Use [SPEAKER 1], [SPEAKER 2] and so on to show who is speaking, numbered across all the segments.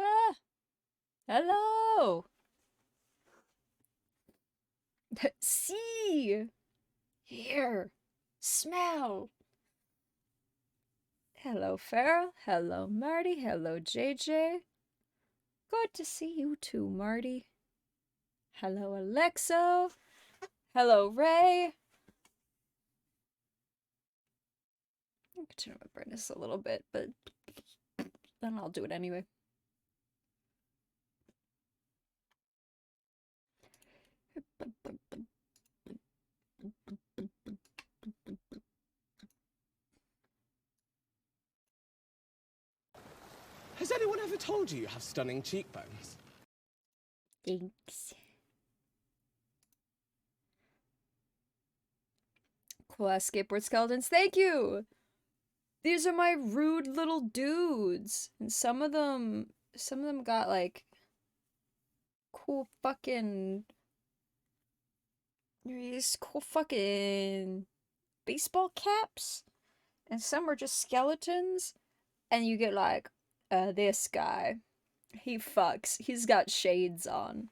[SPEAKER 1] Ah, hello. See, hear, smell. Hello, Farrell. Hello, Marty. Hello, JJ. Good to see you too, Marty. Hello, Alexo. Hello, Ray. I'm gonna turn my brightness a little bit, but then I'll do it anyway.
[SPEAKER 2] Has anyone ever told you you have stunning cheekbones?
[SPEAKER 1] Thanks. Cool ass skateboard skeletons. Thank you! These are my rude little dudes. And some of them got like cool fucking these cool fucking baseball caps. And some are just skeletons. And you get like, this guy. He fucks. He's got shades on.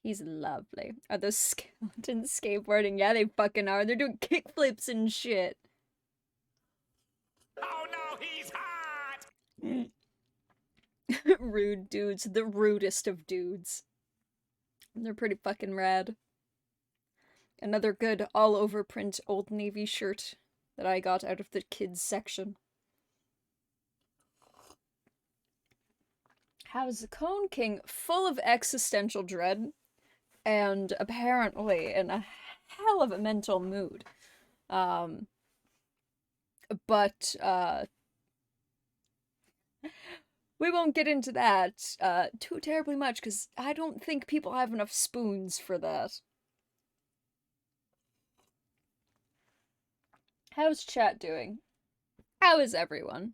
[SPEAKER 1] He's lovely. Are those skeletons skateboarding? Yeah, they fucking are. They're doing kickflips and shit.
[SPEAKER 3] Oh no, he's hot!
[SPEAKER 1] Rude dudes. The rudest of dudes. They're pretty fucking rad. Another good all-over print Old Navy shirt that I got out of the kids section. How's the Cone King? Full of existential dread and apparently in a hell of a mental mood. But we won't get into that too terribly much because I don't think people have enough spoons for that. How's chat doing? How is everyone?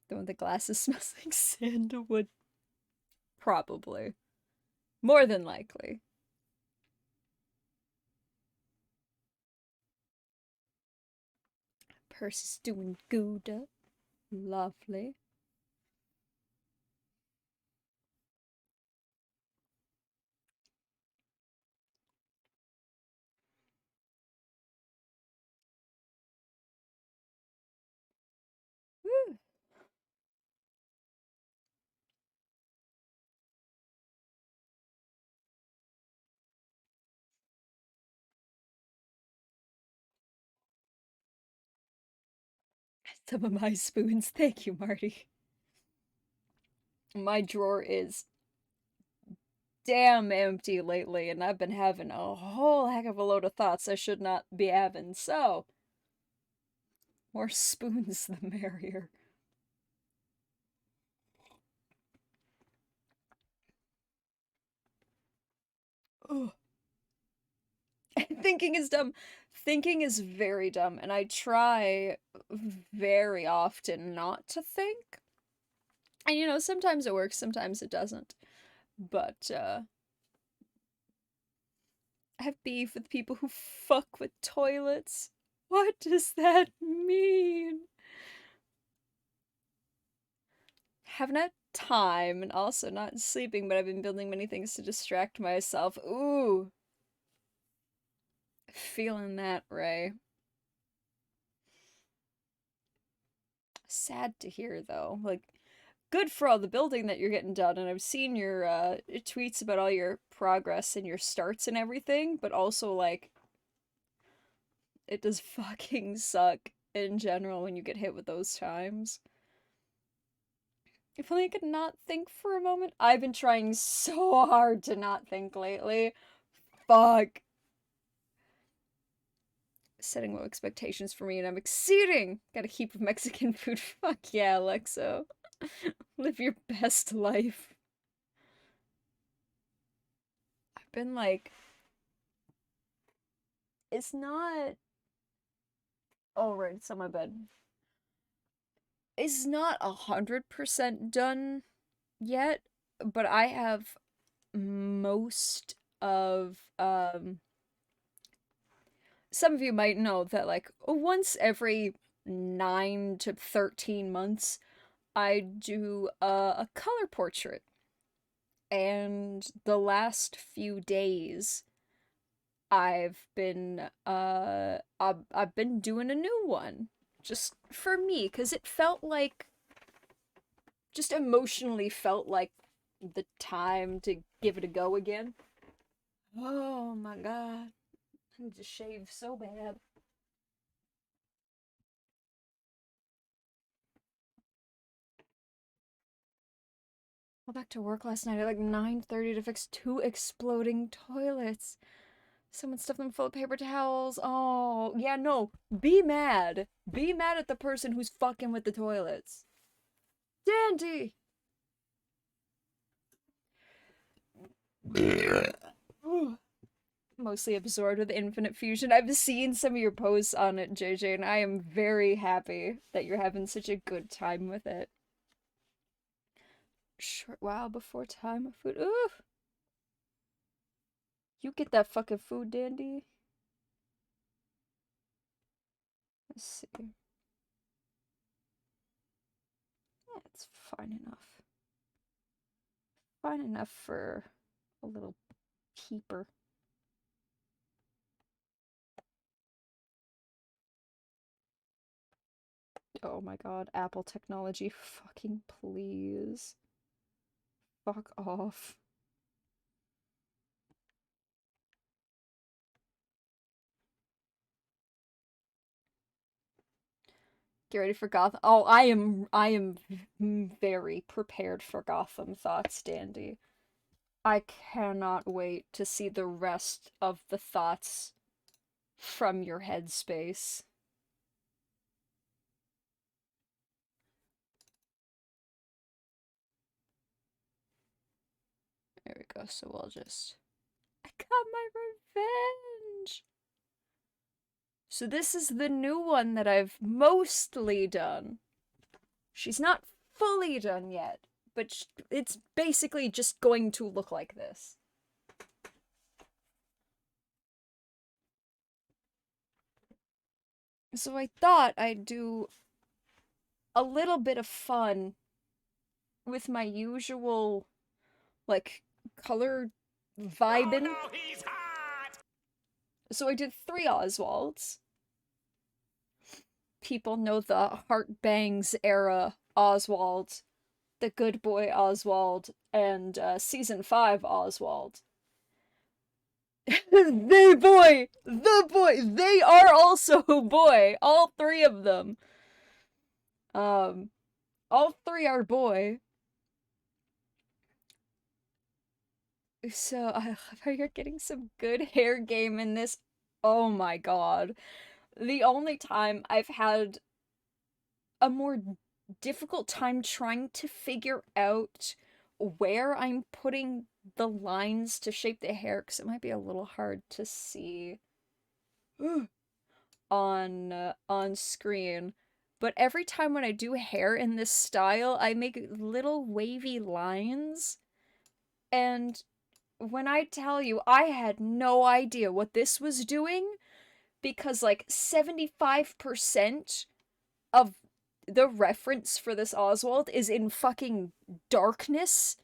[SPEAKER 1] The one with the glasses smells like sandalwood. Probably. More than likely. Percy's doing good. Lovely. Woo. Some of my spoons. Thank you, Marty. My drawer is damn empty lately, and I've been having a whole heck of a load of thoughts I should not be having, so more spoons the merrier. Ugh. Thinking is dumb. Thinking is very dumb, and I try very often not to think. And you know, sometimes it works, sometimes it doesn't. But, I have beef with people who fuck with toilets. What does that mean? Haven't had time, and also not sleeping, but I've been building many things to distract myself. Ooh. Feeling that, Ray. Sad to hear, though. Like, good for all the building that you're getting done, and I've seen your tweets about all your progress and your starts and everything, but also, like, it does fucking suck in general when you get hit with those times. If only I could not think for a moment. I've been trying so hard to not think lately. Fuck. Setting low expectations for me and I'm exceeding. Got a heap of Mexican food. Fuck yeah, Alexo. Live your best life. I've been like... It's not... Oh, right, it's on my bed. It's not 100% done yet, but I have most of, some of you might know that, like, once every 9 to 13 months, I do a color portrait. And the last few days, I've been doing a new one just for me because it felt like, just emotionally felt like the time to give it a go again. Oh my god. I need to shave so bad. I went back to work last night at like 9:30 to fix 2 exploding toilets. Someone stuffed them full of paper towels. Oh, yeah, no. Be mad. Be mad at the person who's fucking with the toilets. Dandy! Mostly absorbed with Infinite Fusion. I've seen some of your posts on it, JJ, and I am very happy that you're having such a good time with it. Short while before time of food. Ooh! You get that fucking food, Dandy. Let's see. Yeah, it's fine enough. Fine enough for a little peeper. Oh my god, Apple technology, fucking please. Fuck off. Get ready for Gotham. Oh, I am very prepared for Gotham thoughts, Dandy. I cannot wait to see the rest of the thoughts from your headspace. There we go, so we'll just... I got my revenge! So this is the new one that I've mostly done. She's not fully done yet, but it's basically just going to look like this. So I thought I'd do a little bit of fun with my usual, like, color vibin'.
[SPEAKER 3] Oh no, he's hot!
[SPEAKER 1] So I did 3 Oswalds. People know the Heart Bangs era Oswald, the Good Boy Oswald, and Season 5 Oswald. The boy, they are also boy, all 3 of them. All 3 are boy. So, I love how you're getting some good hair game in this. Oh my god. The only time I've had a more difficult time trying to figure out where I'm putting the lines to shape the hair, because it might be a little hard to see on screen. But every time when I do hair in this style, I make little wavy lines. And when I tell you, I had no idea what this was doing, because like 75% of the reference for this Oswald is in fucking darkness.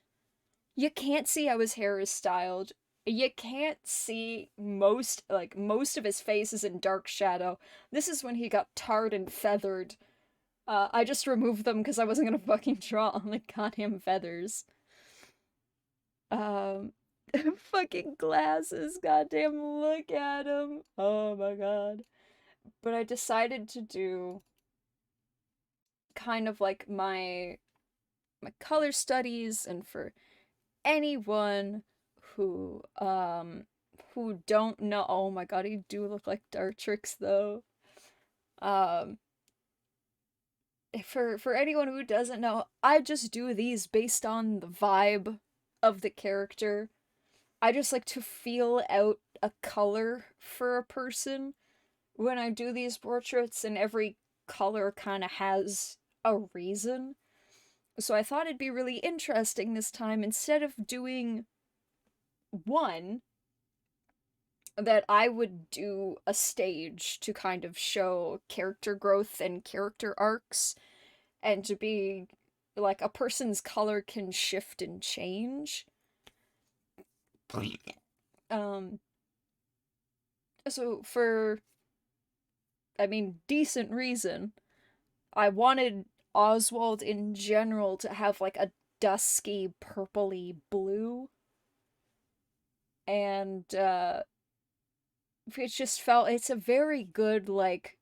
[SPEAKER 1] You can't see how his hair is styled. You can't see most of his face is in dark shadow. This is when he got tarred and feathered. I just removed them because I wasn't gonna fucking draw on the goddamn feathers. Um, fucking glasses, goddamn look at him. Oh my god. But I decided to do kind of like my color studies, and for anyone who don't know, oh my god, you do look like Dartrix though. Um for anyone who doesn't know, I just do these based on the vibe of the character. I just like to feel out a color for a person when I do these portraits, and every color kind of has a reason. So I thought it'd be really interesting this time, instead of doing one, that I would do a stage to kind of show character growth and character arcs, and to be like a person's color can shift and change. Um, so for, I mean, decent reason, I wanted Oswald in general to have like a dusky purpley blue, and it just felt it's a very good like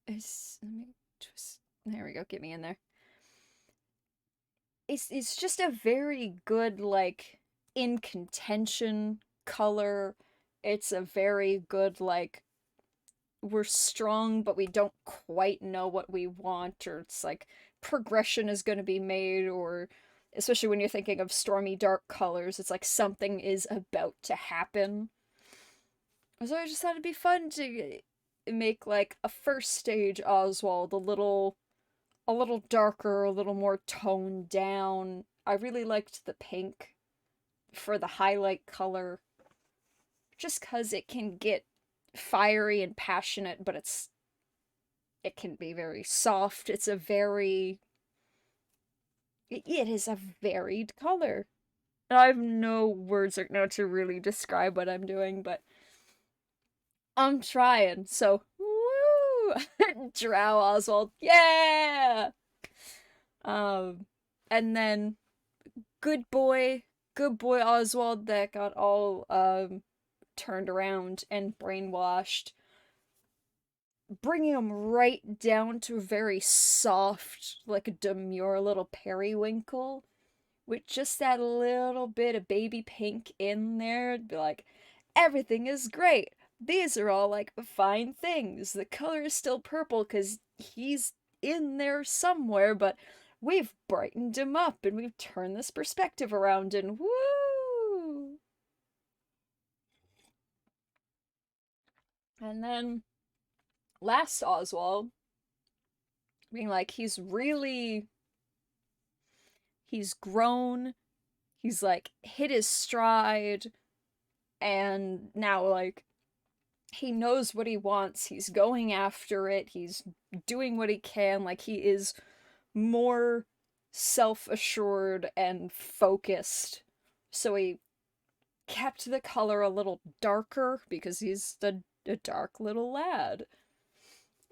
[SPEAKER 1] let me twist, there we go, get me in there. It's just a very good like in contention color. It's a very good like we're strong but we don't quite know what we want, or it's like progression is going to be made, or especially when you're thinking of stormy dark colors, it's like something is about to happen. So I just thought it'd be fun to make like a first stage Oswald a little darker, a little more toned down. I really liked the pink for the highlight color, just cuz it can get fiery and passionate, but it can be very soft. It is a varied color. I have no words right now to really describe what I'm doing, but I'm trying. So, woo! Drow Oswald. Yeah! Um and then good boy, good boy Oswald that got all turned around and brainwashed, bringing him right down to a very soft, like a demure little periwinkle, with just that little bit of baby pink in there. It'd be like, everything is great. These are all like fine things. The color is still purple because he's in there somewhere, but we've brightened him up and we've turned this perspective around, and woo! And then last Oswald, being like, he's grown, he's like hit his stride, and now like he knows what he wants, he's going after it, he's doing what he can, like he is more self-assured and focused. So he kept the color a little darker because he's a dark little lad,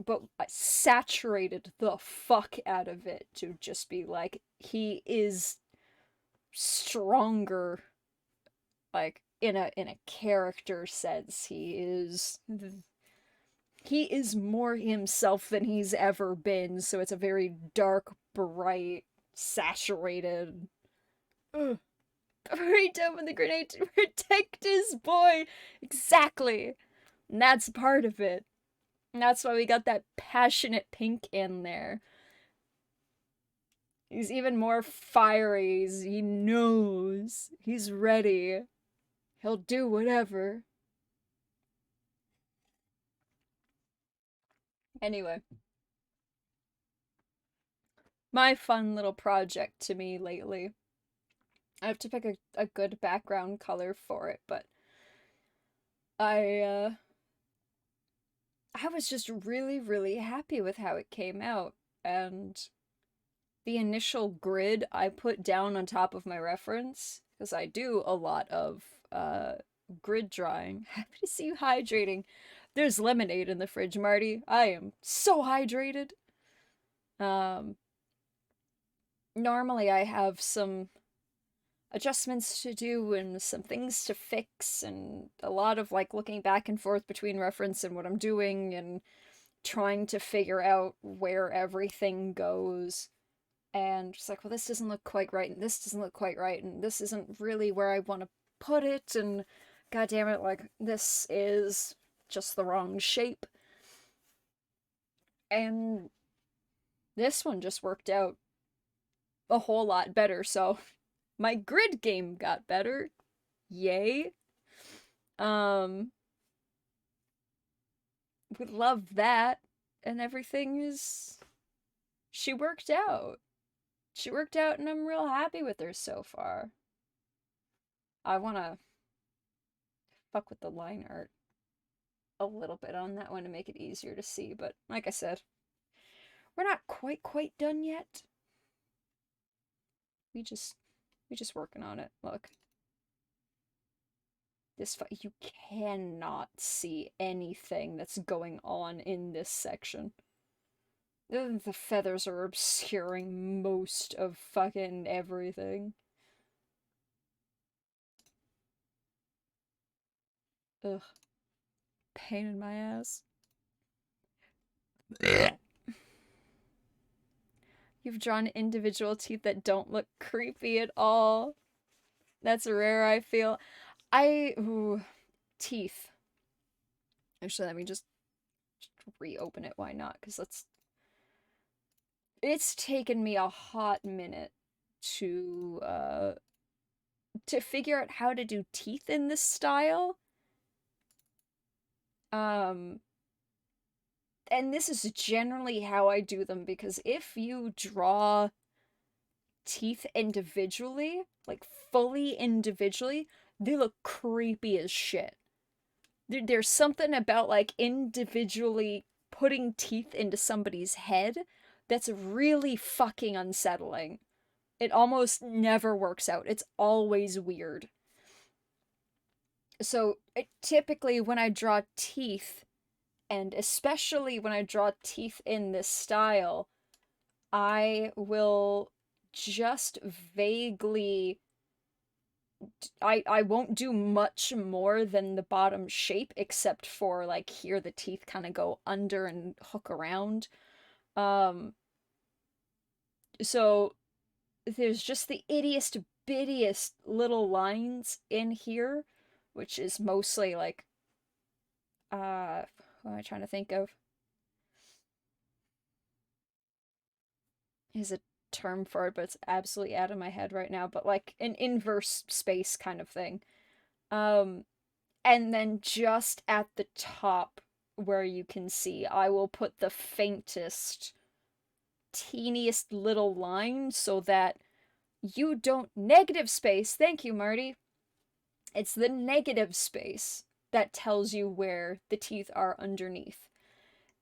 [SPEAKER 1] but I saturated the fuck out of it to just be like, he is stronger, like in a character sense. He is more himself than he's ever been, so it's a very dark, bright, saturated. Ugh. Hurry down with the grenade to protect his boy. Exactly. And that's part of it. And that's why we got that passionate pink in there. He's even more fiery. He knows. He's ready. He'll do whatever. Anyway, my fun little project to me lately. I have to pick a good background color for it, but I I was just really, really happy with how it came out, and the initial grid I put down on top of my reference, because I do a lot of grid drawing. Happy to see you hydrating. There's lemonade in the fridge, Marty. I am so hydrated. Um, Normally I have some adjustments to do and some things to fix, and a lot of like looking back and forth between reference and what I'm doing and trying to figure out where everything goes. And just like, well, this doesn't look quite right, and this doesn't look quite right, and this isn't really where I want to put it, and god damn it, like, this is just the wrong shape. And this one just worked out a whole lot better, so my grid game got better. Yay. Um, we love that, and everything is... She worked out. She worked out, and I'm real happy with her so far. I wanna... fuck with the line art a little bit on that one to make it easier to see, but like I said, we're not quite done yet. We just working on it. Look. You cannot see anything that's going on in this section. The feathers are obscuring most of fucking everything. Ugh. Pain in my ass. You've drawn individual teeth that don't look creepy at all. That's rare, I feel. Ooh. Teeth. Actually, let me just reopen it. Why not? Because it's taken me a hot minute to figure out how to do teeth in this style. And this is generally how I do them, because if you draw teeth individually, like fully individually, they look creepy as shit. There's something about like individually putting teeth into somebody's head that's really fucking unsettling. It almost never works out. It's always weird. So, typically when I draw teeth, and especially when I draw teeth in this style, I will just vaguely... I won't do much more than the bottom shape, except for, like, here the teeth kind of go under and hook around. So there's just the ittiest bittiest little lines in here, which is mostly, like, what am I trying to think of? Is a term for it, but it's absolutely out of my head right now, but like an inverse space kind of thing. And then just at the top where you can see, I will put the faintest, teeniest little line so that you don't... Negative space, thank you, Marty. It's the negative space that tells you where the teeth are underneath.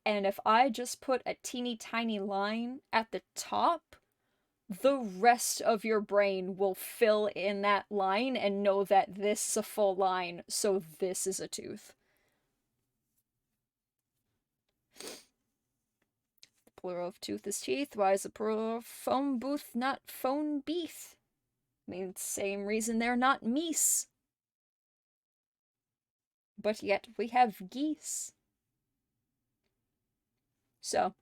[SPEAKER 1] And if I just put a teeny tiny line at the top, the rest of your brain will fill in that line and know that this is a full line, so this is a tooth. The plural of tooth is teeth. Why is the plural of phone booth not phone beef? I mean, same reason they're not meese. But yet we have geese. So,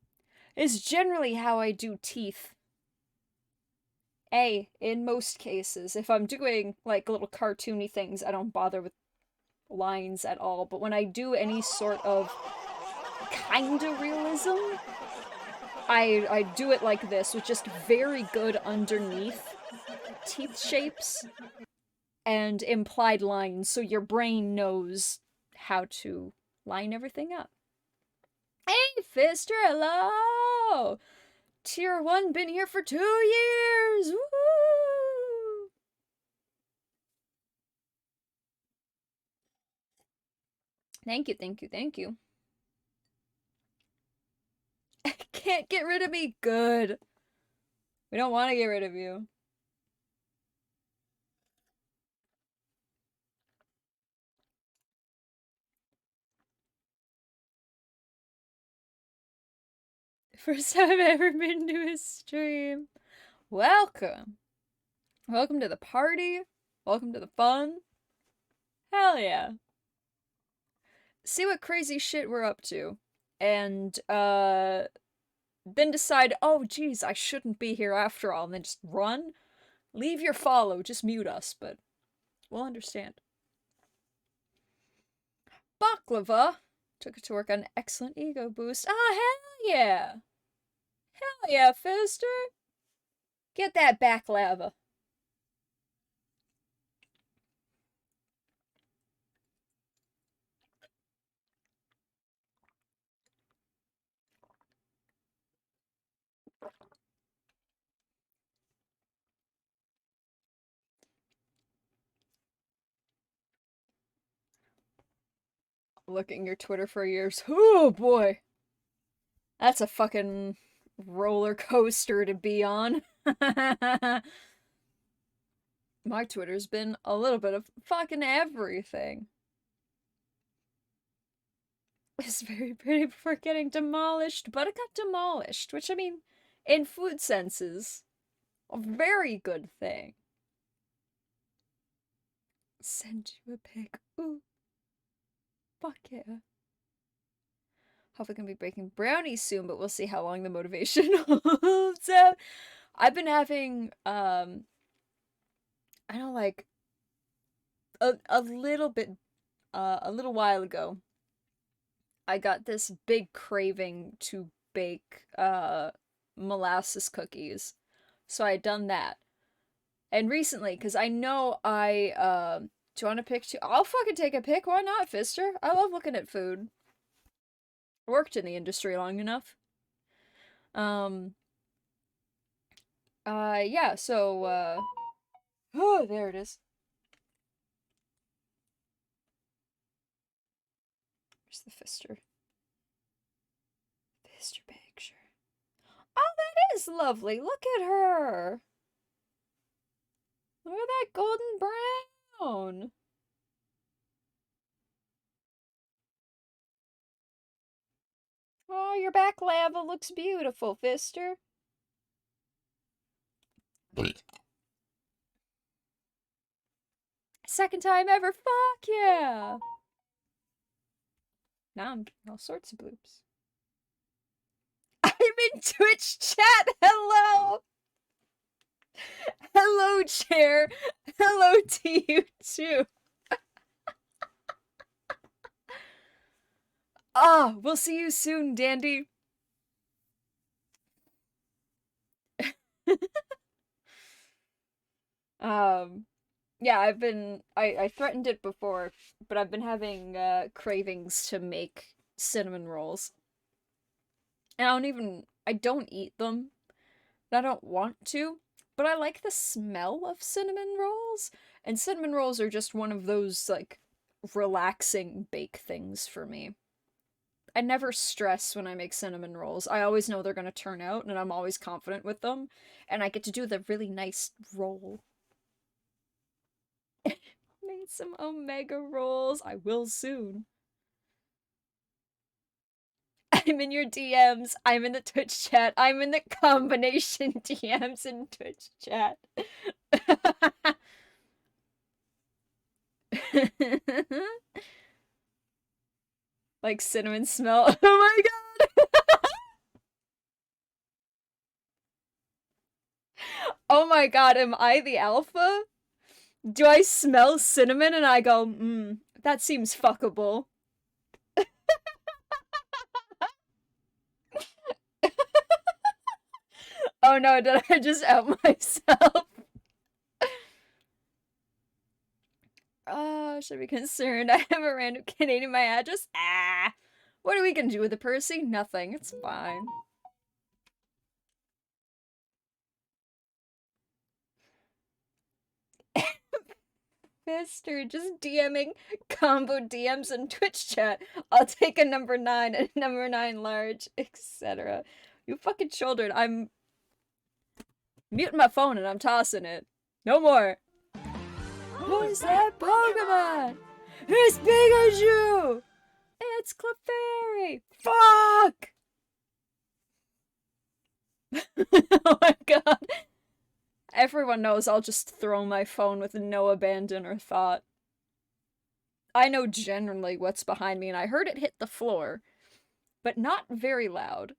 [SPEAKER 1] it's generally how I do teeth. In most cases, if I'm doing, like, little cartoony things, I don't bother with lines at all. But when I do any sort of kinda realism, I do it like this, with just very good underneath teeth shapes and implied lines, so your brain knows how to line everything up. Hey, Fister, hello! Tier 1, been here for 2 years! Woo! Thank you, thank you, thank you. Can't get rid of me? Good. We don't want to get rid of you. First time I've ever been to a stream. Welcome. Welcome to the party. Welcome to the fun. Hell yeah. See what crazy shit we're up to. And, then decide, oh, geez, I shouldn't be here after all, and then just run. Leave your follow, just mute us, but we'll understand. Baklava took it to work on an excellent ego boost. Ah, hell yeah! Hell yeah, Fister! Get that baklava. looking your Twitter for years. Oh boy. That's a fucking roller coaster to be on. My Twitter's been a little bit of fucking everything. It's very pretty before getting demolished, but it got demolished, which, I mean, in food senses, a very good thing. Send you a pic. Ooh. Fuck yeah. Hopefully gonna be baking brownies soon, but we'll see how long the motivation holds out. I've been having, I don't like, a little bit, a little while ago, I got this big craving to bake, molasses cookies. So I had done that. And recently, because I know do you want to pick two? I'll fucking take a pic. Why not, Fister? I love looking at food. Worked in the industry long enough. Um, yeah, so, oh, there it is. Where's the Fister? Fister picture. Oh, that is lovely. Look at her. Look at that golden brown. Oh, your back lava looks beautiful, Fister. Second time ever. Fuck yeah. Now I'm getting all sorts of bloops. I'm in Twitch chat. Hello. Hello, chair. Hello to you too. Ah, we'll see you soon, Dandy. Yeah, I threatened it before, but I've been having cravings to make cinnamon rolls. And I don't eat them. And I don't want to, but I like the smell of cinnamon rolls. And cinnamon rolls are just one of those, like, relaxing bake things for me. I never stress when I make cinnamon rolls. I always know they're gonna turn out, and I'm always confident with them. And I get to do the really nice roll. Made some omega rolls. I will soon. I'm in your DMs. I'm in the Twitch chat. I'm in the combination DMs and Twitch chat. Like cinnamon smell. Oh my god! Oh my god, am I the alpha? Do I smell cinnamon and I go, that seems fuckable? Oh no, did I just out myself? Oh, should be concerned. I have a random Canadian in my address. Ah! What are we gonna do with the Percy? Nothing. It's fine. Mister, just DMing combo DMs and Twitch chat. I'll take a number 9 and number 9 large, etc. You fucking children. I'm muting my phone and I'm tossing it. No more. Who's that Pokemon? It's Pikachu! It's Clefairy! Fuck! Oh my god. Everyone knows I'll just throw my phone with no abandon or thought. I know generally what's behind me, and I heard it hit the floor, but not very loud.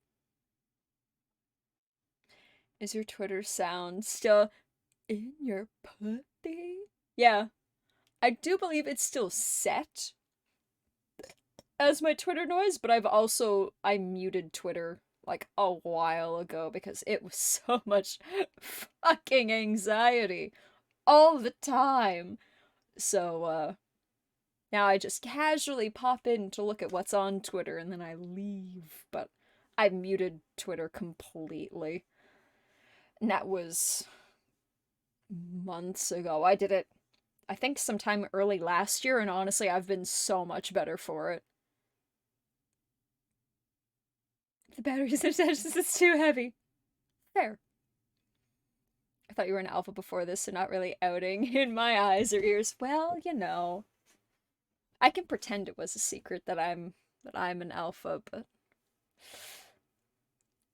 [SPEAKER 1] Is your Twitter sound still in your puppy? Yeah. I do believe it's still set as my Twitter noise, but I muted Twitter like a while ago because it was so much fucking anxiety all the time. So, now I just casually pop in to look at what's on Twitter and then I leave, but I muted Twitter completely. And that was months ago. I did it, I think, sometime early last year, and honestly, I've been so much better for it. The batteries attached, it's too heavy. Fair. I thought you were an alpha before this, so not really outing in my eyes or ears. Well, you know. I can pretend it was a secret that I'm an alpha, but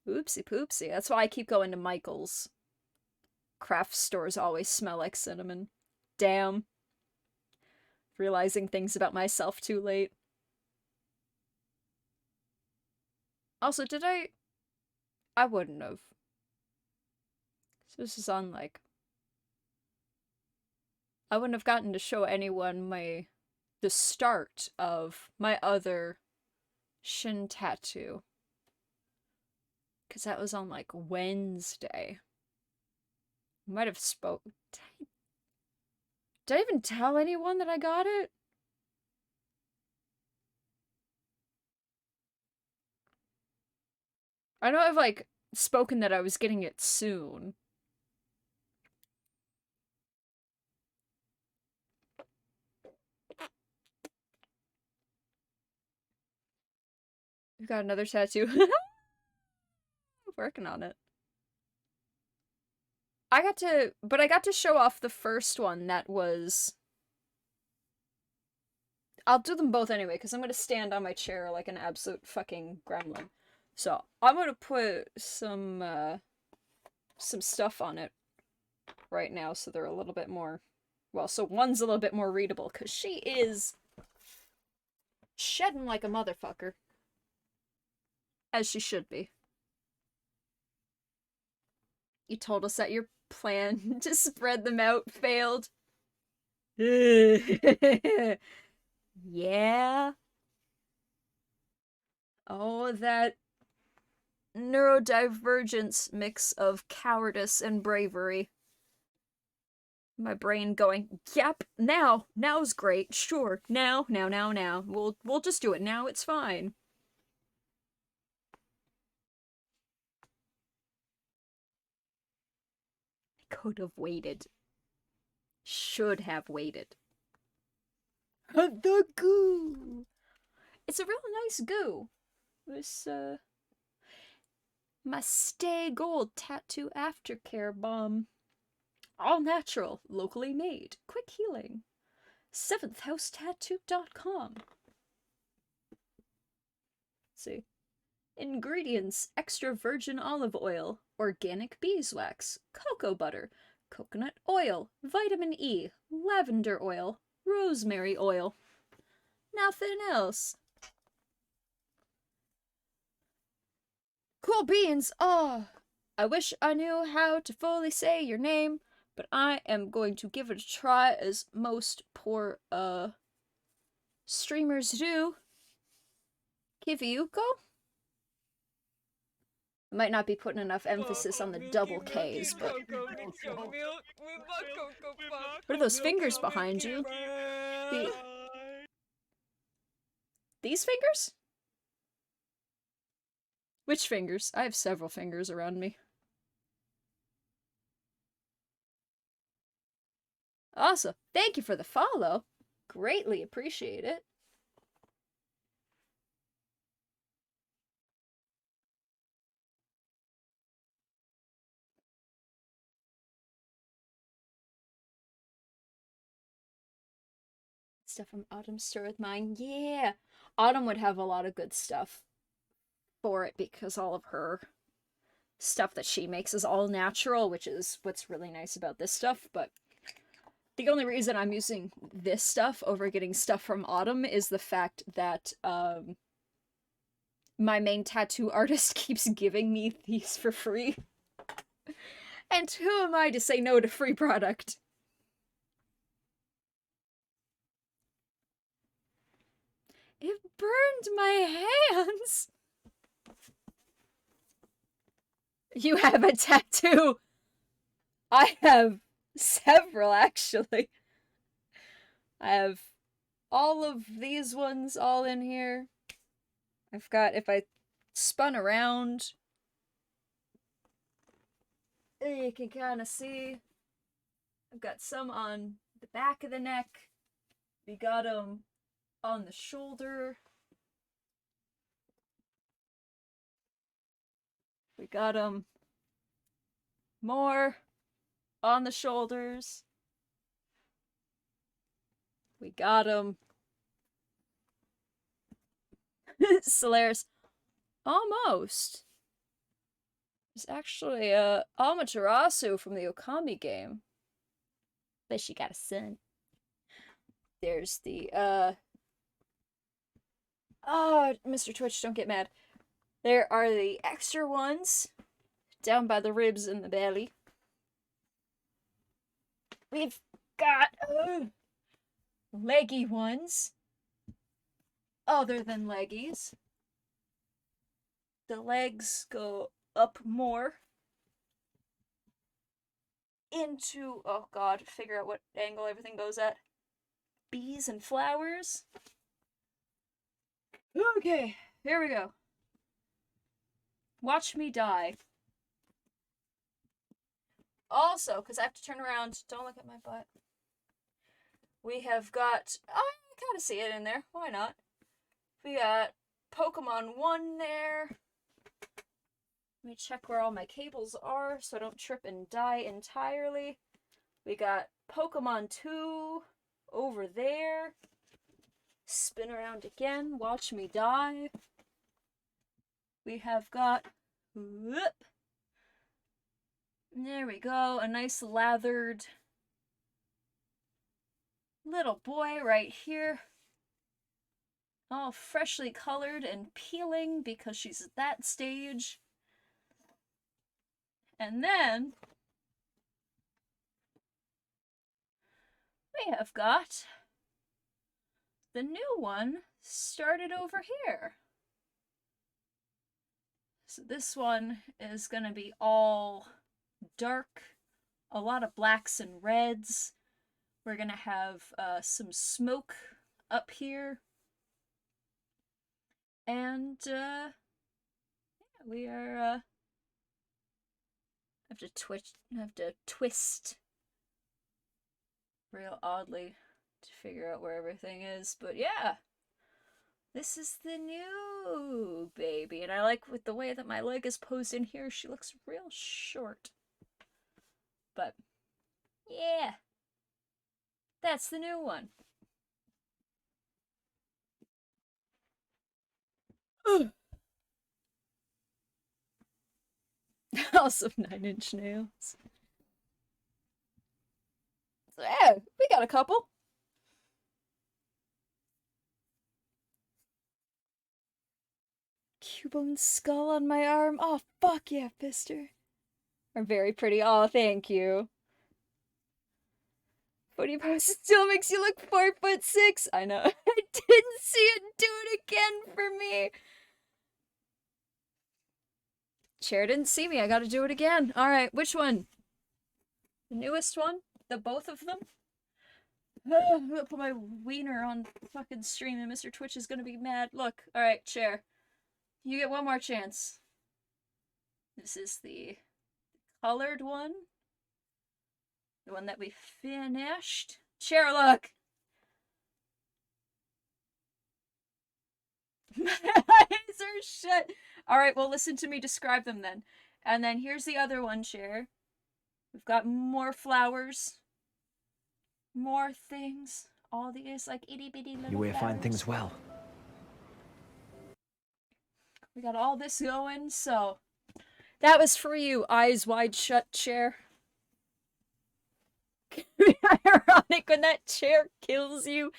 [SPEAKER 1] oopsie poopsie. That's why I keep going to Michael's. Craft stores always smell like cinnamon. Damn. Realizing things about myself too late. Also, did I wouldn't have. So this is on, like... I wouldn't have gotten to show anyone the start of my other shin tattoo. Because that was on, like, Wednesday. I might have spoke... Did I even tell anyone that I got it? I know I've, like, spoken that I was getting it soon. We've got another tattoo. Working on it. I got to show off the first one that was... I'll do them both anyway, because I'm gonna stand on my chair like an absolute fucking gremlin. So, I'm gonna put some stuff on it right now, so they're a little bit more... Well, so one's a little bit more readable, because she is shedding like a motherfucker. As she should be. You told us that your plan to spread them out failed. Yeah. Oh, that neurodivergence mix of cowardice and bravery. My brain going, yep, now's great, sure, now. We'll just do it now, it's fine. I could have waited. Should have waited. The goo! It's a real nice goo. This, my Stay Gold Tattoo Aftercare Balm. All natural, locally made, quick healing. 7thHouseTattoo.com. See. Ingredients: extra virgin olive oil, organic beeswax, cocoa butter, coconut oil, vitamin E, lavender oil, rosemary oil. Nothing else. Cool beans! Oh, I wish I knew how to fully say your name, but I am going to give it a try, as most poor, streamers do. Kiviuko? I might not be putting enough emphasis on the double Ks, but... What are those fingers behind you? These fingers? Which fingers? I have several fingers around me. Awesome. Thank you for the follow. Greatly appreciate it. Stuff from Autumn's store with mine. Yeah. Autumn would have a lot of good stuff for it because all of her stuff that she makes is all natural, which is what's really nice about this stuff. But the only reason I'm using this stuff over getting stuff from Autumn is the fact that my main tattoo artist keeps giving me these for free. And who am I to say no to free product? It burned my hands! You have a tattoo! I have several, actually. I have all of these ones all in here. I've got, if I spun around, you can kind of see. I've got some on the back of the neck. We got them on the shoulder. got more on the shoulders. We got Solaris. Almost. It's actually Amaterasu from the Okami game. But she got a son. There's the oh, Mr. Twitch, don't get mad. There are the extra ones down by the ribs and the belly. We've got leggy ones. Other than leggies. The legs go up more into, oh god, figure out what angle everything goes at. Bees and flowers. Okay, here we go. Watch me die. Also, because I have to turn around, don't look at my butt. We have got, oh, I kind of see it in there. Why not? We got Pokemon 1 there. Let me check where all my cables are so I don't trip and die entirely. We got Pokemon 2 over there. Spin around again. Watch me die. We have got... Whoop. There we go. A nice lathered little boy right here. All freshly colored and peeling because she's at that stage. And then we have got the new one started over here. So this one is going to be all dark, a lot of blacks and reds. We're going to have some smoke up here. And yeah, we are have to twist real oddly to figure out where everything is. But yeah, this is the new baby. And I like with the way that my leg is posed in here, she looks real short. But yeah, that's the new one. Awesome 9-inch nails. So yeah, we got a couple. Cubone skull on my arm. Oh, fuck yeah, Fister. Are very pretty. Oh, thank you. 40 pounds still makes you look 4'6". I know. I didn't see it do it again for me. Chair didn't see me. I gotta do it again. Alright, which one? The newest one? The both of them? I'm gonna put my wiener on fucking stream and Mr. Twitch is gonna be mad. Look, alright, chair. You get one more chance. This is the colored one. The one that we finished. Chair, look! My eyes are shut. Alright, well listen to me describe them then. And then here's the other one, chair. We've got more flowers. More things. All these like itty bitty little
[SPEAKER 4] You way to
[SPEAKER 1] flowers.
[SPEAKER 4] find things well.
[SPEAKER 1] We got all this going, so that was for you, eyes wide shut chair. Ironic when that chair kills you.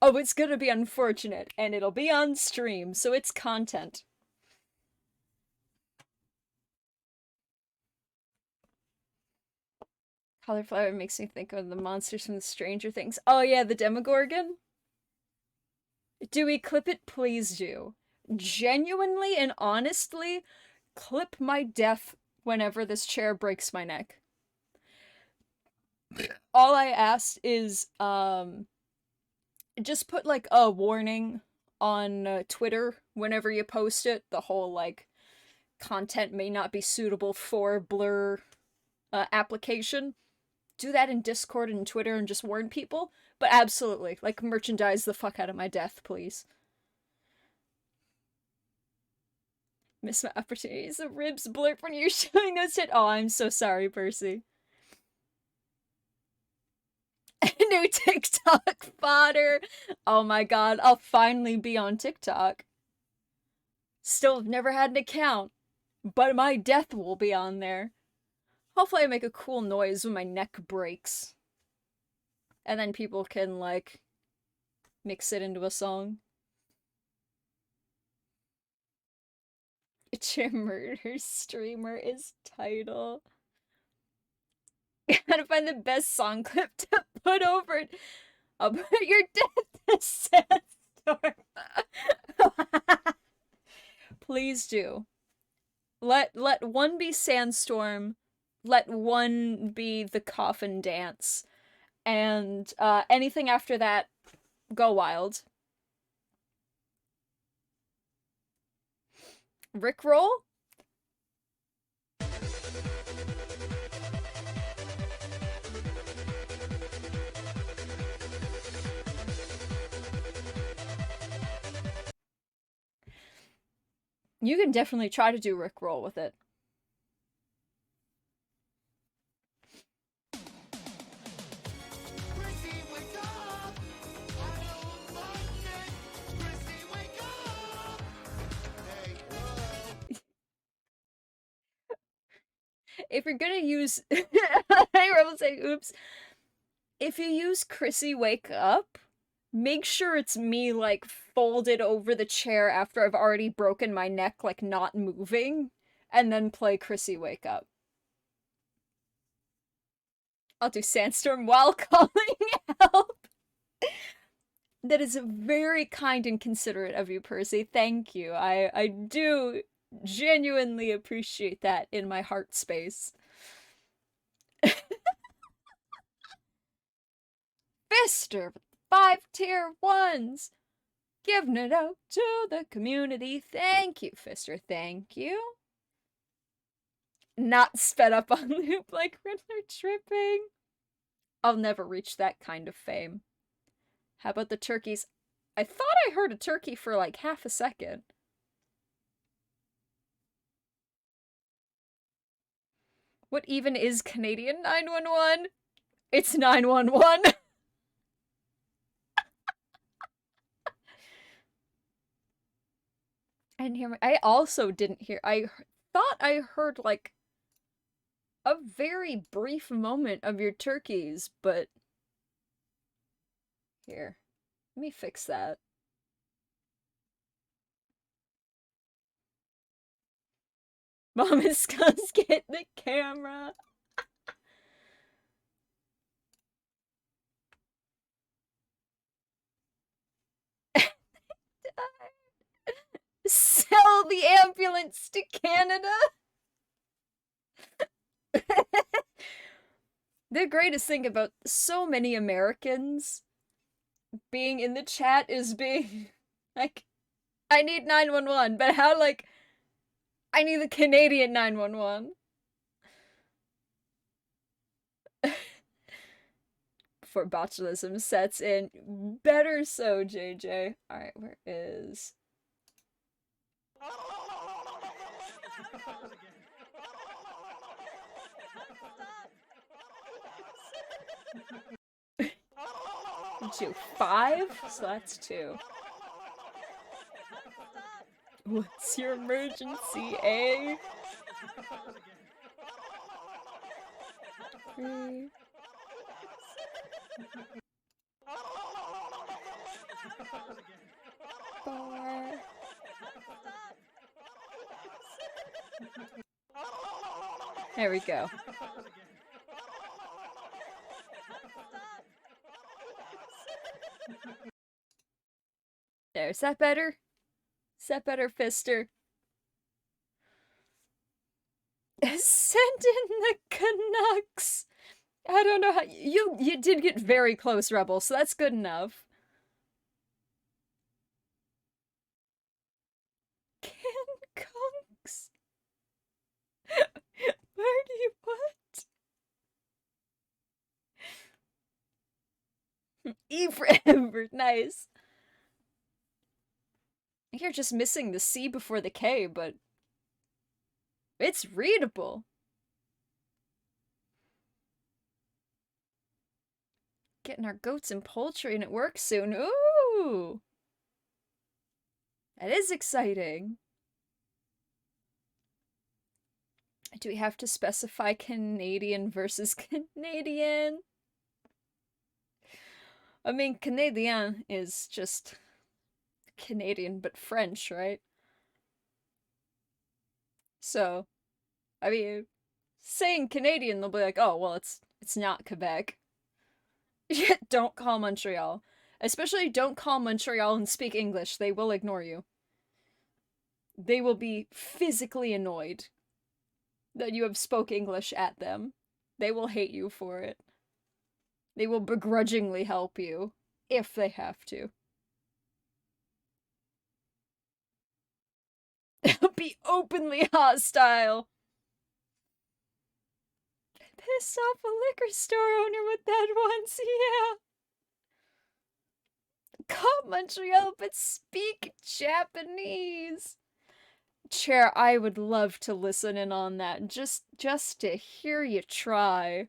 [SPEAKER 1] Oh, it's gonna be unfortunate, and it'll be on stream, so it's content. Cauliflower makes me think of the monsters from the Stranger Things. Oh yeah, the Demogorgon? Do we clip it? Please do. Genuinely and honestly, clip my death whenever this chair breaks my neck. All I asked is, just put, like, a warning on Twitter whenever you post it. The whole, like, content may not be suitable for blur application. Do that in Discord and Twitter and just warn people. But absolutely, like, merchandise the fuck out of my death, please. Miss my opportunities. The ribs blurp when you're showing those shit. Oh, I'm so sorry, Percy. New TikTok fodder. Oh my god, I'll finally be on TikTok. Still have never had an account, but my death will be on there. Hopefully I make a cool noise when my neck breaks. And then people can, like, mix it into a song. Jim Murder Streamer is title. Gotta find the best song clip to put over it. I'll put your death to Sandstorm. Please do. Let one be Sandstorm. Let one be the coffin dance. And anything after that, go wild. Rickroll? You can definitely try to do Rickroll with it. If you're gonna use I Rebel say oops. If you use Chrissy Wake Up, make sure it's me, like, folded over the chair after I've already broken my neck, like, not moving, and then play Chrissy Wake Up. I'll do Sandstorm while calling help. That is very kind and considerate of you, Percy. Thank you. I do genuinely appreciate that in my heart space. Fister, 5-tier 1s. Giving it out to the community. Thank you, Fister. Thank you. Not sped up on loop like Riddler tripping. I'll never reach that kind of fame. How about the turkeys? I thought I heard a turkey for like half a second. What even is Canadian 911? It's 911. I didn't hear I also didn't hear. I thought I heard like a very brief moment of your turkeys, but here. Let me fix that. Mom is gonna get the camera. Sell the ambulance to Canada. The greatest thing about so many Americans being in the chat is being like, I need 911, but how, like, I need the Canadian 911. Before botulism sets in. Better so, JJ. Alright, where is... Two. 5? So that's 2. What's your emergency, eh? 3. 4. There we go. There, is that better? Is that better, Fister? Send in the Canucks! I don't know how- you did get very close, Rebel, so that's good enough. Canucks? Marty, what? E forever, nice. You're just missing the C before the K, but It's readable. Getting our goats and poultry and it works soon. Ooh! That is exciting. Do we have to specify Canadian versus Canadian? I mean, Canadien is just Canadian but French, right? So, I mean, saying Canadian, they'll be like, oh, well, it's not Quebec. Don't call Montreal. Especially don't call Montreal and speak English. They will ignore you. They will be physically annoyed that you have spoke English at them. They will hate you for it. They will begrudgingly help you, if they have to. They'll be openly hostile. Piss off a liquor store owner with that once, yeah. Call Montreal, but speak Japanese. Chair, I would love to listen in on that, just to hear you try.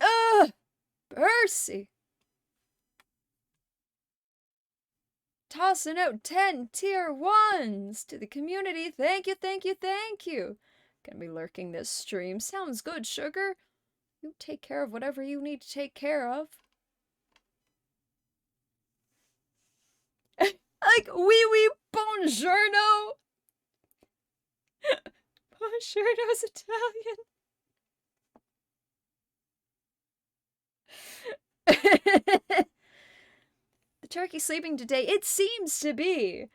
[SPEAKER 1] Ugh! Percy! Tossing out 10 tier 1s to the community. Thank you, thank you, thank you. Gonna be lurking this stream. Sounds good, sugar. You take care of whatever you need to take care of. Like, oui, buongiorno! Buongiorno's Italian. The turkey sleeping today? It seems to be.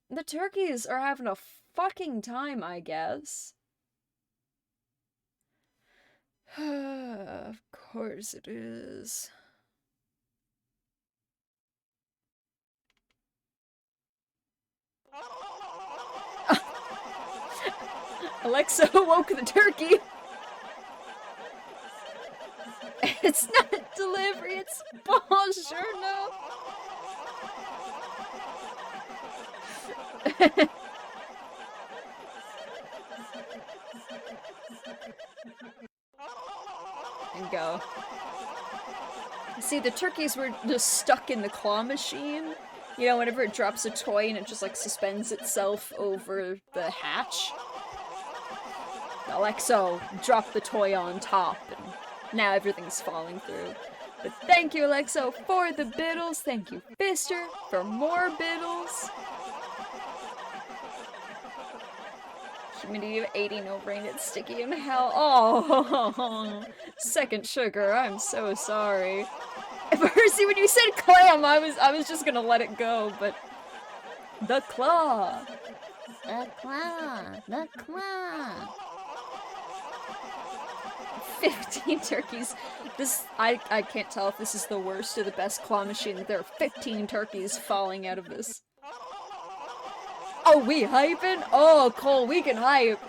[SPEAKER 1] The turkeys are having a fucking time, I guess. Of course it is. Alexa woke the turkey. It's not delivery, it's buongiorno. And go. See, the turkeys were just stuck in the claw machine. You know, whenever it drops a toy and it just, like, suspends itself over the hatch. Alexo dropped the toy on top, and now everything's falling through. But thank you, Alexo, for the biddles. Thank you, Fister, for more biddles. Humidity of 80, no rain, it's sticky in hell. Oh, second sugar, I'm so sorry. Percy, when you said clam, I was just gonna let it go, but the claw. The claw. The claw. 15 turkeys. This, I can't tell if this is the worst or the best claw machine. There are 15 turkeys falling out of this. Oh, we hyping? Oh, Cole, we can hype.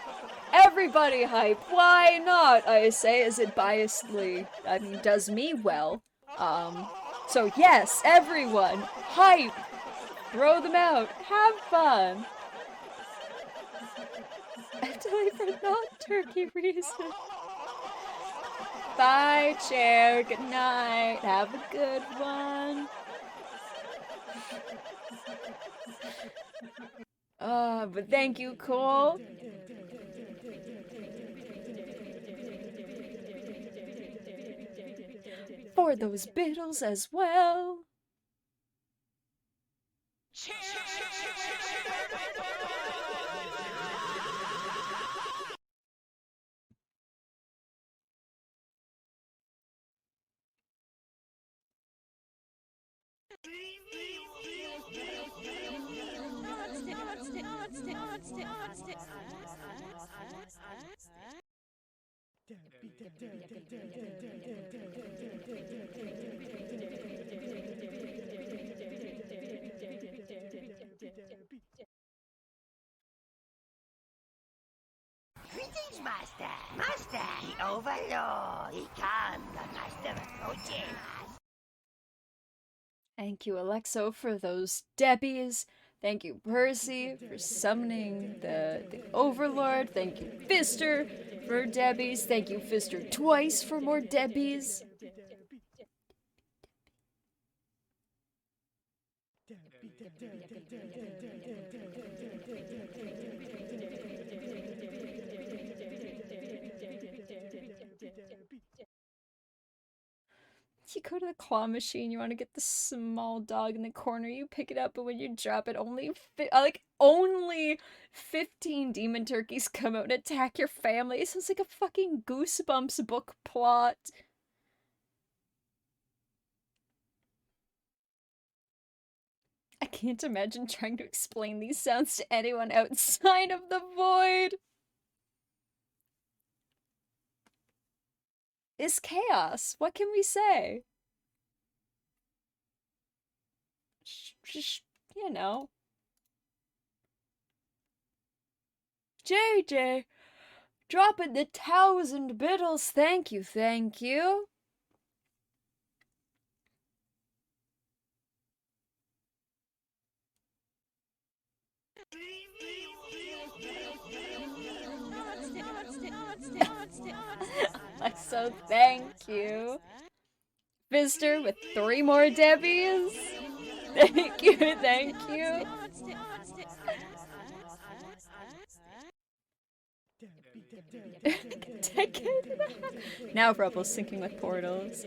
[SPEAKER 1] Everybody hype. Why not? I say, as it biasedly, I mean, does me well. So yes, everyone, hype. Throw them out. Have fun. Delay for non-turkey reason. Bye, chair. Good night. Have a good one. But thank you, Cole. For those biddles as well.
[SPEAKER 4] Greetings, Master. Master, the Overlord. He comes, the Master approaches.
[SPEAKER 1] Thank you, Alexo, for those Debbies. Thank you, Percy, for summoning the Overlord. Thank you, Fister, for Debbies. Thank you, Fister, twice for more Debbies. You go to the claw machine, you want to get the small dog in the corner, you pick it up, but when you drop it, only 15 demon turkeys come out and attack your family. It sounds like a fucking Goosebumps book plot. I can't imagine trying to explain these sounds to anyone outside of the void. It's chaos. What can we say? Just, you know. JJ, dropping the 1,000 biddles. Thank you, thank you. So thank you. Fister with 3 more Debbies. Thank you, thank you. Now Rebel's syncing with portals.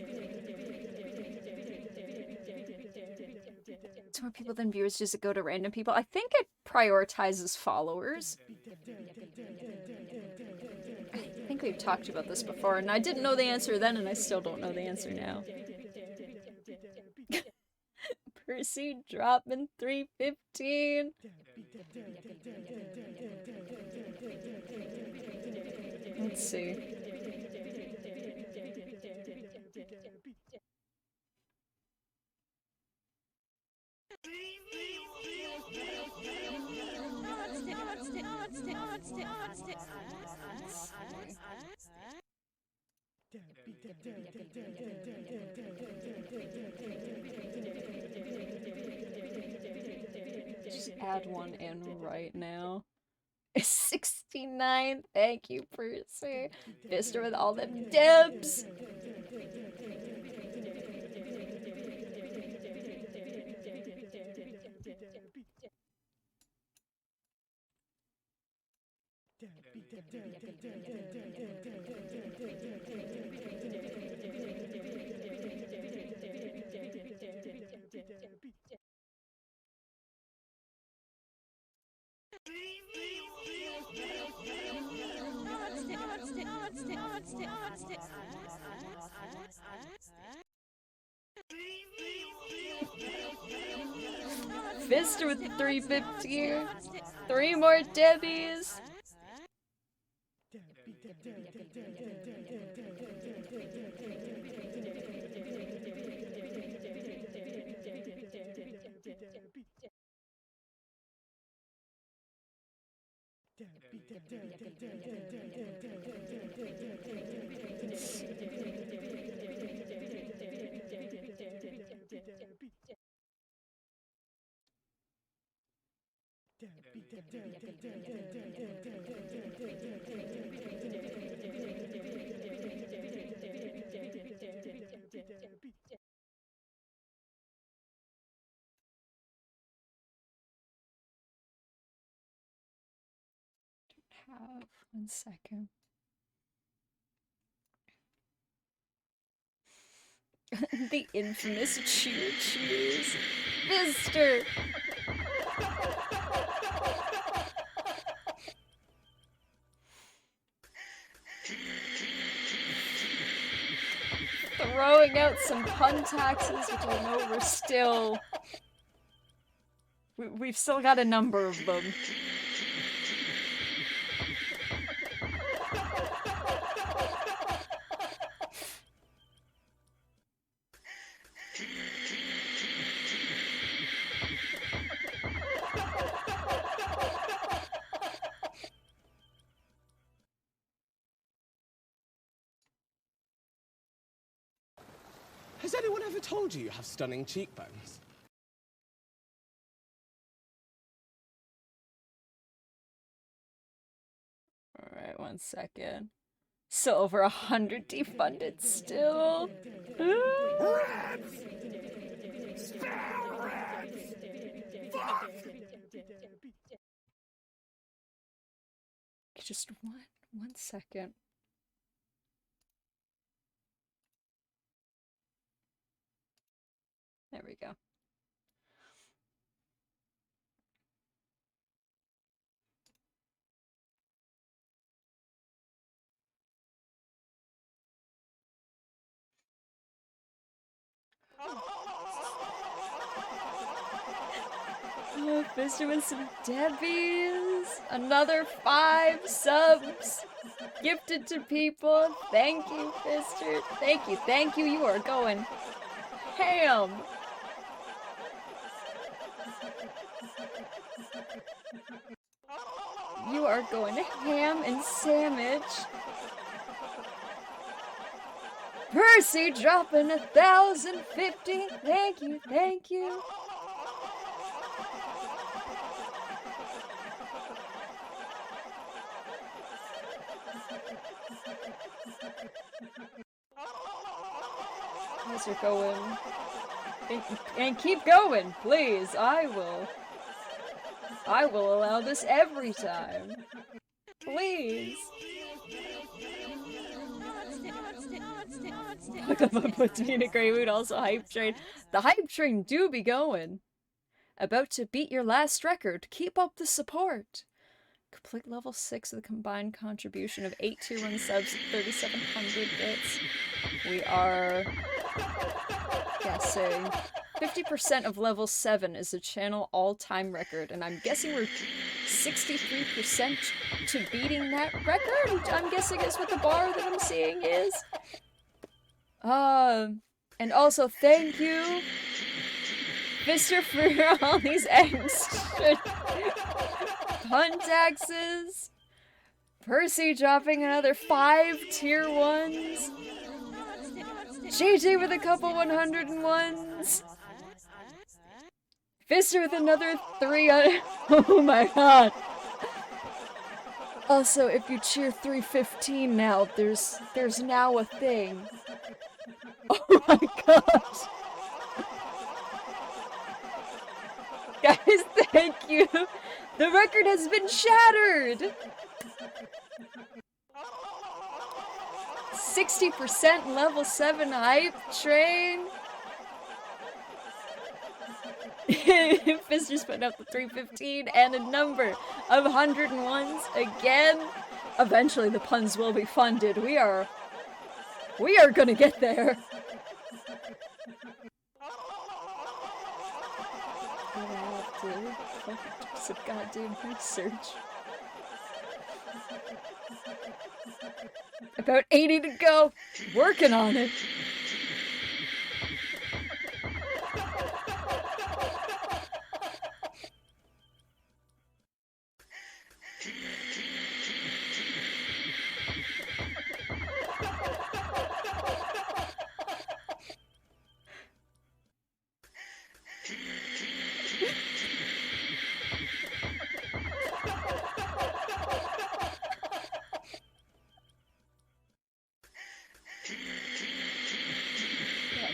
[SPEAKER 1] It's more people than viewers, just go to random people. I think it prioritizes followers. I think we've talked about this before, and I didn't know the answer then, and I still don't know the answer now. Percy dropping 315. Let's see. Just add one in right now. 69. Thank you, Percy. Fister with all them dibs. Fister with 315. 3 more Debbies. Have 1 second. The infamous choo-choos. Fister! Throwing out some pun taxes, which I know we're still... We've still got a number of them.
[SPEAKER 2] Has anyone ever told you you have stunning cheekbones?
[SPEAKER 1] 1 second. Still over 100 defunded still. Just one second. There we go. Oh, Fister with some Debbies. Another 5 subs gifted to people. Thank you, Fister. Thank you. You are going ham. You are going ham and sandwich. Percy dropping 1,050. Thank you. How's it going? And keep going, please. I will allow this every time. Please. Puts me in a great mood. Also, hype train. The hype train do be going. About to beat your last record. Keep up the support. Complete level 6 of the combined contribution of 8 tier 1 subs, 3,700 bits. We are guessing 50% of level 7 is the channel all-time record, and I'm guessing we're 63% to beating that record. I'm guessing is what the bar that I'm seeing is. And also thank you, Mr. for all these extra taxes. Percy dropping another 5 tier 1s. JJ with a couple 101s. Fister with another 3. Oh my god. Also, if you cheer 315 now, there's now a thing. Oh my gosh. Guys, thank you. The record has been shattered. 60% level 7 hype train. Fister's putting up the 315 and a number of 101s again. Eventually the puns will be funded. We are gonna get there. I have to do some goddamn research. About 80 to go. Working on it.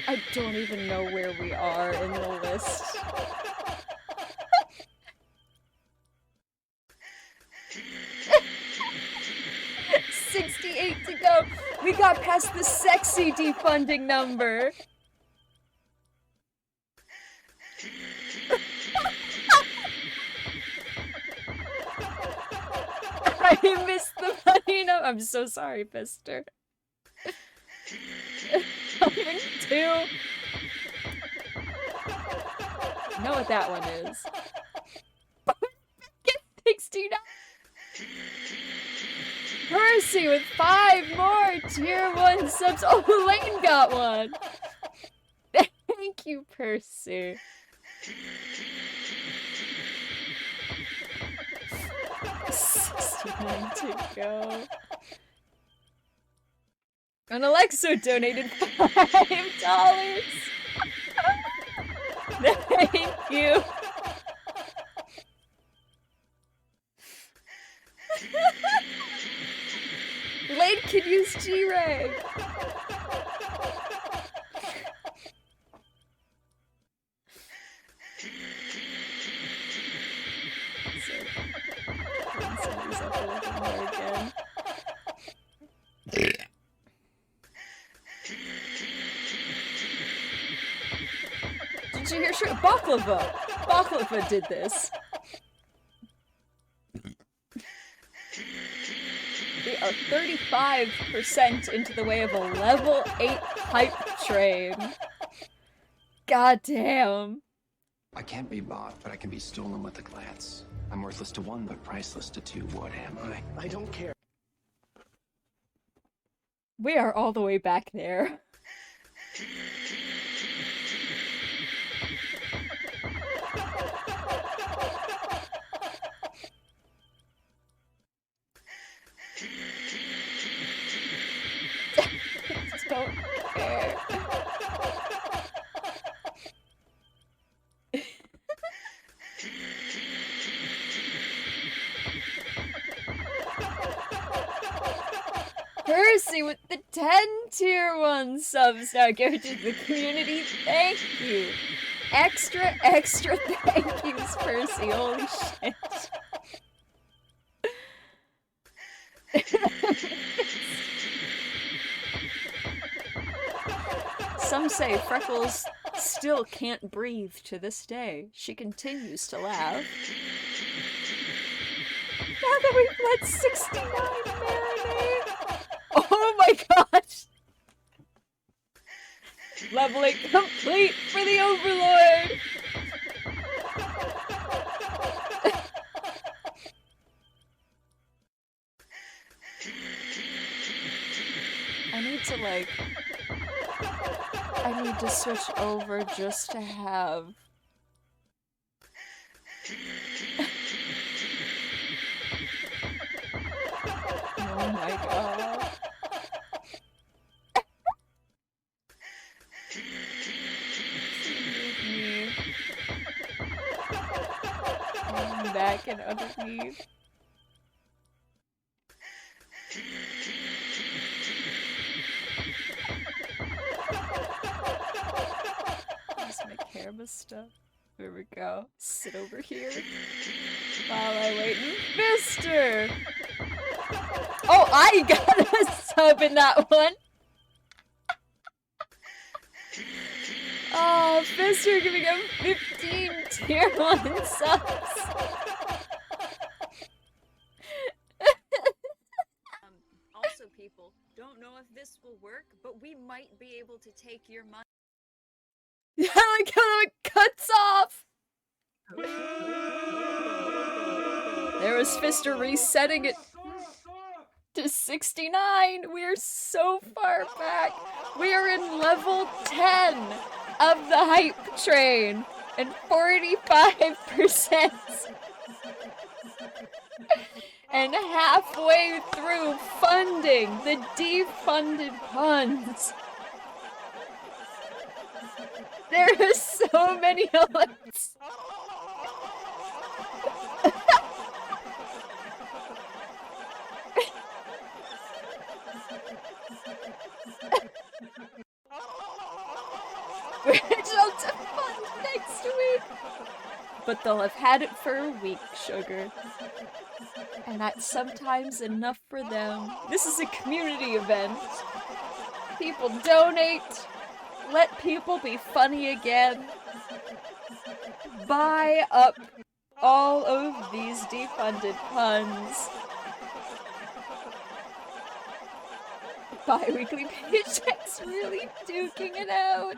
[SPEAKER 1] I don't even know where we are in the list. $68 to go. We got past the sexy defunding number. I missed the funny number. I'm so sorry, Fister. Something 2. Know what that one is. 69. Percy with 5 more tier 1 subs. Oh, Lane got one. Thank you, Percy. $69 to go. And Alexo donated $5. Thank you. can use G-Ray! Somebody's up a little bit more again. Did you hear shit? Baklava! Baklava did this. We are 35% into the way of a level 8 hype train. God damn.
[SPEAKER 5] I can't be bought, but I can be stolen with a glance. I'm worthless to one, but priceless to two. What am I?
[SPEAKER 2] I don't care.
[SPEAKER 1] We are all the way back there. Don't care. Percy with the 10 tier 1 subs now given to the community. Thank you. Extra thank yous, Percy. Holy shit. Some say Freckles still can't breathe to this day. She continues to laugh. Now that we've let 69 marinate! Oh my gosh! Leveling complete for the Overlord! I need to switch over just to have... Oh my god. Move me. And back and underneath. Just my camera stuff. There we go. Sit over here while I wait. Mister! Oh, I got a sub in that one! Oh, Mister giving him 15 tier 1 subs! Also, people, don't know if this will work, but we might be able to take your money. Yeah, like how it cuts off! There was Fister resetting it to 69! We are so far back! We are in level 10 of the hype train! And 45%! And halfway through funding the defunded puns! There are so many alerts! We're just to fund next week! But they'll have had it for a week, sugar. And that's sometimes enough for them. This is a community event. People donate. Let people be funny again. Buy up all of these defunded puns. Bi-weekly paychecks really duking it out.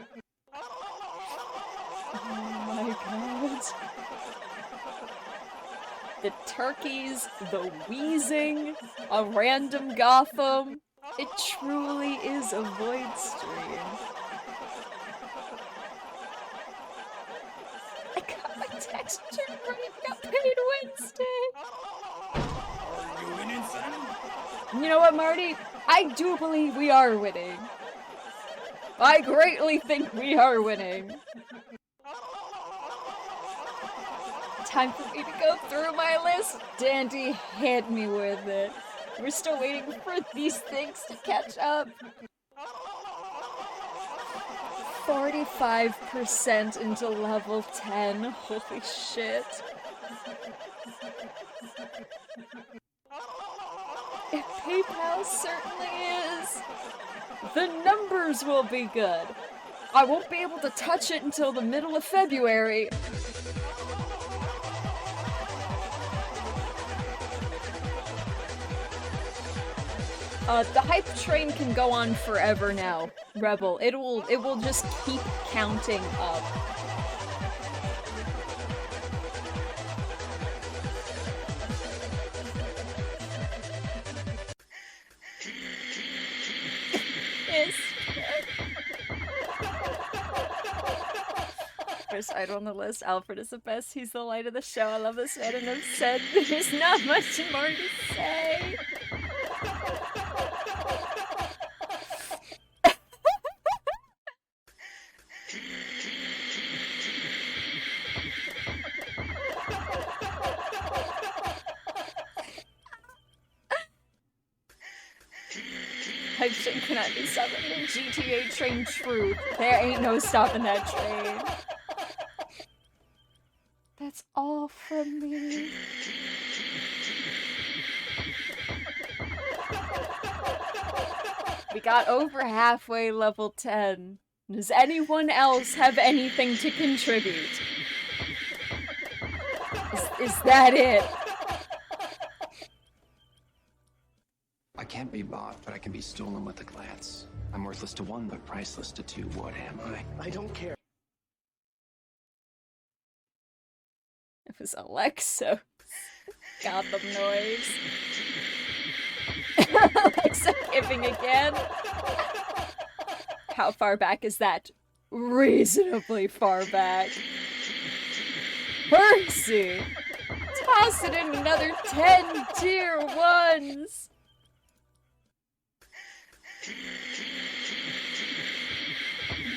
[SPEAKER 1] Oh my god. The turkeys, the wheezing, a random Gotham. It truly is a void stream. I got my tax return ready, got paid Wednesday.
[SPEAKER 3] Are you winning, son?
[SPEAKER 1] You know what, Marty? I do believe we are winning. I greatly think we are winning. Time for me to go through my list. Dandy, hit me with it. We're still waiting for these things to catch up. 45% into level 10. Holy shit. If PayPal certainly is. The numbers will be good. I won't be able to touch it until the middle of February. The hype train can go on forever now, Rebel. It will just keep counting up. Yes. First idol on the list, Alfred is the best. He's the light of the show. I love this man, and I've said there's not much more to say. Hype train cannot be stopped in the GTA train truth. There ain't no stopping that train. That's all from me. We got over halfway level 10. Does anyone else have anything to contribute? Is that it?
[SPEAKER 5] I can't be bought, but I can be stolen with a glance. I'm worthless to one, but priceless to two. What am I?
[SPEAKER 2] I don't care.
[SPEAKER 1] It was Alexa. Gotham noise. Alexa giving again. How far back is that? Reasonably far back. Percy! Toss it in another 10 tier 1s!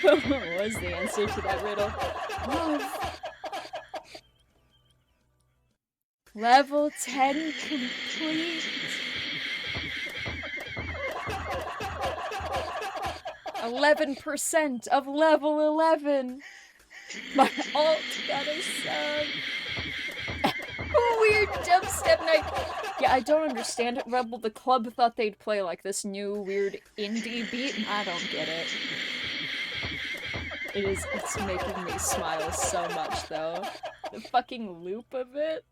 [SPEAKER 1] What was the answer to that riddle? Love. Level 10 complete. 11% of level 11. My alt got a sub. Weird dubstep night. Yeah, I don't understand it, Rebel. The club thought they'd play like this new weird indie beat, and I don't get it. It's making me smile so much, though. The fucking loop of it.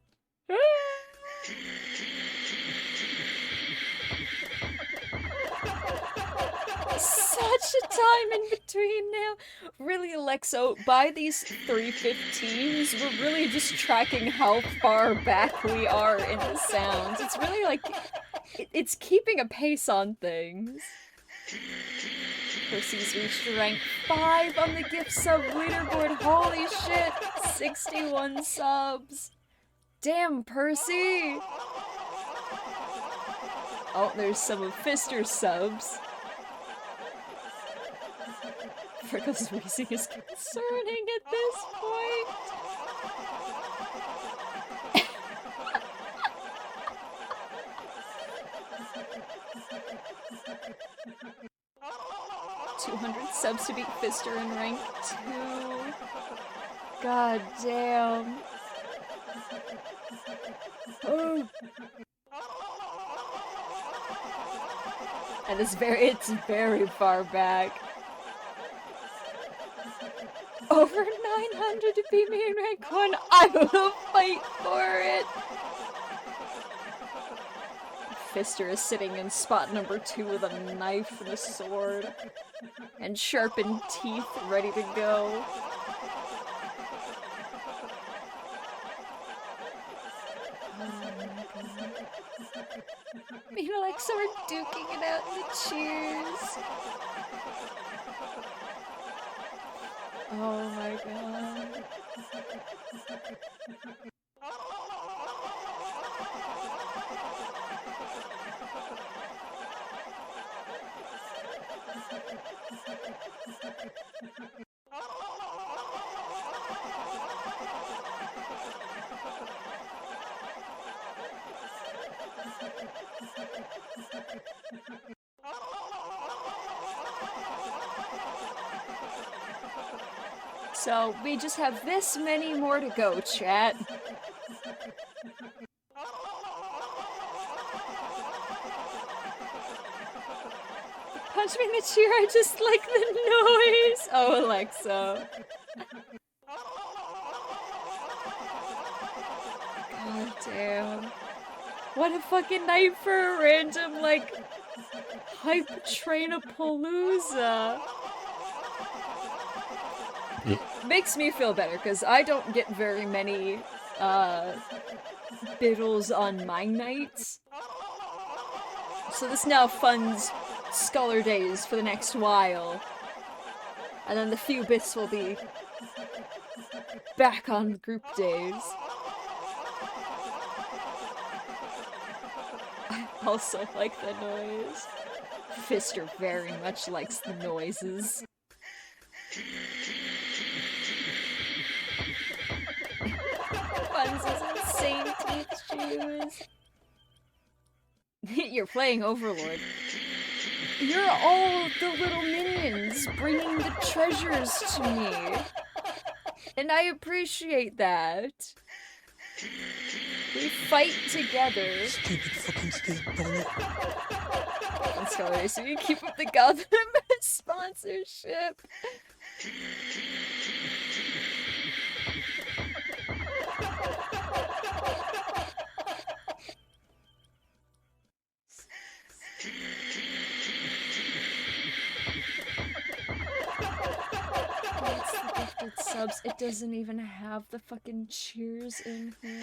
[SPEAKER 1] Such a time in between now. Really, Alexo, by these 315s, we're really just tracking how far back we are in the sounds. It's really like, it's keeping a pace on things. Percy's reached rank 5 on the gift sub leaderboard. Holy shit, 61 subs. Damn, Percy. Oh, there's some of Fister's subs. Frickle's wheezing is concerning at this point. 200 subs to beat Fister in rank 2. God damn. Oh. And it's very far back. Over 900 to beat me in rank 1. I will fight for it. Fister is sitting in spot number 2 with a knife and a sword. And sharpened teeth ready to go. Oh my god. Me and Alexa are duking it out in the cheers. Oh my god. So, we just have this many more to go, chat. Punch me in the cheer, I just like the noise! Oh, Alexa. God damn. What a fucking night for a random, like, hype train-a-palooza. Makes me feel better, because I don't get very many, biddles on my nights. So this now funds Skullurdays for the next while. And then the few bits will be back on group days. I also like the noise. Fister very much likes the noises. Buns' insane teeth shoes. You're playing Overlord. You're all the little minions bringing the treasures to me. And I appreciate that. We fight together.
[SPEAKER 3] Stupid fucking Steve Bonnet.
[SPEAKER 1] On Skullurday, so you keep up the Gotham sponsorship. What's the gifted subs? It doesn't even have the fucking cheers in here.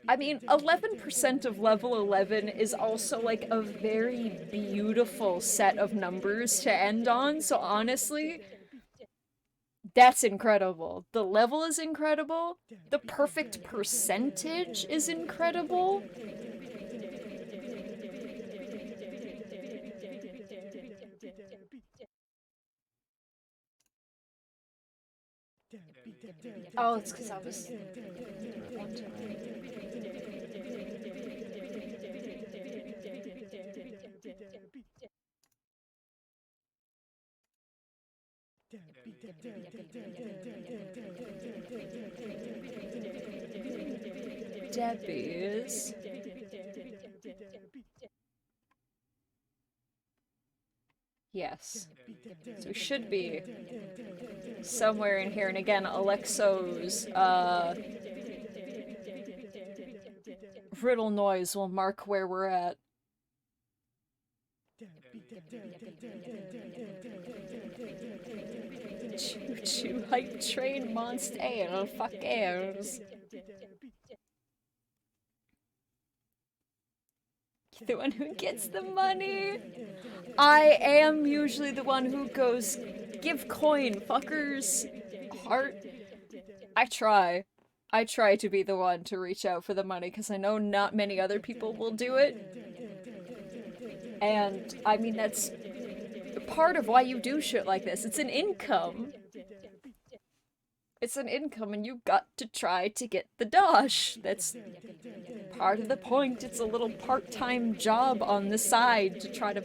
[SPEAKER 1] I mean, 11% of level 11 is also, like, a very beautiful set of numbers to end on, so honestly, that's incredible. The level is incredible, the perfect percentage is incredible. Oh, it's because I was... Debbie's. Yes. So it should be somewhere in here. And again, Alexo's riddle noise will mark where we're at. Choo-choo hype train monster fuckers. The one who gets the money. I am usually the one who goes, give coin, fuckers. Heart. I try to be the one to reach out for the money, because I know not many other people will do it. And, I mean, that's part of why you do shit like this. It's an income. It's an income, and you've got to try to get the dosh. That's part of the point. It's a little part-time job on the side to try to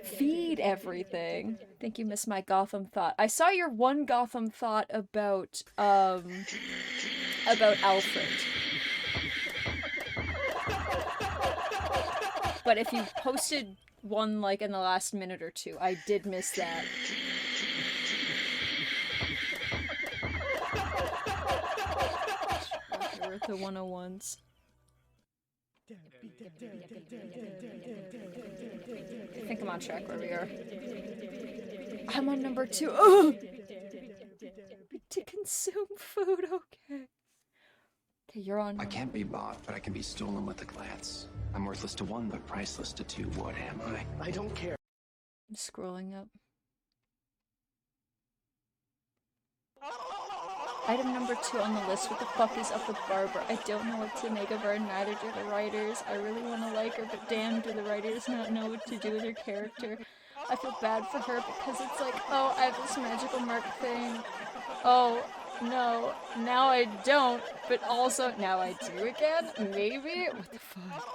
[SPEAKER 1] feed everything. I think you missed my Gotham thought. I saw your one Gotham thought about Alfred. But if you posted one, like, in the last minute or two, I did miss that. We're at the 101s. I think I'm on track where we are. I'm on number 2. Ugh! To consume food, okay. Okay, you're on.
[SPEAKER 5] I can't be bought, but I can be stolen with a glance. I'm worthless to one, but priceless to two. What am I?
[SPEAKER 2] I don't care.
[SPEAKER 1] I'm scrolling up. Item number 2 on the list. What the fuck is up with Barbara? I don't know what to make of her, neither do the writers. I really want to like her, but damn, do the writers not know what to do with her character. I feel bad for her because it's like, oh, I have this magical mark thing. Oh, no, now I don't, but also now I do again? Maybe? What the fuck?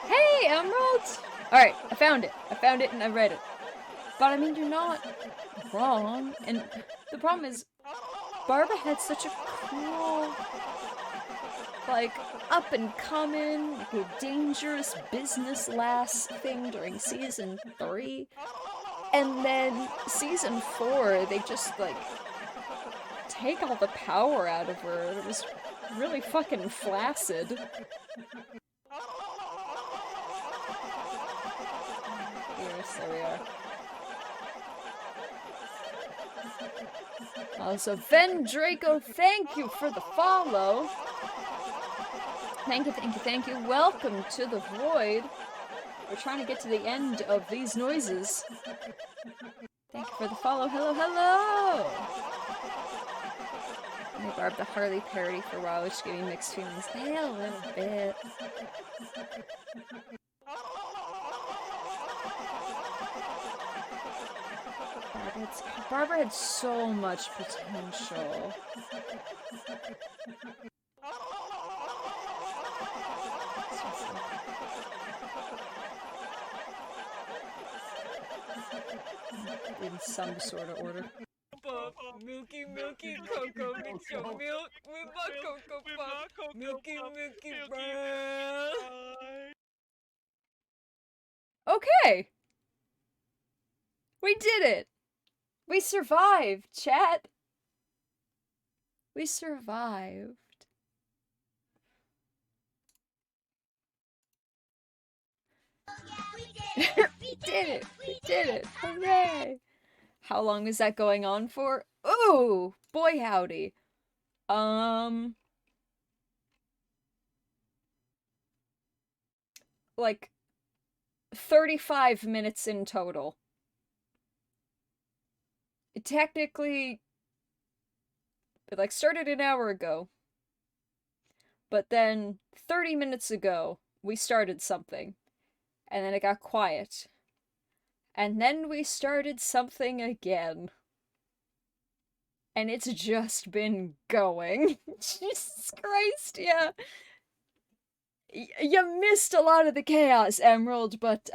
[SPEAKER 1] Hey, Emerald! Alright, I found it. I found it and I read it. But I mean, you're not wrong. And the problem is, Barbara had such a cool, like, up and coming, like a dangerous business lass thing during season 3. And then season 4, they just, like, take all the power out of her. It was really fucking flaccid. Yes, there we are. Also, Ven Draco, thank you for the follow. Thank you, thank you, thank you. Welcome to the Void. We're trying to get to the end of these noises. Thank you for the follow. Hello, hello! Hey, Barb, the Harley parody for a while, which gave me mixed feelings. Yeah, a little bit. Barbara had so much potential. In some sort of order. Milky, milky cocoa, mix your milk with my cocoa puff. Milky, milky brown. Okay! We did it! We survived, chat! We survived. We did it! We did it! Hooray! How long is that going on for? Ooh! Boy howdy. Like 35 minutes in total. It technically, it like started an hour ago. But then 30 minutes ago, we started something. And then it got quiet. And then we started something again. And it's just been going. Jesus Christ, yeah. You missed a lot of the chaos, Emerald, but,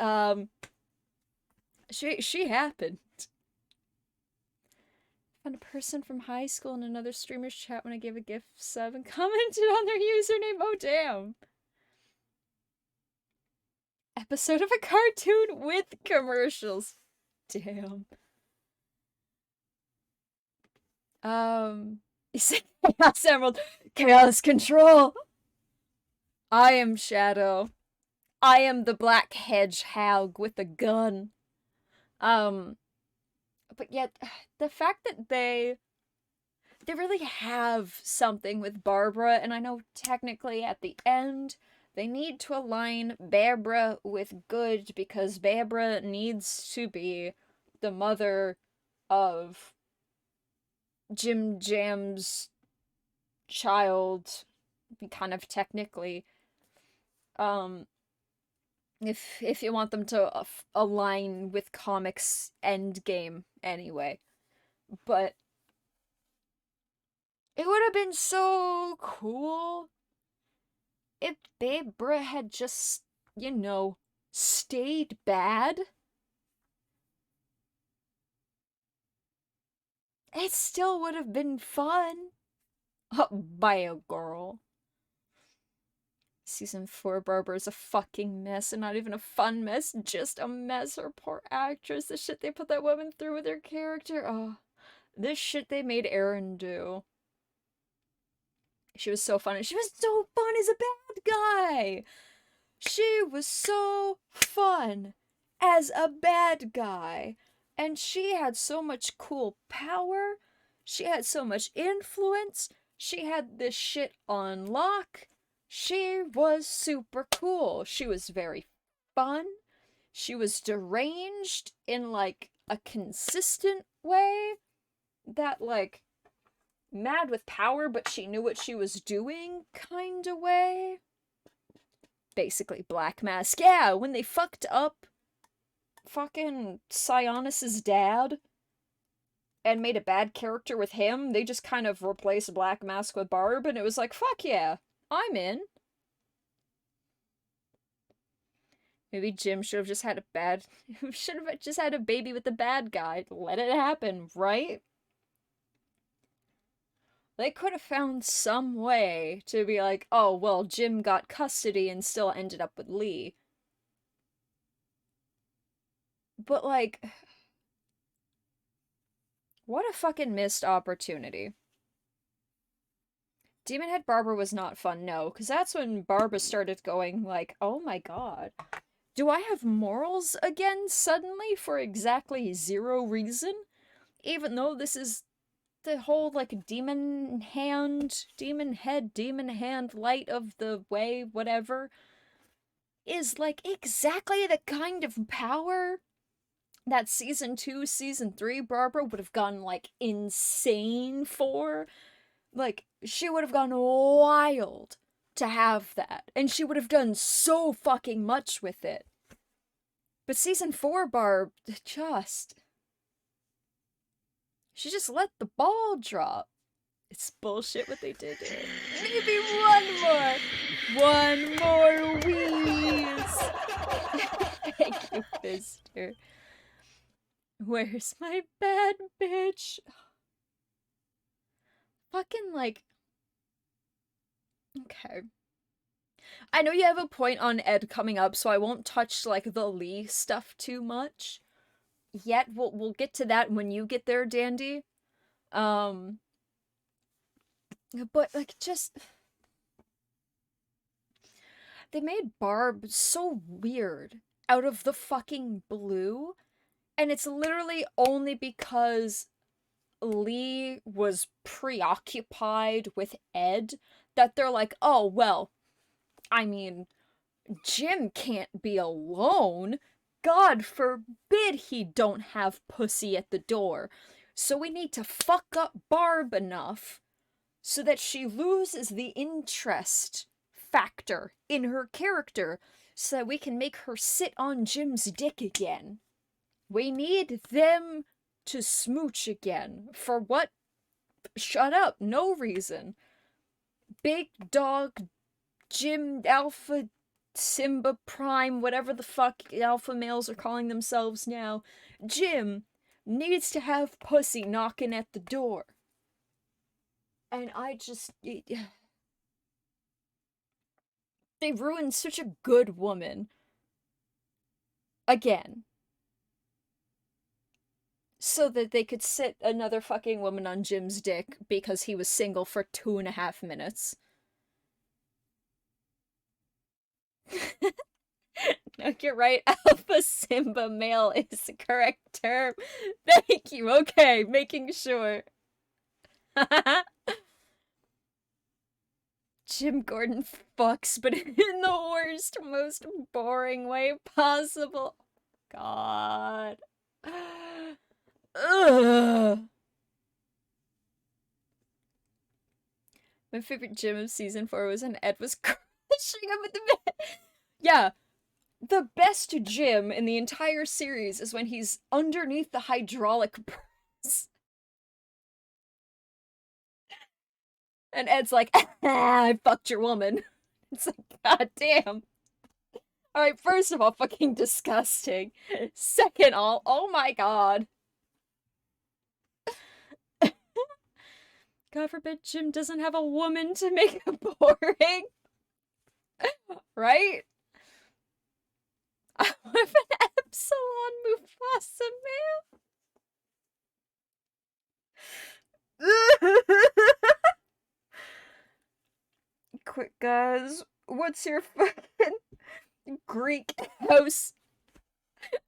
[SPEAKER 1] she happened. Found a person from high school in another streamer's chat when I gave a gift sub and commented on their username. Oh, damn. Episode of a cartoon with commercials. Damn. You say Chaos Emerald. Chaos Control. I am Shadow. I am the black hedgehog with a gun. But yet, the fact that they really have something with Barbara, and I know technically at the end, they need to align Barbara with good, because Barbara needs to be the mother of Jim Jam's child, kind of technically. If you want them to align with comics endgame anyway. But it would have been so cool if Barbara had just, you know, stayed bad. It still would have been fun. Bio girl. Season 4 Barbara is a fucking mess, and not even a fun mess, just a mess. Her poor actress, the shit they put that woman through with her character. Oh, this shit they made Erin do. She was so fun, and she was so fun as a bad guy! She was so fun as a bad guy. And she had so much cool power. She had so much influence. She had this shit on lock. She was super cool. She was very fun. She was deranged in, like, a consistent way. that, like, mad with power, but she knew what she was doing kind of way. Basically, Black Mask. Yeah, when they fucked up fucking Sionis's dad and made a bad character with him, they just kind of replaced Black Mask with Barb, and it was like, fuck yeah, I'm in. Maybe Jim should have just had a bad... should have just had a baby with the bad guy. Let it happen, right? They could have found some way to be like, oh, well, Jim got custody and still ended up with Lee. But, like... what a fucking missed opportunity. Demon Head Barbara was not fun, no, because that's when Barbara started going, like, oh my god. Do I have morals again suddenly for exactly 0 reason? Even though this is the whole, like, demon hand, demon head, demon hand, light of the way, whatever, is, like, exactly the kind of power that Season 2, Season 3 Barbara would have gone, like, insane for. Like, she would have gone wild to have that. And she would have done so fucking much with it. But Season 4 Barb, she just let the ball drop. It's bullshit what they did to her. Maybe one more wheeze. Thank you, Fister. Where's my bad bitch? Fucking, like... okay. I know you have a point on Ed coming up, so I won't touch, like, the Lee stuff too much. Yet, we'll get to that when you get there, Dandy. But, like, just... they made Barb so weird out of the fucking blue, and it's literally only because Lee was preoccupied with Ed that they're like, oh, well, I mean, Jim can't be alone. God forbid he don't have pussy at the door. So we need to fuck up Barb enough so that she loses the interest factor in her character so that we can make her sit on Jim's dick again. We need them to smooch again. For what? Shut up. No reason. Big dog, Jim, Alpha, Simba, Prime, whatever the fuck alpha males are calling themselves now. Jim needs to have pussy knocking at the door. And I just... they ruined such a good woman. Again. So that they could sit another fucking woman on Jim's dick because he was single for 2.5 minutes. No, you're right. Alpha Simba male is the correct term. Thank you. Okay, making sure. Jim Gordon fucks, but in the worst, most boring way possible. God. Ugh. My favorite Jim of season 4 was when Ed was crushing him with the bed. Yeah. The best Jim in the entire series is when he's underneath the hydraulic press. And Ed's like, I fucked your woman. It's like, god damn. Alright, first of all, fucking disgusting. Second all, oh my god. God forbid Jim doesn't have a woman to make it boring. Right? I want an Epsilon Mufasa man. Quick, guys. What's your fucking Greek house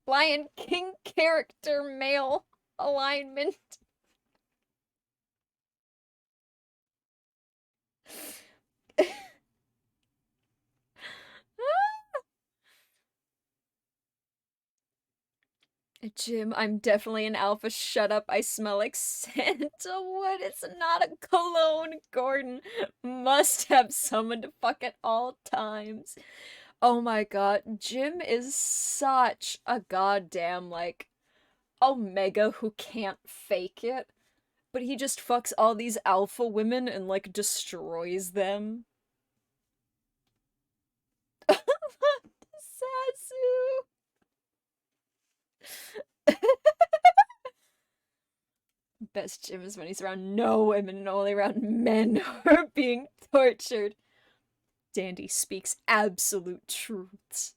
[SPEAKER 1] Lion King character male alignment? Jim, I'm definitely an alpha. Shut up. I smell like sandalwood. It's not a cologne. Gordon must have someone to fuck at all times. Oh my god. Jim is such a goddamn, like, omega who can't fake it. But he just fucks all these alpha women and, like, destroys them. Sasu! Best Jim is when he's around no women and only around men who are being tortured. Dandy speaks absolute truths.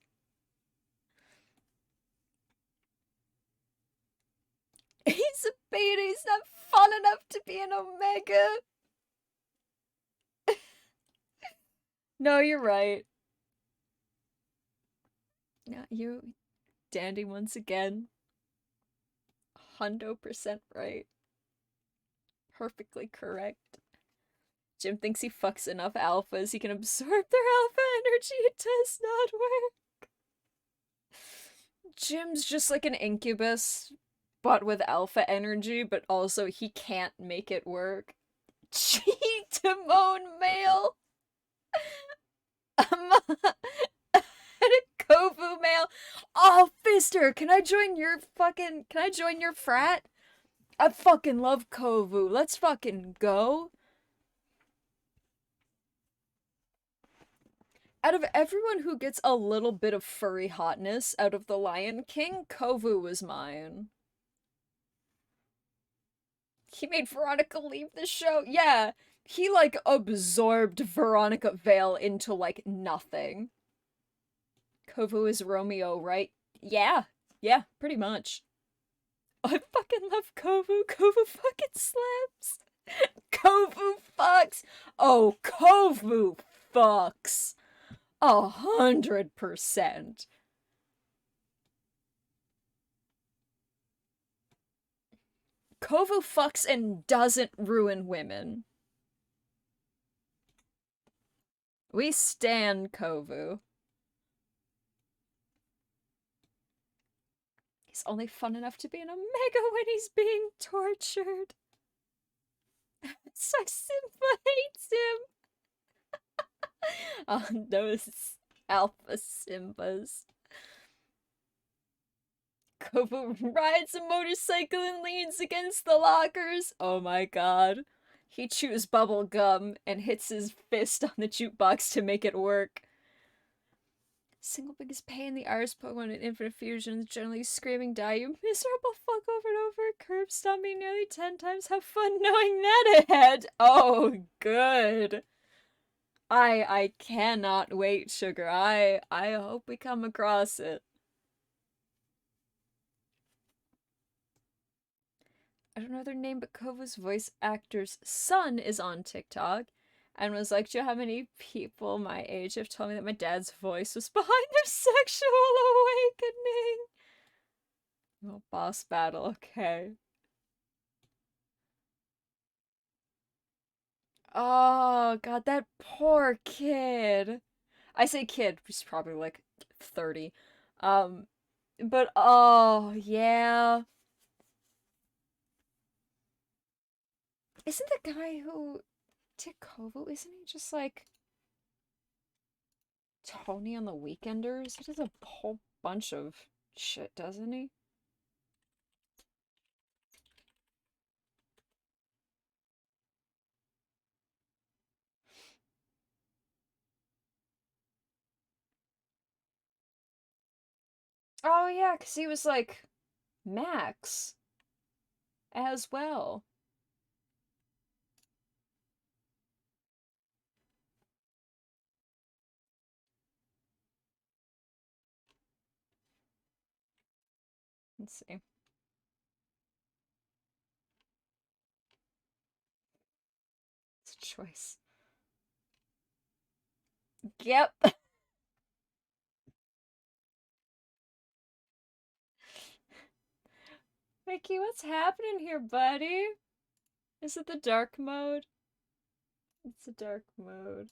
[SPEAKER 1] He's a beta, he's not fun enough to be an omega. No, you're right. No, you, Dandy once again. 100% right. Perfectly correct. Jim thinks he fucks enough alphas, he can absorb their alpha energy. It does not work. Jim's just like an incubus, but with alpha energy, but also he can't make it work. Cheat Timon male! And a Kovu male. Oh, Fister, can I join your frat? I fucking love Kovu. Let's fucking go. Out of everyone who gets a little bit of furry hotness out of the Lion King, Kovu was mine. He made Veronica leave the show. Yeah, he, like, absorbed Veronica Vale into, like, nothing. Kovu is Romeo, right? Yeah, pretty much. I fucking love Kovu. Kovu fucking slaps. Kovu fucks. Oh, Kovu fucks. 100%. Kovu fucks and doesn't ruin women. We stan Kovu. He's only fun enough to be an omega when he's being tortured. So Simba hates him. Oh, those alpha Simbas. Kovu rides a motorcycle and leans against the lockers. Oh my god. He chews bubble gum and hits his fist on the jukebox to make it work. Single biggest pain in the arse Pokemon in Infinite Fusions, generally screaming, die, you miserable fuck, over and over. Curb stomp me nearly 10 times. Have fun knowing that ahead. Oh, good. I cannot wait, Sugar. I hope we come across it. I don't know their name, but Kova's voice actor's son is on TikTok and was like, do you know how many people my age have told me that my dad's voice was behind their sexual awakening? Oh, boss battle, okay. Oh, God, that poor kid. I say kid, he's probably like 30. But oh, yeah. Isn't the guy who did Kovu, isn't he just like Tony on the Weekenders? He does a whole bunch of shit, doesn't he? Oh yeah, because he was like Max as well. Let's see. It's a choice. Yep. Mickey, what's happening here, buddy? Is it the dark mode? It's the dark mode.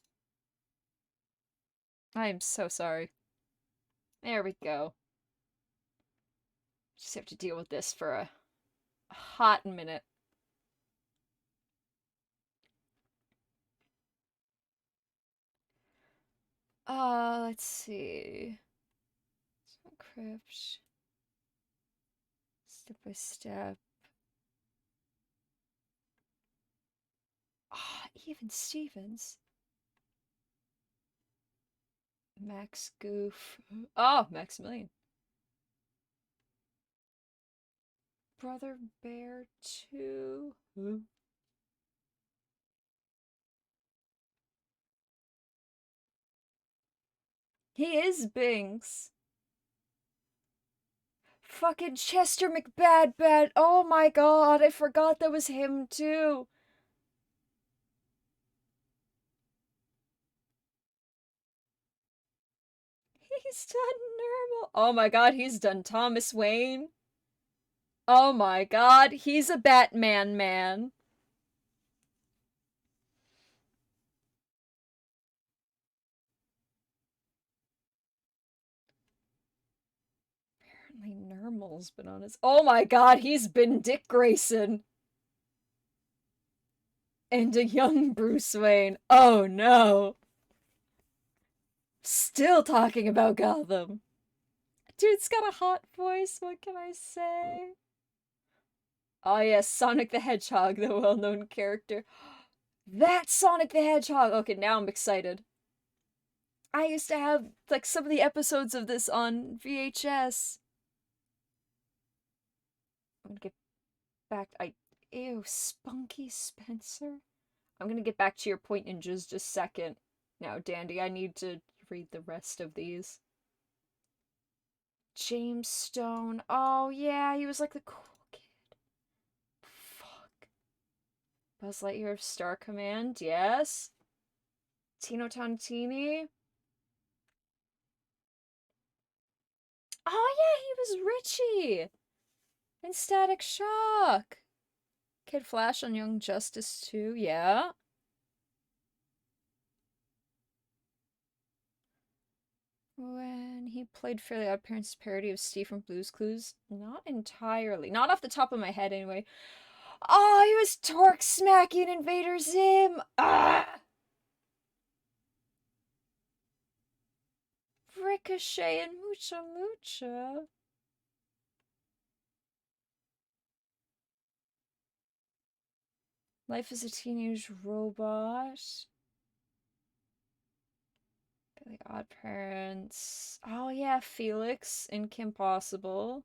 [SPEAKER 1] I am so sorry. There we go. Just have to deal with this for a hot minute. Let's see. Crypt. Step by step. Even Stevens. Max Goof. Oh, Maximilian. Brother Bear 2. He is Binks. Fucking Chester McBadbad. Oh my god, I forgot that was him too. He's done normal. Oh my god, he's done Thomas Wayne. Oh my god, he's a Batman man. Apparently Normal's been on his... Oh my god, he's been Dick Grayson. And a young Bruce Wayne. Oh no. Still talking about Gotham. Dude's got a hot voice, what can I say? Oh yes, Sonic the Hedgehog, the well-known character. That's Sonic the Hedgehog! Okay, now I'm excited. I used to have, like, some of the episodes of this on VHS. I'm gonna get back... Ew, Spunky Spencer? I'm gonna get back to your point in just a second. Now, Dandy, I need to read the rest of these. James Stone. Oh, yeah, he was like the cool kid. Fuck. Buzz Lightyear of Star Command, yes. Tino Tantini. Oh, yeah, he was Richie in Static Shock. Kid Flash on Young Justice 2, yeah. When he played Fairly Odd Parents' parody of Steve from Blue's Clues? Not entirely. Not off the top of my head, anyway. Oh, he was Torque smacking Invader Zim! Ah! Ricochet and Mucha Mucha. Life as a Teenage Robot. Fairly Odd Parents. Oh yeah, Felix in Kim Possible.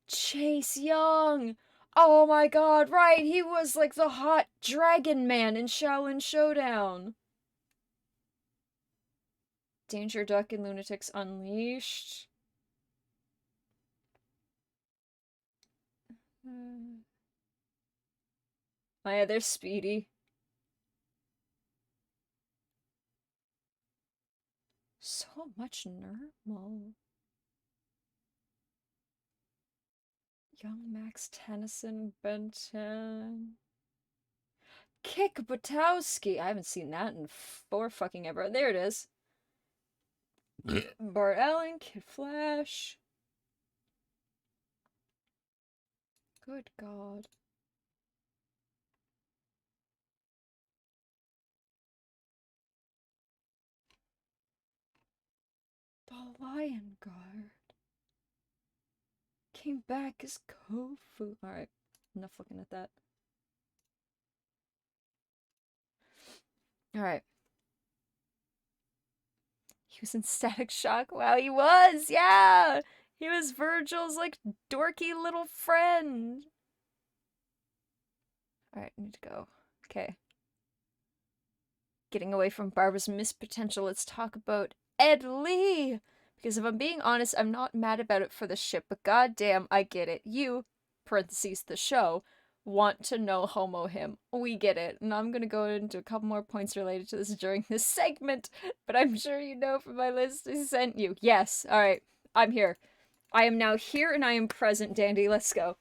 [SPEAKER 1] Chase Young! Oh my god, right, he was like the hot dragon man in Shaolin Showdown. Danger Duck and Lunatics Unleashed. Oh yeah, there's Speedy. So much normal. Young Max Tennyson, Ben 10. Kick Butowski. I haven't seen that in four fucking ever. There it is. Bart Allen, Kid Flash. Good God. The Lion Guard. Came back as Kofu. Alright, enough looking at that. Alright. He was in Static Shock. Wow, he was! Yeah! He was Virgil's, like, dorky little friend. Alright, need to go. Okay. Getting away from Barbara's missed potential, let's talk about Ed Lee! Because if I'm being honest, I'm not mad about it for the ship, but goddamn, I get it. You, parentheses, the show, want to know homo him. We get it. And I'm gonna go into a couple more points related to this during this segment, but I'm sure you know from my list I sent you. Yes, alright, I'm here. I am now here and I am present, Dandy. Let's go.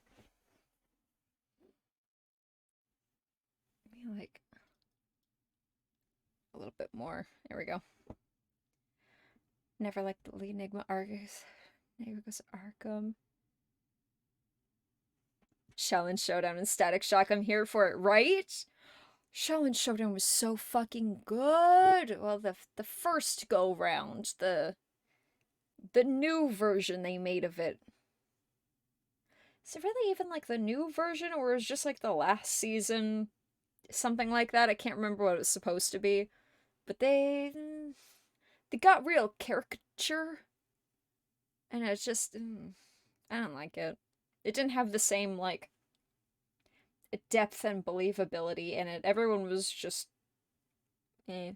[SPEAKER 1] Maybe like a little bit more. There we go. Never liked the Enigma Argus. There goes Arkham. Shaolin Showdown and Static Shock, I'm here for it, right? Shaolin Showdown was so fucking good! Well, the first go-round, the new version they made of it. Is it really even, like, the new version, or is it just, like, the last season? Something like that, I can't remember what it was supposed to be. But they got real caricature. And it's just, I don't like it. It didn't have the same, like, depth and believability in it. Everyone was just, eh.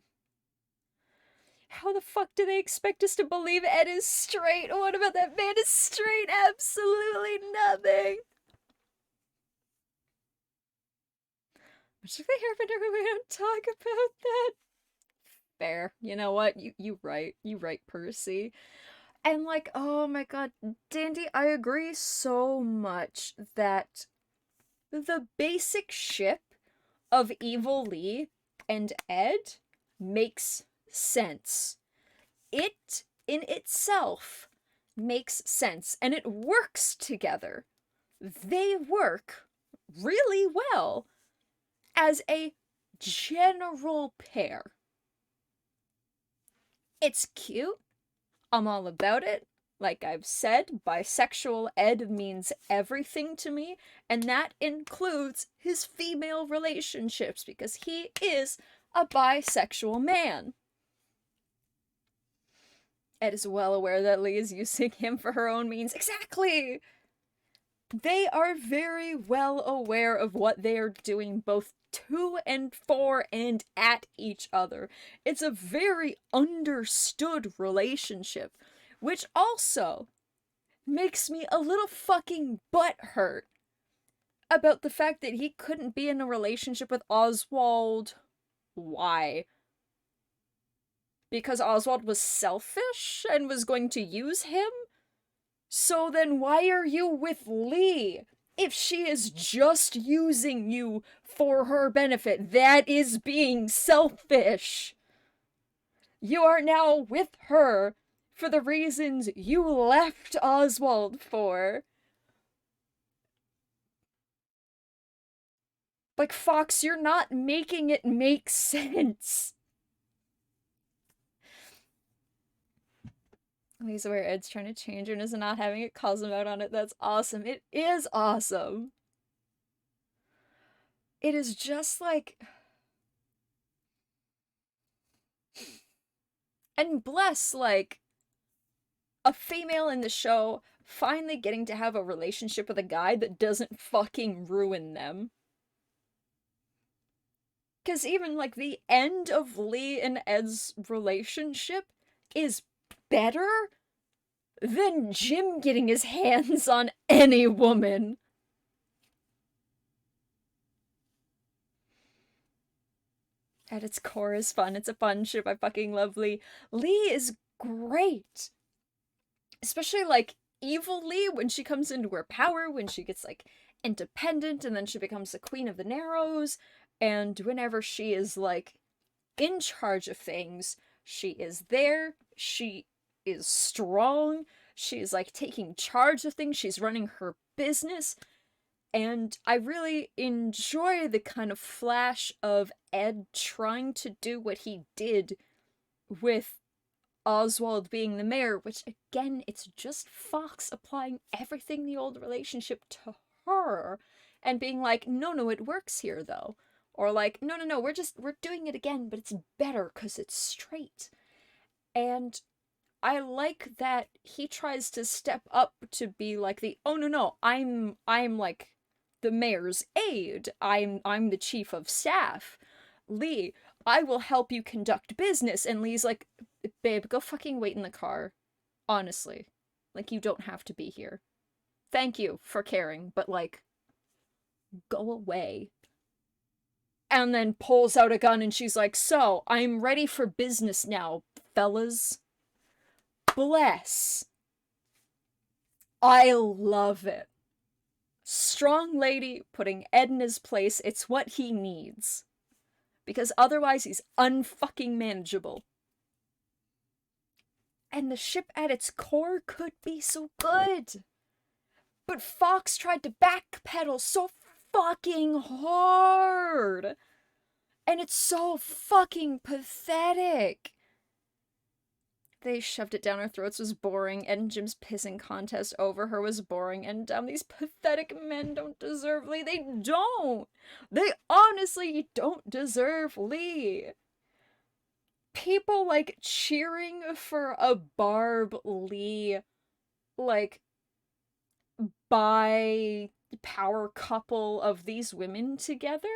[SPEAKER 1] How the fuck do they expect us to believe Ed is straight? What about that man is straight? Absolutely nothing. Much like they happen to, we don't talk about that. Fair. You know what? You right. You right, Percy. And like, oh my god, Dandy, I agree so much that the basic ship of Evil Lee and Ed makes sense. It, in itself, makes sense, and it works together. They work really well as a general pair. It's cute. I'm all about it. Like I've said, bisexual Ed means everything to me, and that includes his female relationships, because he is a bisexual man. Ed is well aware that Lee is using him for her own means. Exactly! They are very well aware of what they are doing, both to and for and at each other. It's a very understood relationship, which also makes me a little fucking butthurt about the fact that he couldn't be in a relationship with Oswald. Why? Because Oswald was selfish and was going to use him? So then why are you with Lee? If she is just using you for her benefit, that is being selfish. You are now with her for the reasons you left Oswald for. Like, Fox, you're not making it make sense. Lee's aware Ed's trying to change her and is not having it calls him out on it. That's awesome. It is awesome. It is just like... And bless, like, a female in the show finally getting to have a relationship with a guy that doesn't fucking ruin them. Because even, like, the end of Lee and Ed's relationship is better than Jim getting his hands on any woman. At its core is fun. It's a fun ship. I fucking love Lee. Lee is great. Especially, like, evil Lee when she comes into her power, when she gets, like, independent, and then she becomes the Queen of the Narrows, and whenever she is, like, in charge of things, she is there, she is strong, she's, like, taking charge of things, she's running her business, and I really enjoy the kind of flash of Ed trying to do what he did with Oswald being the mayor, which, again, it's just Fox applying everything in the old relationship to her, and being like, no, it works here, though. Or like, no, we're doing it again, but it's better because it's straight. And I like that he tries to step up to be like the, oh no, I'm like the mayor's aide. I'm the chief of staff. Lee, I will help you conduct business. And Lee's like, babe, go fucking wait in the car. Honestly. Like, you don't have to be here. Thank you for caring, but like, go away. And then pulls out a gun and she's like, so, I'm ready for business now, fellas. Bless. I love it. Strong lady putting Ed in his place. It's what he needs. Because otherwise he's unfucking manageable. And the ship at its core could be so good. But Fox tried to backpedal so fucking hard. And it's so fucking pathetic. They shoved it down our throats was boring, and Jim's pissing contest over her was boring and dumb. These pathetic men don't deserve Lee. They don't! They honestly don't deserve Lee. People, like, cheering for a Barb Lee, like, bi power couple of these women together?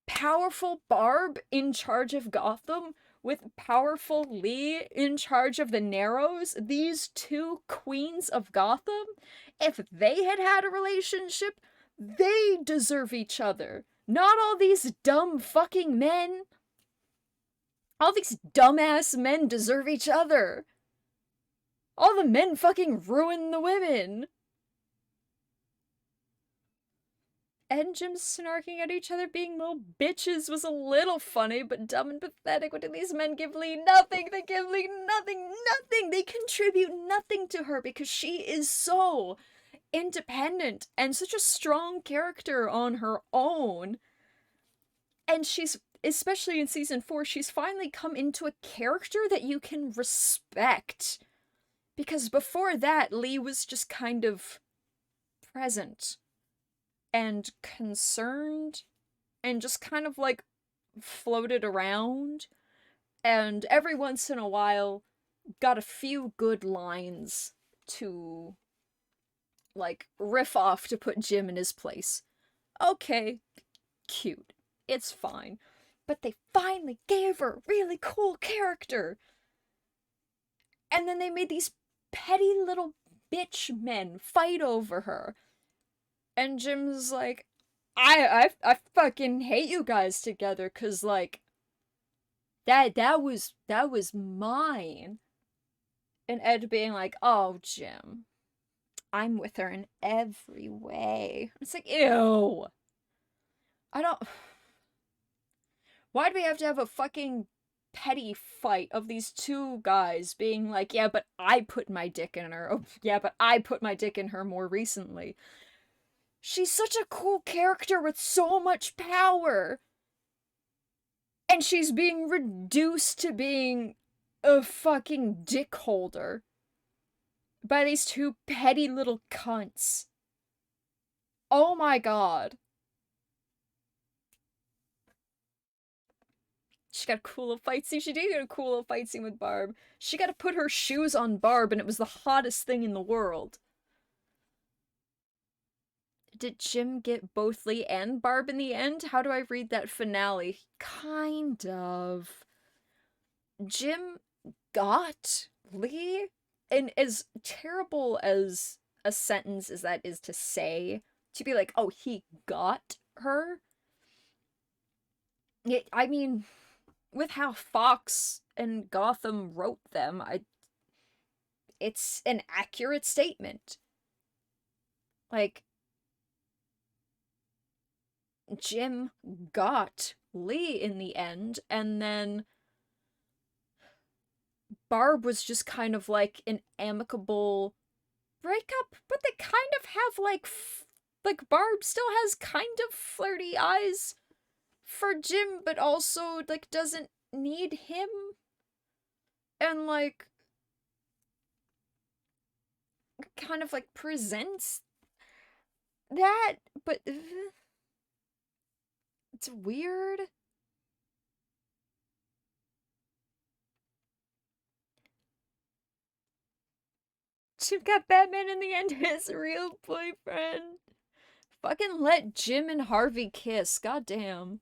[SPEAKER 1] Powerful Barb in charge of Gotham with powerful Lee in charge of the Narrows, these two queens of Gotham, if they had had a relationship, they deserve each other. Not all these dumb fucking men. All these dumbass men deserve each other. All the men fucking ruin the women. And Jim snarking at each other being little bitches was a little funny, but dumb and pathetic. What do these men give Lee? Nothing! They give Lee nothing! Nothing! They contribute nothing to her because she is so independent and such a strong character on her own. And she's, especially in season 4, she's finally come into a character that you can respect. Because before that, Lee was just kind of present and concerned and just kind of like floated around, and every once in a while got a few good lines to like riff off to put Jim in his place. Okay, cute. It's fine. But they finally gave her a really cool character. And then they made these petty little bitch men fight over her. And Jim's like, I fucking hate you guys together, cause like that was mine. And Ed being like, oh Jim, I'm with her in every way. It's like, ew. I don't. Why'd we have to have a fucking petty fight of these two guys being like, yeah, but I put my dick in her. Oh, yeah, but I put my dick in her more recently. She's such a cool character with so much power. And she's being reduced to being a fucking dick holder by these two petty little cunts. Oh my god. She got a cool little fight scene. She did get a cool little fight scene with Barb. She got to put her shoes on Barb, and it was the hottest thing in the world. Did Jim get both Lee and Barb in the end? How do I read that finale? Kind of. Jim got Lee, and as terrible as a sentence as that is to say, to be like, oh, he got her? I mean, with how Fox and Gotham wrote them, it's an accurate statement. Like, Jim got Lee in the end, and then Barb was just kind of like an amicable breakup, but they kind of have like Barb still has kind of flirty eyes for Jim, but also like doesn't need him, and like kind of like presents that, but it's weird. Jim got Batman in the end, his real boyfriend. Fucking let Jim and Harvey kiss, goddamn.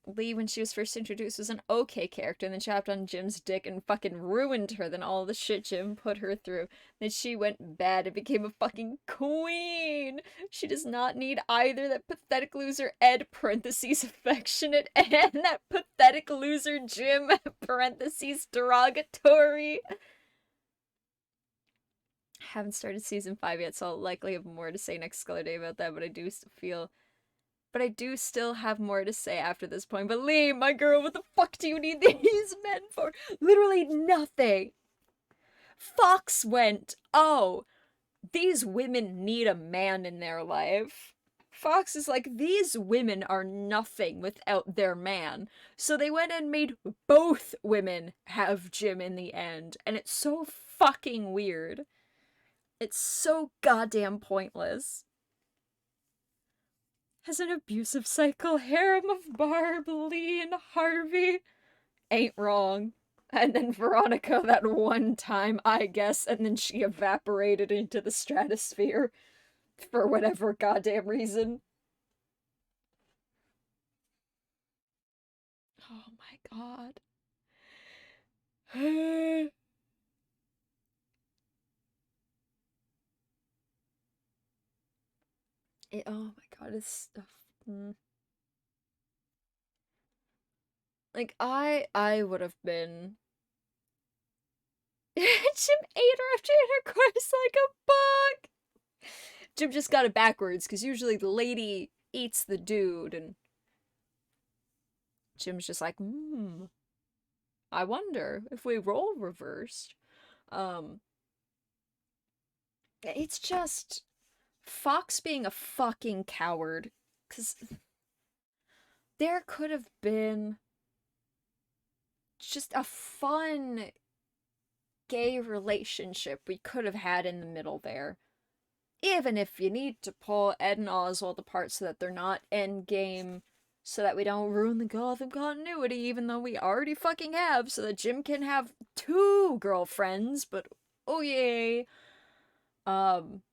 [SPEAKER 1] Lee, when she was first introduced, was an okay character, and then she hopped on Jim's dick and fucking ruined her, then all the shit Jim put her through. Then she went bad and became a fucking queen! She does not need either that pathetic loser Ed, parentheses, affectionate, and that pathetic loser Jim, parentheses, derogatory. Haven't started season 5 yet, so I'll likely have more to say next Skullurday about that, but I do feel But I do still have more to say after this point. But Lee, my girl, what the fuck do you need these men for? Literally nothing. Fox went, oh, these women need a man in their life. Fox is like, these women are nothing without their man. So they went and made both women have Jim in the end. And it's so fucking weird. It's so goddamn pointless. Has an abusive cycle harem of Barb, Lee, and Harvey. Ain't wrong. And then Veronica that one time, I guess, and then she evaporated into the stratosphere for whatever goddamn reason. Oh my god. Oh my god, it's stuff. Like, I would have been... Jim ate her after her course like a bug! Jim just got it backwards, because usually the lady eats the dude, and Jim's just like, I wonder if we roll reversed. It's just Fox being a fucking coward, because there could have been just a fun gay relationship we could have had in the middle there. Even if you need to pull Ed and Oswald apart so that they're not endgame, so that we don't ruin the Gotham continuity, even though we already fucking have, so that Jim can have 2 girlfriends, but oh yay. Like,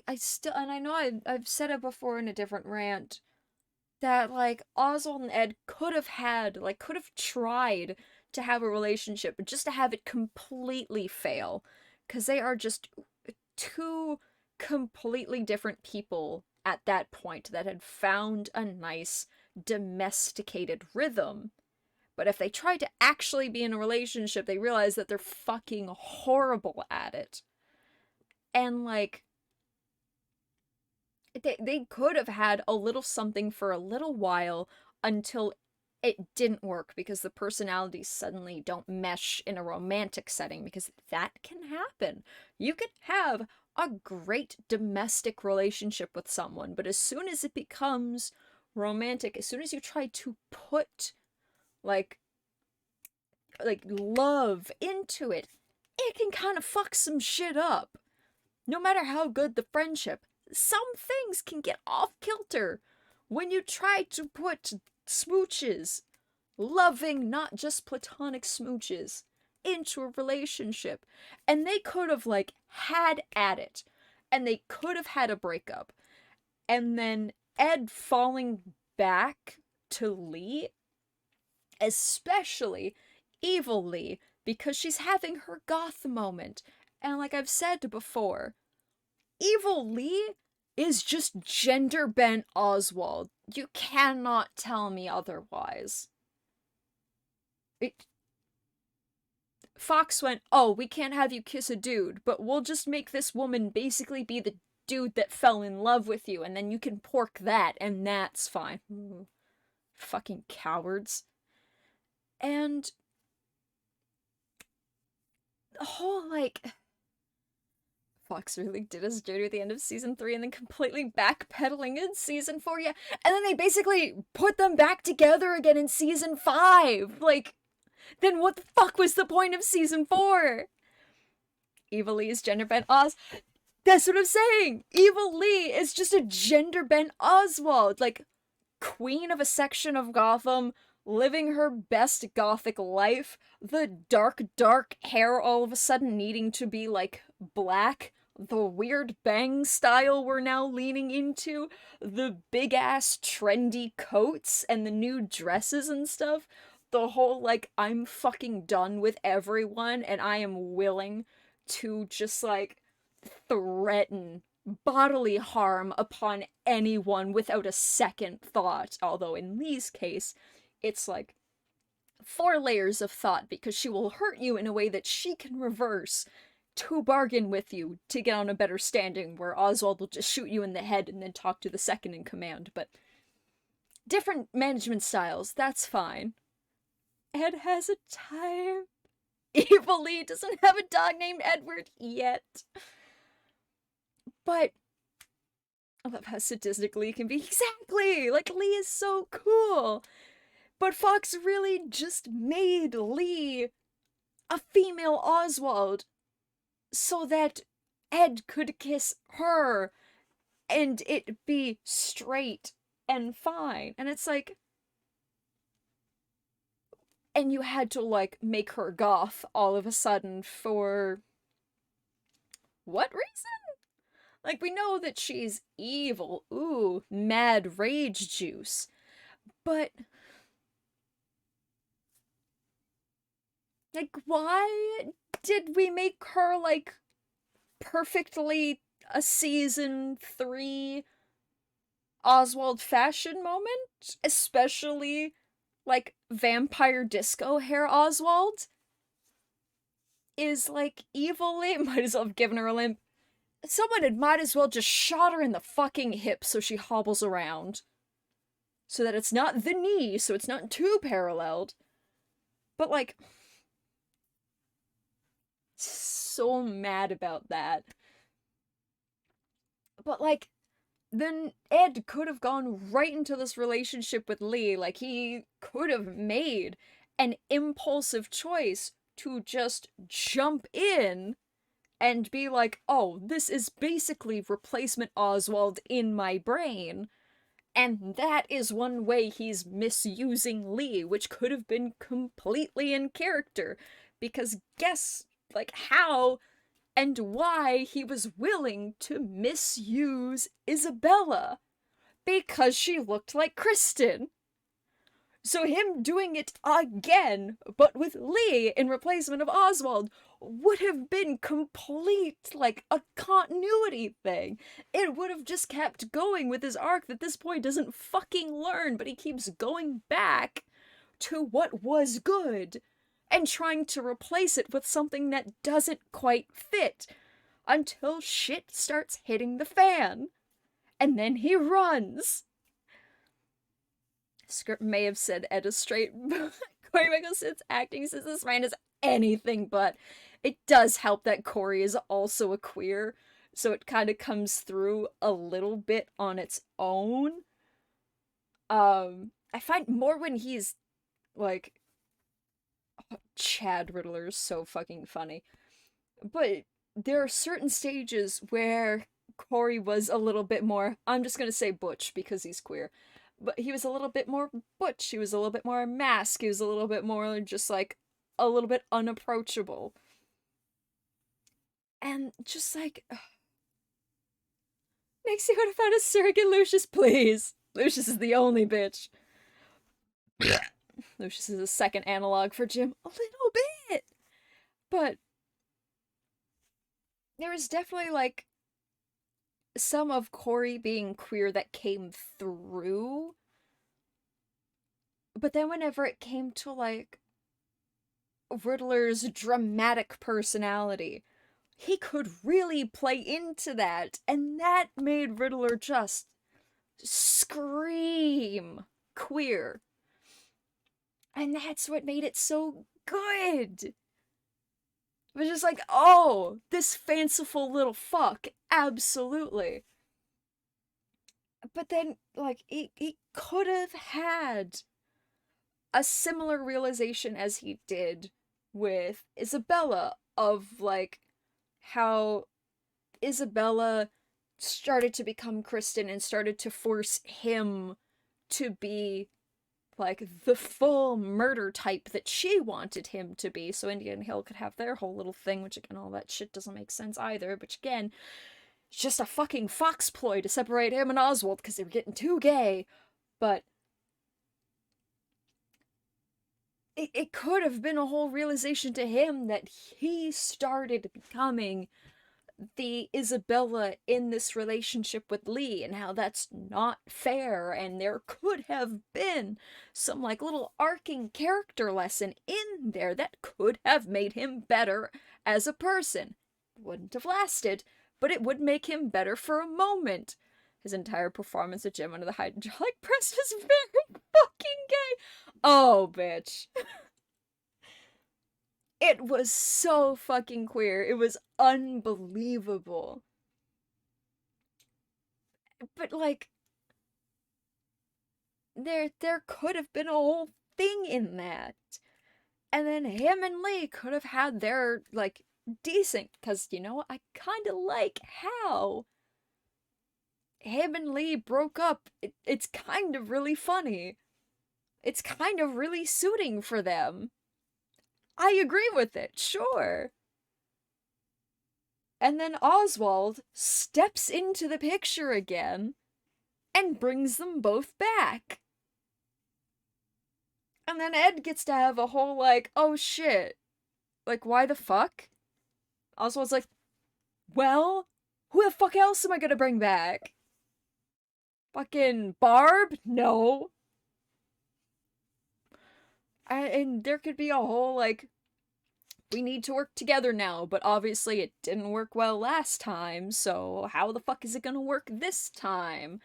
[SPEAKER 1] I still, and I know I've said it before in a different rant, that, like, Oswald and Ed could have tried to have a relationship, but just to have it completely fail. Because they are just 2 completely different people at that point that had found a nice, domesticated rhythm. But if they tried to actually be in a relationship, they realize that they're fucking horrible at it. And, like, they could have had a little something for a little while until it didn't work because the personalities suddenly don't mesh in a romantic setting, because that can happen. You could have a great domestic relationship with someone, but as soon as it becomes romantic, as soon as you try to put like love into it, it can kind of fuck some shit up. No matter how good the friendship, some things can get off kilter when you try to put smooches, loving, not just platonic smooches, into a relationship. And they could have, like, had at it. And they could have had a breakup. And then Ed falling back to Lee, especially evil Lee, because she's having her goth moment. And like I've said before, evil Lee is just gender bent Oswald. You cannot tell me otherwise. Fox went, oh, we can't have you kiss a dude, but we'll just make this woman basically be the dude that fell in love with you, and then you can pork that, and that's fine. Fucking cowards. And the whole, like, Fox really did his dirty at the end of season 3 and then completely backpedaling in season 4, yeah. And then they basically put them back together again in season 5. Like, then what the fuck was the point of season 4? Evil Lee is gender bent Oz. That's what I'm saying! Evil Lee is just a gender bent Oswald. Like, queen of a section of Gotham, living her best gothic life, the dark, dark hair all of a sudden needing to be, like, black, the weird bang style we're now leaning into, the big-ass trendy coats and the new dresses and stuff, the whole, like, I'm fucking done with everyone and I am willing to just, like, threaten bodily harm upon anyone without a second thought, although in Lee's case, it's like 4 layers of thought, because she will hurt you in a way that she can reverse, to bargain with you to get on a better standing, where Oswald will just shoot you in the head and then talk to the second in command, but different management styles, that's fine. Ed has a type. Evil Lee doesn't have a dog named Edward yet. But I love how sadistic Lee can be. Exactly! Like, Lee is so cool. But Fox really just made Lee a female Oswald so that Ed could kiss her and it be straight and fine. And it's like, and you had to, like, make her goth all of a sudden for what reason? Like, we know that she's evil. Ooh, mad rage juice. But, like, why did we make her, like, perfectly a season 3 Oswald fashion moment? Especially, like, vampire disco hair Oswald is, like, evilly. Might as well have given her a limp. Someone had might as well just shot her in the fucking hip so she hobbles around. So that it's not the knee, so it's not too paralleled. But, like, so mad about that. But, like, then Ed could have gone right into this relationship with Lee. Like, he could have made an impulsive choice to just jump in and be like, oh, this is basically replacement Oswald in my brain. And that is one way he's misusing Lee, which could have been completely in character. Because guess, like, how and why he was willing to misuse Isabella. Because she looked like Kristen. So him doing it again, but with Lee in replacement of Oswald, would have been complete, like, a continuity thing. It would have just kept going with his arc that this boy doesn't fucking learn, but he keeps going back to what was good and trying to replace it with something that doesn't quite fit until shit starts hitting the fan. And then he runs. Script may have said Ed is straight. Corey Michelsen's acting says this man is anything but. It does help that Corey is also a queer, so it kind of comes through a little bit on its own. I find more when he's, like, oh, Chad Riddler is so fucking funny. But there are certain stages where Corey was a little bit more, I'm just gonna say butch because he's queer, but he was a little bit more butch, he was a little bit more mask, he was a little bit more just, like, a little bit unapproachable. And just, like, makes you want to find a surrogate Lucius, please. Lucius is the only bitch. Lucius is a second analog for Jim, a little bit. But there is definitely, like, some of Corey being queer that came through. But then whenever it came to, like, Riddler's dramatic personality, he could really play into that, and that made Riddler just scream queer. And that's what made it so good. It was just like, oh, this fanciful little fuck, absolutely. But then, like, he could have had a similar realization as he did with Isabella, of, like, how Isabella started to become Kristen and started to force him to be, like, the full murder type that she wanted him to be, so Indian Hill could have their whole little thing, which, again, all that shit doesn't make sense either, which, again, it's just a fucking Fox ploy to separate him and Oswald because they were getting too gay. But it could have been a whole realization to him that he started becoming the Isabella in this relationship with Lee, and how that's not fair, and there could have been some, like, little arcing character lesson in there that could have made him better as a person. wouldn't have lasted, but it would make him better for a moment. His entire performance at Gym under the hydraulic press was very fucking gay. Oh, bitch. It was so fucking queer. It was unbelievable. But, like, there could have been a whole thing in that. And then him and Lee could have had their, like, decent, because, you know, I kind of like how him and Lee broke up. It's kind of really funny. It's kind of really suiting for them. I agree with it, sure. And then Oswald steps into the picture again and brings them both back. And then Ed gets to have a whole, like, oh shit. Like, why the fuck? Oswald's like, well, who the fuck else am I gonna bring back? Fucking Barb? No. And there could be a whole, like, we need to work together now, but obviously it didn't work well last time, so how the fuck is it gonna work this time?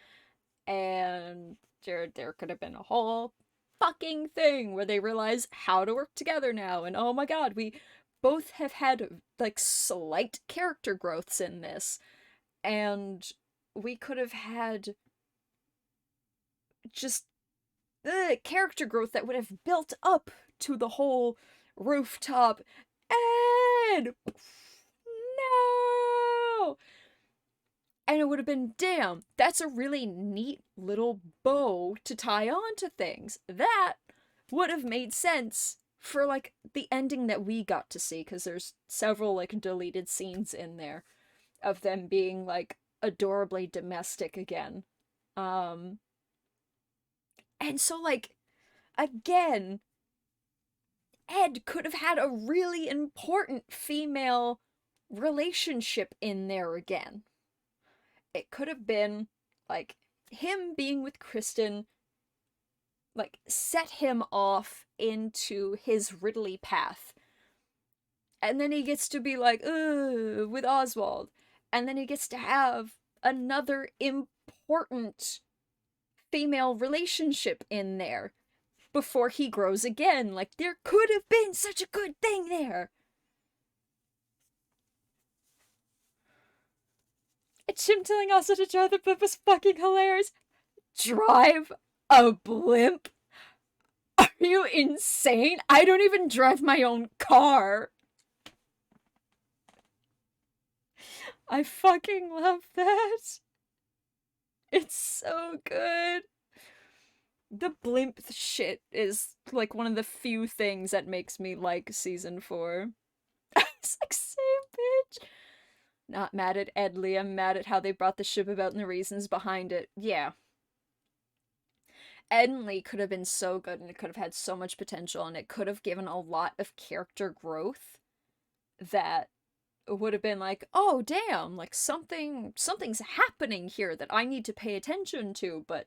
[SPEAKER 1] And there could have been a whole fucking thing where they realize how to work together now, and oh my god, we both have had, like, slight character growths in this, and we could have had just character growth that would have built up to the whole rooftop. Ed! No! And it would have been, damn, that's a really neat little bow to tie on to things. That would have made sense for, like, the ending that we got to see, because there's several, like, deleted scenes in there of them being, like, adorably domestic again. And so, like, again, Ed could have had a really important female relationship in there again. It could have been, like, him being with Kristen, like, set him off into his Ridley path. And then he gets to be like, ugh, with Oswald. And then he gets to have another important female relationship in there before he grows again. Like, there could have been such a good thing there. And Jim telling also to drive the blimp was fucking hilarious. Drive a blimp? Are you insane? I don't even drive my own car. I fucking love that. It's so good. The blimp shit is, like, one of the few things that makes me like season 4. I was like, same bitch. Not mad at Edley, I'm mad at how they brought the ship about and the reasons behind it. Yeah. Ed and Lee could have been so good, and it could have had so much potential, and it could have given a lot of character growth that would have been like, oh damn, like something's happening here that I need to pay attention to, but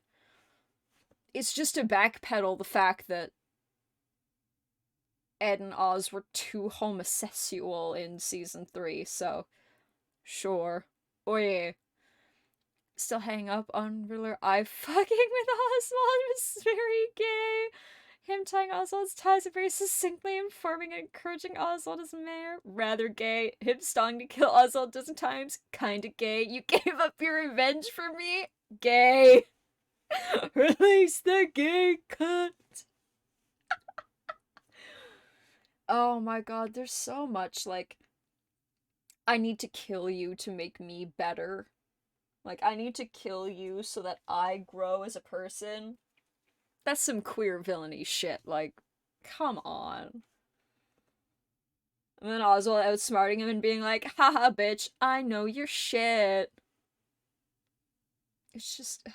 [SPEAKER 1] it's just to backpedal the fact that Ed and Oz were too homosexual in season 3, so sure. Oh yeah. Still hang up on Riddler. I fucking with Oswald was very gay. Him tying Oswald's ties very succinctly, informing and encouraging Oswald as mayor. Rather gay. Him stalling to kill Oswald a dozen times. Kinda gay. You gave up your revenge for me? Gay. Release the gay cunt. Oh my god, there's so much, like, I need to kill you to make me better. Like, I need to kill you so that I grow as a person. That's some queer villainy shit, like, come on. And then Oswald outsmarting him and being like, haha, bitch, I know your shit. It's just...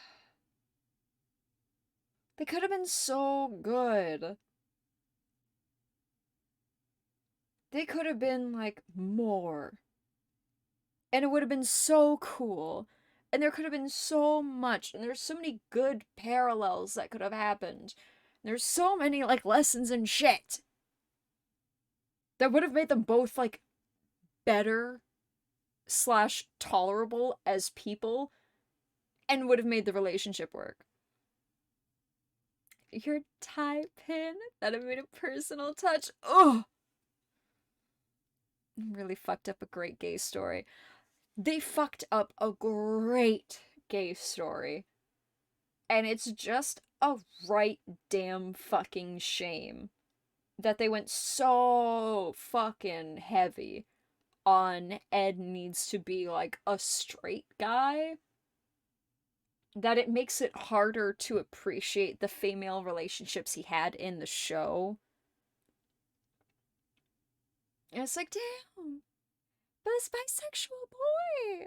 [SPEAKER 1] They could have been so good. They could have been, like, more. And it would have been so cool. And there could have been so much. And there's so many good parallels that could have happened. There's so many, like, lessons and shit that would have made them both, like, better slash tolerable as people and would have made the relationship work. Your tie pin? That have made a personal touch. Oh! Really fucked up a great gay story. They fucked up a great gay story. And it's just a right damn fucking shame that they went so fucking heavy on Ed needs to be like a straight guy that it makes it harder to appreciate the female relationships he had in the show. And it's like, damn, but this bisexual boy,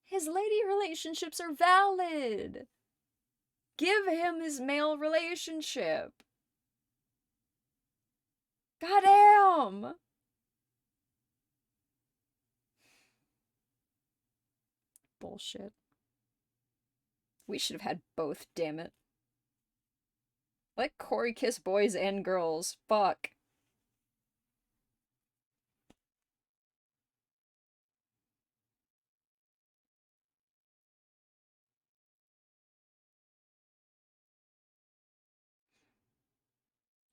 [SPEAKER 1] his lady relationships are valid. Give him his male relationship. Goddamn! Bullshit. We should have had both, damn it. Let Corey kiss boys and girls. Fuck.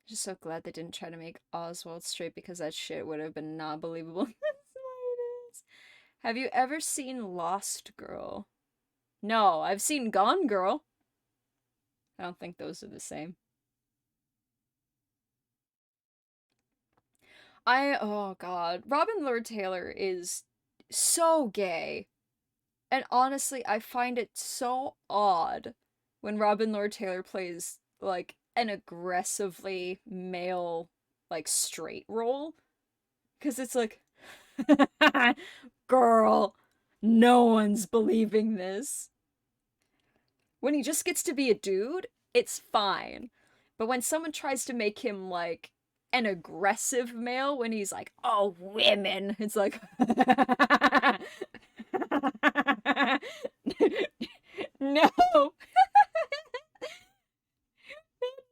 [SPEAKER 1] Just so glad they didn't try to make Oswald straight because that shit would have been not believable. Have you ever seen Lost Girl? No, I've seen Gone Girl. I don't think those are the same. Oh god. Robin Lord Taylor is so gay. And honestly, I find it so odd when Robin Lord Taylor plays, like, an aggressively male, like, straight role. Because it's like, girl, no one's believing this. When he just gets to be a dude, it's fine. But when someone tries to make him, like, an aggressive male, when he's like, oh, women, it's like, no. Not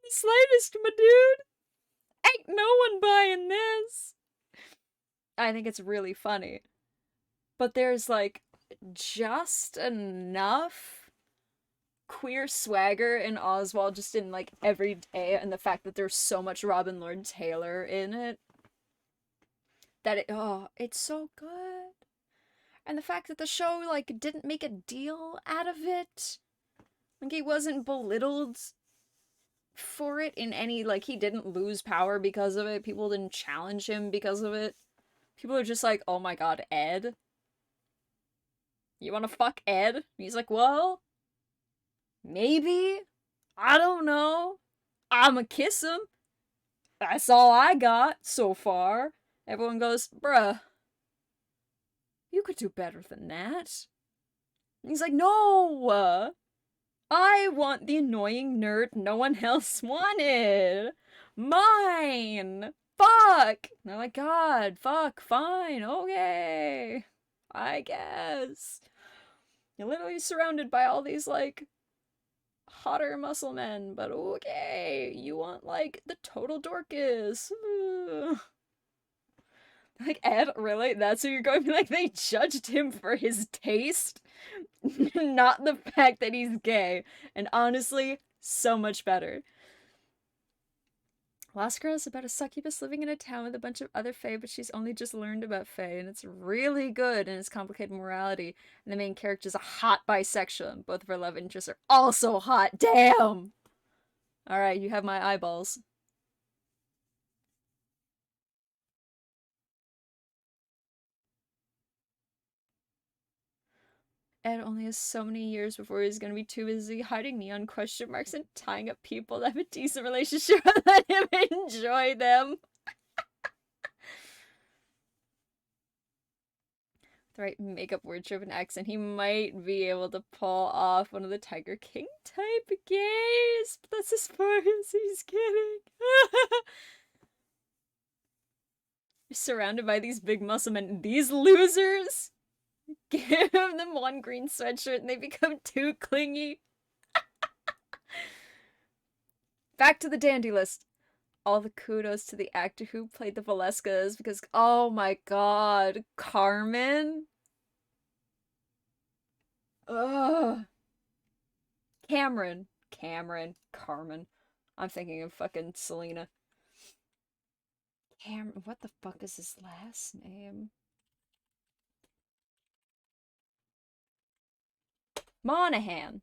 [SPEAKER 1] the slightest, my dude. Ain't no one buying this. I think it's really funny. But there's, like, just enough queer swagger in Oswald just in, like, every day, and the fact that there's so much Robin Lord Taylor in it, that it's so good. And the fact that the show, like, didn't make a deal out of it. Like, he wasn't belittled for it in any, like, he didn't lose power because of it. People didn't challenge him because of it. People are just like, oh my god, Ed? You wanna fuck Ed? And he's like, well, maybe. I don't know. I'ma kiss him. That's all I got so far. Everyone goes, bruh, you could do better than that. And he's like, no! I want the annoying nerd no one else wanted. Mine! Fuck! And they're like, God, fuck, fine, okay. I guess. You're literally surrounded by all these, like, hotter muscle men, but okay. You want, like, the total Dorcas. Like, Ed, really? That's who you're going to be like? They judged him for his taste, not the fact that he's gay. And honestly, so much better. Last Girl is about a succubus living in a town with a bunch of other fae, but she's only just learned about fae, and it's really good in its complicated morality. And the main character is a hot bisexual, and both of her love interests are also hot. Damn! Alright, you have my eyeballs. Ed only has so many years before he's gonna be too busy hiding neon question marks and tying up people that have a decent relationship and let him enjoy them. The right makeup, wardrobe, and accent, he might be able to pull off one of the Tiger King type gays, but that's as far as he's getting. You're surrounded by these big muscle men, these losers. Give them one green sweatshirt and they become too clingy. Back to the dandy list. all the kudos to the actor who played the Valescas because, oh my god, Carmen? Ugh. Carmen. I'm thinking of fucking Selena. Cameron, what the fuck is his last name? Monahan.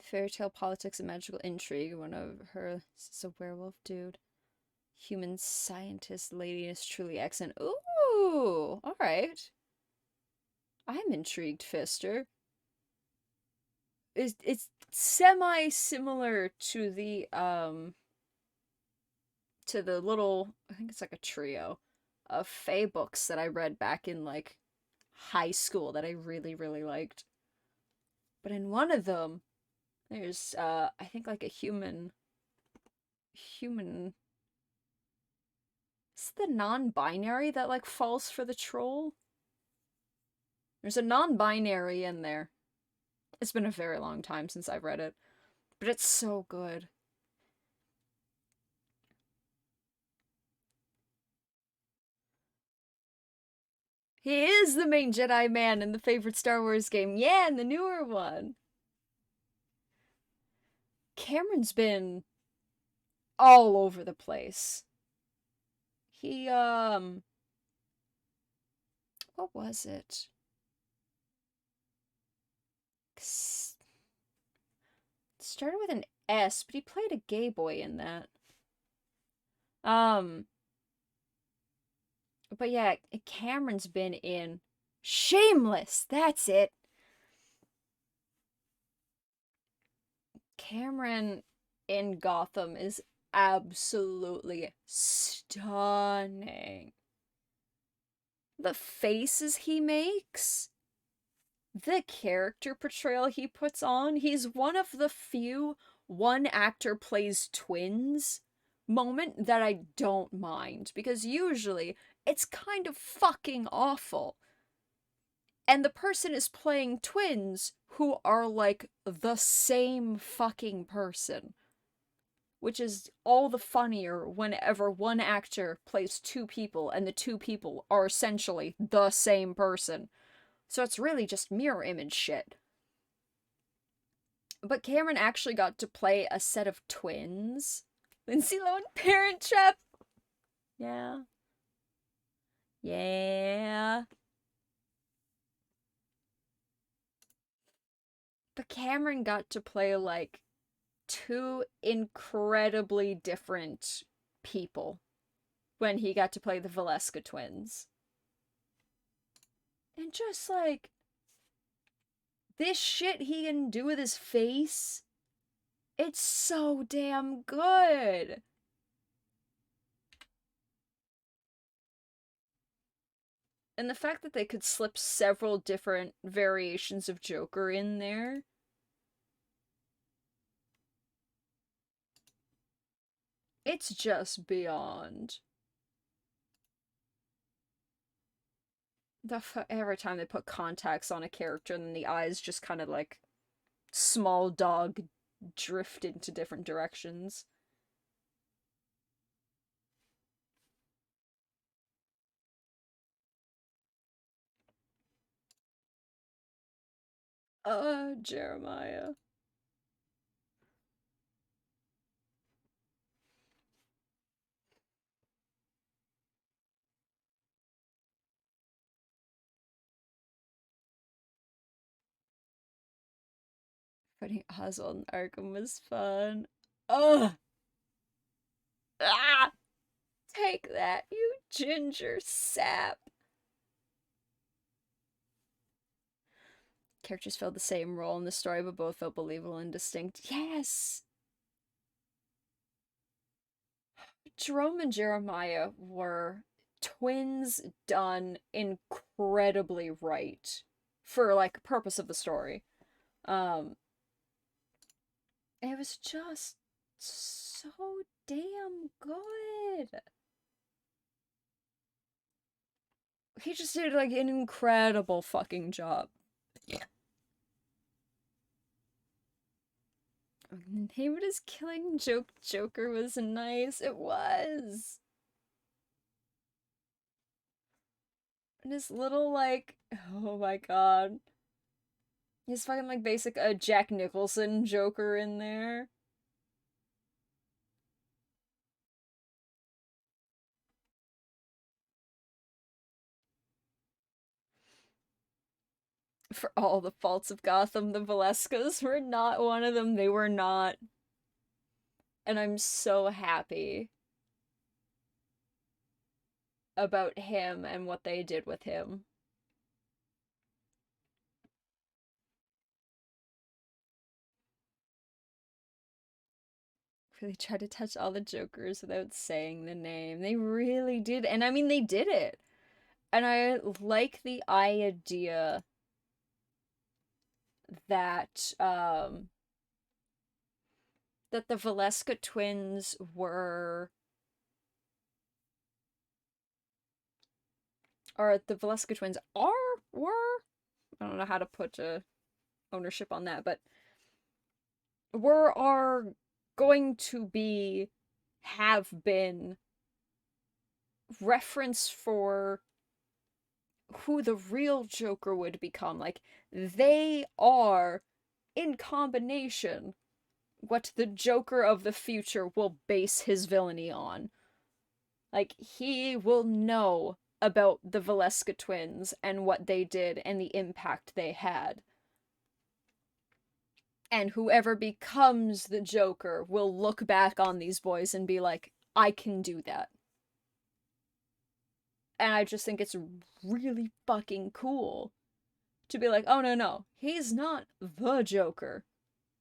[SPEAKER 1] Fairy tale politics and magical intrigue. One of her is a werewolf dude. Human scientist lady is truly excellent. Ooh, alright. I'm intrigued, Fister. It's semi-similar to the little, I think it's like a trio of fae books that I read back in like high school that I really, really liked. But in one of them, there's I think like a human it's the non-binary that like falls for the troll. There's a non-binary in there. It's been a very long time since I've read it, but it's so good. He is the main Jedi man in the favorite Star Wars game. Yeah, in the newer one. Cameron's been all over the place. He, what was it? Started with an S, but he played a gay boy in that. But yeah, Cameron's been in Shameless. That's it. Cameron in Gotham is absolutely stunning. The faces he makes, the character portrayal he puts on, he's one of the few one actor plays twins moment that I don't mind, because usually it's kind of fucking awful. And the person is playing twins who are like the same fucking person. Which is all the funnier whenever one actor plays two people and the two people are essentially the same person. So it's really just mirror image shit. But Cameron actually got to play a set of twins. Lindsay Lohan, Parent Trap. Yeah. Yeah. But Cameron got to play like two incredibly different people when he got to play the Valeska twins. And just like this shit he can do with his face, it's so damn good. And the fact that they could slip several different variations of Joker in there. It's just beyond. Every time they put contacts on a character and then the eyes just kind of like small dog drift into different directions. Jeremiah. Putting Oswald in Arkham was fun. Ugh! Ah! Take that, you ginger sap! Characters filled the same role in the story, but both felt believable and distinct. Yes! Jerome and Jeremiah were twins done incredibly right for, like, purpose of the story. It was just so damn good. He just did, like, an incredible fucking job. Him just killing Joker was nice. It was. And his little, like, oh my god. His fucking, like, basic Jack Nicholson Joker in there. For all the faults of Gotham, the Valescas were not one of them. They were not. And I'm so happy about him and what they did with him. Really tried to touch all the Jokers without saying the name. They really did. And I mean, they did it. And I like the idea that, that the Valeska twins were, or the Valeska twins were, I don't know how to put ownership on that, but are going to be, have been, reference for who the real Joker would become. Like, they are, in combination, what the Joker of the future will base his villainy on. Like, he will know about the Valeska twins and what they did and the impact they had. And whoever becomes the Joker will look back on these boys and be like, I can do that. And I just think it's really fucking cool to be like, oh no, he's not the Joker.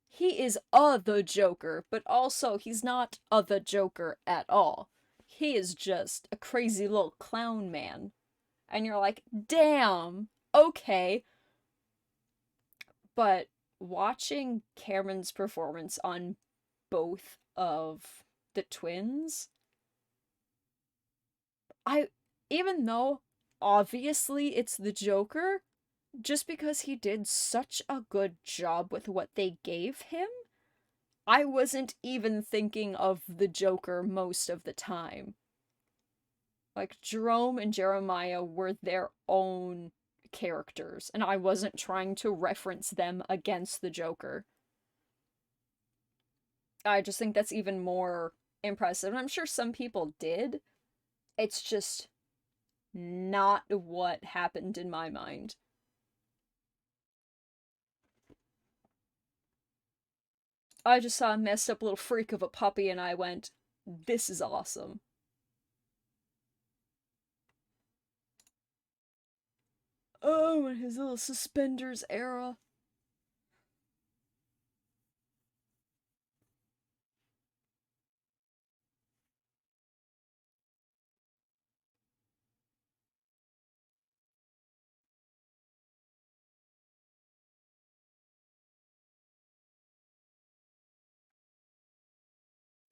[SPEAKER 1] He is the Joker, but also he's not the Joker at all. He is just a crazy little clown man. And you're like, damn, okay. But watching Cameron's performance on both of the twins, even though obviously it's the Joker, just because he did such a good job with what they gave him, I wasn't even thinking of the Joker most of the time. Like, Jerome and Jeremiah were their own characters, and I wasn't trying to reference them against the Joker. I just think that's even more impressive. And I'm sure some people did. It's just not what happened in my mind. I just saw a messed up little freak of a puppy and I went, this is awesome. Oh, and his little suspenders era.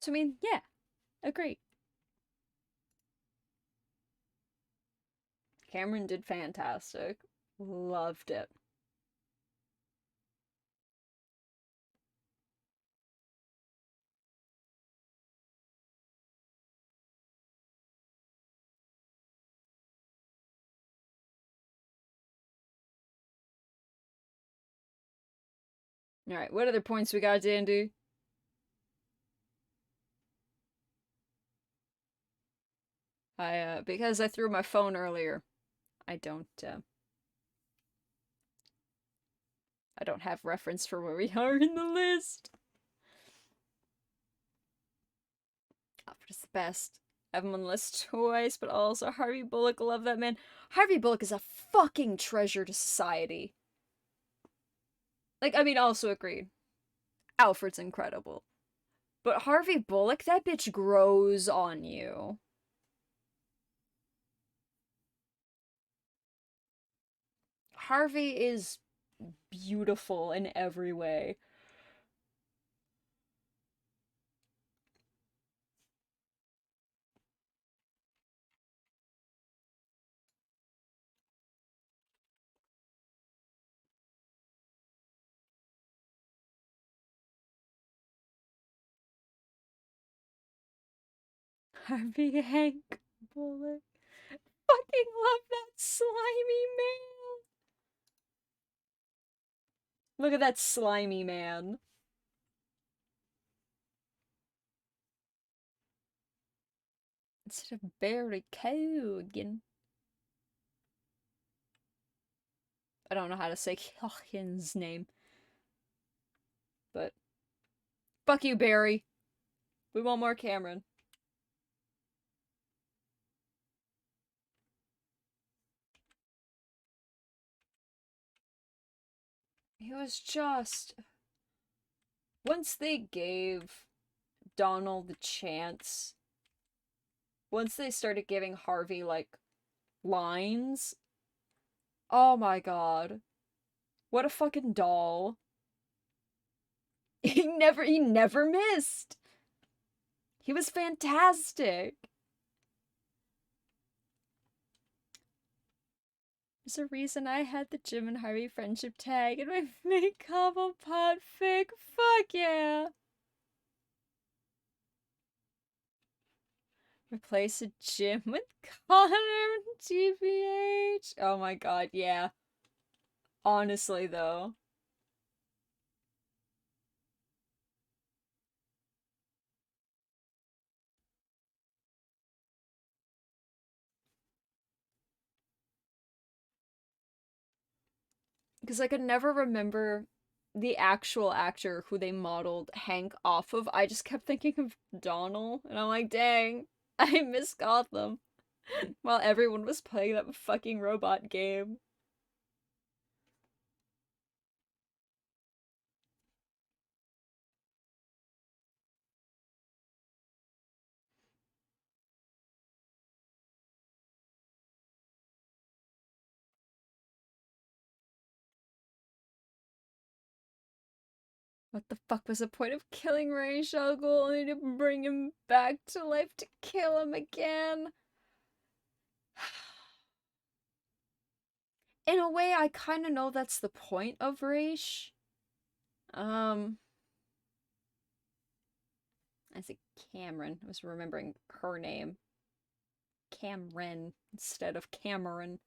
[SPEAKER 1] So, I mean, yeah, agree. Cameron did fantastic. Loved it. Alright, what other points we got, Dandy? Because I threw my phone earlier, I don't have reference for where we are in the list. Alfred's the best. I have him on the list twice, but also Harvey Bullock, love that man. Harvey Bullock is a fucking treasure to society. Like, I mean, also agreed. Alfred's incredible. But Harvey Bullock, that bitch grows on you. Harvey is beautiful in every way. Harvey Hank Bullock. Fucking love that slimy man. Look at that slimy man. Instead of Barry Cogan. I don't know how to say Cogan's name. But fuck you, Barry. We want more Cameron. He was just... Once they gave Donald the chance, once they started giving Harvey, like, lines, oh my god. What a fucking doll. He never missed. He was fantastic. There's a reason I had the Jim and Harvey friendship tag in my fake Cobblepot fic. Fuck yeah. Replace a Jim with Connor and GBH. Oh my god, yeah. Honestly, though. Because I could never remember the actual actor who they modeled Hank off of. I just kept thinking of Donald, and I'm like, dang, I miss Gotham. While everyone was playing that fucking robot game. What the fuck was the point of killing Ra's al Ghul only to bring him back to life to kill him again? In a way, I kind of know that's the point of Ra's. I said Cameron. I was remembering her name. Cameron instead of Cameron.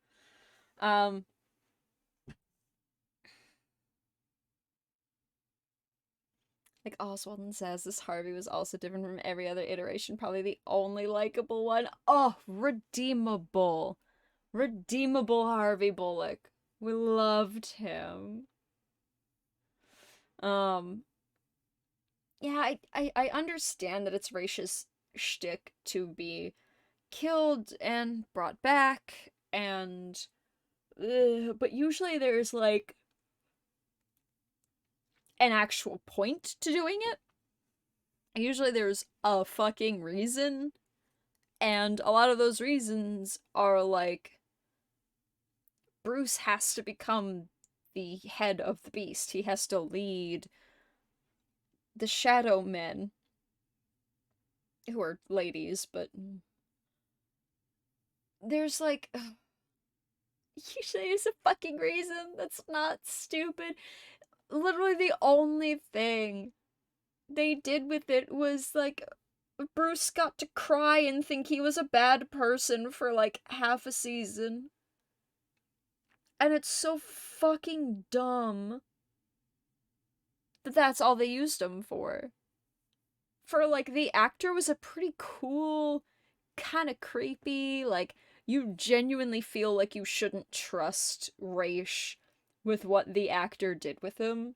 [SPEAKER 1] Like Oswald says, this Harvey was also different from every other iteration, probably the only likable one. Oh, redeemable. Redeemable Harvey Bullock. We loved him. Yeah, I understand that it's Raish's shtick to be killed and brought back, and but usually there's like an actual point to doing it. Usually there's a fucking reason, and a lot of those reasons are like Bruce has to become the head of the beast. He has to lead the Shadow Men, who are ladies, but there's like usually there's a fucking reason that's not stupid. Literally the only thing they did with it was like Bruce got to cry and think he was a bad person for like half a season. And it's so fucking dumb that that's all they used him for. For like the actor was a pretty cool, kind of creepy, like you genuinely feel like you shouldn't trust Raish with what the actor did with him.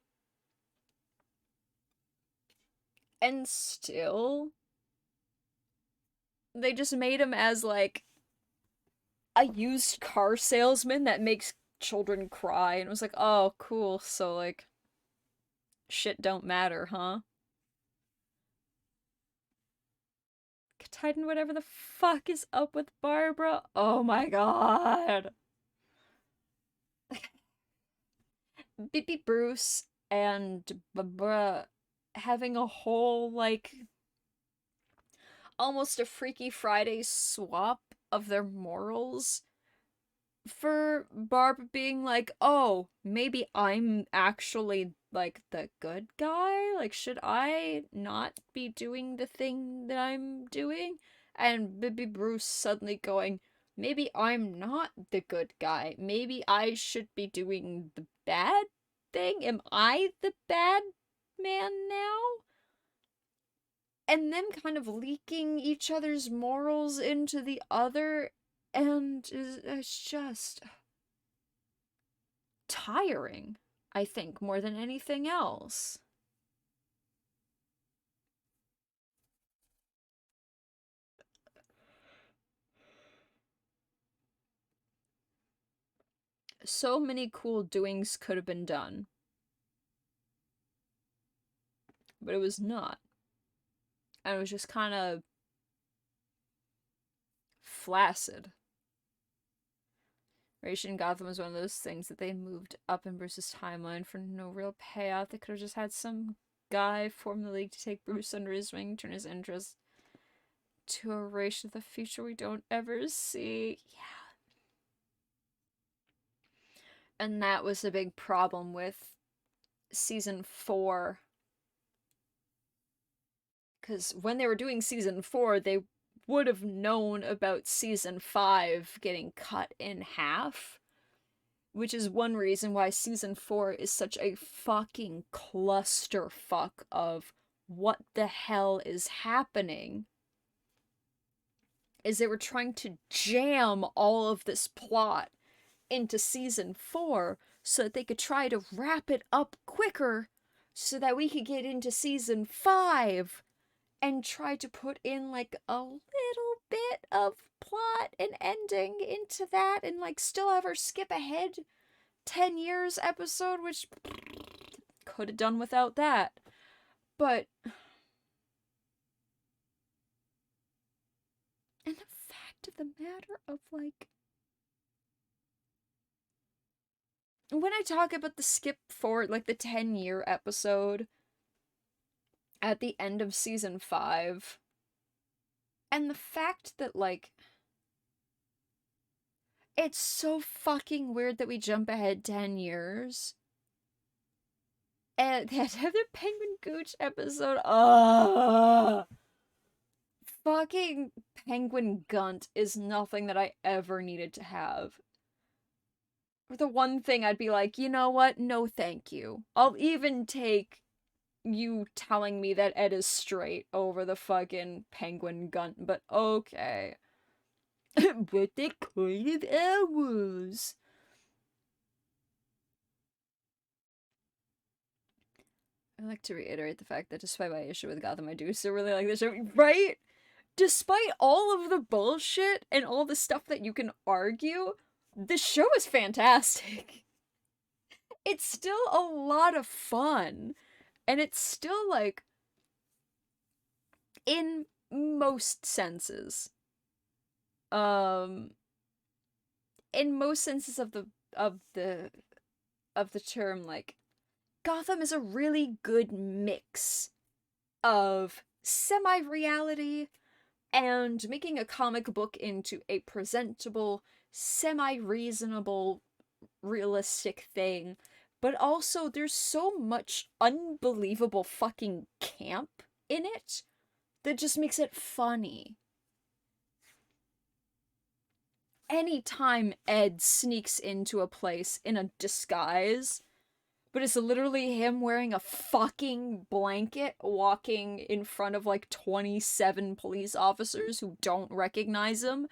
[SPEAKER 1] And still, they just made him as like a used car salesman that makes children cry, and it was like, oh, cool, so like shit don't matter, huh? Titan, whatever the fuck is up with Barbara? Oh my god. Baby Bruce and Barbara having a whole, like, almost a Freaky Friday swap of their morals for Barb being like, oh, maybe I'm actually, like, the good guy? Like, should I not be doing the thing that I'm doing? and Baby Bruce suddenly going, maybe I'm not the good guy. Maybe I should be doing the bad thing. Am I the bad man now? And them kind of leaking each other's morals into the other, and it's just tiring, I think, more than anything else. So many cool doings could have been done, but it was not. And it was just kind of flaccid. Racing Gotham was one of those things that they moved up in Bruce's timeline for no real payoff. They could have just had some guy form the league to take Bruce under his wing, turn his interest to a race of the future we don't ever see. Yeah. And that was a big problem with season 4. Because when they were doing season 4, they would have known about season 5 getting cut in half. Which is one reason why season 4 is such a fucking clusterfuck of what the hell is happening. Is they were trying to jam all of this plot into season 4 so that they could try to wrap it up quicker so that we could get into season 5 and try to put in like a little bit of plot and ending into that and like still have her skip ahead 10 years episode, which could have done without that. But and the fact of the matter of like, when I talk about the skip forward, like the 10-year episode at the end of season 5, and the fact that like it's so fucking weird that we jump ahead 10 years. And that other Penguin Gooch episode, fucking Penguin Gunt is nothing that I ever needed to have. The one thing I'd be like, you know what? No thank you. I'll even take you telling me that Ed is straight over the fucking Penguin Gunt, but okay. But they kind of hours. I like to reiterate the fact that despite my issue with Gotham, I do still really like the show, right? Despite all of the bullshit and all the stuff that you can argue, the show is fantastic. It's still a lot of fun. And it's still, like, in most senses. In most senses of the term, like, Gotham is a really good mix of semi-reality and making a comic book into a presentable, semi-reasonable, realistic thing. But also, there's so much unbelievable fucking camp in it that just makes it funny. Anytime Ed sneaks into a place in a disguise, but it's literally him wearing a fucking blanket walking in front of like 27 police officers who don't recognize him.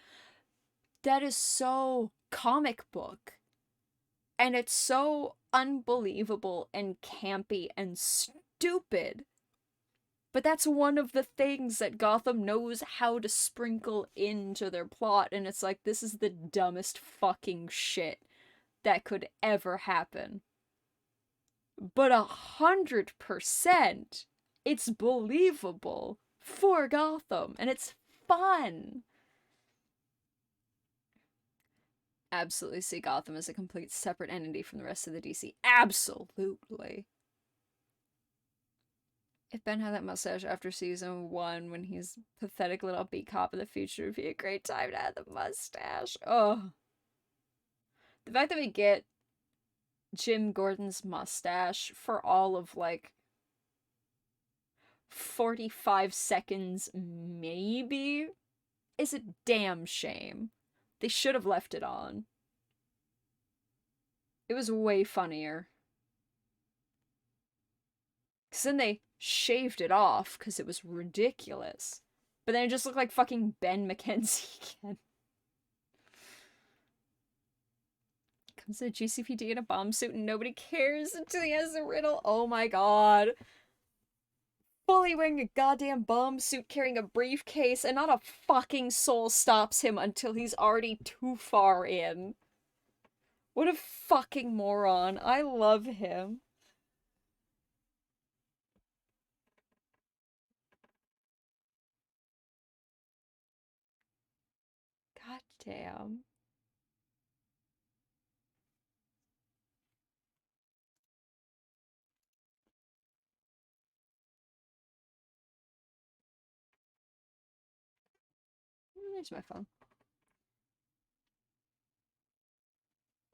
[SPEAKER 1] That is so comic book. And it's so unbelievable and campy and stupid. But that's one of the things that Gotham knows how to sprinkle into their plot, and it's like, this is the dumbest fucking shit that could ever happen. But 100%, it's believable for Gotham, and it's fun. Absolutely see Gotham as a complete separate entity from the rest of the DC. Absolutely. If Ben had that mustache after season 1 when he's pathetic little beat cop of the future, would be a great time to have the mustache. Oh. The fact that we get Jim Gordon's mustache for all of, like, 45 seconds, maybe, is a damn shame. They should have left it on. It was way funnier. Because then they shaved it off because it was ridiculous. But then it just looked like fucking Ben McKenzie again. Comes the GCPD in a bomb suit and nobody cares until he has the riddle. Oh my god. Fully wearing a goddamn bomb suit, carrying a briefcase, and not a fucking soul stops him until he's already too far in. What a fucking moron. I love him. God damn. There's my phone.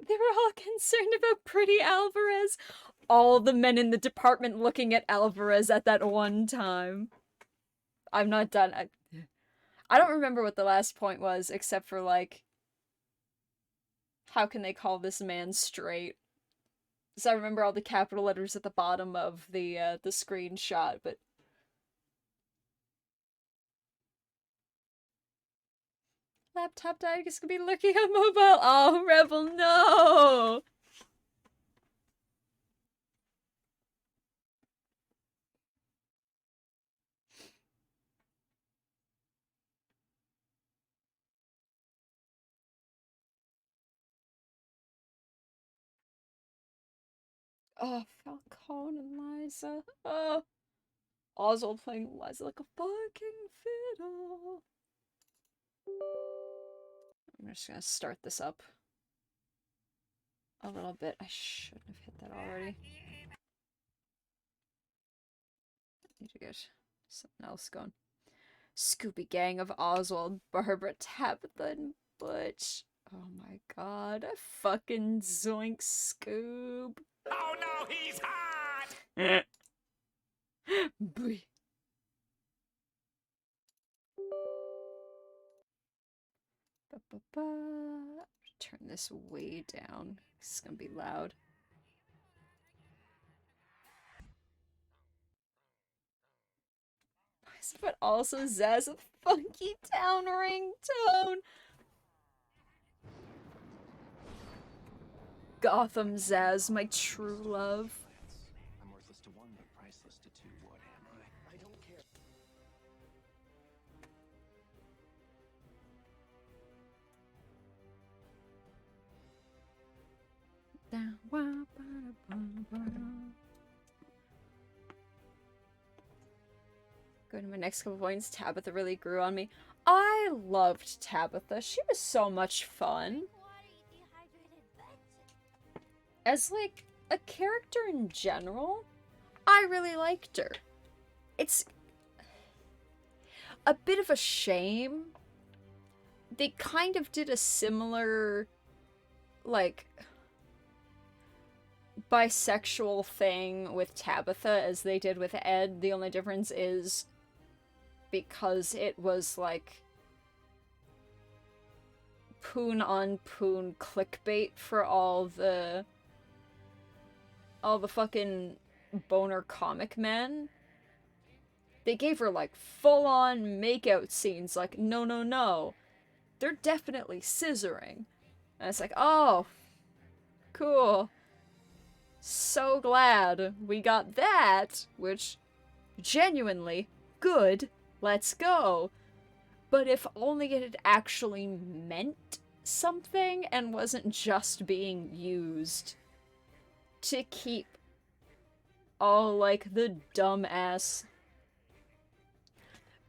[SPEAKER 1] They were all concerned about Pretty Alvarez. All the men in the department looking at Alvarez at that one time. I'm not done. I don't remember what the last point was, except for, like, how can they call this man straight? So I remember all the capital letters at the bottom of the screenshot, but... Laptop died, I guess could be lurking on mobile. Oh, Rebel, no! Oh, Falcone and Liza. Oh. Oswald playing Liza like a fucking fiddle. I'm just gonna start this up a little bit. I shouldn't have hit that already. I need to get something else going. Scooby Gang of Oswald, Barbara, Tabitha, and Butch. Oh my god, I fucking zoink Scoob.
[SPEAKER 4] Oh no, he's hot!
[SPEAKER 1] Boy. Turn this way down. It's gonna be loud. But also Zaz with funky town ringtone. Gotham Zaz, my true love.
[SPEAKER 5] I'm worthless to one, but priceless to two. What am I?
[SPEAKER 2] I don't care.
[SPEAKER 1] Going to my next couple points, Tabitha really grew on me. I loved Tabitha. She was so much fun. As, like, a character in general, I really liked her. It's a bit of a shame. They kind of did a similar, like, bisexual thing with Tabitha as they did with Ed. The only difference is because it was, like, poon on poon clickbait for all the fucking boner comic men. They gave her, like, full-on makeout scenes, like, no, no, no. They're definitely scissoring. And it's like, oh, cool. So glad we got that, which, genuinely, good, let's go. But if only it had actually meant something and wasn't just being used to keep all, like, the dumbass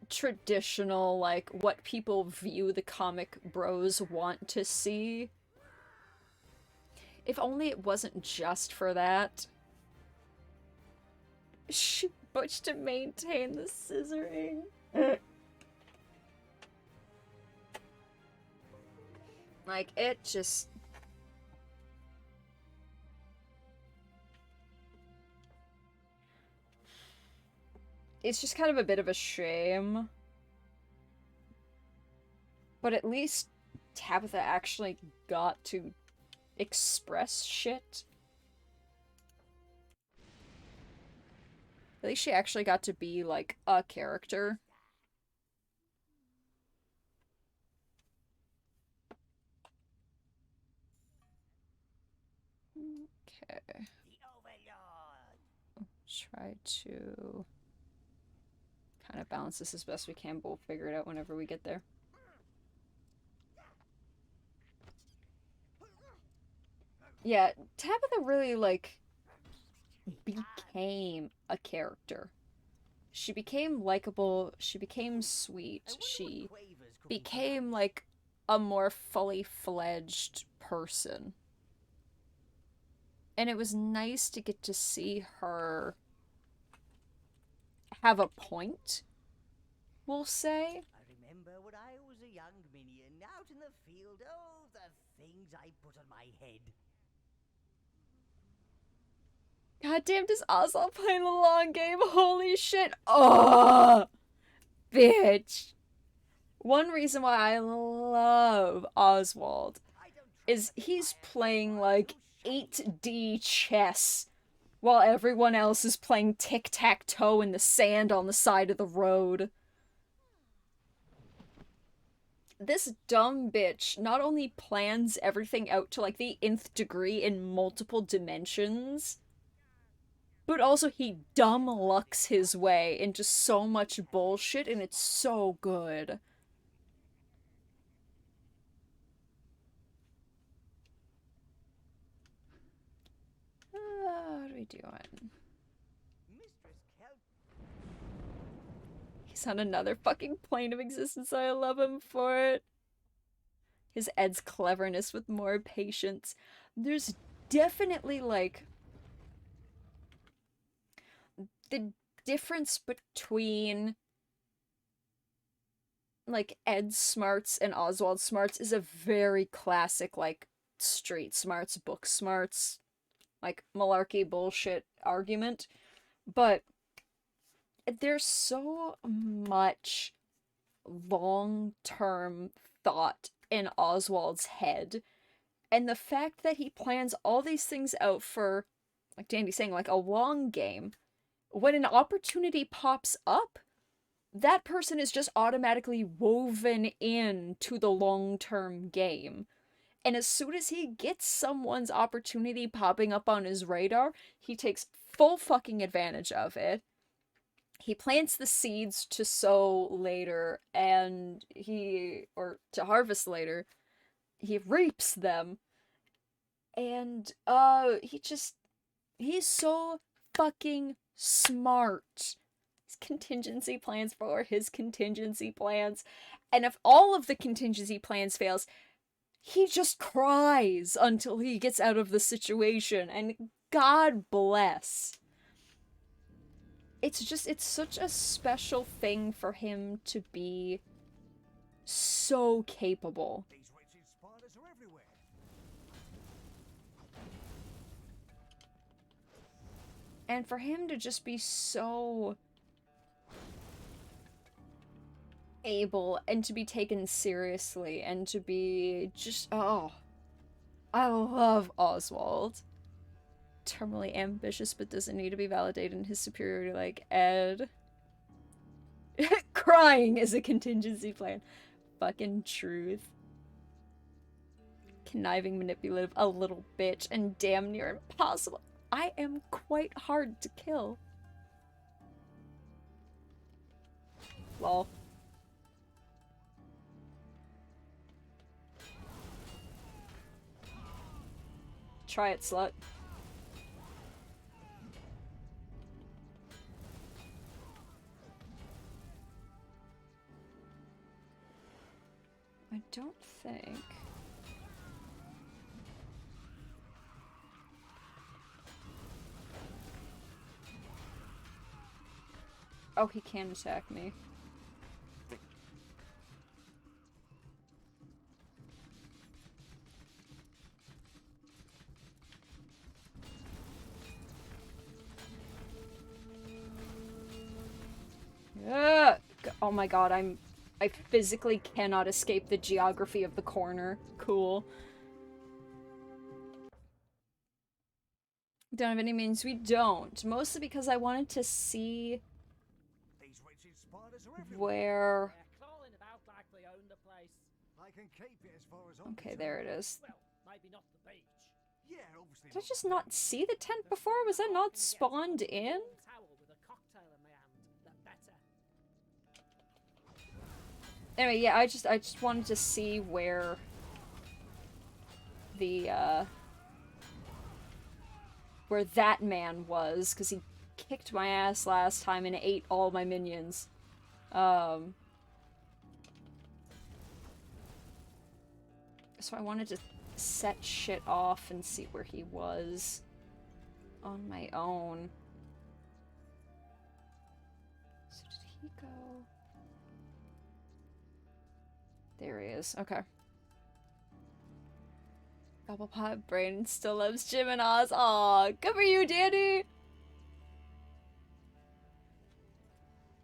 [SPEAKER 1] traditional, like, what people view the comic bros want to see. If only it wasn't just for that. She butched to maintain the scissoring. Like, it just... It's just kind of a bit of a shame. But at least Tabitha actually got to express shit. At least she actually got to be, like, a character. Okay.
[SPEAKER 4] The Overlord.
[SPEAKER 1] Try to kind of balance this as best we can, but we'll figure it out whenever we get there. Yeah, Tabitha really, like, became a character. She became likable, she became sweet, she became, like, a more fully fledged person. And it was nice to get to see her have a point, we'll say.
[SPEAKER 6] I remember when I was a young minion out in the field. Oh, the things I put on my head.
[SPEAKER 1] Goddamn, does Oswald play the long game? Holy shit. Oh, bitch. One reason why I love Oswald is he's playing, like, 8D chess while everyone else is playing tic-tac-toe in the sand on the side of the road. This dumb bitch not only plans everything out to, like, the nth degree in multiple dimensions, but also he dumb lucks his way into so much bullshit, and it's so good. What are we doing? He's on another fucking plane of existence. I love him for it. His Ed's cleverness with more patience. There's definitely, like, the difference between, like, Ed's smarts and Oswald's smarts is a very classic, like, street smarts, book smarts, like, malarkey bullshit argument. But there's so much long-term thought in Oswald's head. And the fact that he plans all these things out for, like Dandy's saying, like, a long game, when an opportunity pops up, that person is just automatically woven into the long-term game. And as soon as he gets someone's opportunity popping up on his radar, he takes full fucking advantage of it. He plants the seeds to sow later, and or to harvest later. He reaps them. And, he's so fucking smart. His contingency plans for his contingency plans. And if all of the contingency plans fails, he just cries until he gets out of the situation, and God bless. It's such a special thing for him to be so capable.
[SPEAKER 4] These wretched spiders are everywhere.
[SPEAKER 1] And for him to just be so able and to be taken seriously and to be just, oh, I love Oswald. Terminally ambitious but doesn't need to be validated in his superiority like Ed. Crying is a contingency plan. Fucking truth. Conniving, manipulative, a little bitch, and damn near impossible. I am quite hard to kill. Lol. Try it, slut. I don't think... Oh, he can attack me. Yeah. Oh my god, I'm I physically cannot escape the geography of the corner. Cool. Don't have any means we don't. Mostly because I wanted to see
[SPEAKER 4] These wretched spiders are everywhere.
[SPEAKER 1] where...
[SPEAKER 7] They're crawling about like they own the place.
[SPEAKER 4] I can keep it as far as I'm
[SPEAKER 1] Okay,
[SPEAKER 4] concerned.
[SPEAKER 1] there it is.
[SPEAKER 7] Well, maybe not the beach.
[SPEAKER 4] Yeah, obviously.
[SPEAKER 1] Did I just not see the tent before? Was that not spawned in?
[SPEAKER 7] Towel with a cocktail in my hand. That better.
[SPEAKER 1] Anyway, yeah, I just wanted to see where the, where that man was, because he kicked my ass last time and ate all my minions. So I wanted to set shit off and see where he was on my own. So did he go? There he is. Okay. Cobblepot Brain still loves Jim and Oz. Aw, good for you, Danny!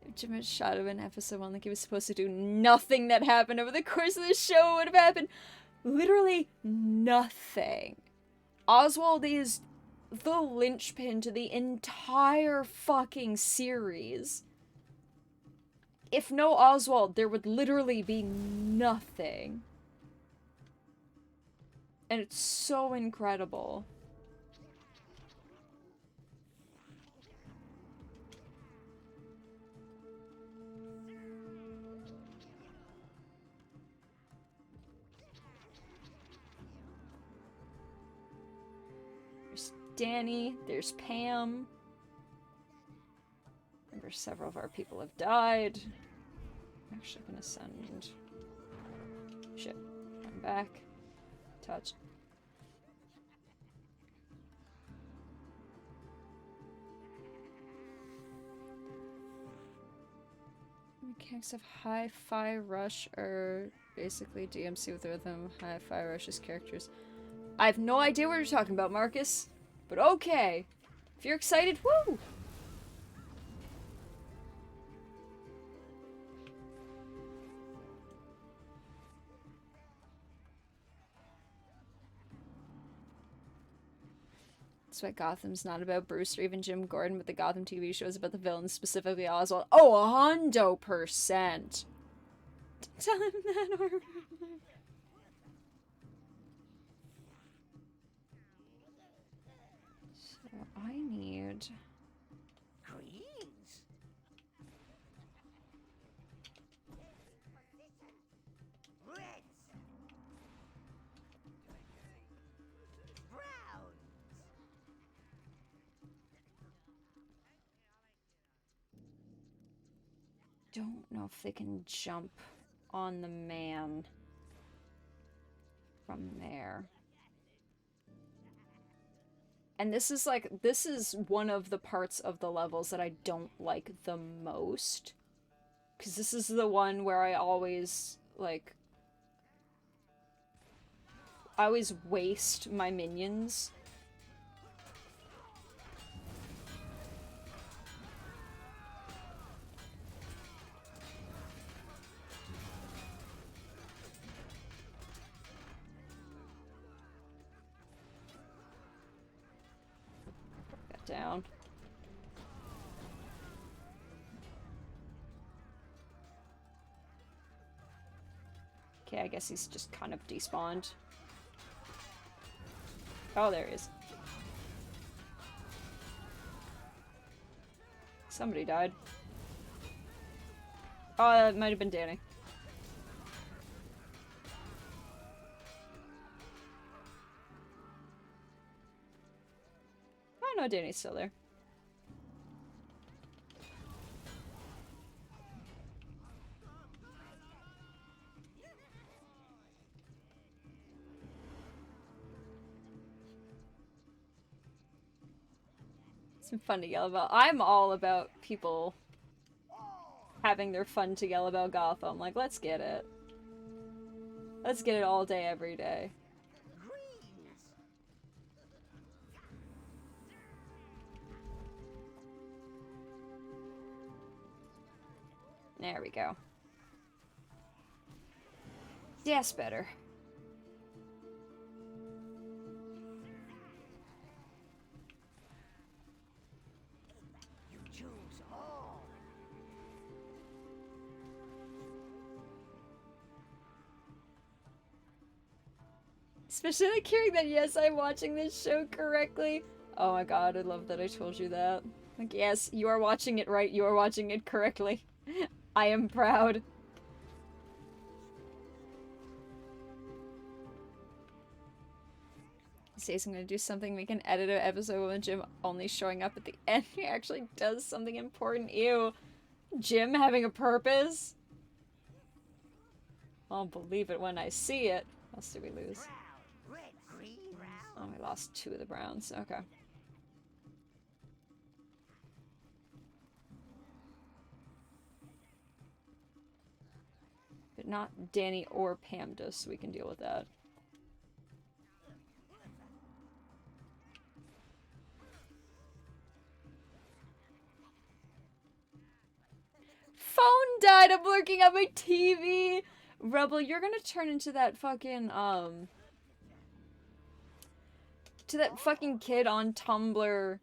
[SPEAKER 1] If Jim had shot him in episode 1 like he was supposed to do, nothing that happened over the course of the show would have happened. Literally nothing. Oswald is the linchpin to the entire fucking series. If no Oswald, there would literally be nothing. And it's so incredible. There's Danny, there's Pam. Remember, several of our people have died. I'm actually gonna send... Shit. I'm back. Touch. Mechanics of Hi-Fi Rush are basically DMC with rhythm. Hi-Fi Rush's characters. I have no idea what you're talking about, Marcus. But okay. If you're excited, woo! That's why Gotham's not about Bruce or even Jim Gordon, but the Gotham TV show is about the villains, specifically Oswald. Oh, 100%! Tell him that or... So, I need...
[SPEAKER 6] Greens. Reds. Browns.
[SPEAKER 1] Don't know if they can jump on the man from there. And this is like, this is one of the parts of the levels that I don't like the most. Because this is the one where I always, like, I always waste my minions. Down. Okay, I guess he's just kind of despawned. Oh, there he is. Somebody died. Oh, it might have been Danny. Oh no, Danny's still there. It's been fun to yell about. I'm all about people having their fun to yell about Gotham. Like, let's get it. Let's get it all day, every day. There we go. Yes, better.
[SPEAKER 6] You choose all.
[SPEAKER 1] Especially like hearing that, yes, I'm watching this show correctly. Oh my god, I love that I told you that. Like, yes, you are watching it right, you are watching it correctly. I am proud. He says I'm gonna do something, we can edit an episode with Jim only showing up at the end. He actually does something important. Ew. Jim having a purpose? I'll believe it when I see it. What else did we lose?
[SPEAKER 6] Brown, red, green, brown.
[SPEAKER 1] Oh, we lost 2 of the Browns. Okay. But not Danny or Pamda, so we can deal with that. Phone died. I'm looking at my TV. Rebel, you're gonna turn into that fucking, to that fucking kid on Tumblr,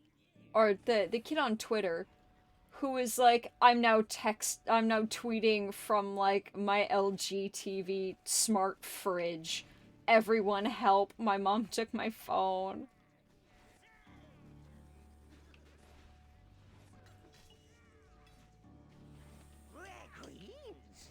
[SPEAKER 1] or the kid on Twitter, who is like, I'm now tweeting from, like, my LG TV smart fridge. Everyone help, my mom took my phone.
[SPEAKER 6] Red greens.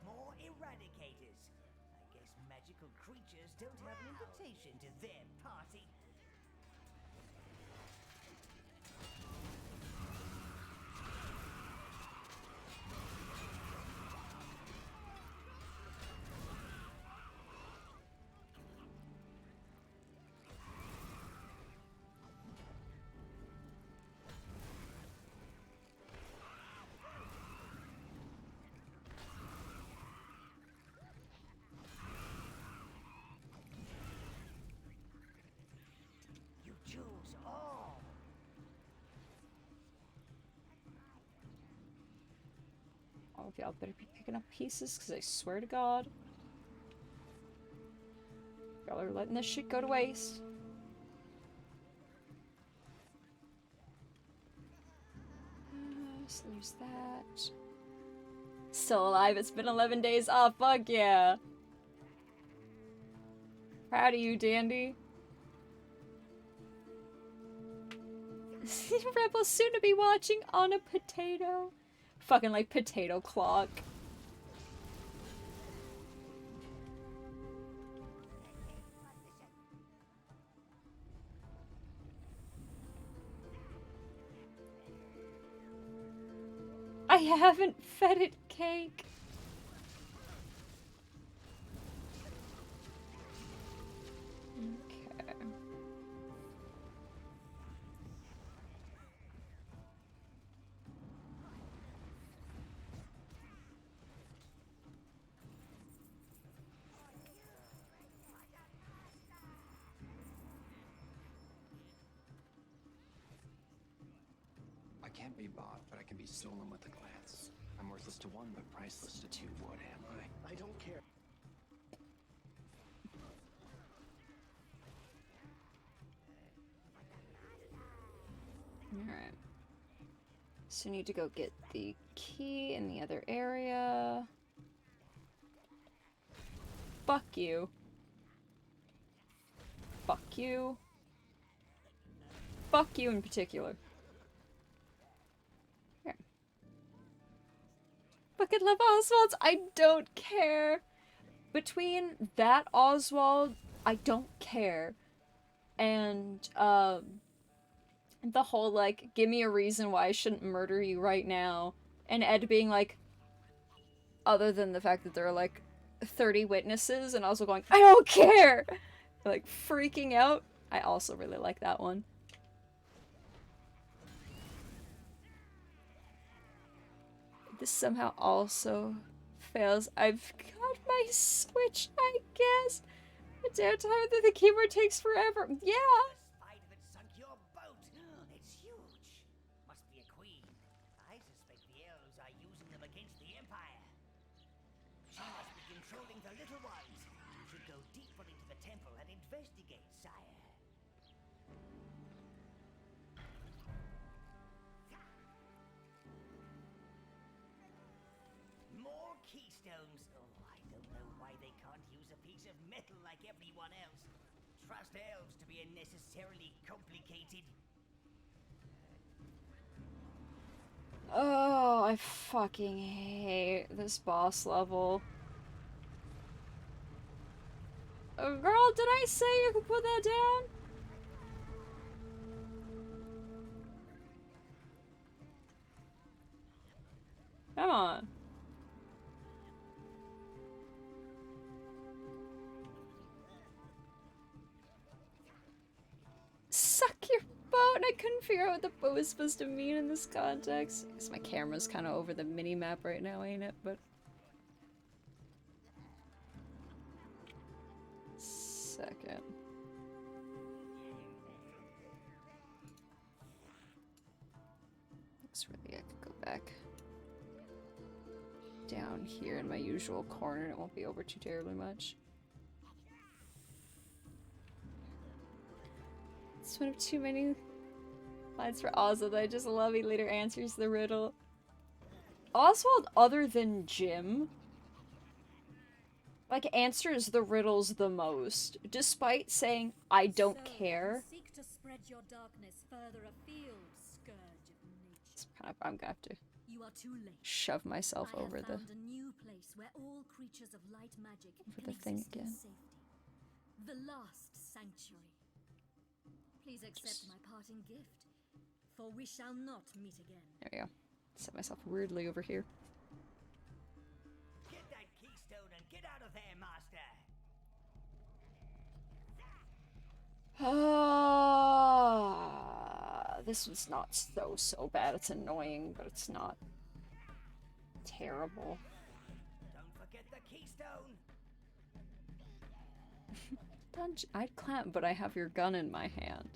[SPEAKER 6] More eradicators. I guess magical creatures don't have an invitation to their party. You choose all.
[SPEAKER 1] All of y'all better be picking up pieces, because I swear to God, y'all are letting this shit go to waste. So there's that. Still alive, it's been 11 days. Oh, fuck yeah. Proud of you, Dandy. Rebel soon to be watching on a potato. Fucking like potato clock. I haven't fed it cake. Okay.
[SPEAKER 5] I can't be bought, but I can be stolen with a glance. I'm worthless to one, but priceless to two. What am I?
[SPEAKER 2] I don't care.
[SPEAKER 1] Alright. So need to go get the key in the other area. Fuck you. Fuck you. Fuck you in particular. Here. Fucking love Oswald's. I don't care. Between that Oswald, I don't care. And, the whole, like, give me a reason why I shouldn't murder you right now. And Ed being like, other than the fact that there are, like, 30 witnesses, and also going, I don't care! Like, freaking out. I also really like that one. This somehow also fails. I've got my Switch, I guess. It's airtime that the keyboard takes forever. Yeah.
[SPEAKER 6] The spider that sunk your boat. It's huge. Must be a queen. I suspect the elves are using them against the Empire. She must be controlling the little ones. You should go deeper into the temple and investigate, sire. More keystones. Oh, I don't know why they can't use a piece of metal like everyone else. Trust elves to be unnecessarily complicated.
[SPEAKER 1] Oh, I fucking hate this boss level. Oh, girl, did I say you could put that down? Come on. Suck your boat! I couldn't figure out what the boat was supposed to mean in this context. Because my camera's kind of over the mini-map right now, ain't it? But... Second. Looks really... I could go back down here in my usual corner and it won't be over too terribly much. It's one of too many lines for Oswald. I just love he later answers the riddle. Oswald, other than Jim, like, answers the riddles the most, despite saying, I don't care.
[SPEAKER 8] Seek to spread your darkness further afield, scourge of nature.
[SPEAKER 1] It's kind of, I'm gonna have to
[SPEAKER 8] You are too late.
[SPEAKER 1] shove myself
[SPEAKER 8] I
[SPEAKER 1] over
[SPEAKER 8] have
[SPEAKER 1] the...
[SPEAKER 8] found a new place where all creatures of light magic
[SPEAKER 1] Over
[SPEAKER 8] can
[SPEAKER 1] the thing
[SPEAKER 8] exist in
[SPEAKER 1] again.
[SPEAKER 8] safety. The last sanctuary. Please accept my parting gift, for we shall not meet again.
[SPEAKER 1] There we go. Set myself weirdly over here.
[SPEAKER 6] Get that keystone and get out of there, master.
[SPEAKER 1] This one's not so bad. It's annoying, but it's not terrible.
[SPEAKER 6] Don't forget the keystone.
[SPEAKER 1] I'd clamp, but I have your gun in my hand.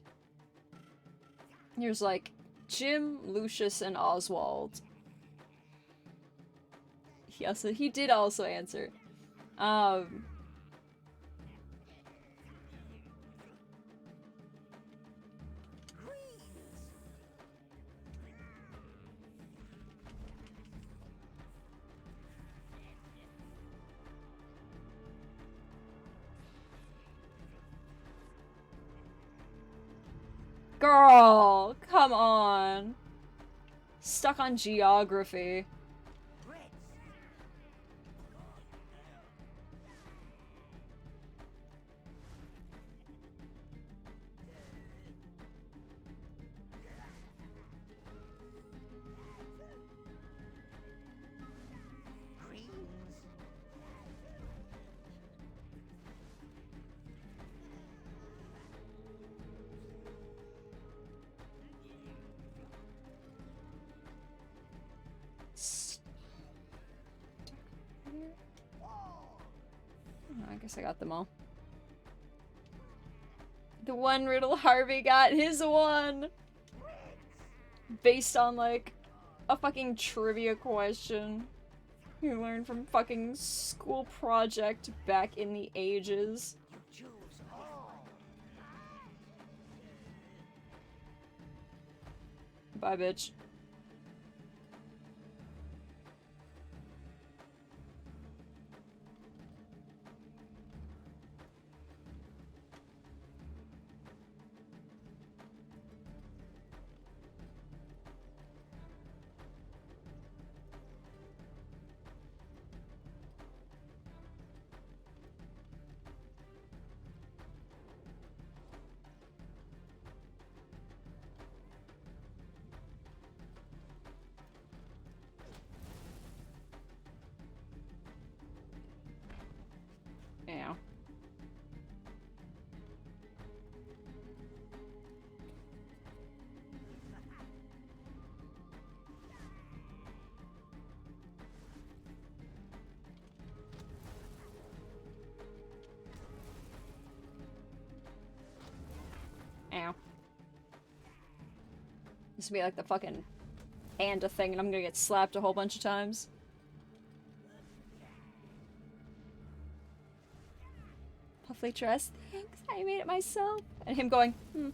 [SPEAKER 1] Here's like Jim, Lucius, and Oswald. He did also answer. Girl, come on. Stuck on geography. I guess I got them all. The one riddle Harvey got, his one! Based on, like, a fucking trivia question you learned from fucking school project back in the ages. Bye, bitch. This would be like the fucking panda thing, and I'm gonna get slapped a whole bunch of times. Puffly dress. Thanks, I made it myself. And him going, hmm.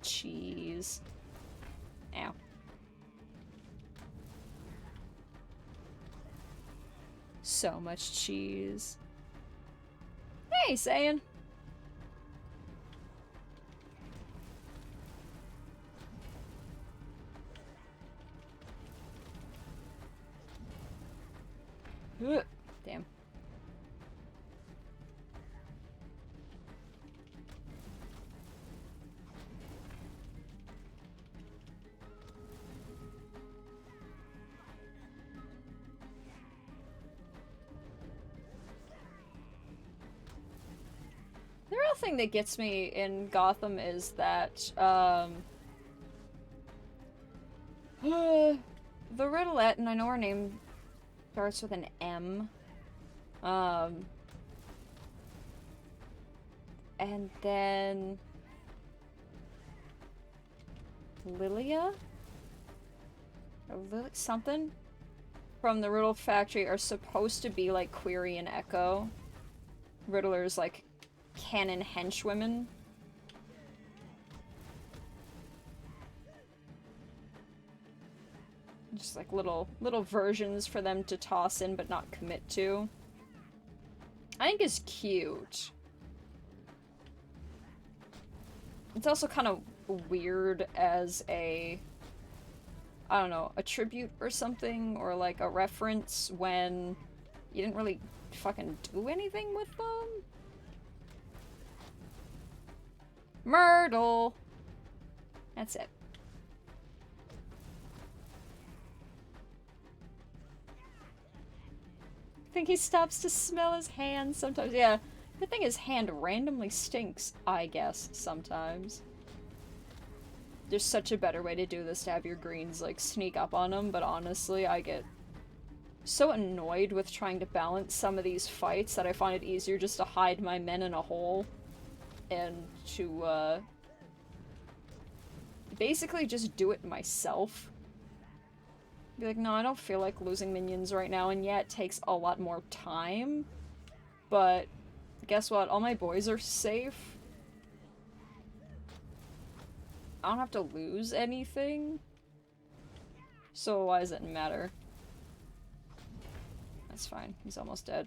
[SPEAKER 1] Cheese. Ow. So much cheese. Hey, Saiyan. Ugh. Damn. The real thing that gets me in Gotham is that, the Riddlette, and I know her name starts with an M, and then Lilia? Or something? From the Riddle Factory are supposed to be like Query and Echo. Riddler's like canon henchwomen. Just like little versions for them to toss in but not commit to. I think it's cute. It's also kind of weird as a, I don't know, a tribute or something, or like a reference when you didn't really fucking do anything with them. Myrtle! That's it. I think he stops to smell his hand sometimes. Yeah, the thing his hand randomly stinks, I guess, sometimes. There's such a better way to do this, to have your greens, like, sneak up on them, but honestly, I get so annoyed with trying to balance some of these fights that I find it easier just to hide my men in a hole and to, basically just do it myself. Be like, no, I don't feel like losing minions right now, and yeah, it takes a lot more time, but guess what? All my boys are safe. I don't have to lose anything, so why does it matter? That's fine. He's almost dead.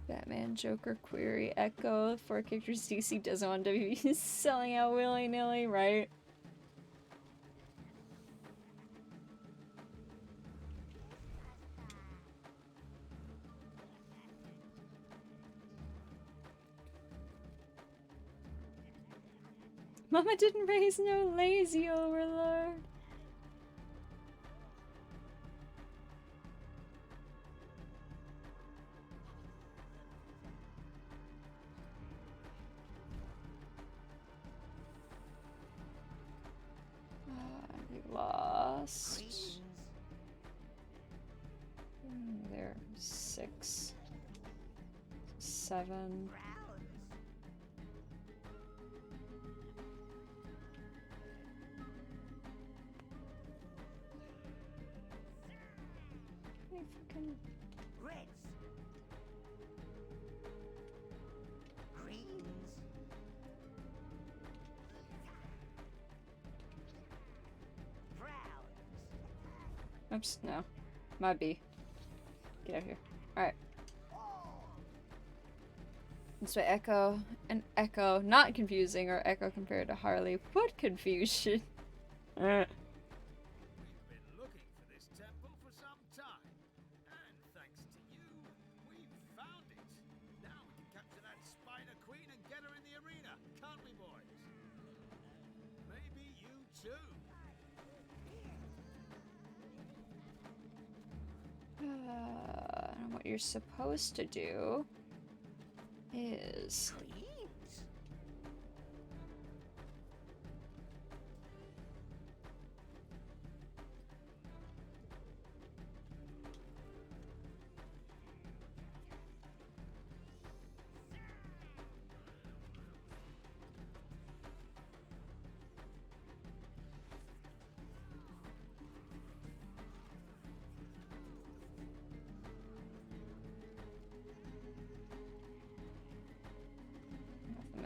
[SPEAKER 1] Batman, Joker, Query, Echo, 4 characters DC doesn't want to be selling out willy-nilly, right? Mama didn't raise no lazy overlord. We lost. There, 6, 7. Hey, fucking
[SPEAKER 6] Reds. Greens. Browns.
[SPEAKER 1] Oops, no. Might be. Get out of here. Alright. This way, Echo and Echo. Not confusing, or Echo compared to Harley. What confusion?
[SPEAKER 4] We've been looking for this temple for some time. And thanks to you, we've found it. Now we can capture that Spider Queen and get her in the arena, can't we, boys? Maybe you too.
[SPEAKER 1] And what you're supposed to do is...
[SPEAKER 6] Queens?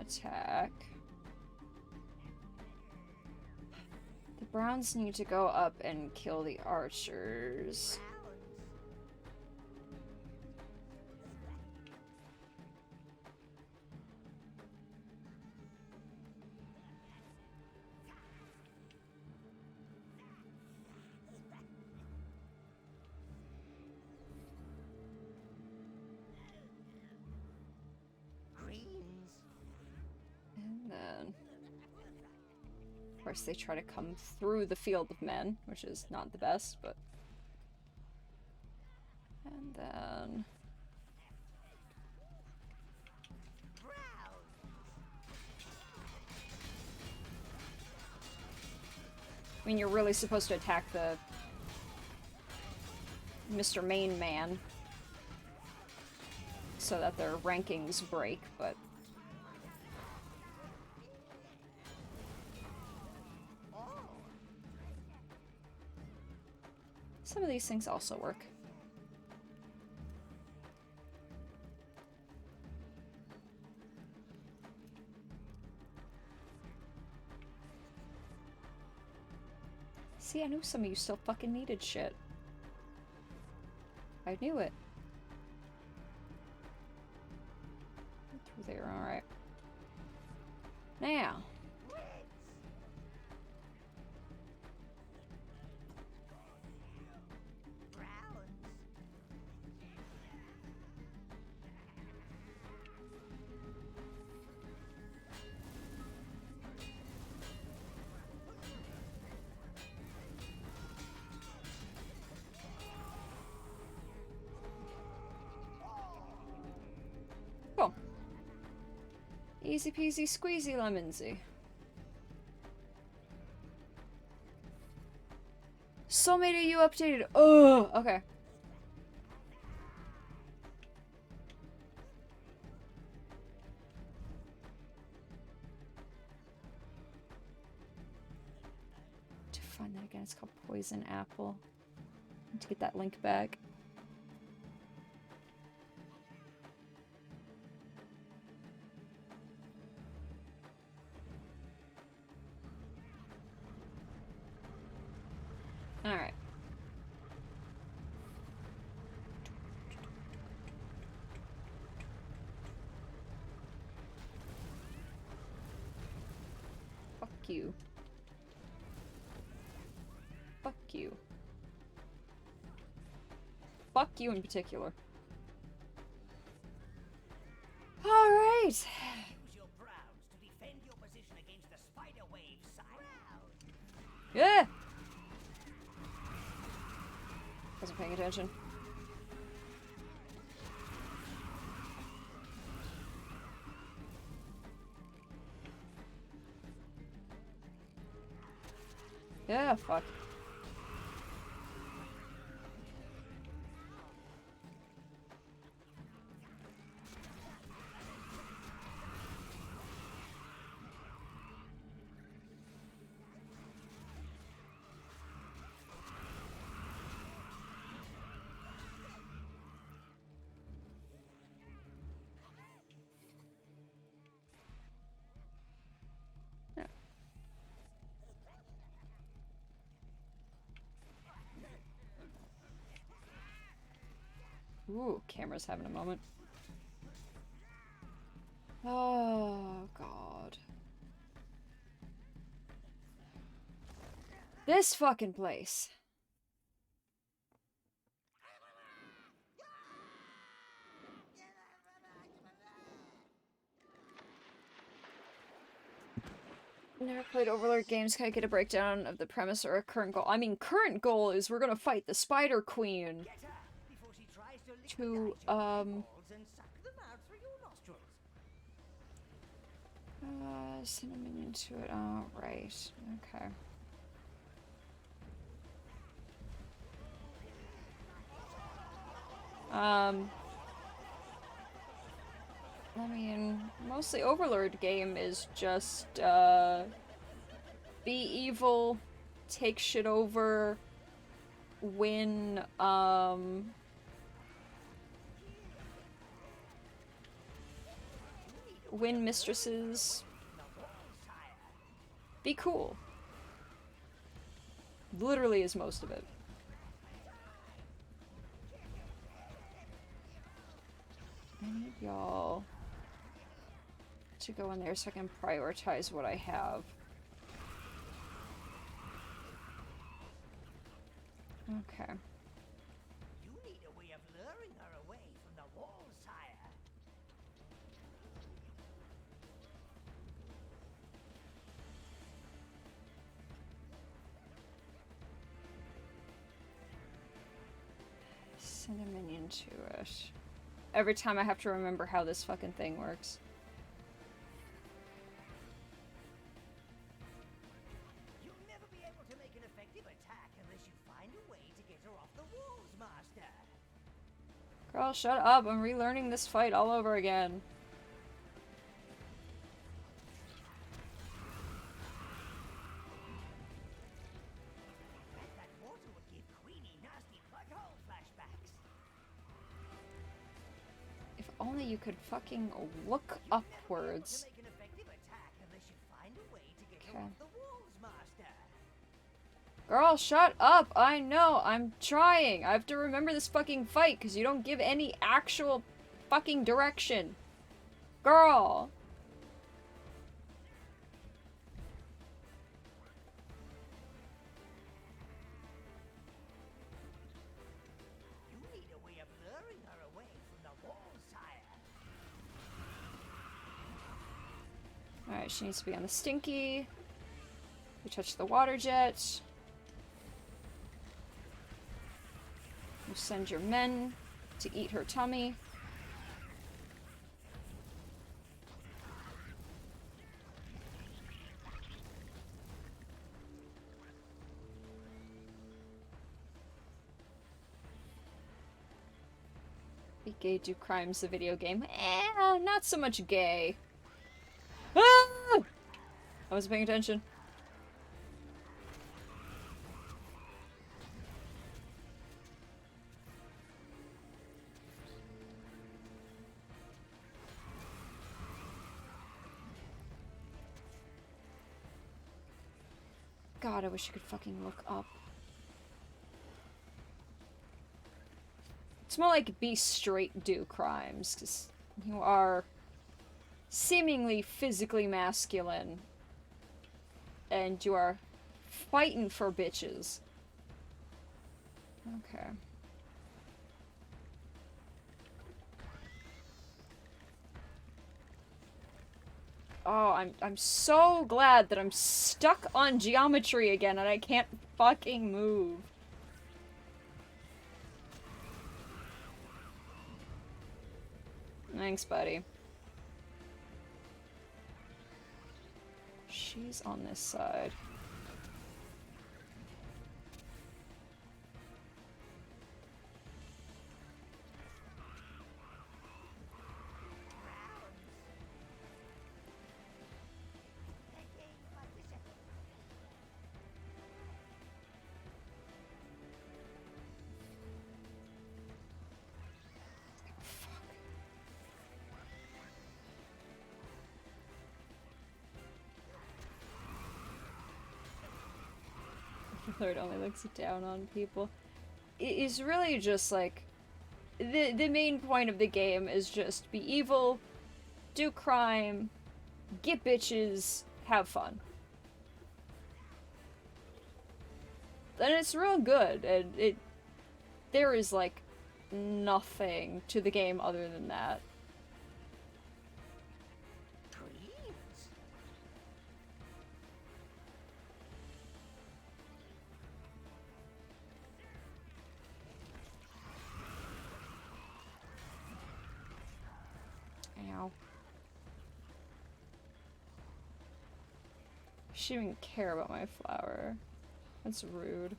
[SPEAKER 1] attack. The Browns need to go up and kill the archers. And then, of course, they try to come through the field of men, which is not the best, but... And then... I mean, you're really supposed to attack the Mr. Main Man so that their rankings break, but... Some of these things also work. See, I knew some of you still fucking needed shit. I knew it. Through there, alright. Now. Cool. Easy peasy squeezy lemonsy. So many of you updated. Oh, okay. To find that again, it's called Poison Apple. Need to get that link back. Alright. Fuck you. Fuck you. Fuck you in particular. Alright.
[SPEAKER 6] Use your browns to defend your position against the spider wave side.
[SPEAKER 1] Yeah! Wasn't paying attention. Yeah, fuck. Ooh, camera's having a moment. Oh, God. This fucking place. Never played Overlord games. Can I get a breakdown of the premise or a current goal? I mean, current goal is we're gonna fight the Spider Queen. To, send a minion to it. Oh, right. Okay. I mean, mostly Overlord game is just, be evil, take shit over, win, win mistresses, be cool. Literally is most of it. I need y'all to go in there so I can prioritize what I have. Okay.
[SPEAKER 6] You need a way of luring her away from the wall, sire.
[SPEAKER 1] Send a minion to it. Every time I have to remember how this fucking thing works.
[SPEAKER 6] You'll never be able to make an effective attack unless you find a way to get her off the walls, Master.
[SPEAKER 1] Girl, shut up. I'm relearning this fight all over again.
[SPEAKER 6] That water would give Queenie nasty butthole flashbacks.
[SPEAKER 1] If only you could fucking look upwards.
[SPEAKER 6] Make an effective attack unless you find a way to get her
[SPEAKER 1] Okay.
[SPEAKER 6] off the walls, Master.
[SPEAKER 1] Girl, shut up! I know, I'm trying! I have to remember this fucking fight, because you don't give any actual fucking direction. Girl!
[SPEAKER 6] You need a way of luring her away from the wall, sire.
[SPEAKER 1] Alright, she needs to be on the Stinky. We touch the water jet. You send your men to eat her tummy. Be gay, do crimes, the video game. Not so much gay. Ah! I wasn't paying attention. God, I wish you could fucking look up. It's more like be straight, do crimes, because you are seemingly physically masculine. And you are fighting for bitches. Okay. Oh, I'm so glad that I'm stuck on geometry again and I can't fucking move. Thanks, buddy. She's on this side. Lord only looks down on people. It is really just like the main point of the game is just be evil, do crime, get bitches, have fun. And it's real good, and there is like nothing to the game other than that.
[SPEAKER 6] Queens?
[SPEAKER 1] Ow. She didn't even care about my flower. That's rude.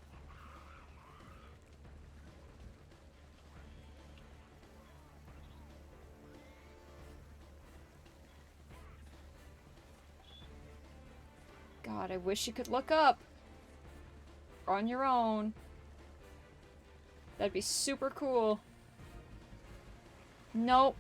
[SPEAKER 1] God, I wish you could look up on your own. That'd be super cool. Nope.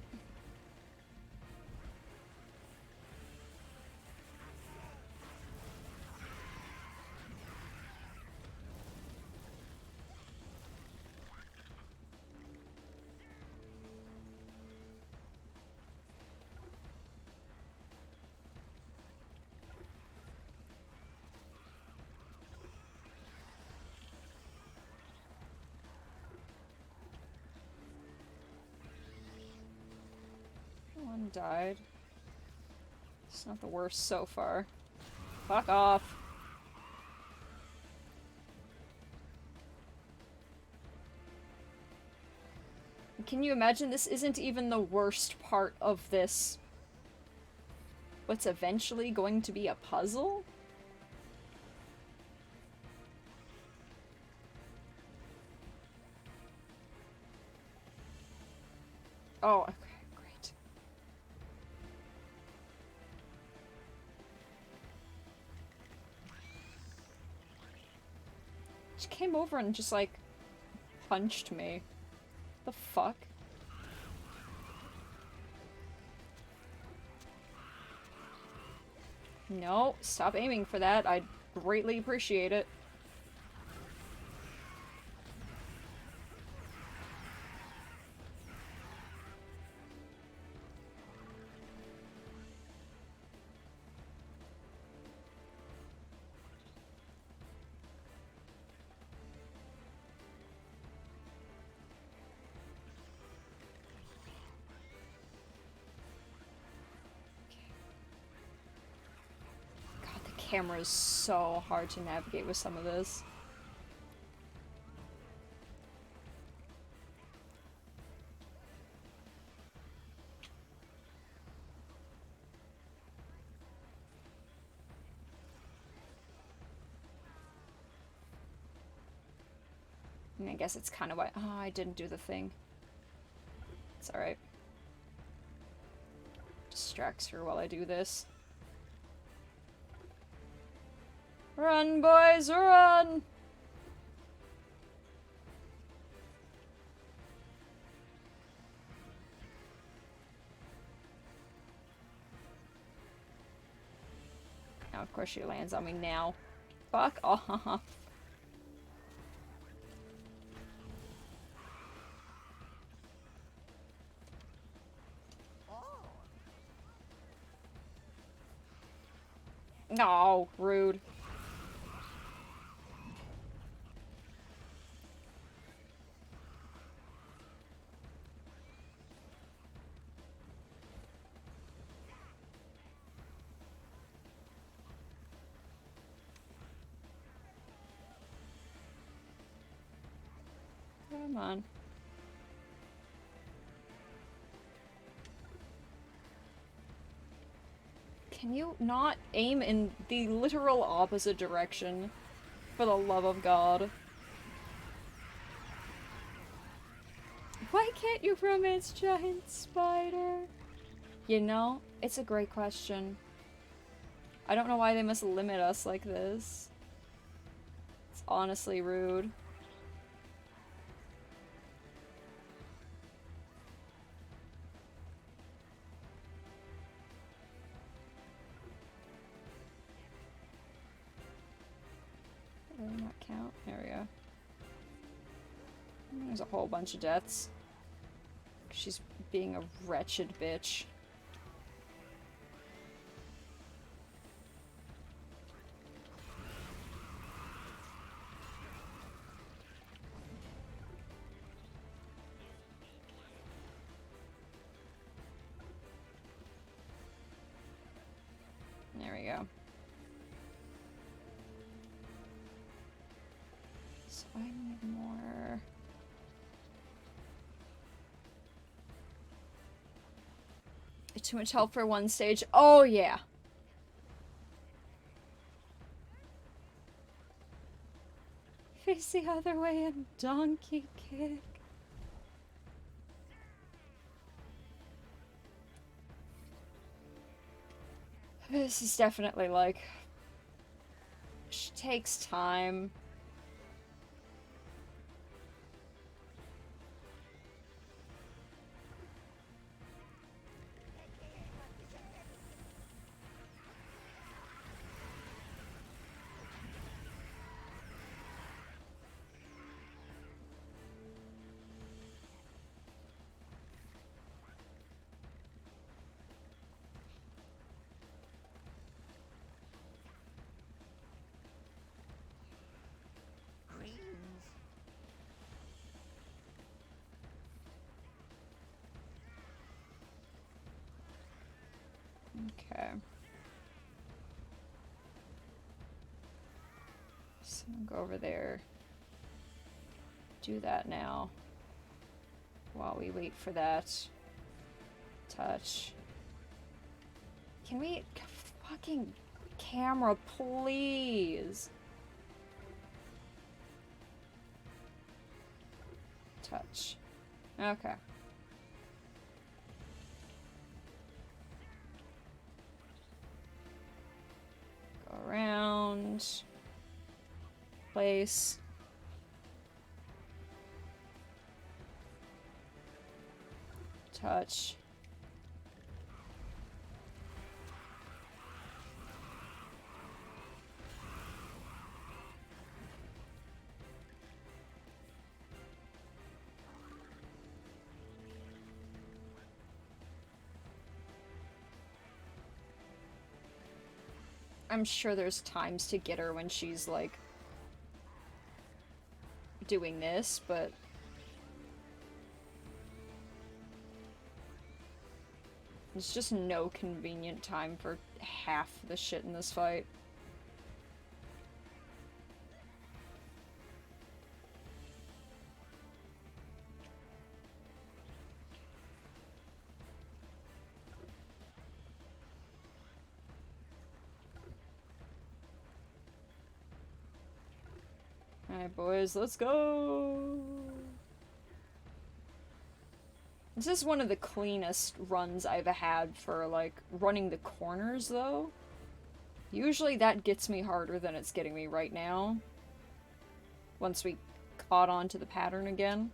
[SPEAKER 1] One died. It's not the worst so far. Fuck off. Can you imagine this isn't even the worst part of this? What's eventually going to be a puzzle? Oh, okay, great. She came over and just like punched me. The fuck? No, stop aiming for that. I'd greatly appreciate it. Camera is so hard to navigate with some of this. And I guess it's kind of why— oh, I didn't do the thing. It's alright. Distracts her while I do this. Run, boys, run! Now, of course, she lands on me now. Fuck off. No, rude. Come on. Can you not aim in the literal opposite direction? For the love of God. Why can't you romance giant spider? You know, it's a great question. I don't know why they must limit us like this. It's honestly rude. Really not count? There we go. There's a whole bunch of deaths. She's being a wretched bitch. There we go. So I need more. Too much help for one stage. Oh, yeah. Face the other way and donkey kick. This is definitely like... She takes time. Okay. So I'll go over there. Do that now. While we wait for that. Touch. Can we... Fucking camera, please. Touch. Okay. Go around. Place. Touch. I'm sure there's times to get her when she's, like, doing this, but... There's just no convenient time for half the shit in this fight. Alright, boys, let's go! This is one of the cleanest runs I've had for, like, running the corners, though. Usually that gets me harder than it's getting me right now. Once we caught on to the pattern again.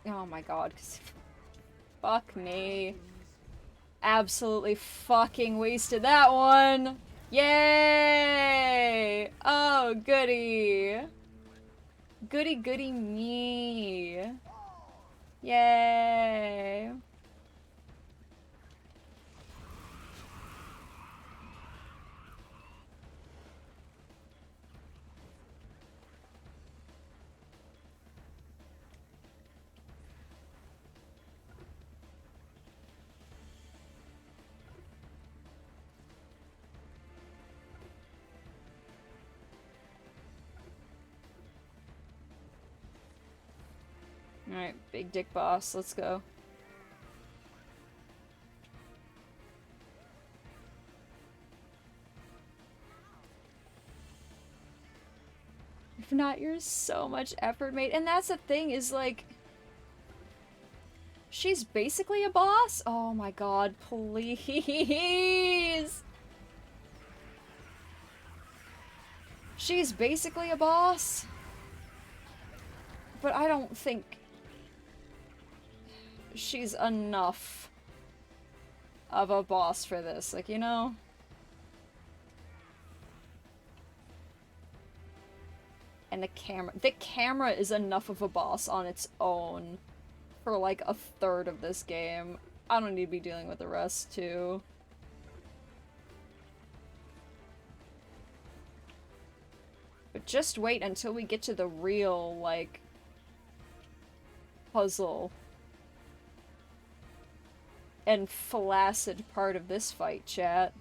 [SPEAKER 1] Oh my god, 'cause fuck me. Absolutely fucking wasted that one! Yay! Oh, goody! Goody goody me! Yay! Alright, big dick boss, let's go. If not, you're so much effort made. And that's the thing, is like... She's basically a boss? Oh my god, please! She's basically a boss? But I don't think... she's enough of a boss for this, like, you know? And the camera. The camera is enough of a boss on its own for like a third of this game. I don't need to be dealing with the rest too. But just wait until we get to the real, like, puzzle and flaccid part of this fight, chat.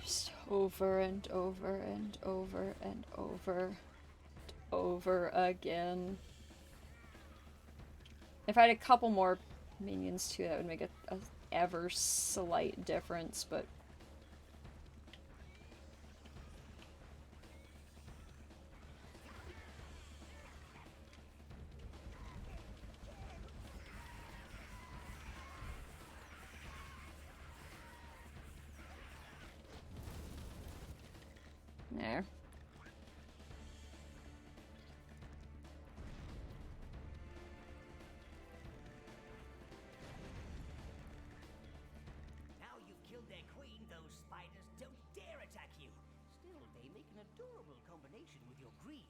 [SPEAKER 1] Just over and over and over and over and over again. If I had a couple more minions too, that would make a ever slight difference, but there.
[SPEAKER 6] Now you've killed their queen, those spiders don't dare attack you. Still, they make an adorable combination with your greens.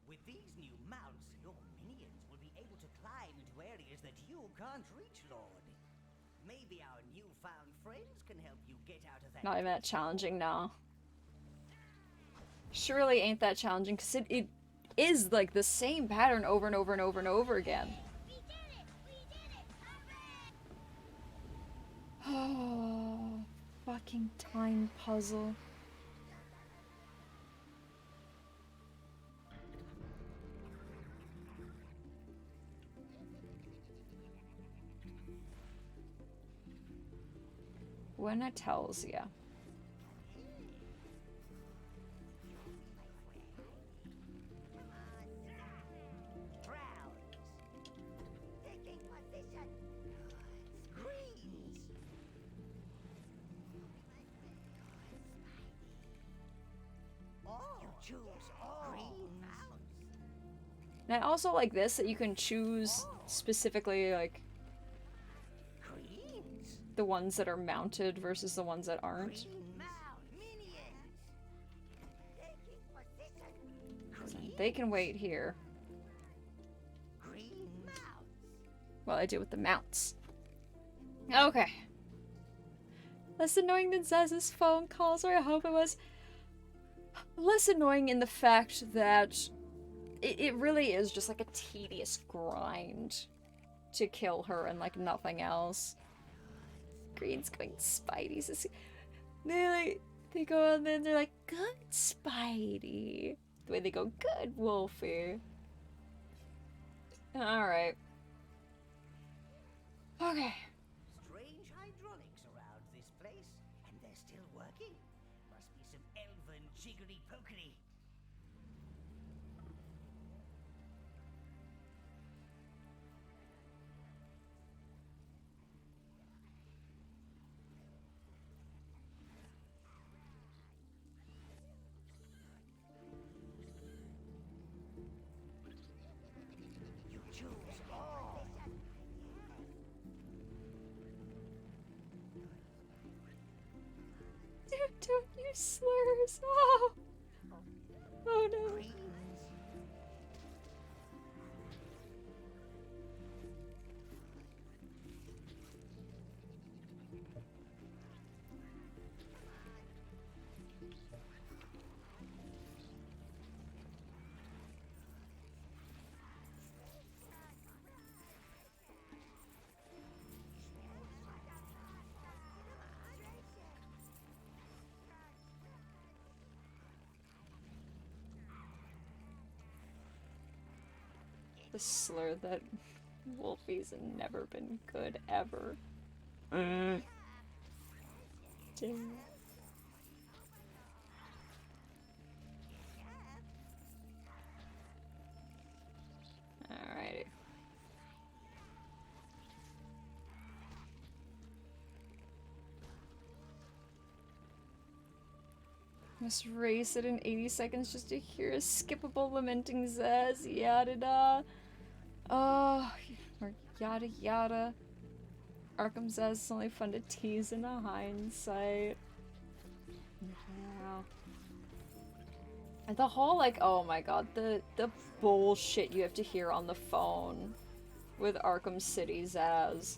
[SPEAKER 6] With these new mounts, your minions will be able to climb into areas that you can't reach, Lord. Maybe our newfound friends can help you get out of that.
[SPEAKER 1] Not even that challenging now. Surely ain't that challenging, because it is like the same pattern over and over and over and over again. Oh, fucking time puzzle. When it tells ya.
[SPEAKER 6] Taking position. Greens. Oh, you choose all green mounts.
[SPEAKER 1] And I also like this, that you can choose specifically, like,
[SPEAKER 6] Greens.
[SPEAKER 1] the ones that are mounted versus the ones that aren't.
[SPEAKER 6] Green mount. Minions. Taking position. Green.
[SPEAKER 1] They can wait here.
[SPEAKER 6] Green mounts.
[SPEAKER 1] Well, I do with the mounts. Okay. Less annoying than Zaz's phone calls, or I hope it was. Less annoying in the fact that it really is just like a tedious grind to kill her and like nothing else. Green's going, Spidey's. They go and then they're like, good Spidey. The way they go, good Wolfie. Alright. Okay.
[SPEAKER 6] Strange hydraulics around this place, and they're still working. Must be some elven jiggery pokery. You choose all.
[SPEAKER 1] Dude, don't use slurs. Oh. Oh no.
[SPEAKER 6] Greens.
[SPEAKER 1] The slur that Wolfie's never been good ever. Damn. Alrighty. Must race it in 80 seconds just to hear a skippable lamenting Zaz, yada da. Oh, or yada yada. Arkham Zaz is only fun to tease in a hindsight. Yeah. And the whole, like, oh my god, the bullshit you have to hear on the phone with Arkham City Zaz.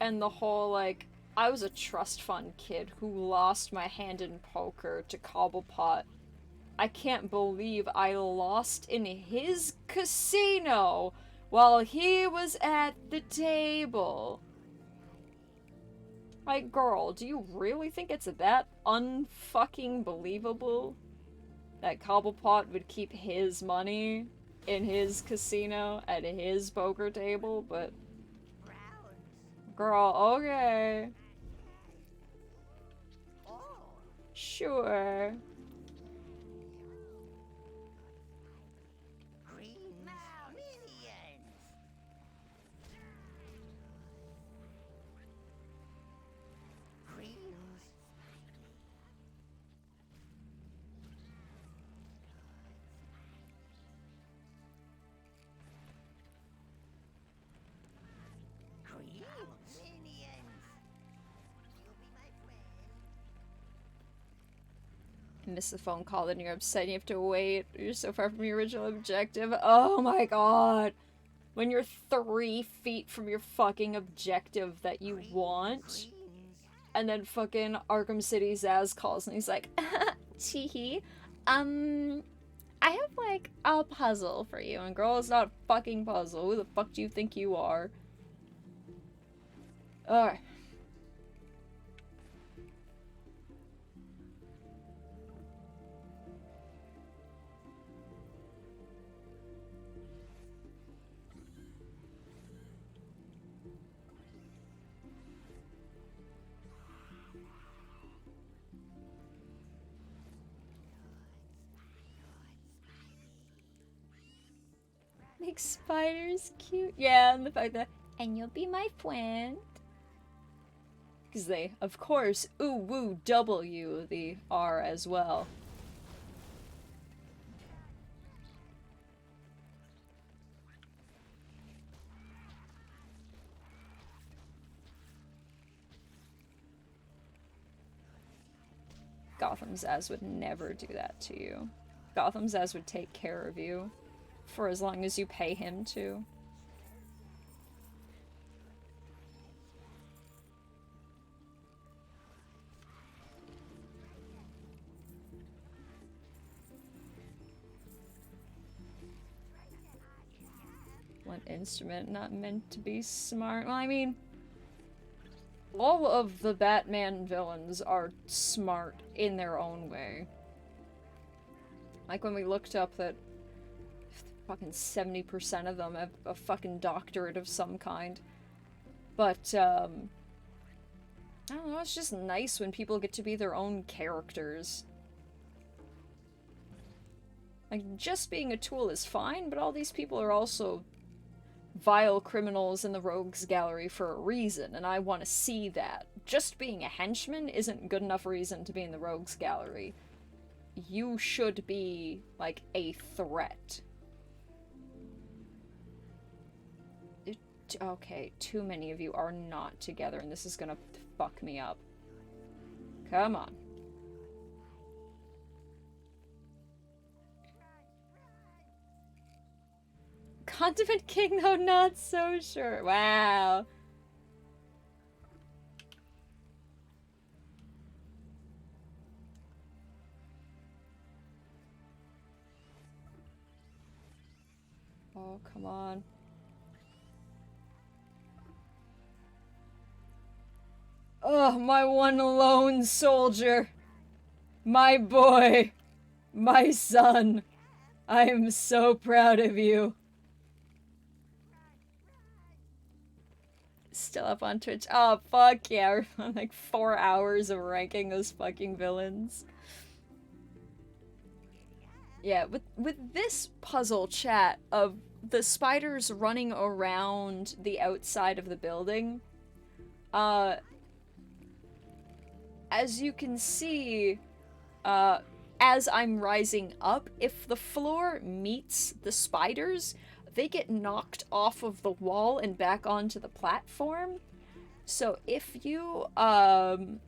[SPEAKER 1] And the whole, like, I was a trust fund kid who lost my hand in poker to Cobblepot. I can't believe I lost in his casino while he was at the table. Like, girl, do you really think it's that unfucking believable that Cobblepot would keep his money in his casino at his poker table? But, girl, okay. Sure. Miss the phone call, then you're upset and you have to wait. You're so far from your original objective. Oh my god. When you're 3 feet from your fucking objective that you want. And then fucking Arkham City Zaz calls and he's like, Teehee, I have like a puzzle for you. And girl, it's not a fucking puzzle. Who the fuck do you think you are? Alright. Make spiders cute. Yeah, and the fact that, and you'll be my friend. Because they, of course, ooh woo W the R as well. Gotham Zaz would never do that to you. Gotham Zaz would take care of you. For as long as you pay him to. One instrument not meant to be smart. Well, I mean, all of the Batman villains are smart in their own way. Like when we looked up that fucking 70% of them have a fucking doctorate of some kind. But, I don't know, it's just nice when people get to be their own characters. Like, just being a tool is fine, but all these people are also vile criminals in the rogues gallery for a reason, and I want to see that. Just being a henchman isn't good enough reason to be in the rogues gallery. You should be, like, a threat. Okay, too many of you are not together, and this is gonna fuck me up. Come on. Condiment King, though, not so sure. Wow. Oh, come on. Oh, my one lone soldier. My boy. My son. I am so proud of you. Still up on Twitch. Oh, fuck yeah. I'm like 4 hours of ranking those fucking villains. Yeah, with this puzzle chat of the spiders running around the outside of the building, as you can see, as I'm rising up, if the floor meets the spiders, they get knocked off of the wall and back onto the platform. So if you, don't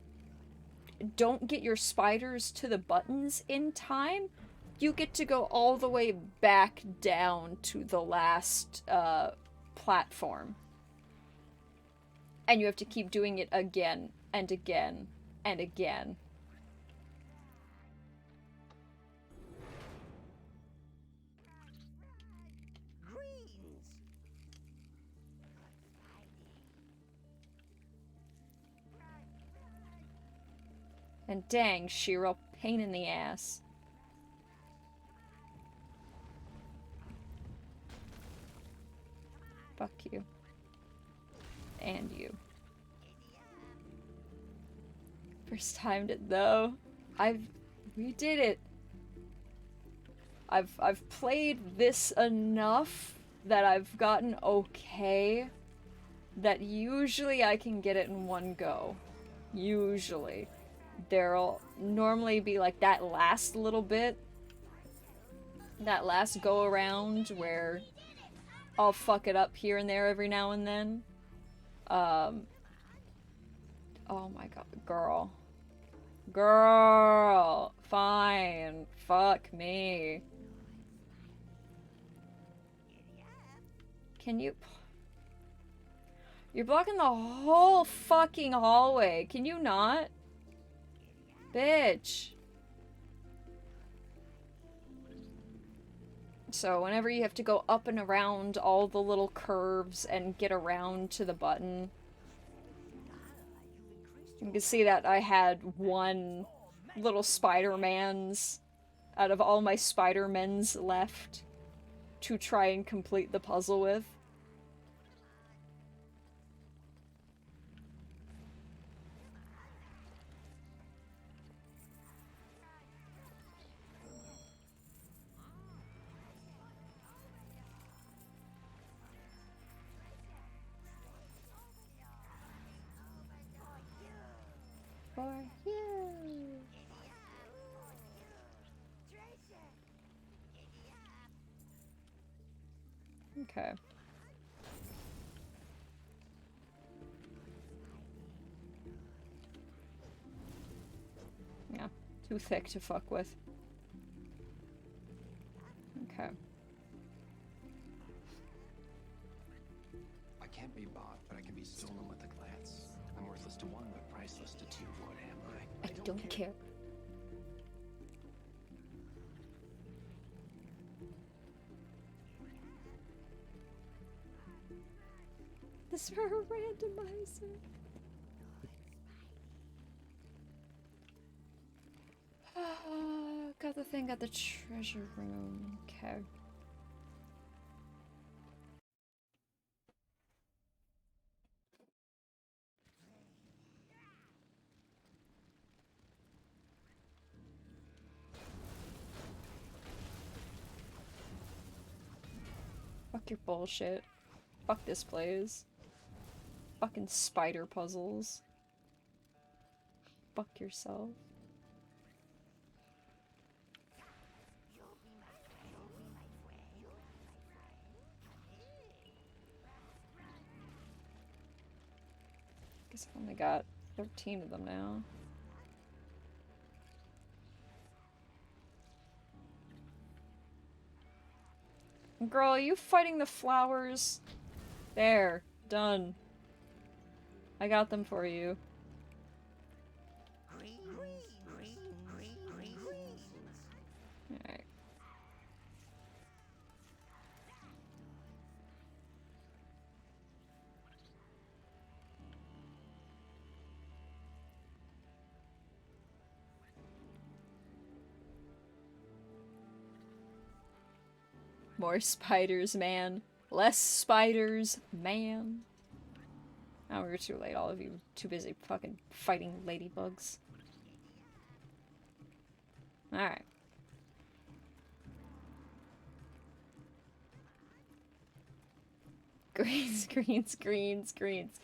[SPEAKER 1] get your spiders to the buttons in time, you get to go all the way back down to the last, platform. And you have to keep doing it again, and again, and again. And dang, Shiro, pain in the ass. Fuck you. And you. First timed it though. We did it. I've played this enough that I've gotten okay that usually I can get it in one go. Usually. There'll normally be like that last little bit, that last go around where I'll fuck it up here and there every now and then. Oh my god, girl. Girl! Fine. Fuck me. Can you... You're blocking the whole fucking hallway. Can you not? Bitch. So whenever you have to go up and around all the little curves and get around to the button, you can see that I had one little Spider-Man's out of all my Spider-Mens left to try and complete the puzzle with. For you. Okay. Yeah, too thick to fuck with. Okay.
[SPEAKER 5] I can't be bought, but I can be stolen with a glance. I'm worthless to one, but priceless to two. What am I?
[SPEAKER 1] I don't care. This for a randomizer. Got the thing at the treasure room. Okay. Fuck your bullshit. Fuck this place. Fucking spider puzzles. Fuck yourself. Guess I've only got 13 of them now. Girl, are you fighting the flowers? There. Done. I got them for you. Alright. More spiders, man. Less spiders, man. Oh, we're too late. All of you too busy fucking fighting ladybugs. Alright. Greens, greens, greens, greens.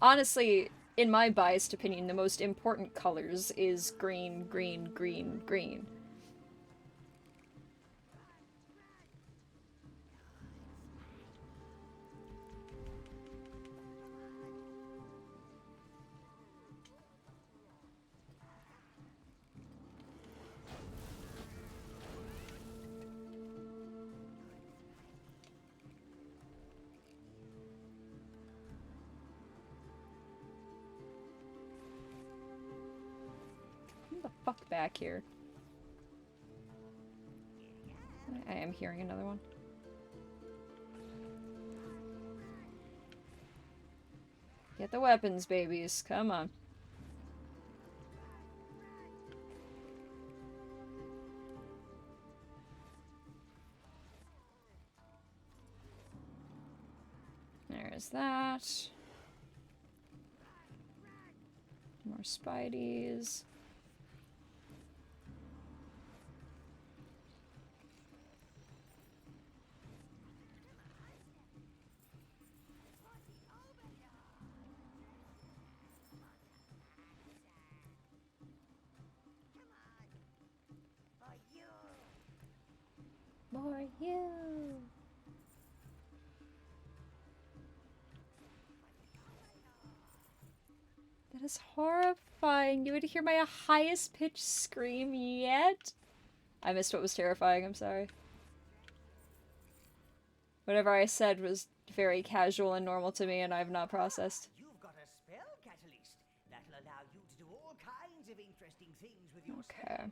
[SPEAKER 1] Honestly, in my biased opinion, the most important colors is green, green, green, green. Get the fuck back here. I am hearing another one. Get the weapons, babies. Come on. There's that. More Spideys. For you. That is horrifying. You would hear my highest pitched scream yet? I missed what was terrifying, I'm sorry. Whatever I said was very casual and normal to me, and I have not processed.
[SPEAKER 6] You've got a spell catalyst that'll allow you to do all kinds of interesting things with your
[SPEAKER 1] Okay.
[SPEAKER 6] spells.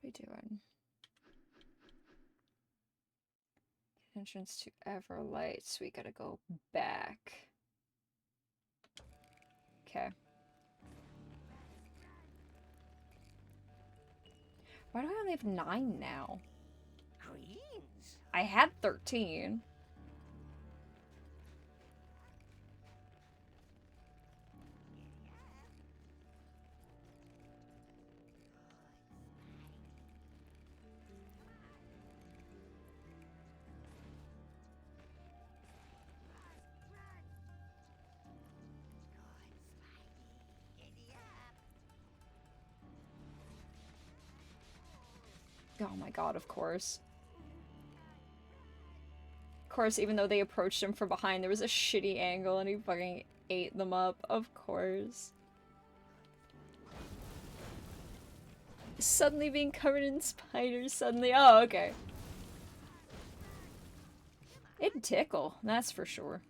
[SPEAKER 1] What are we doing? Entrance to Everlight, so we gotta go back. Okay. Why do I only have 9 now?
[SPEAKER 6] Greens?
[SPEAKER 1] I had 13. Oh my god, of course. Of course, even though they approached him from behind, there was a shitty angle and he fucking ate them up. Of course. Suddenly being covered in spiders, suddenly. Oh, okay. It'd tickle, that's for sure.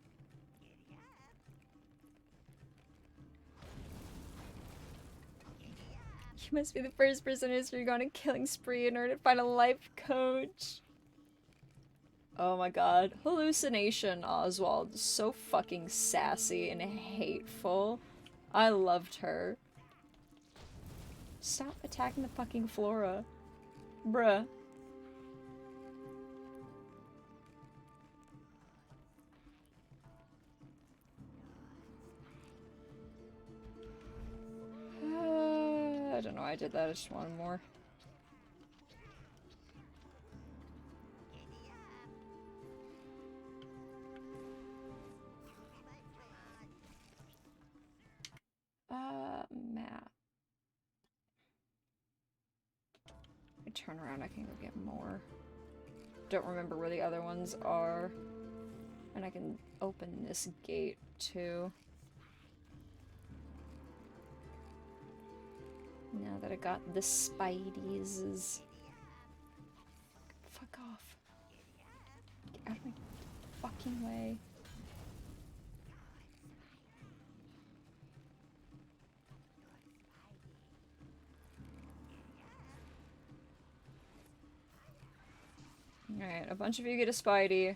[SPEAKER 1] You must be the first person in history to go on a killing spree in order to find a life coach. Oh my god. Hallucination Oswald. So fucking sassy and hateful. I loved her. Stop attacking the fucking Flora. Bruh. I don't know why I did that. I just wanted more. Map. I turn around, I can go get more. Don't remember where the other ones are. And I can open this gate too. Now that I got the Spideys. Fuck off. Get out of my fucking way. Alright, a bunch of you get a Spidey.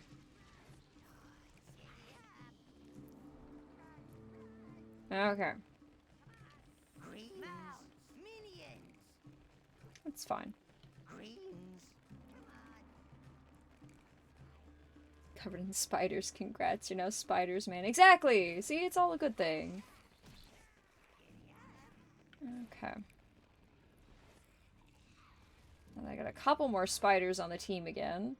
[SPEAKER 1] Okay.
[SPEAKER 6] Minions.
[SPEAKER 1] That's fine.
[SPEAKER 6] Greens.
[SPEAKER 1] Covered in spiders. Congrats, you're now spiders, man. Exactly! See, it's all a good thing. Okay. And I got a couple more spiders on the team again.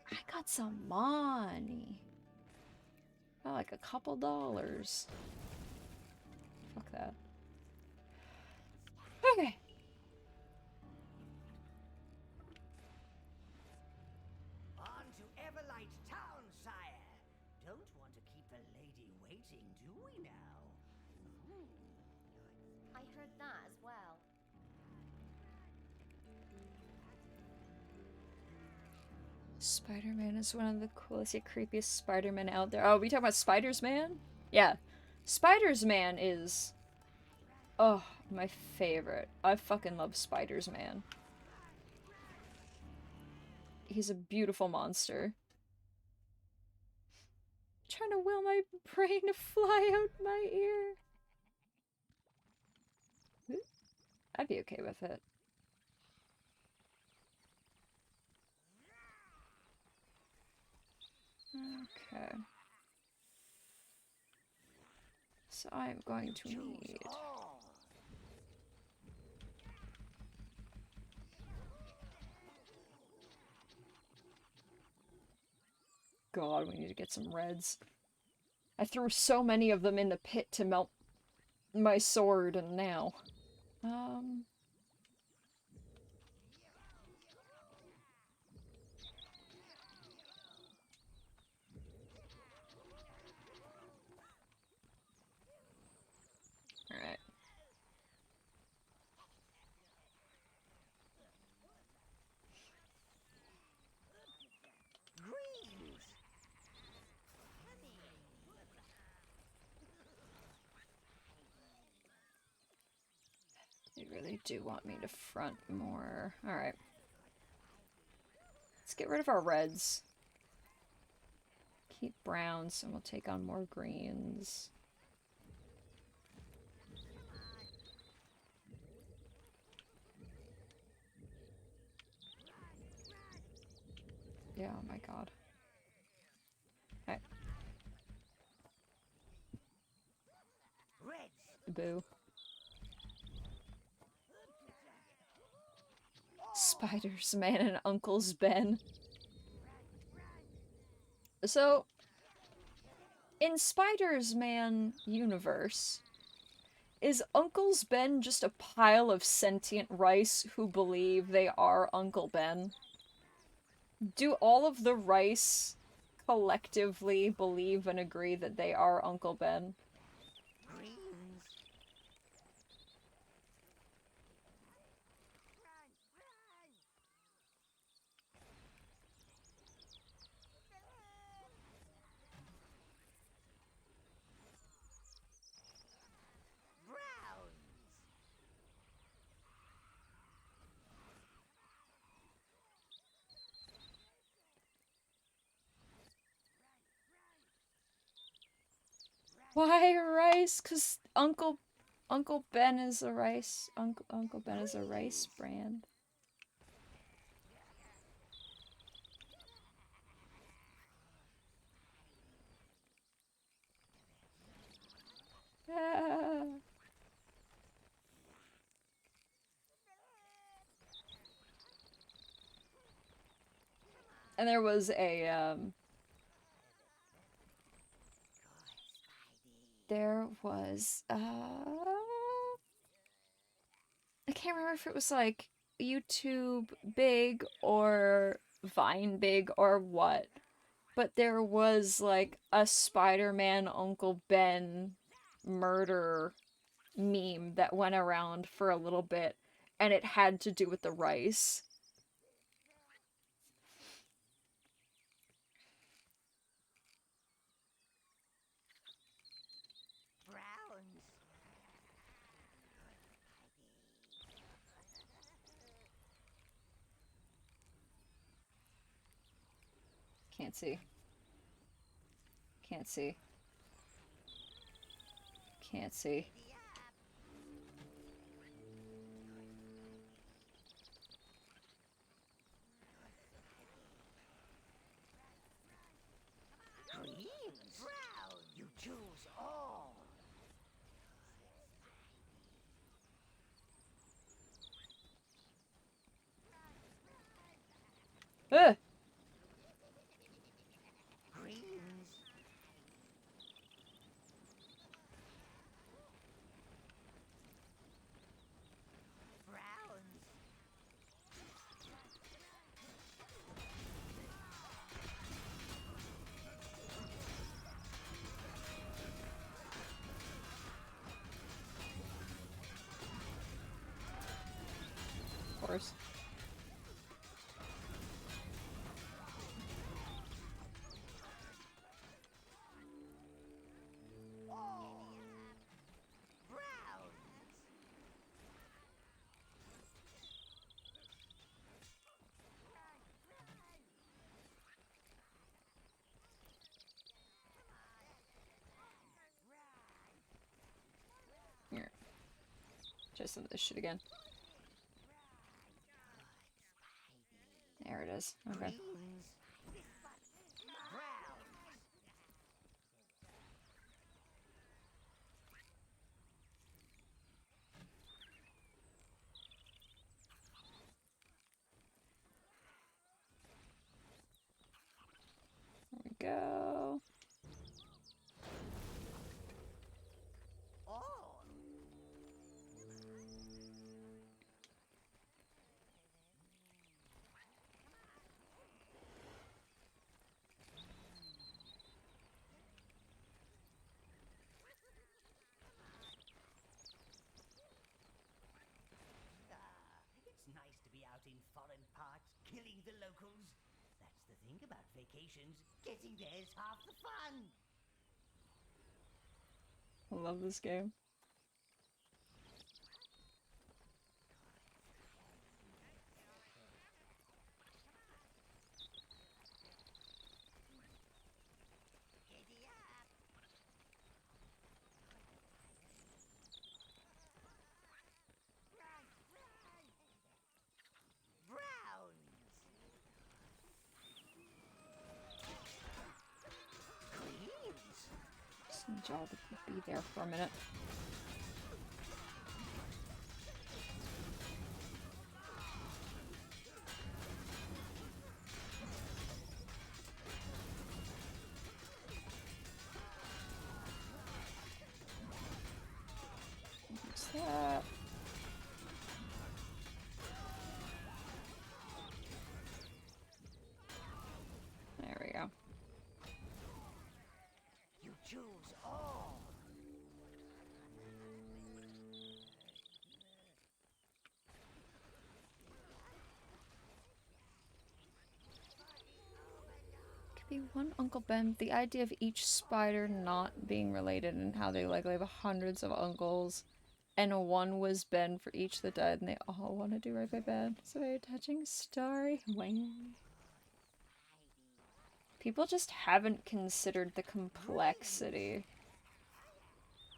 [SPEAKER 1] I got some money. Oh, like a couple dollars. Fuck that. Okay.
[SPEAKER 6] On to Everlight Town, sire. Don't want to keep the lady waiting, do we now?
[SPEAKER 8] I heard that as well.
[SPEAKER 1] Spider-Man is one of the coolest yet creepiest Spider-Man out there. Oh, we talking about Spiders-Man? Yeah. Spiders-Man is... oh, my favorite. I fucking love Spiders-Man. He's a beautiful monster. Trying to will my brain to fly out my ear. I'd be okay with it. Okay. So I'm going to need... God, we need to get some reds. I threw so many of them in the pit to melt my sword, and now... Alright. They really do want me to front more. Alright. Let's get rid of our reds. Keep browns, and we'll take on more greens. Yeah, oh my god. Alright. Boo. Spiders, man, and Uncle's Ben. So, in Spiders Man universe, is Uncle's Ben just a pile of sentient rice who believe they are Uncle Ben? Do all of the rice collectively believe and agree that they are Uncle Ben? Why rice? 'Cause Uncle Ben is a rice. Uncle Ben is a rice brand. Ah. And there was a there was I can't remember if it was like YouTube big or Vine big or what, but there was like a Spider-Man Uncle Ben murder meme that went around for a little bit, and it had to do with the rice. Can't see. Can't see. Can't see. course. Here. Try some of this shit again. There it is. Okay. There we go.
[SPEAKER 6] It's nice to be out in foreign parts, killing the locals. That's the thing about vacations. Getting there's half the fun.
[SPEAKER 1] I love this game.
[SPEAKER 6] Giddy up. Browns. Queens.
[SPEAKER 1] Just need y'all to be there for a minute. Use that. There we go.
[SPEAKER 6] You choose all.
[SPEAKER 1] Could be one Uncle Ben. The idea of each spider not being related and how they like have hundreds of uncles, and one was Ben for each that died, and they all want to do right by Ben. It's a very touching story. Wang. People just haven't considered the complexity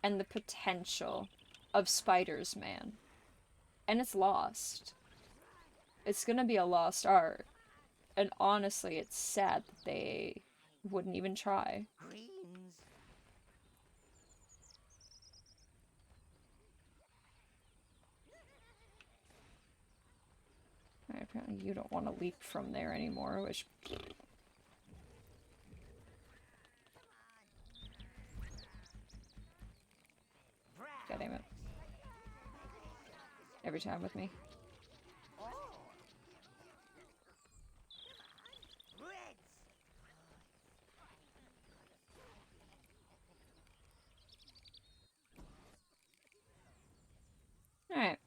[SPEAKER 1] and the potential of spiders, man. And it's lost. It's gonna be a lost art. And honestly, it's sad that they wouldn't even try.
[SPEAKER 6] Greens.
[SPEAKER 1] Alright, apparently you don't want to leap from there anymore, which... God damn it. Every time with me.
[SPEAKER 6] Reds.
[SPEAKER 1] Alright.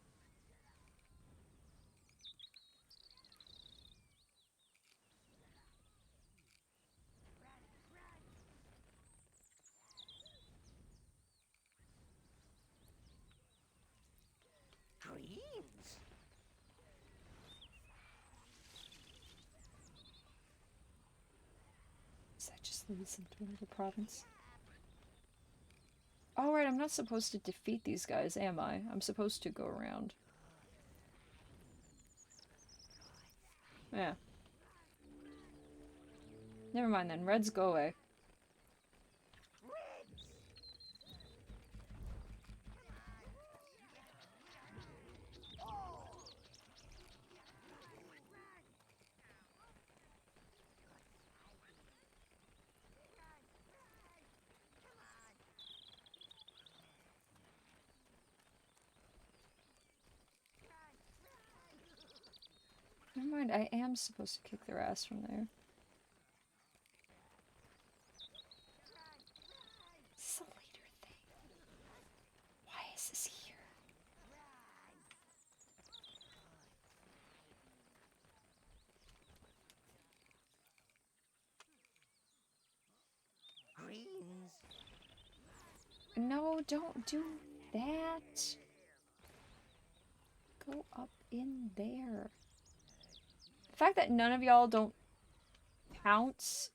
[SPEAKER 6] Greens.
[SPEAKER 1] So that just leads into another province. Alright, I'm not supposed to defeat these guys, am I? I'm supposed to go around. Yeah. Never mind then. Reds, go away. Never mind, I am supposed to kick their ass from there. Is this a later thing? Why is this here? No, don't do that. Go up in there. The fact that none of y'all don't pounce.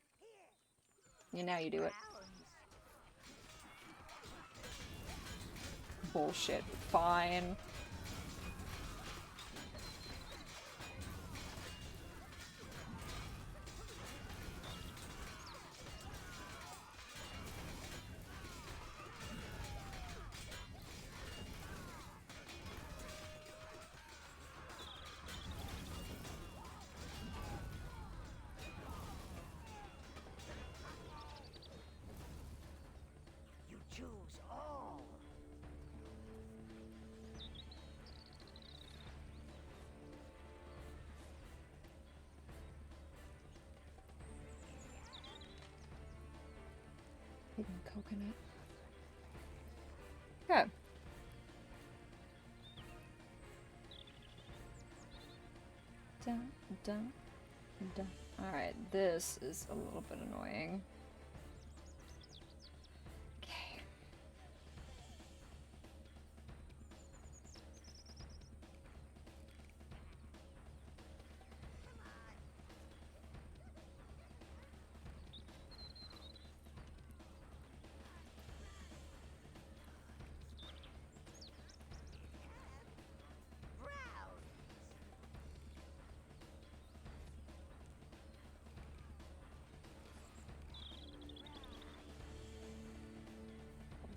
[SPEAKER 1] Yeah, now you do it. Bullshit. Fine.
[SPEAKER 6] You choose all.
[SPEAKER 1] Hidden coconut. Okay. Dun, dun, dun. Alright, this is a little bit annoying. Okay.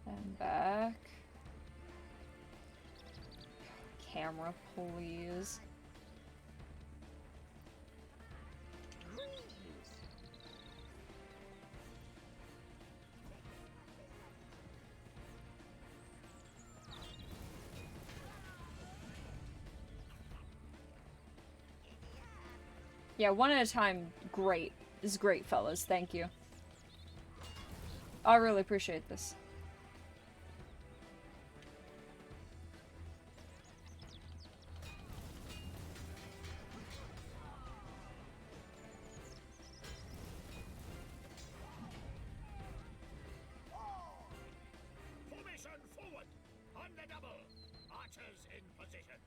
[SPEAKER 1] And back. Camera, please. Yeah, one at a time. Great. This is great, fellas. Thank you. I really appreciate this.
[SPEAKER 4] Formation forward! On the double! Archers in position!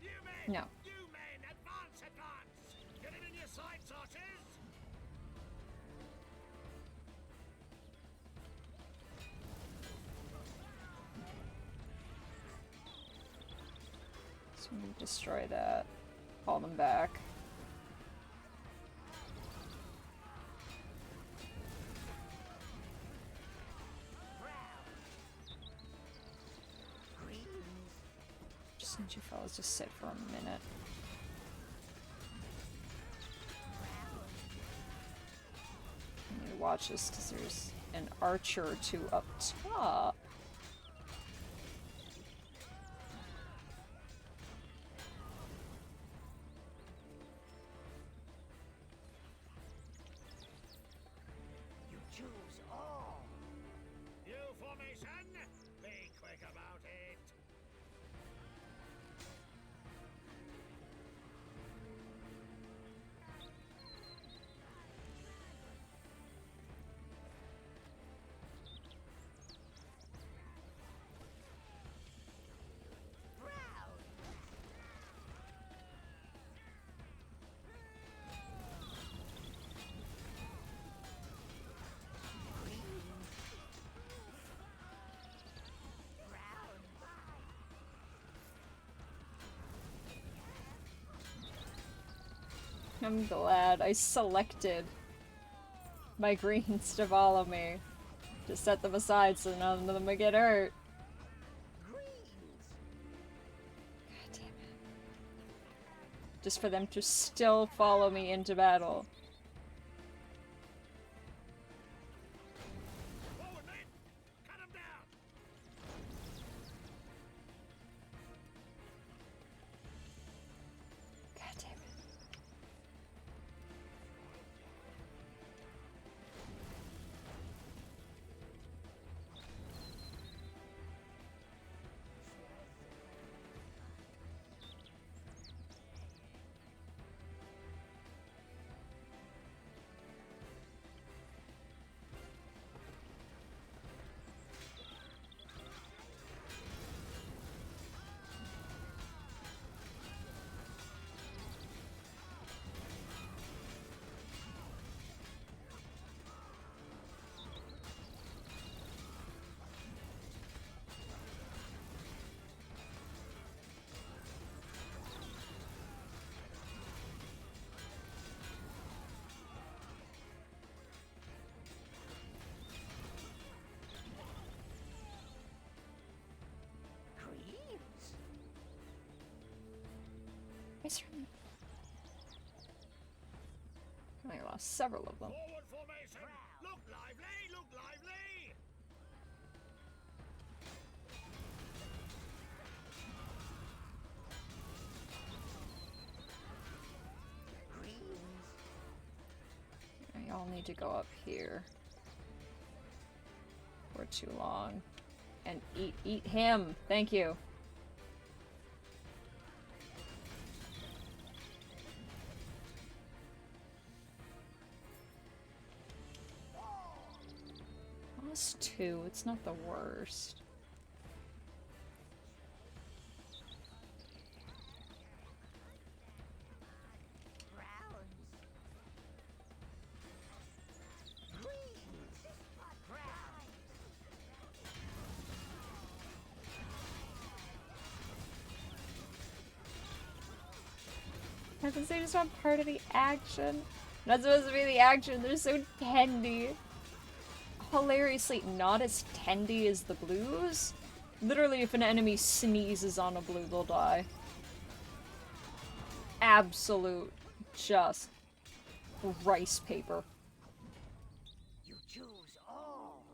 [SPEAKER 4] You men!
[SPEAKER 1] No.
[SPEAKER 4] You men! Advance! Advance! Get it in your sights, archers!
[SPEAKER 1] So we destroy that. Call them back. Just need you fellas to sit for a minute. I need to watch this because there's an archer or two up top.
[SPEAKER 6] You choose all.
[SPEAKER 4] You formation! Be quick about it!
[SPEAKER 1] I'm glad I selected my greens to follow me. To set them aside so none of them would get hurt. God damn it. Just for them to still follow me into battle.
[SPEAKER 4] Forward, men! Cut them down!
[SPEAKER 1] God damn it. is there... I lost several of them.
[SPEAKER 4] Forward formation! Look lively! Look lively!
[SPEAKER 1] Y'all need to go up here. For too long. And eat him! Thank you. Lost 2, it's not the worst. I think they just want part of the action. Not supposed to be the action, they're so tendy. Hilariously not as tendy as the blues. Literally, if an enemy sneezes on a blue, they'll die. Absolute, just rice paper.
[SPEAKER 6] You choose all.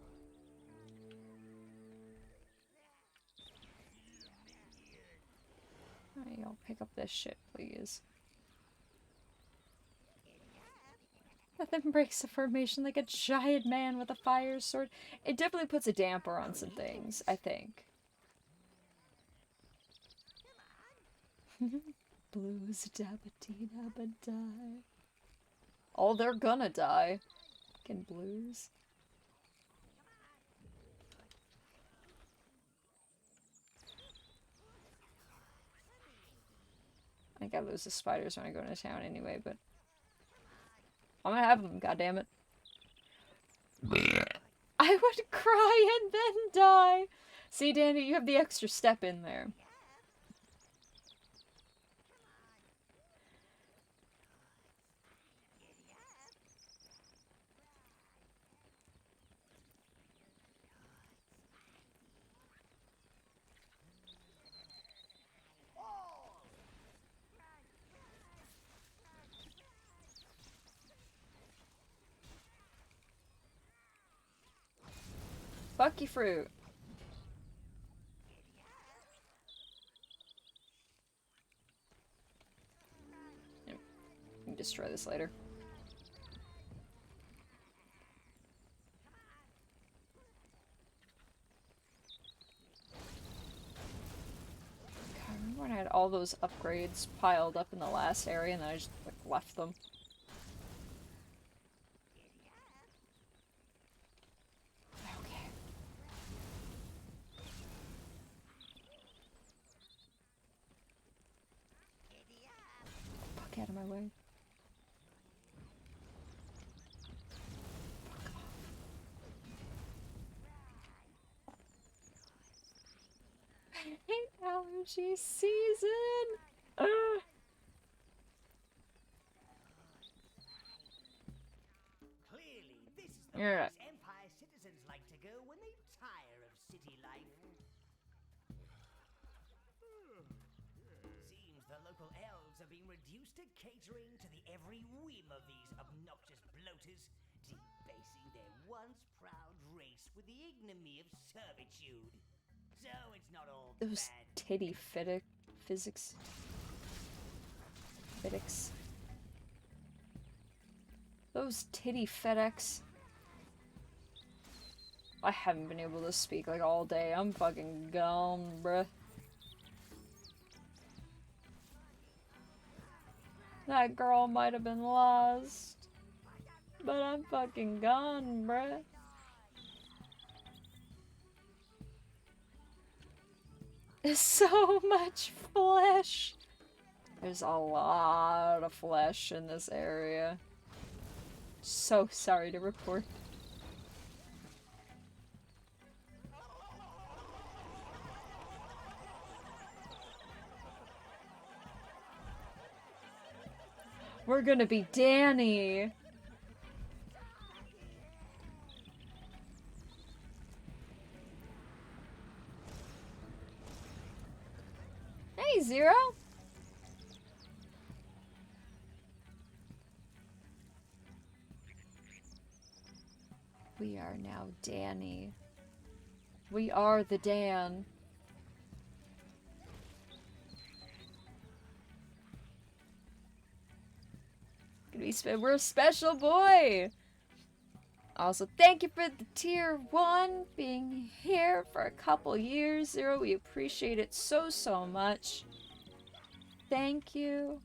[SPEAKER 1] Alright, y'all pick up this shit, please. Nothing breaks the formation like a giant man with a fire sword. It definitely puts a damper on some things, I think. Blues dabba-dee dabba-die. Oh, they're gonna die. Fucking blues. I think I lose the spiders when I go into town anyway, but I'm gonna have them, goddammit. I would cry and then die! See, Danny, you have the extra step in there. Bucky fruit. Yep. We can destroy this later. God, I remember when I had all those upgrades piled up in the last area and then I just like left them. Okay. Fuck out of my way. Fuck off. I hate allergy season! Ugh.
[SPEAKER 6] Clearly, this is the
[SPEAKER 1] You're right.
[SPEAKER 6] place Empire citizens like to go when they tire of city life. Seems the local elves are being reduced to catering to the every whim of these obnoxious bloaters, debasing their once proud race with the ignominy of servitude. So it's not all
[SPEAKER 1] Those
[SPEAKER 6] bad.
[SPEAKER 1] titty physics. FedEx. Those titty FedEx. I haven't been able to speak like all day. I'm fucking gone, bruh. That girl might have been lost. But I'm fucking gone, bruh. There's so much flesh. There's a lot of flesh in this area. So sorry to report. We're gonna be Danny. Hey, Zero. We are now Danny. We are the Dan. We're a special boy! Also, thank you for the tier 1 being here for a couple years, Zero. We appreciate it so, so much. Thank you.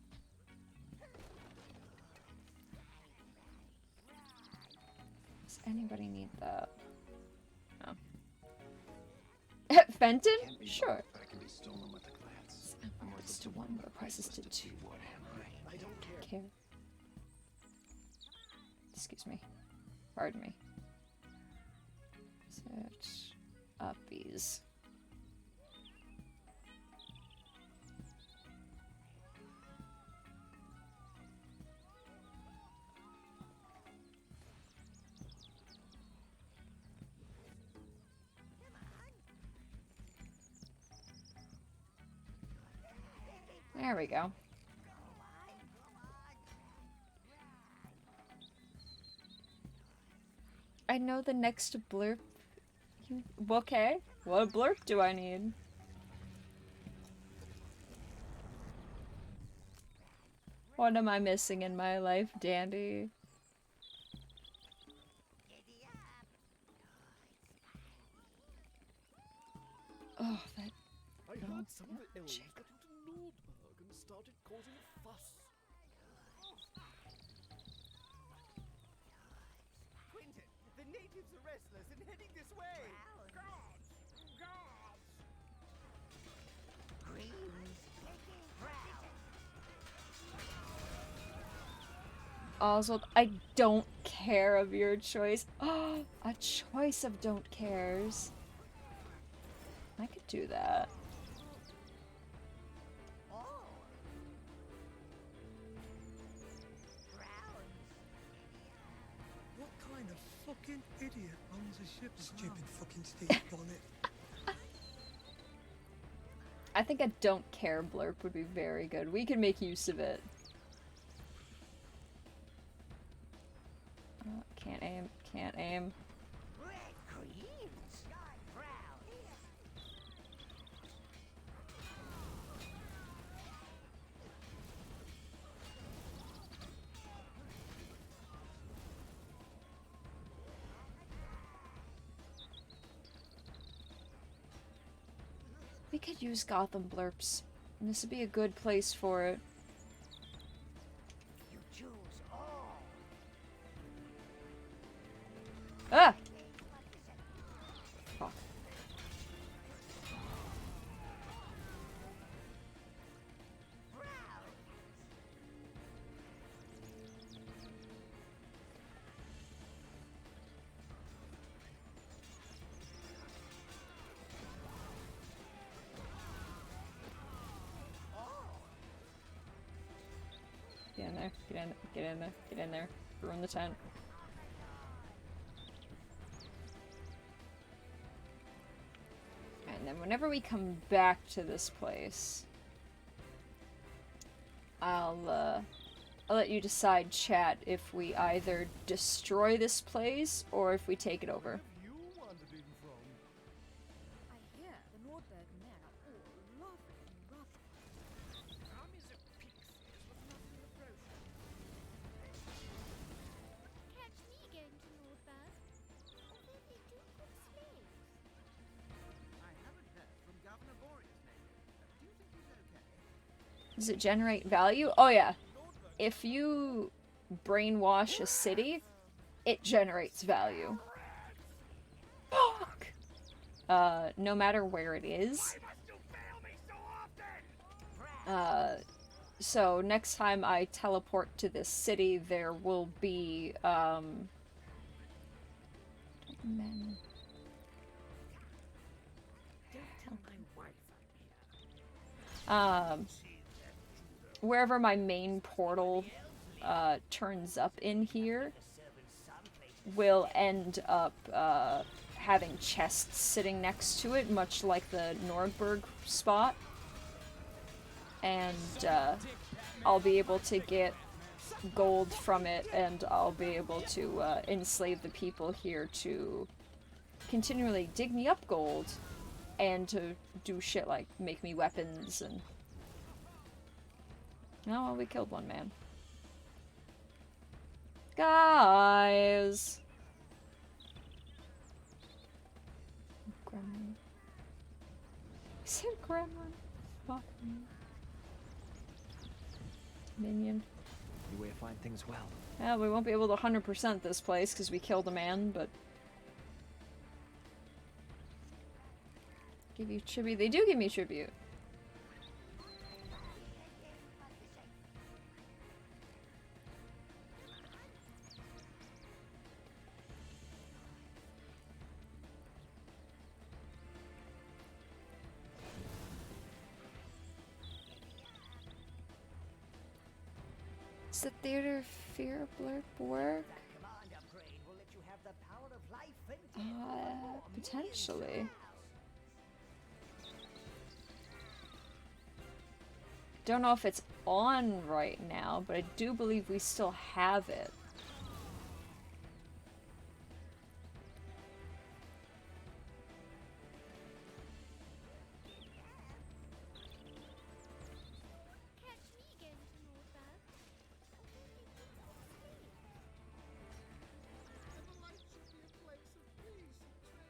[SPEAKER 1] Does anybody need that? No. Fenton?
[SPEAKER 5] Can't be
[SPEAKER 1] Sure.
[SPEAKER 5] bought, but I can be stolen with the glance. I'm worthless to 1, but priceless to 2. What am I?
[SPEAKER 2] I don't care.
[SPEAKER 1] Care. Excuse me. Pardon me. Search uppies. There we go. I know the next blurb. Okay, what blurb do I need? What am I missing in my life, Dandy? Oh, that.
[SPEAKER 2] I
[SPEAKER 1] No,
[SPEAKER 2] heard some of the elves
[SPEAKER 1] Jacob.
[SPEAKER 2] got into Nordberg and started causing a fuss.
[SPEAKER 6] Quentin, the natives are restless and heading this way. Greens taking ground.
[SPEAKER 1] Oswald, I don't care of your choice. Oh, a choice of don't cares. I could do that.
[SPEAKER 6] Oh. Browns.
[SPEAKER 3] What kind of fucking idiot owns a ship? Stupid fucking Steve Bonnet.
[SPEAKER 1] I think a don't care blurb would be very good. We can make use of it. Can't aim. Can't aim.
[SPEAKER 6] Red greens. Brown.
[SPEAKER 1] We could use Gotham blurps. And this would be a good place for it.
[SPEAKER 6] You choose all.
[SPEAKER 1] Ah! Fuck. Get in there, get in, get in there, get in there. Ruin the tent. And then whenever we come back to this place, I'll let you decide, chat, if we either destroy this place or if we take it over.
[SPEAKER 4] You wandered in from?
[SPEAKER 8] I hear the Nordberg men are all lovely and rough.
[SPEAKER 4] Armies of pixies with nothing approaching.
[SPEAKER 9] Catch me going to Nordberg. Although they do cook slaves.
[SPEAKER 4] I haven't heard from Governor Boreas lately. Do you think he's okay?
[SPEAKER 1] Does it generate value? Oh yeah. If you brainwash a city, it generates value. Fuck! No matter where it is. So next time I teleport to this city, there will be, men. Wherever my main portal turns up in here will end up having chests sitting next to it, much like the Nordberg spot. And I'll be able to get gold from it, and I'll be able to enslave the people here to continually dig me up gold and to do shit like make me weapons and... Oh, well, we killed one man. Guys! Gremlin. I said gremlin. Fuck me. Minion.
[SPEAKER 5] New way to find things well.
[SPEAKER 1] Yeah, we won't be able to 100% this place because we killed a man, but... Give you tribute. They do give me tribute. Does the theater fear blurb work?
[SPEAKER 6] Command upgrade will let you have the power of life and death.
[SPEAKER 1] Potentially. Don't know if it's on right now, but I do believe we still have it.
[SPEAKER 9] Catch me again to Nordberg.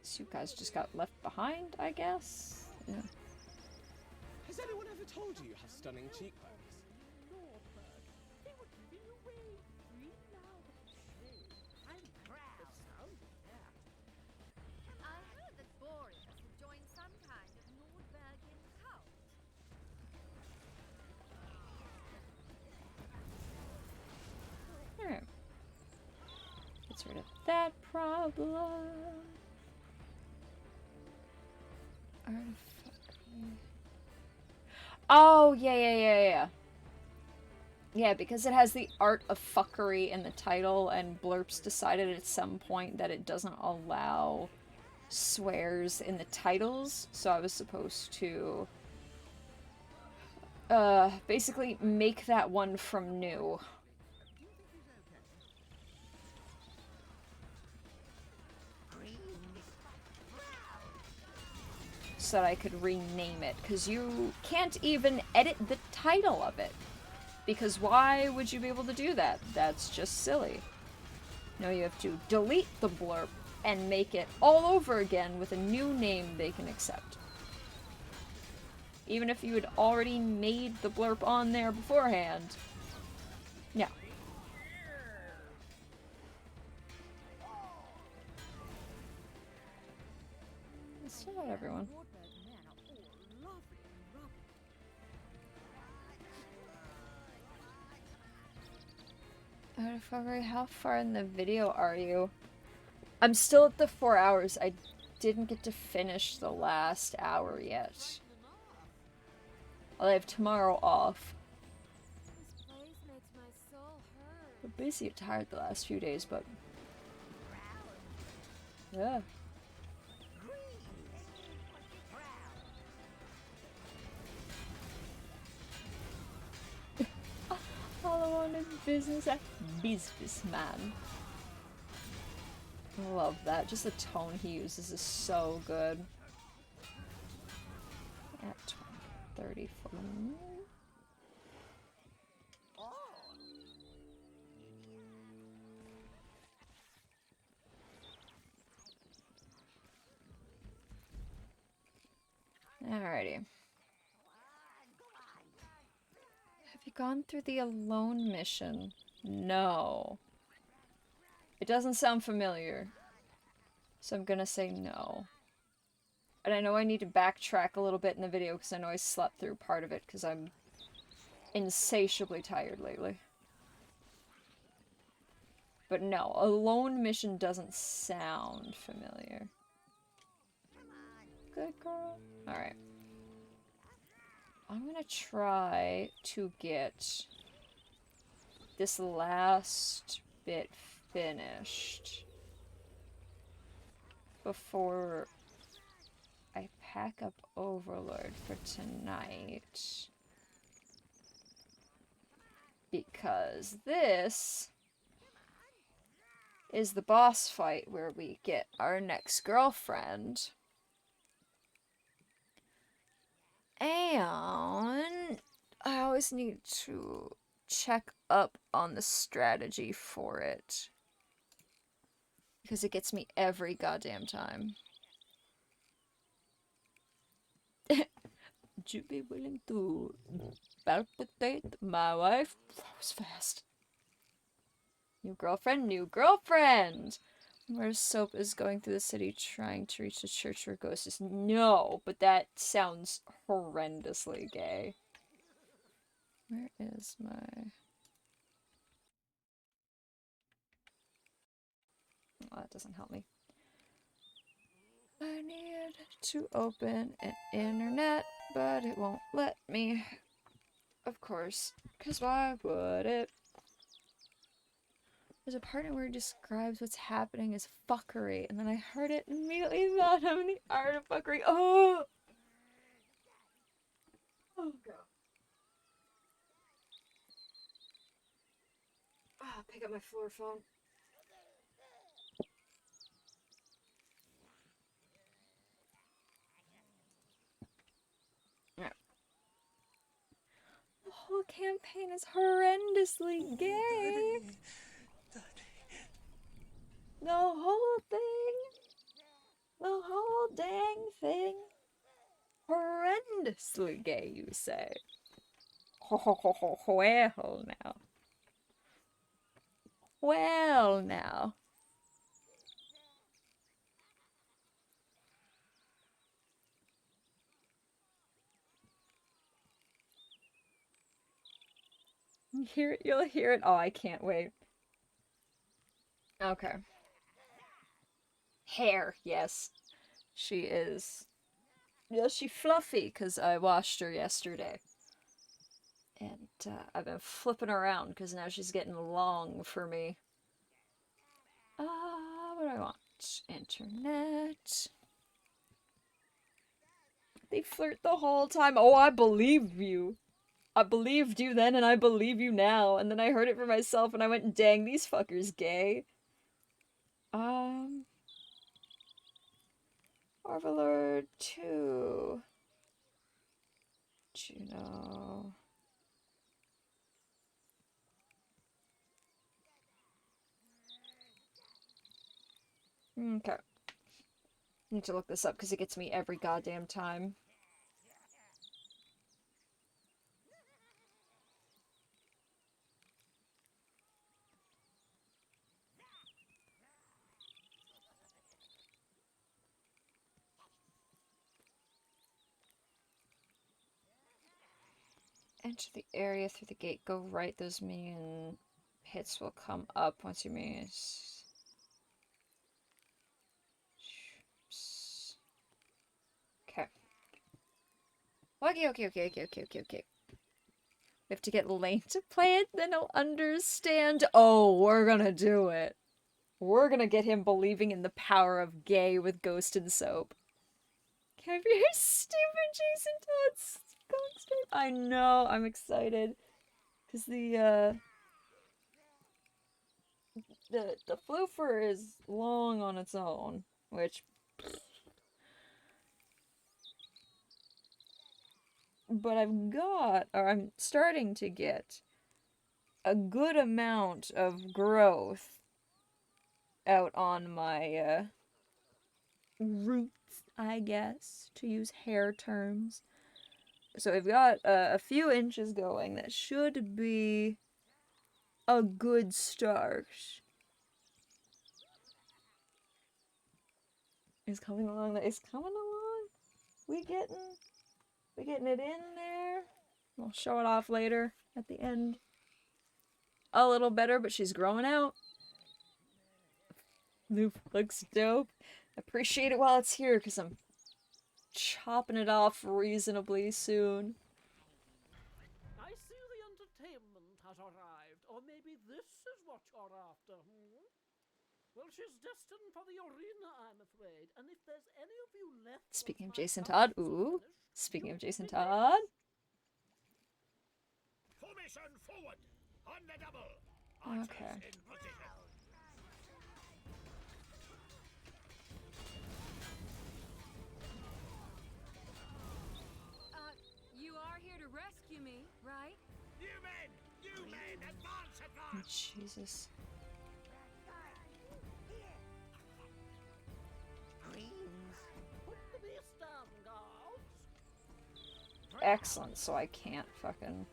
[SPEAKER 1] So you guys just got left behind, I guess? Yeah.
[SPEAKER 2] Has anyone ever told you you have stunning cheekbones?
[SPEAKER 7] Nordberg, they were giving away free love. I'm proud. The sound of that.
[SPEAKER 9] I heard that Boreas had joined some kind of Nordbergian cult.
[SPEAKER 1] Alright. Gets rid of that problem. Artifact. Oh, yeah. Yeah, because it has the art of fuckery in the title, and Blurps decided at some point that it doesn't allow swears in the titles, so I was supposed to basically make that one from new. So that I could rename it, because you can't even edit the title of it. Because why would you be able to do that? That's just silly. No, you have to delete the blurb and make it all over again with a new name they can accept. Even if you had already made the blurb on there beforehand. No. Still not everyone. How far in the video are you? I'm still at the 4 hours. I didn't get to finish the last hour yet. I'll have tomorrow off.
[SPEAKER 9] This place makes my soul hurt.
[SPEAKER 1] We're busy and tired the last few days, but... Yeah. All I want is business, a businessman. I love that. Just the tone he uses is so good. At 34. Alrighty. Have you gone through the alone mission? No. It doesn't sound familiar. So I'm gonna say no. And I know I need to backtrack a little bit in the video because I know I slept through part of it because I'm insatiably tired lately. But no, alone mission doesn't sound familiar. Good girl. Alright. I'm gonna try to get this last bit finished before I pack up Overlord for tonight. Because this is the boss fight where we get our next girlfriend. And I always need to check up on the strategy for it. Because it gets me every goddamn time. Would you be willing to palpitate my wife? That was fast. New girlfriend, new girlfriend! Where Soap is going through the city trying to reach the church where Ghost is. No, but that sounds horrendously gay. Where is my... Oh, that doesn't help me. I need to open an internet, but it won't let me. Of course, because why would it? There's a part where it describes what's happening as fuckery, and then I heard it and immediately thought of the art of fuckery. Oh! Oh, God. Ah, pick up my floor phone. Yeah. The whole campaign is horrendously gay. The whole thing. The whole dang thing. Horrendously gay, you say. Well now. Well now. You'll hear it. Oh, I can't wait. Okay. Hair, yes. She is. Yeah, she's fluffy, because I washed her yesterday. And I've been flipping around, because now she's getting long for me. What do I want? Internet. They flirt the whole time. Oh, I believe you. I believed you then, and I believe you now. And then I heard it for myself, and I went, dang, these fuckers gay. Overlord II. Juno. Okay. I need to look this up because it gets me every goddamn time. Enter the area through the gate. Go right. Those minion hits will come up once you miss. Okay. Okay. We have to get Lane to play it, then he'll understand. Oh, we're gonna do it. We're gonna get him believing in the power of gay with Ghost and Soap. Can I be your stupid Jason Todd's ghost? I know, I'm excited. Because the floofer is long on its own, which... But I'm starting to get a good amount of growth out on my, roots, I guess, to use hair terms. So I've got a few inches going. That should be a good start. It's coming along. It's coming along. We getting it in there. We'll show it off later at the end. A little better, but she's growing out. Loop looks dope. Appreciate it while it's here, because I'm chopping it off reasonably soon.
[SPEAKER 7] I see the entertainment has arrived, or maybe this is what you're after, Well, she's destined for the arena, I'm afraid, and if there's any of you left...
[SPEAKER 1] Speaking of Jason Todd, ooh. Speaking of Jason Todd.
[SPEAKER 4] Formation forward! the double.
[SPEAKER 1] Okay.
[SPEAKER 4] Archers in position.
[SPEAKER 8] You are here to rescue me, right?
[SPEAKER 4] You men, advance,
[SPEAKER 1] Oh,
[SPEAKER 4] advance.
[SPEAKER 1] Jesus.
[SPEAKER 7] Put the beast down, guards.
[SPEAKER 1] Excellent, so I can't fucking...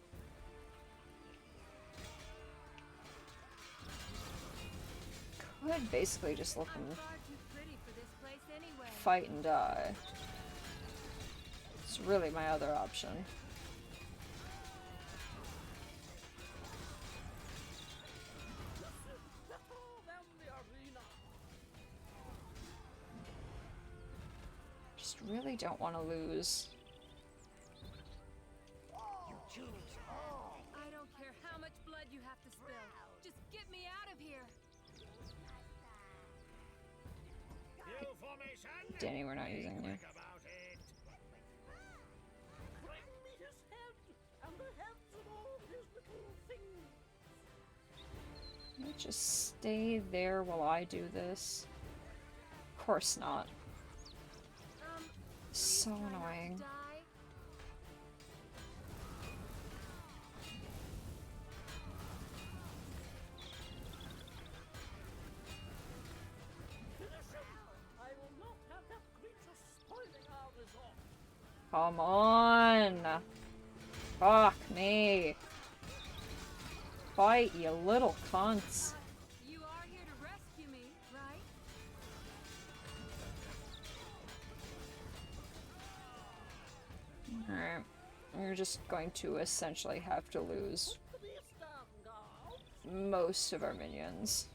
[SPEAKER 1] Could basically just let them
[SPEAKER 8] I'm far too pretty for this place anyway.
[SPEAKER 1] fight and die. It's really my other option.
[SPEAKER 7] Battle down the arena.
[SPEAKER 1] Just really don't want to lose.
[SPEAKER 8] I don't care how much blood you have to spill. Just get me out of here.
[SPEAKER 4] New formation.
[SPEAKER 1] Danny, we're not using you.
[SPEAKER 4] Quick about it.
[SPEAKER 7] Bring me his head and the heads of all his little things.
[SPEAKER 1] Can you just stay there while I do this? Of course not. So
[SPEAKER 8] Please try not to
[SPEAKER 1] annoying.
[SPEAKER 8] die.
[SPEAKER 7] Finish him. I will not have that creature spoiling our resort.
[SPEAKER 1] Come on! Fuck me! Fight, you little cunts.
[SPEAKER 8] You are here to rescue me, right?
[SPEAKER 1] Alright. We're just going to essentially have to lose
[SPEAKER 7] Put the beast down, guards.
[SPEAKER 1] most of our minions.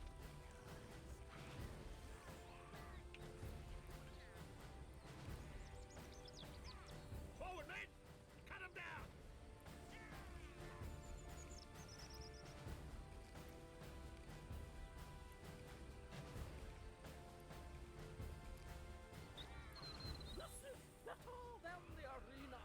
[SPEAKER 4] Forward, men. Cut them down.
[SPEAKER 7] This is battle down the arena.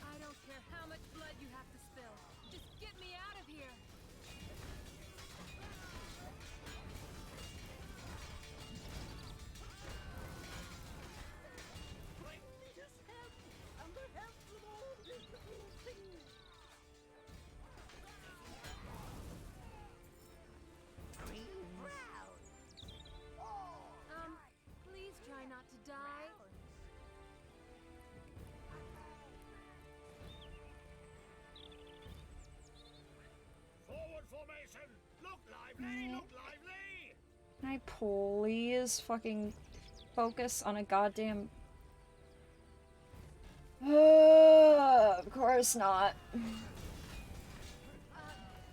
[SPEAKER 8] I don't care how much blood you have to spill. Just get me out of here.
[SPEAKER 7] Bring me his head and the heads of all his little things.
[SPEAKER 8] Please try not to die.
[SPEAKER 4] Forward formation. Look lively. Look lively.
[SPEAKER 1] Can I please fucking focus on a goddamn... Of course not.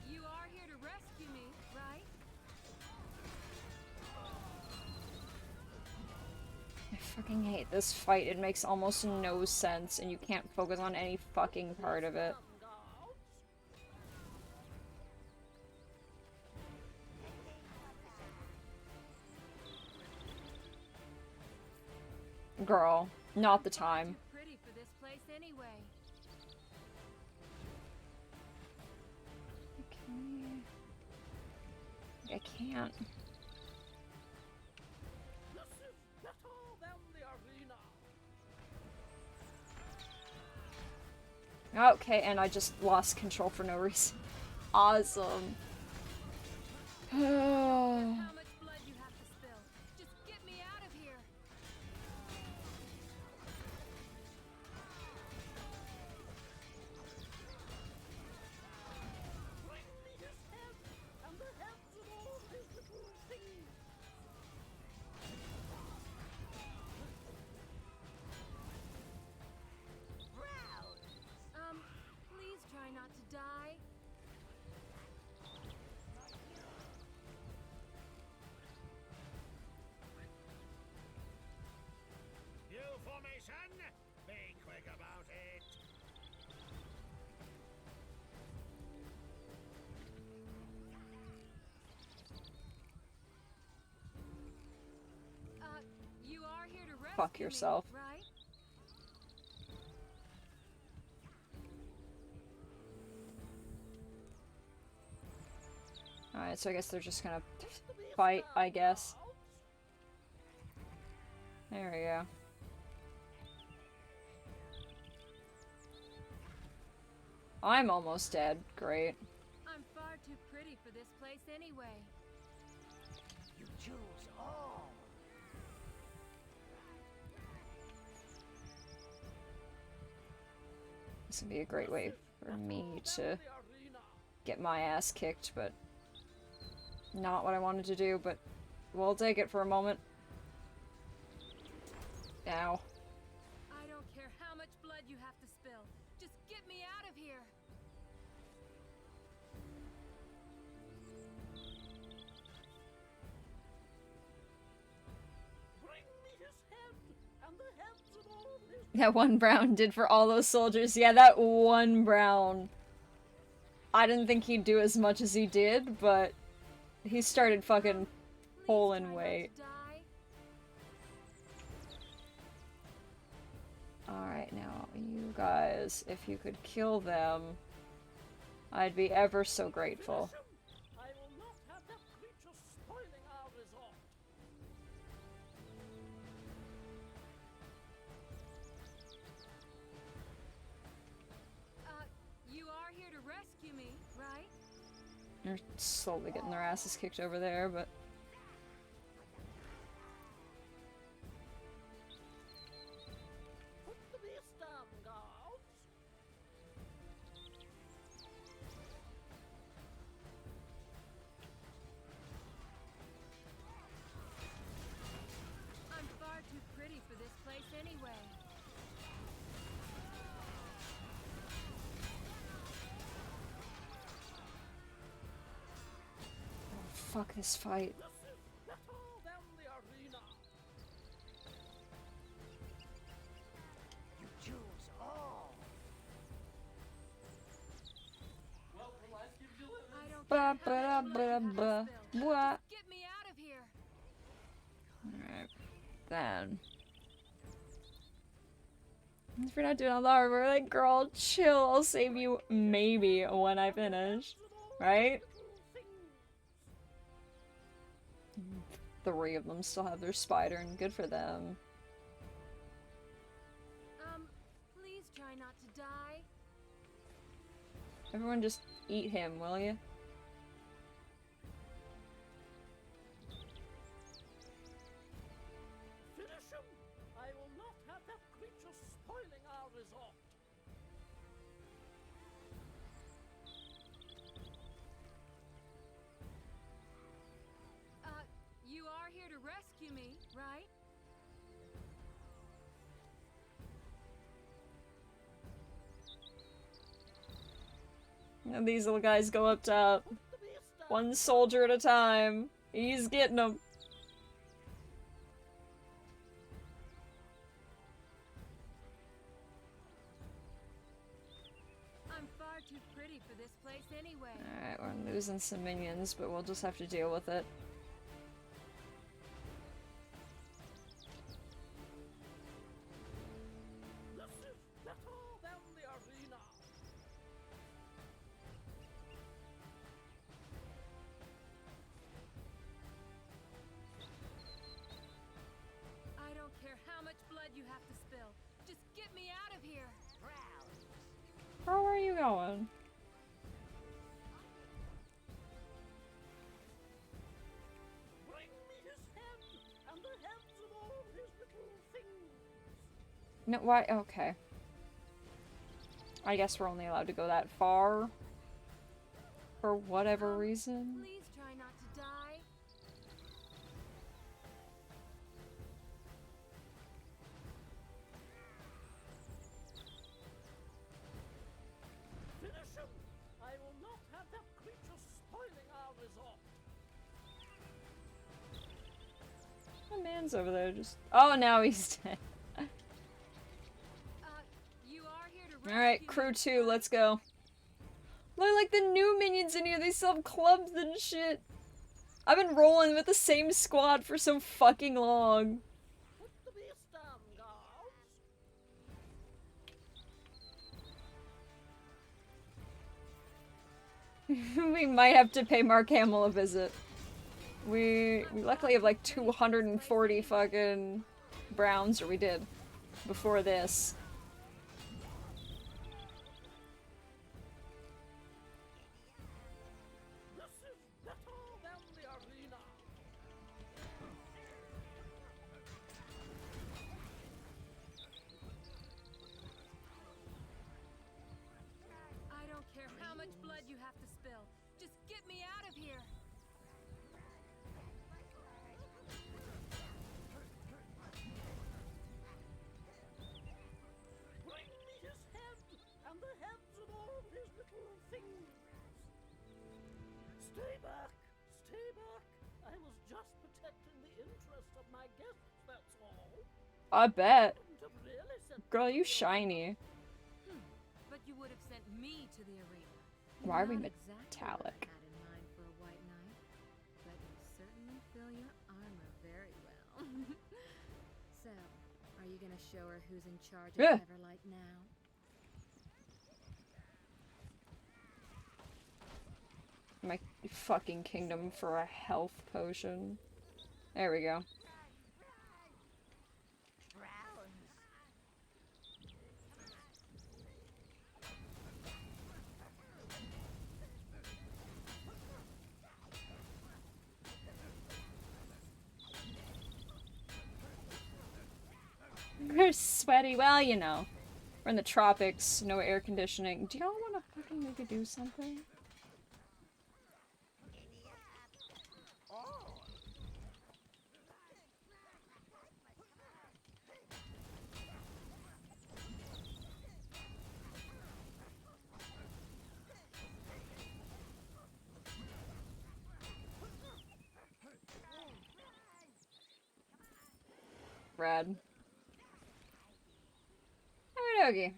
[SPEAKER 8] You are here to rescue me, right?
[SPEAKER 1] I fucking hate this fight. It makes almost no sense, and you can't focus on any fucking part of it.
[SPEAKER 7] Down, guards.
[SPEAKER 1] Girl, not the time.
[SPEAKER 8] Too pretty for this place anyway.
[SPEAKER 1] I can't.
[SPEAKER 7] This is battle down the arena.
[SPEAKER 1] Okay, and I just lost control for no reason. Awesome.
[SPEAKER 8] How much blood you have to spill. Just get me out of here.
[SPEAKER 7] Bring me his head and the heads of all his little things.
[SPEAKER 8] Please try not to die.
[SPEAKER 1] fuck yourself.
[SPEAKER 9] Right?
[SPEAKER 1] Alright, so I guess they're just gonna fight, I guess. There we go. I'm almost dead. Great.
[SPEAKER 9] I'm far too pretty for this place anyway.
[SPEAKER 6] You choose all.
[SPEAKER 1] This would be a great way for me to get my ass kicked, but not what I wanted to do, but we'll take it for a moment. Ow.
[SPEAKER 9] I don't care how much blood you have to spill. Just get me out of here.
[SPEAKER 7] Bring me his head and the heads of all his.
[SPEAKER 1] That one brown did for all those soldiers. Yeah, that one brown. I didn't think he'd do as much as he did, but he started fucking pulling weight. Alright, now, you guys, if you could kill them, I'd be ever so grateful.
[SPEAKER 7] I will not have that creature spoiling our resort.
[SPEAKER 9] You are here to rescue me, right?
[SPEAKER 1] They're slowly getting their asses kicked over there, but...
[SPEAKER 7] Put the beast down, guards.
[SPEAKER 9] I'm far too pretty for this place anyway.
[SPEAKER 1] Fuck this fight.
[SPEAKER 7] Battle down the arena.
[SPEAKER 6] You choose all.
[SPEAKER 9] I don't
[SPEAKER 1] Ba
[SPEAKER 9] care
[SPEAKER 1] ba
[SPEAKER 9] how
[SPEAKER 1] da
[SPEAKER 9] much
[SPEAKER 1] ba
[SPEAKER 9] blood you
[SPEAKER 1] ba.
[SPEAKER 9] have to spill.
[SPEAKER 1] What?
[SPEAKER 9] Just get me out of here.
[SPEAKER 1] Alright. Then. If you're not doing all the hard work, like, girl, chill. I'll save you maybe when I finish. Right? 3 of them still have their spider, and good for them.
[SPEAKER 9] Please try not to die.
[SPEAKER 1] Everyone just eat him, will you?
[SPEAKER 7] Finish him. I will not have that creature spoiling our resort.
[SPEAKER 9] You are here to rescue me, right?
[SPEAKER 1] And these little guys go up top. One soldier at a time. He's getting them.
[SPEAKER 9] I'm far too pretty for this place anyway.
[SPEAKER 1] Alright, we're losing some minions, but we'll just have to deal with it.
[SPEAKER 7] This is battle down the arena.
[SPEAKER 9] I don't care how much blood you have to spill. Just get me out of here.
[SPEAKER 1] Where are you going?
[SPEAKER 7] Bring me his head and the heads of all his little things.
[SPEAKER 1] No, why? Okay. I guess we're only allowed to go that far. For whatever reason.
[SPEAKER 9] Please try not to die.
[SPEAKER 7] Finish him. I will not have that creature spoiling our resort.
[SPEAKER 1] The man's over there just... Oh, now he's dead.
[SPEAKER 9] You are here to rescue
[SPEAKER 1] Alright, crew 2, let's go. Look, like the new minions in here, they still have clubs and shit. I've been rolling with the same squad for so fucking long.
[SPEAKER 7] Put the beast down,
[SPEAKER 1] We might have to pay Mark Hamill a visit. We luckily have like 240 fucking browns, or we did, before this.
[SPEAKER 7] This is better than the arena.
[SPEAKER 9] I don't care how much blood you have to spill. Just get me out of here.
[SPEAKER 7] Bring me his head and the heads of all his little things. Stay back! Stay back! I was just protecting the interest of my guests, that's all.
[SPEAKER 1] I bet.
[SPEAKER 7] Wouldn't have really sent
[SPEAKER 1] Girl,
[SPEAKER 7] me
[SPEAKER 1] you
[SPEAKER 7] to the
[SPEAKER 1] shiny.
[SPEAKER 9] But you would have sent me to the arena.
[SPEAKER 1] Why are we
[SPEAKER 8] Not exactly what
[SPEAKER 1] metallic?
[SPEAKER 8] I had in mind for a white knight, but you certainly fill your armor very well. So, are you gonna show her who's in charge of
[SPEAKER 1] Yeah.
[SPEAKER 8] Everlight now?
[SPEAKER 1] My fucking kingdom for a health potion. There we go.
[SPEAKER 6] Browns.
[SPEAKER 1] We're sweaty. Well, you know. We're in the tropics, no air conditioning. Do y'all want to fucking maybe do something? Rad. Okey-dokey.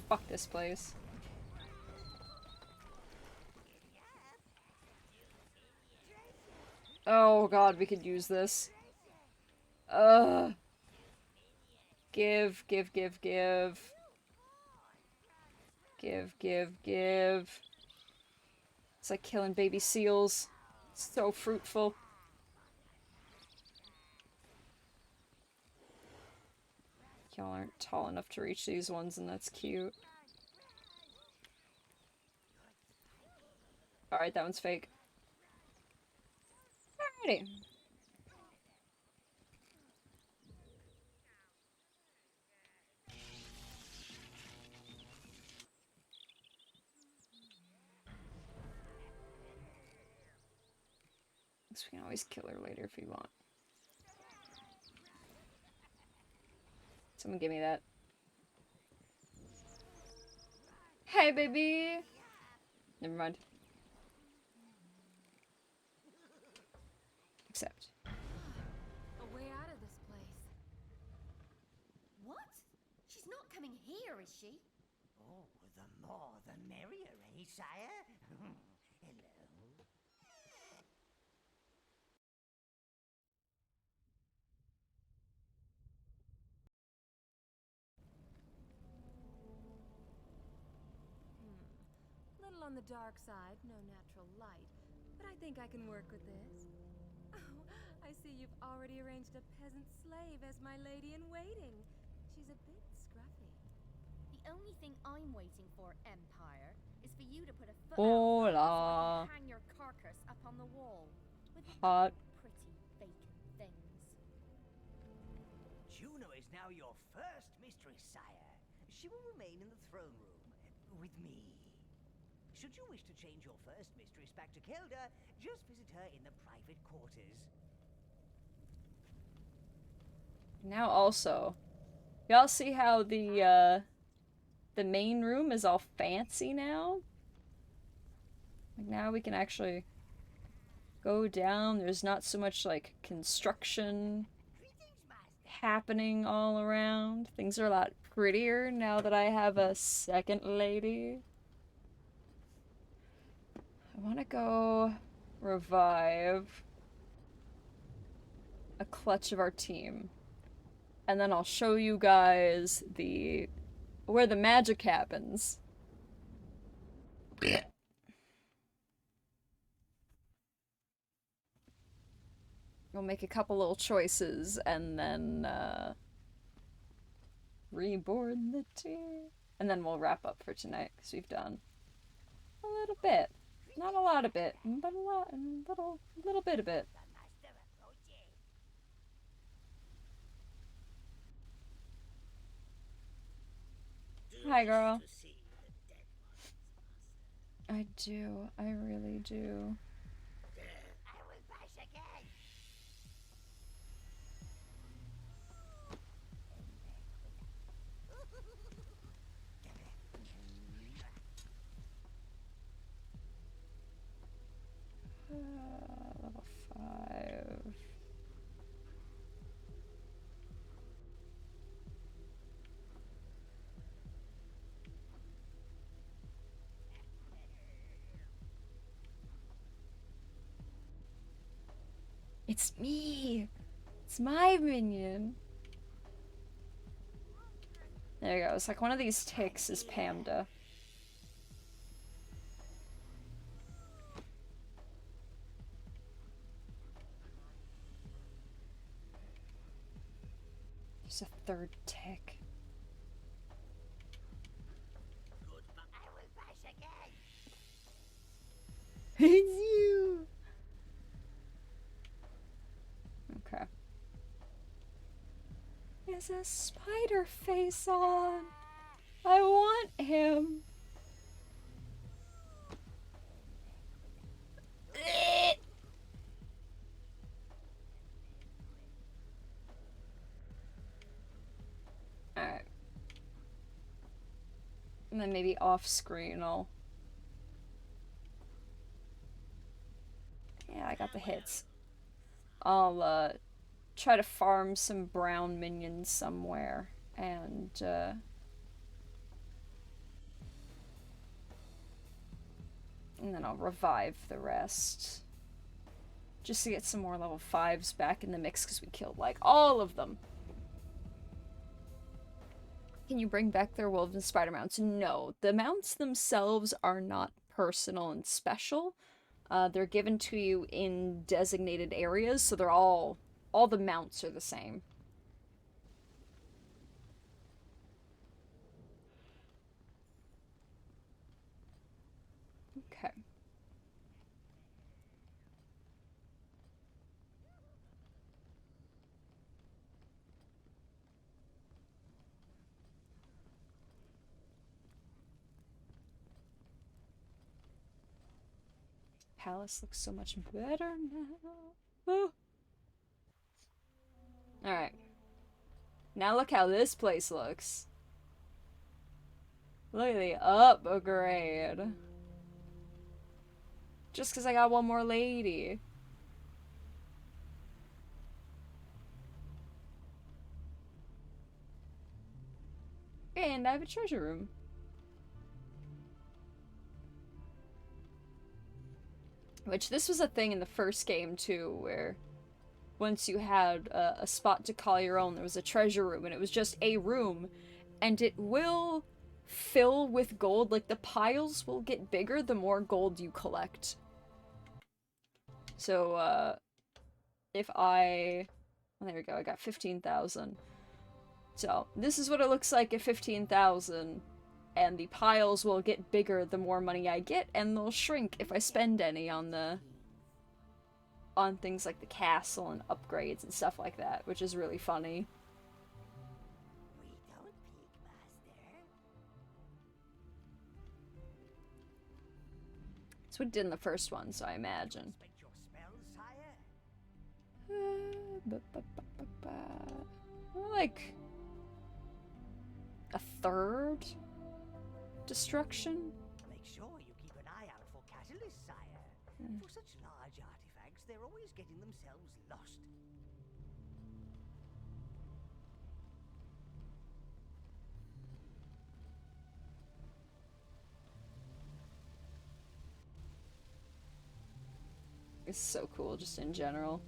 [SPEAKER 1] Fuck this place. Oh god, we could use this. Ugh. Give, give, give, give. Give, give, give. It's like killing baby seals. It's so fruitful. Y'all aren't tall enough to reach these ones, and that's cute. Alright, that one's fake. Alrighty. Guess we can always kill her later if we want. Someone give me that. Hey, baby! Never mind. Accept.
[SPEAKER 9] A way out of this place.
[SPEAKER 8] What? She's not coming here, is she?
[SPEAKER 6] Oh, the more the merrier, eh, sire? Hello.
[SPEAKER 8] Little on the dark side, no natural light, but I think I can work with this. Oh, I see you've already arranged a peasant slave as my lady-in-waiting. She's a bit scruffy.
[SPEAKER 9] The only thing I'm waiting for, Empire, is for you to put a foot
[SPEAKER 1] Hola.
[SPEAKER 9] out so I can hang your carcass up on the wall. With
[SPEAKER 1] Hot.
[SPEAKER 9] pretty vacant things.
[SPEAKER 6] Juno is now your first mistress, sire. She will remain in the throne room with me. Should you wish to change your first mistress back to Kelda, just visit her in the private quarters.
[SPEAKER 1] Now also, y'all see how the main room is all fancy now? Like now we can actually go down. There's not so much like construction happening all around. Things are a lot prettier now that I have a second lady. I want to go revive a clutch of our team. And then I'll show you guys where the magic happens. We'll make a couple little choices and then reborn the team. And then we'll wrap up for tonight because we've done a little bit. Not a lot of it, but a little bit of it. Hi, girl. I do. I really do. Level 5. It's me! It's my minion! There you go. It's like one of these ticks is Panda. There's a third tick. It's you! Okay. He has a spider face on. I want him. Alright. And then maybe off screen Yeah, I got the hits. I'll try to farm some brown minions somewhere and then I'll revive the rest. Just to get some more level 5s back in the mix because we killed like all of them. Can you bring back their wolves and spider mounts? No, the mounts themselves are not personal and special. They're given to you in designated areas, so they're all the mounts are the same. Okay. Palace looks so much better now. Oh. Alright. Now look how this place looks. Look at the upgrade. Just because I got one more lady. And I have a treasure room. Which this was a thing in the first game too, where once you had a spot to call your own, there was a treasure room, and it was just a room, and it will fill with gold. Like, the piles will get bigger the more gold you collect. So, if I... Oh, there we go, I got 15,000. So, this is what it looks like at 15,000, and the piles will get bigger the more money I get, and they'll shrink if I spend any on things like the castle and upgrades and stuff like that, which is really funny. That's what it did in the first one, so I imagine. Like a third destruction?
[SPEAKER 6] Make sure you keep an eye out for catalysts, sire. For such large artifacts, they're always getting themselves lost.
[SPEAKER 1] It's so cool, just in general.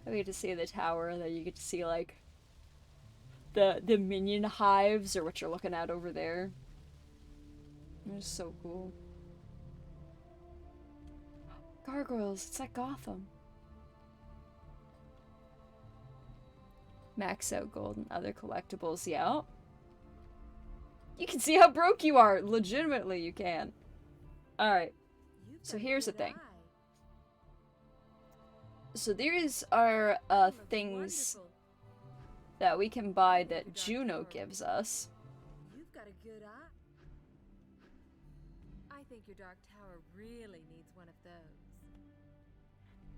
[SPEAKER 1] We get to see the tower, and then you get to see, like, the minion hives, or what you're looking at over there. It's so cool. Gargoyles, it's like Gotham. Max out gold and other collectibles, yeah. You can see how broke you are. Legitimately, you can. Alright. So here's the thing. So these are things that we can buy that Juno gives us.
[SPEAKER 8] You've got a good eye. I think your Dark Tower really needs one of those.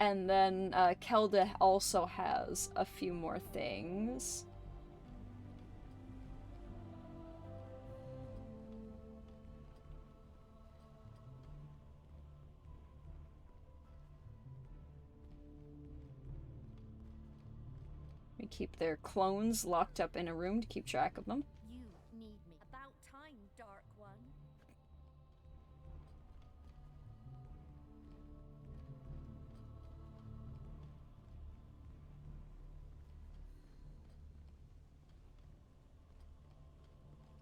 [SPEAKER 1] And then Kelda also has a few more things. We keep their clones locked up in a room to keep track of them.
[SPEAKER 9] You need me. About time, Dark One.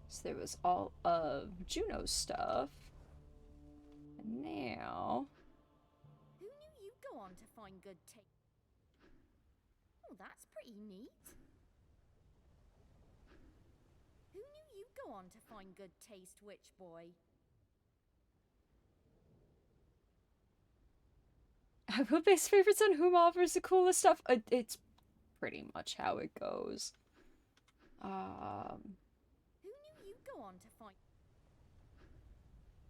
[SPEAKER 1] So there was all of Juno's stuff. And now...
[SPEAKER 9] Who knew you'd go on to find good taste? Oh, that's pretty neat. Who knew you'd go on to find good taste, Witch Boy?
[SPEAKER 1] Who makes favorites on whom offers the coolest stuff? It's pretty much how it goes.
[SPEAKER 9] Who knew you'd go on to find...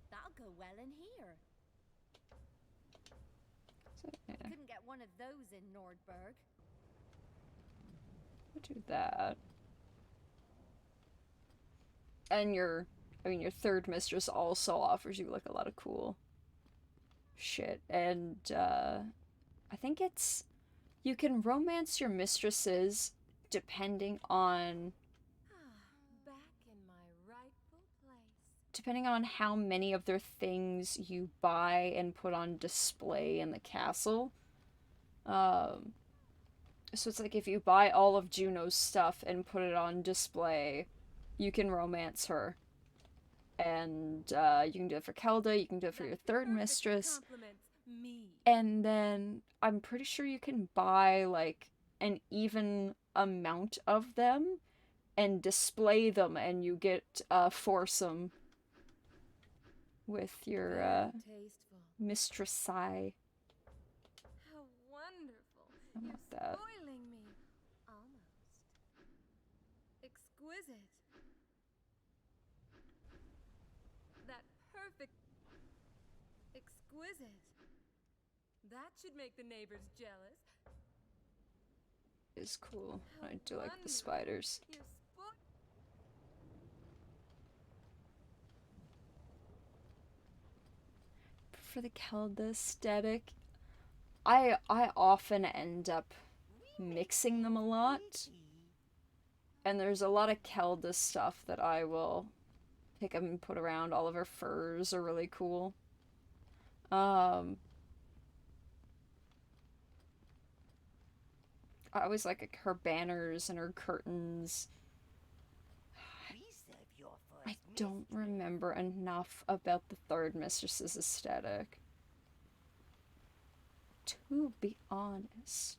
[SPEAKER 9] That'll go well in here.
[SPEAKER 1] So, yeah,
[SPEAKER 9] Couldn't get one of those in Nordberg.
[SPEAKER 1] we'll do that. And your third mistress also offers you, like, a lot of cool shit. And, I think it's... You can romance your mistresses depending on...
[SPEAKER 8] Back in my rightful place.
[SPEAKER 1] Depending on how many of their things you buy and put on display in the castle. So it's like if you buy all of Juno's stuff and put it on display, you can romance her. And you can do it for Kelda, you can do it for your third mistress.
[SPEAKER 8] Me.
[SPEAKER 1] And then I'm pretty sure you can buy like an even amount of them and display them, and you get foursome with your
[SPEAKER 8] Tasteful.
[SPEAKER 1] mistress-eye.
[SPEAKER 8] How wonderful.
[SPEAKER 1] I
[SPEAKER 8] You're
[SPEAKER 1] want that.
[SPEAKER 8] spoiling me. Almost. Exquisite. That perfect. Exquisite. That should make the neighbors jealous.
[SPEAKER 1] Is cool.
[SPEAKER 8] How
[SPEAKER 1] I do like the
[SPEAKER 8] wonderful.
[SPEAKER 1] spiders.
[SPEAKER 8] You're
[SPEAKER 1] For the Kelda aesthetic, I often end up mixing them a lot. And there's a lot of Kelda stuff that I will pick up and put around. All of her furs are really cool. I always like her banners and her curtains. I don't remember enough about the third mistress's aesthetic, to be honest.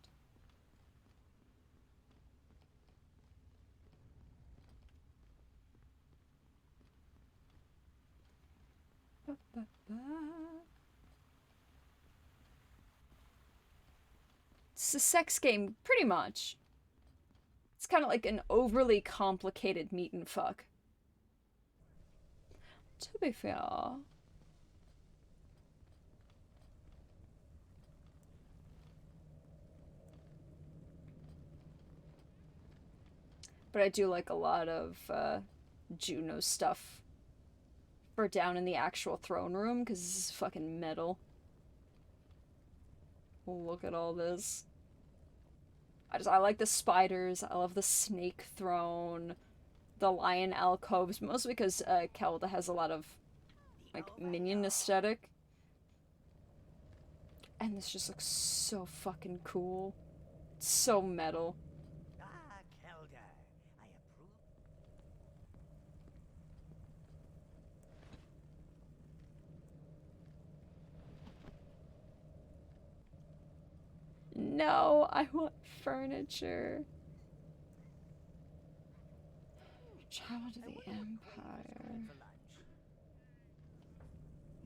[SPEAKER 1] It's a sex game, pretty much. It's kind of like an overly complicated meet and fuck. To be fair. But I do like a lot of Juno stuff for down in the actual throne room, because this is fucking metal. Look at all this. I like the spiders, I love the snake throne, the lion alcoves, mostly because Kelda has a lot of like minion aesthetic. And this just looks so fucking cool. It's so metal.
[SPEAKER 6] Ah, Kelda, I approve.
[SPEAKER 1] No, I want furniture. Child of the Empire.
[SPEAKER 6] For lunch.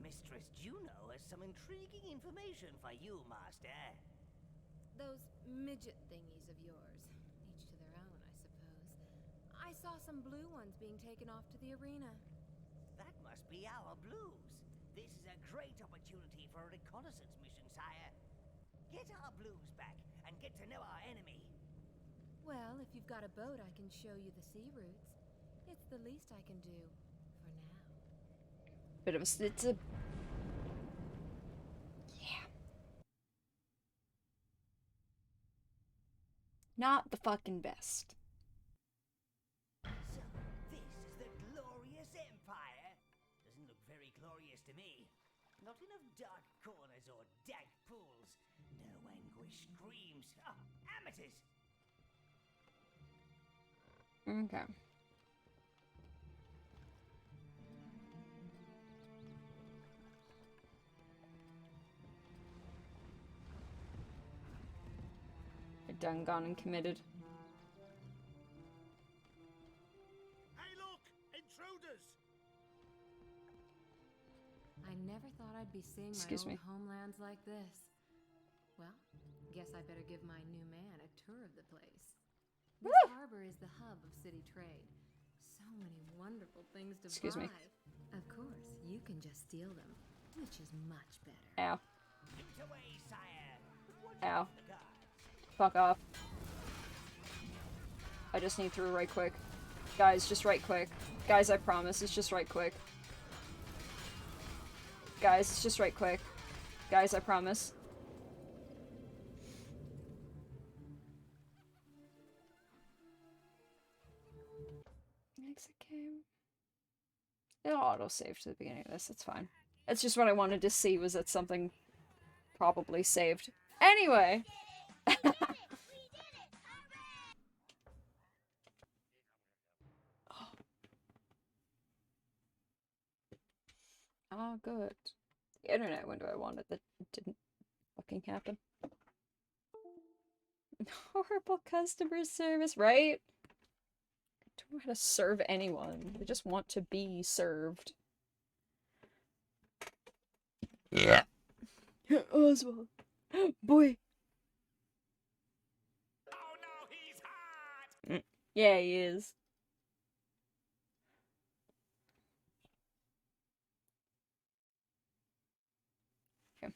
[SPEAKER 6] Mistress Juno has some intriguing information for you, Master.
[SPEAKER 8] Those midget thingies of yours. Each to their own, I suppose. I saw some blue ones being taken off to the arena.
[SPEAKER 6] That must be our blues. This is a great opportunity for a reconnaissance mission, sire. Get our blues back and get to know our enemy.
[SPEAKER 8] Well, if you've got a boat, I can show you the sea routes. It's the least I can do for now.
[SPEAKER 1] Bit of a it's a yeah. Not the fucking best.
[SPEAKER 6] So, this is the glorious Empire. Doesn't look very glorious to me. Not enough dark corners or dank pools. No anguish screams. Ah, amateurs!
[SPEAKER 1] Okay. Done, gone, and committed.
[SPEAKER 4] Hey, look! Intruders!
[SPEAKER 8] I never thought I'd be seeing
[SPEAKER 1] Excuse
[SPEAKER 8] my
[SPEAKER 1] me.
[SPEAKER 8] old homelands like this. Well, guess I better give my new man a tour of the place. This harbor is the hub of city trade. So many wonderful things to
[SPEAKER 1] Excuse
[SPEAKER 8] buy.
[SPEAKER 1] me.
[SPEAKER 8] Of course, you can just steal them, which is much better.
[SPEAKER 1] Ow.
[SPEAKER 6] Get away, sire! Watch
[SPEAKER 1] Ow.
[SPEAKER 6] out for the guards.
[SPEAKER 1] Fuck off. I just need through right quick. Guys, just right quick. Guys, I promise, it's just right quick. Guys, it's just right quick. Guys, I promise. Exit game. It'll auto-save to the beginning of this, it's fine. It's just what I wanted to see, was that something probably saved. Anyway! Oh, good. The internet window I wanted that didn't fucking happen. Horrible customer service, right? I don't know how to serve anyone. They just want to be served. Yeah. Oswald. Boy.
[SPEAKER 4] Oh no, he's hot!
[SPEAKER 1] Yeah, he is. Okay.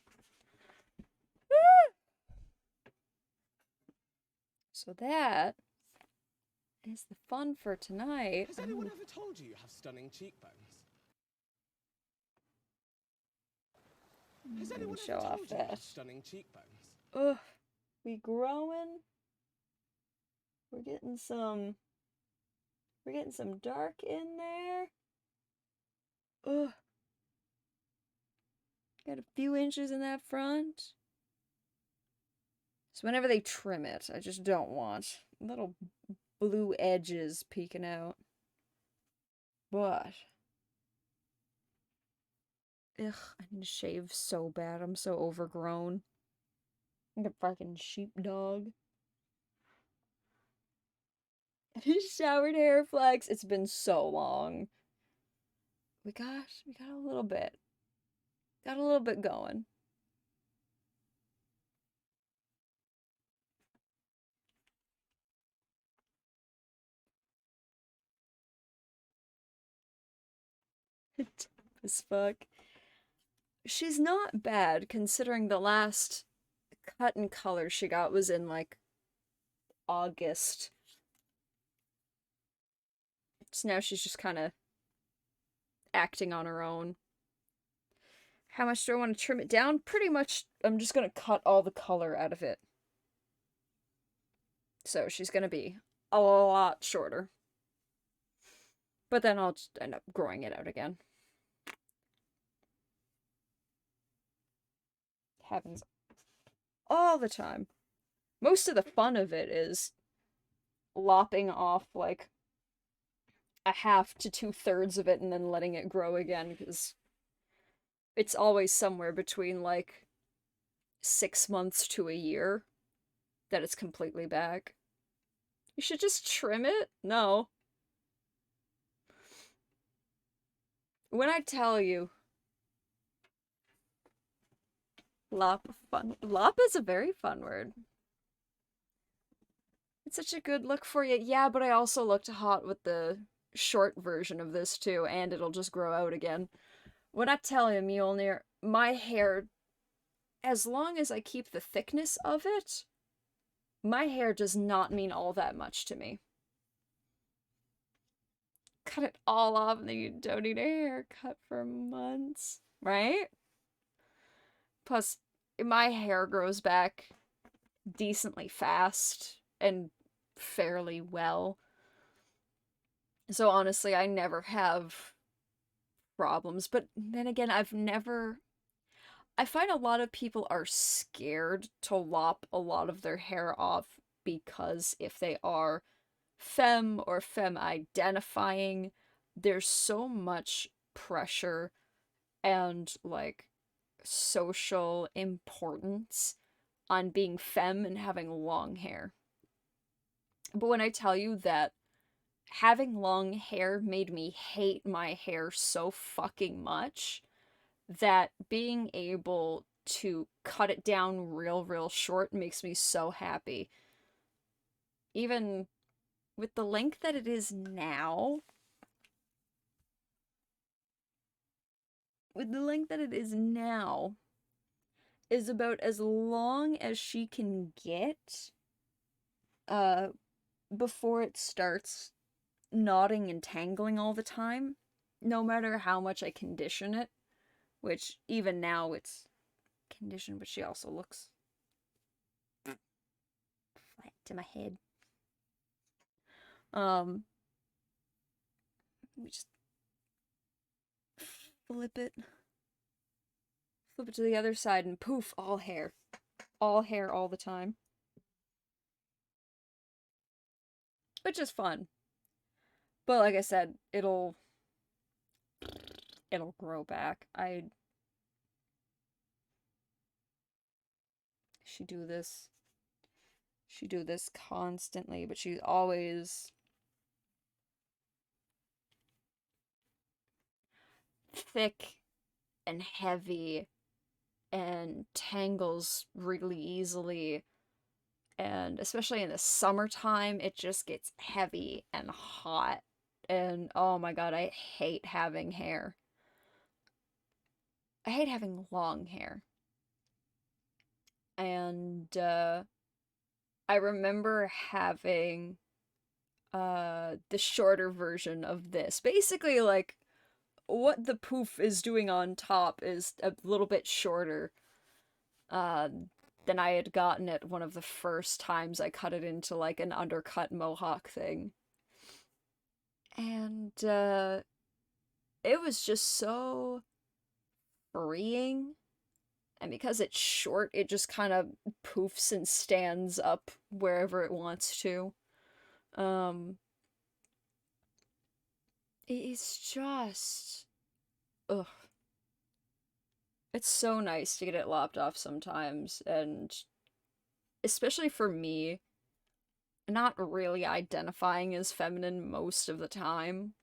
[SPEAKER 1] So that is the fun for tonight.
[SPEAKER 2] Has anyone ever told you have stunning cheekbones? Has anyone
[SPEAKER 1] show
[SPEAKER 2] ever
[SPEAKER 1] off
[SPEAKER 2] told you you have
[SPEAKER 1] that.
[SPEAKER 2] stunning cheekbones?
[SPEAKER 1] Ugh. We growing. We're getting some dark in there. Ugh. Got a few inches in that front. So whenever they trim it, I just don't want little blue edges peeking out. But ugh, I need to shave so bad. I'm so overgrown. I'm a fucking sheepdog. Showered hair flex. It's been so long. We got a little bit. Got a little bit going. Dumb as fuck. She's not bad considering the last cut and color she got was in like August. So now she's just kind of acting on her own. How much do I want to trim it down? Pretty much, I'm just going to cut all the color out of it. So she's going to be a lot shorter. But then I'll just end up growing it out again. happens all the time. Most of the fun of it is lopping off like a half to 2/3 of it and then letting it grow again, because it's always somewhere between like 6 months to a year that it's completely back. You should just trim it? No. When I tell you, lop is a very fun word. It's such a good look for you. Yeah, but I also looked hot with the short version of this too, and it'll just grow out again. When I tell you, Mjolnir, my hair, as long as I keep the thickness of it, my hair does not mean all that much to me. Cut it all off and then you don't need a haircut for months, right? Plus, my hair grows back decently fast and fairly well. So honestly, I never have problems. But then again, I find a lot of people are scared to lop a lot of their hair off because if they are femme or femme identifying, there's so much pressure and like social importance on being femme and having long hair. But when I tell you that having long hair made me hate my hair so fucking much that being able to cut it down real short makes me so happy. Even with the length that it is now, is about as long as she can get before it starts knotting and tangling all the time, no matter how much I condition it, which even now it's conditioned, but she also looks flat to my head. Let me just flip it to the other side and poof, all hair all the time, which is fun. But like I said, it'll grow back. She do this constantly, but she's always thick and heavy and tangles really easily, and especially in the summertime it just gets heavy and hot, and oh my god, I hate having hair. I hate having long hair. And I remember having the shorter version of this. Basically, like, what the poof is doing on top is a little bit shorter than I had gotten it one of the first times I cut it into, like, an undercut mohawk thing. And it was just so freeing. And because it's short, it just kind of poofs and stands up wherever it wants to. It's just... ugh. It's so nice to get it lopped off sometimes, and especially for me, not really identifying as feminine most of the time,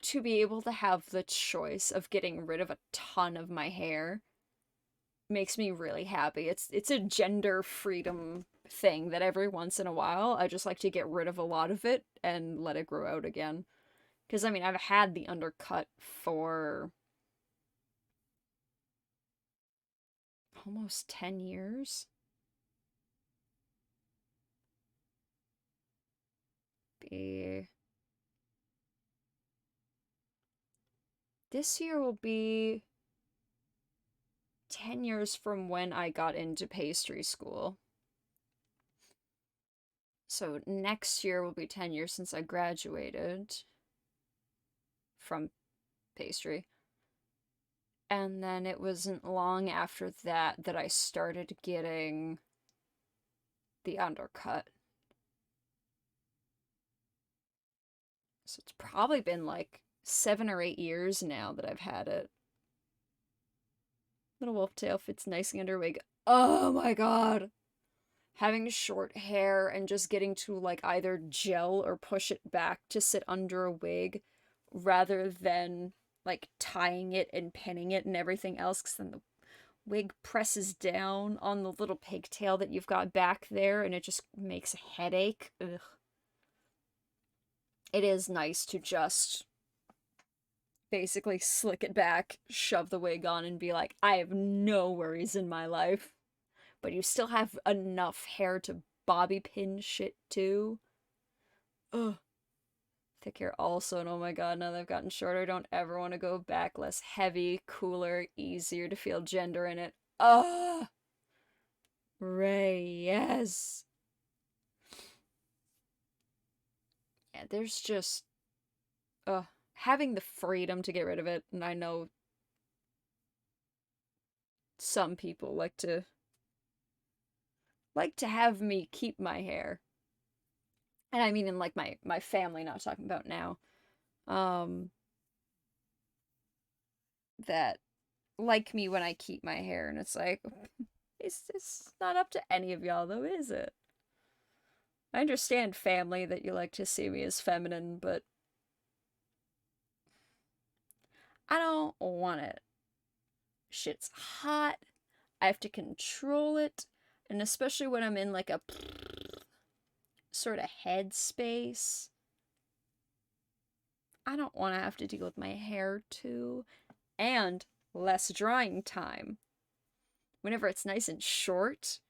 [SPEAKER 1] to be able to have the choice of getting rid of a ton of my hair makes me really happy. It's a gender freedom thing that every once in a while I just like to get rid of a lot of it and let it grow out again. Because, I mean, I've had the undercut for almost 10 years. This year will be 10 years from when I got into pastry school. So next year will be 10 years since I graduated from pastry. And then it wasn't long after that that I started getting the undercut. So it's probably been like 7 or 8 years now that I've had it. Little wolf tail fits nicely under a wig. Oh my god! Having short hair and just getting to like either gel or push it back to sit under a wig rather than like tying it and pinning it and everything else, because then the wig presses down on the little pigtail that you've got back there and it just makes a headache. Ugh. It is nice to just basically slick it back, shove the wig on, and be like, I have no worries in my life. But you still have enough hair to bobby pin shit too. Ugh. Thick hair also, and oh my god, now that I've gotten shorter, I don't ever want to go back. Less heavy, cooler, easier to feel gender in it. Ugh! Ray, yes! Yeah, there's just... having the freedom to get rid of it, and I know some people like to have me keep my hair. And I mean in like my family, not talking about now. That like me when I keep my hair, and it's like, it's not up to any of y'all though, is it? I understand family that you like to see me as feminine, but I don't want it. Shit's hot. I have to control it, and especially when I'm in like a sort of headspace, I don't want to have to deal with my hair too. And less drying time. Whenever it's nice and short,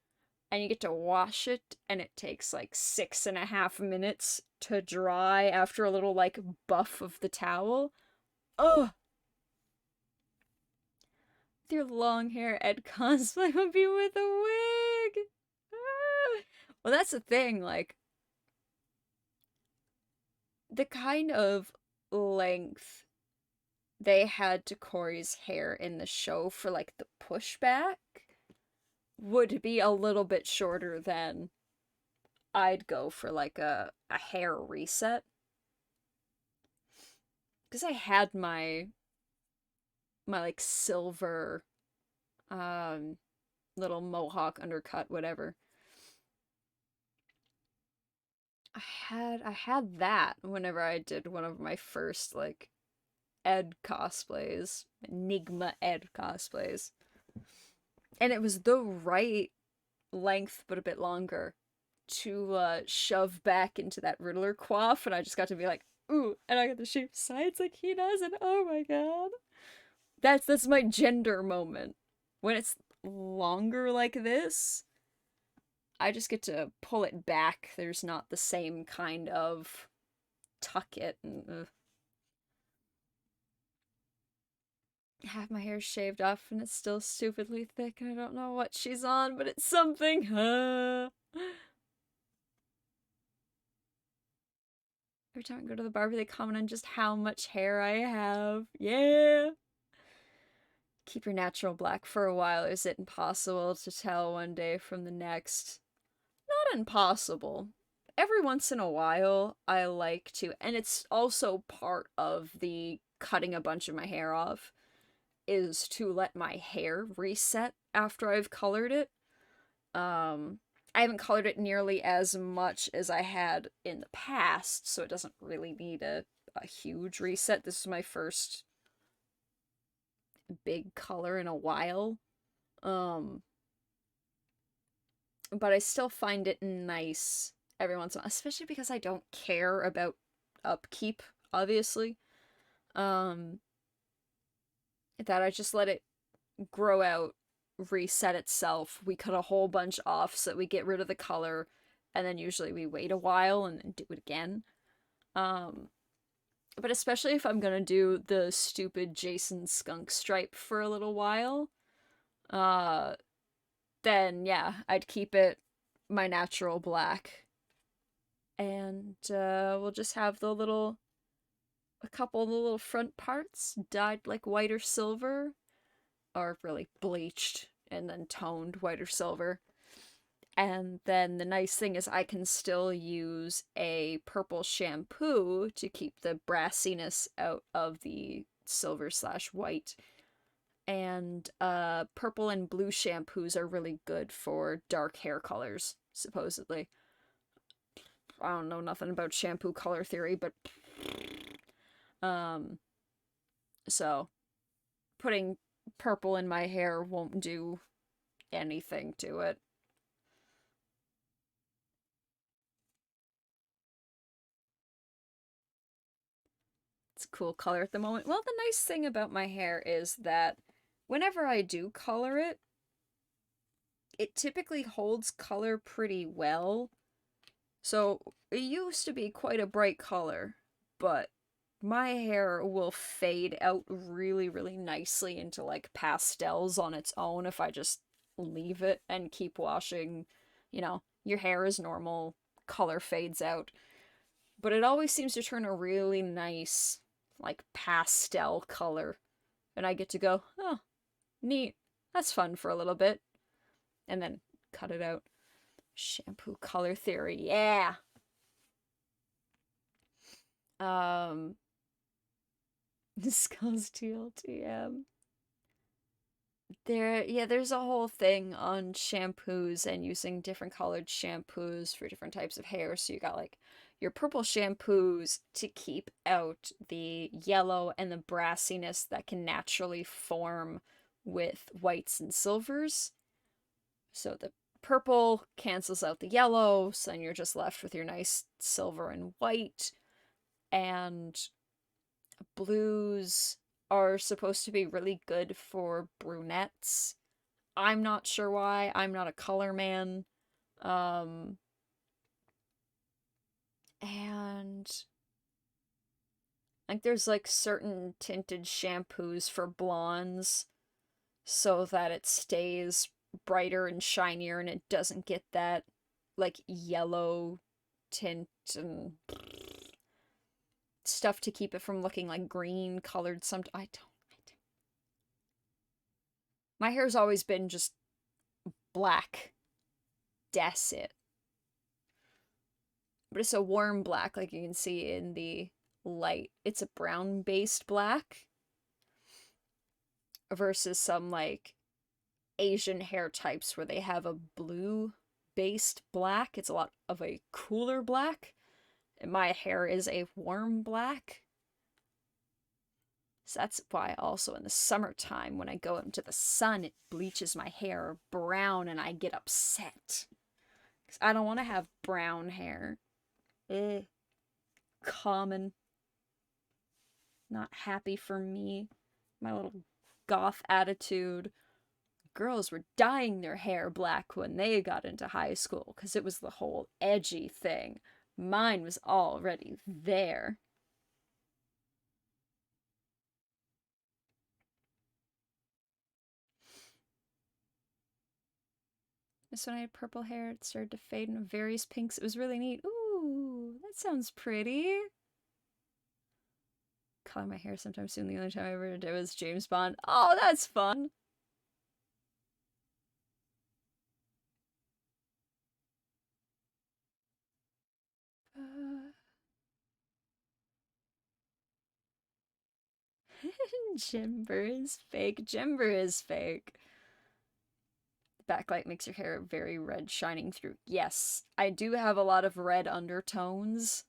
[SPEAKER 1] and you get to wash it, and it takes like 6.5 minutes to dry after a little like buff of the towel. Ugh! With your long hair, Ed cosplay would be with a wig! Ah. Well, that's the thing, like, the kind of length they had to Corey's hair in the show for like the pushback would be a little bit shorter than I'd go for like a hair reset. Because I had my like silver little mohawk undercut, whatever. I had that whenever I did one of my first like Ed cosplays, Enigma Ed cosplays. And it was the right length, but a bit longer, to shove back into that Riddler coif, and I just got to be like, ooh, and I got to shave sides like he does, and oh my god. That's my gender moment. When it's longer like this, I just get to pull it back. There's not the same kind of tuck it and have my hair shaved off and it's still stupidly thick and I don't know what she's on, but it's something. Every time I go to the barber, they comment on just how much hair I have. Yeah! Keep your natural black for a while. Is it impossible to tell one day from the next? Not impossible. Every once in a while, I like to, and it's also part of the cutting a bunch of my hair off, is to let my hair reset after I've colored it. I haven't colored it nearly as much as I had in the past, so it doesn't really need a huge reset. This is my first big color in a while. But I still find it nice every once in a while, especially because I don't care about upkeep, obviously. That I just let it grow out, reset itself. We cut a whole bunch off so that we get rid of the color, and then usually we wait a while and then do it again. But especially if I'm gonna do the stupid Jason skunk stripe for a little while, then yeah, I'd keep it my natural black. And we'll just have a couple of the little front parts dyed like white or silver. are really bleached and then toned white or silver. And then the nice thing is I can still use a purple shampoo to keep the brassiness out of the silver/white. And purple and blue shampoos are really good for dark hair colors, supposedly. I don't know nothing about shampoo color theory, but so putting purple in my hair won't do anything to it. It's a cool color at the moment. Well, the nice thing about my hair is that whenever I do color it, it typically holds color pretty well. So it used to be quite a bright color, but my hair will fade out really, really nicely into like pastels on its own if I just leave it and keep washing. You know, your hair is normal, color fades out. But it always seems to turn a really nice, like, pastel color. And I get to go, oh, neat. That's fun for a little bit. And then cut it out. Shampoo color theory, yeah! Skulls TLTM. There's a whole thing on shampoos and using different colored shampoos for different types of hair. So you got like your purple shampoos to keep out the yellow and the brassiness that can naturally form with whites and silvers. So the purple cancels out the yellow, so then you're just left with your nice silver and white. And blues are supposed to be really good for brunettes. I'm not sure why. I'm not a color man. And like there's like certain tinted shampoos for blondes so that it stays brighter and shinier and it doesn't get that like yellow tint and stuff to keep it from looking like green colored. I don't. My hair's always been just black. That's it. But it's a warm black, like you can see in the light. It's a brown-based black versus some, like, Asian hair types where they have a blue-based black. It's a lot of a cooler black. And my hair is a warm black. So that's why also in the summertime when I go out into the sun, it bleaches my hair brown and I get upset. Because I don't want to have brown hair. Common. Not happy for me. My little goth attitude. Girls were dyeing their hair black when they got into high school because it was the whole edgy thing. Mine was already there. Just when I had purple hair, it started to fade into various pinks. It was really neat. Ooh, that sounds pretty. Color my hair sometime soon. The only time I ever did was James Bond. Oh, that's fun. Jimber is fake. Jimber is fake. The backlight makes your hair very red shining through. Yes, I do have a lot of red undertones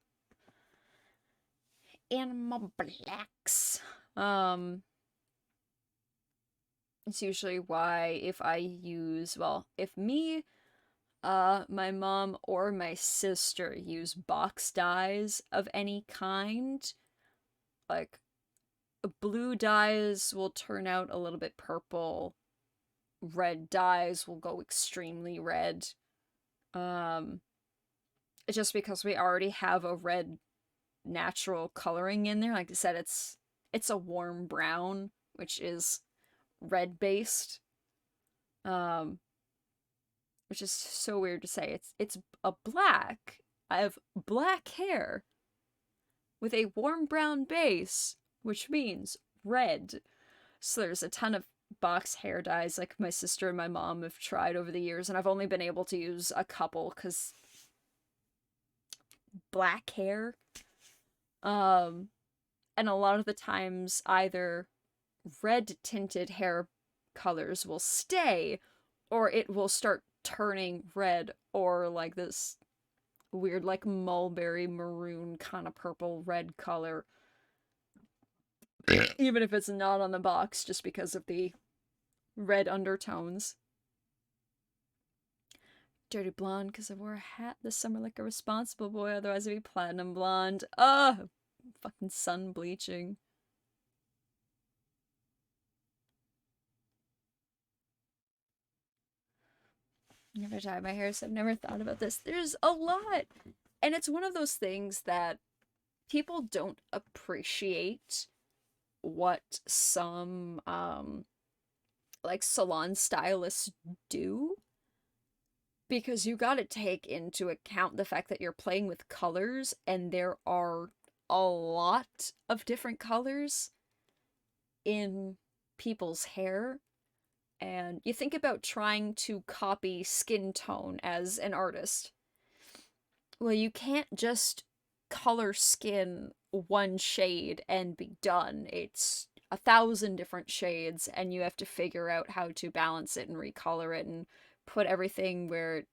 [SPEAKER 1] in my blacks. It's usually why if I use, well, if me, my mom or my sister use box dyes of any kind, like blue dyes will turn out a little bit purple, red dyes will go extremely red. Just because we already have a red natural coloring in there. Like I said, it's a warm brown, which is red based. Which is so weird to say. It's a black. I have black hair with a warm brown base, which means red. So there's a ton of box hair dyes like my sister and my mom have tried over the years, and I've only been able to use a couple because black hair. And a lot of the times either red tinted hair colors will stay or it will start turning red or like this weird like mulberry maroon kind of purple red color. Even if it's not on the box just because of the red undertones. Dirty blonde because I wore a hat this summer like a responsible boy, otherwise I'd be platinum blonde. Ugh! Fucking sun bleaching. Never dyed my hair, so I've never thought about this. There's a lot! And it's one of those things that people don't appreciate what some, like, salon stylists do. Because you gotta take into account the fact that you're playing with colors, and there are a lot of different colors in people's hair. And you think about trying to copy skin tone as an artist. Well, you can't just color skin one shade and be done. It's 1,000 different shades, and you have to figure out how to balance it and recolor it and put everything where it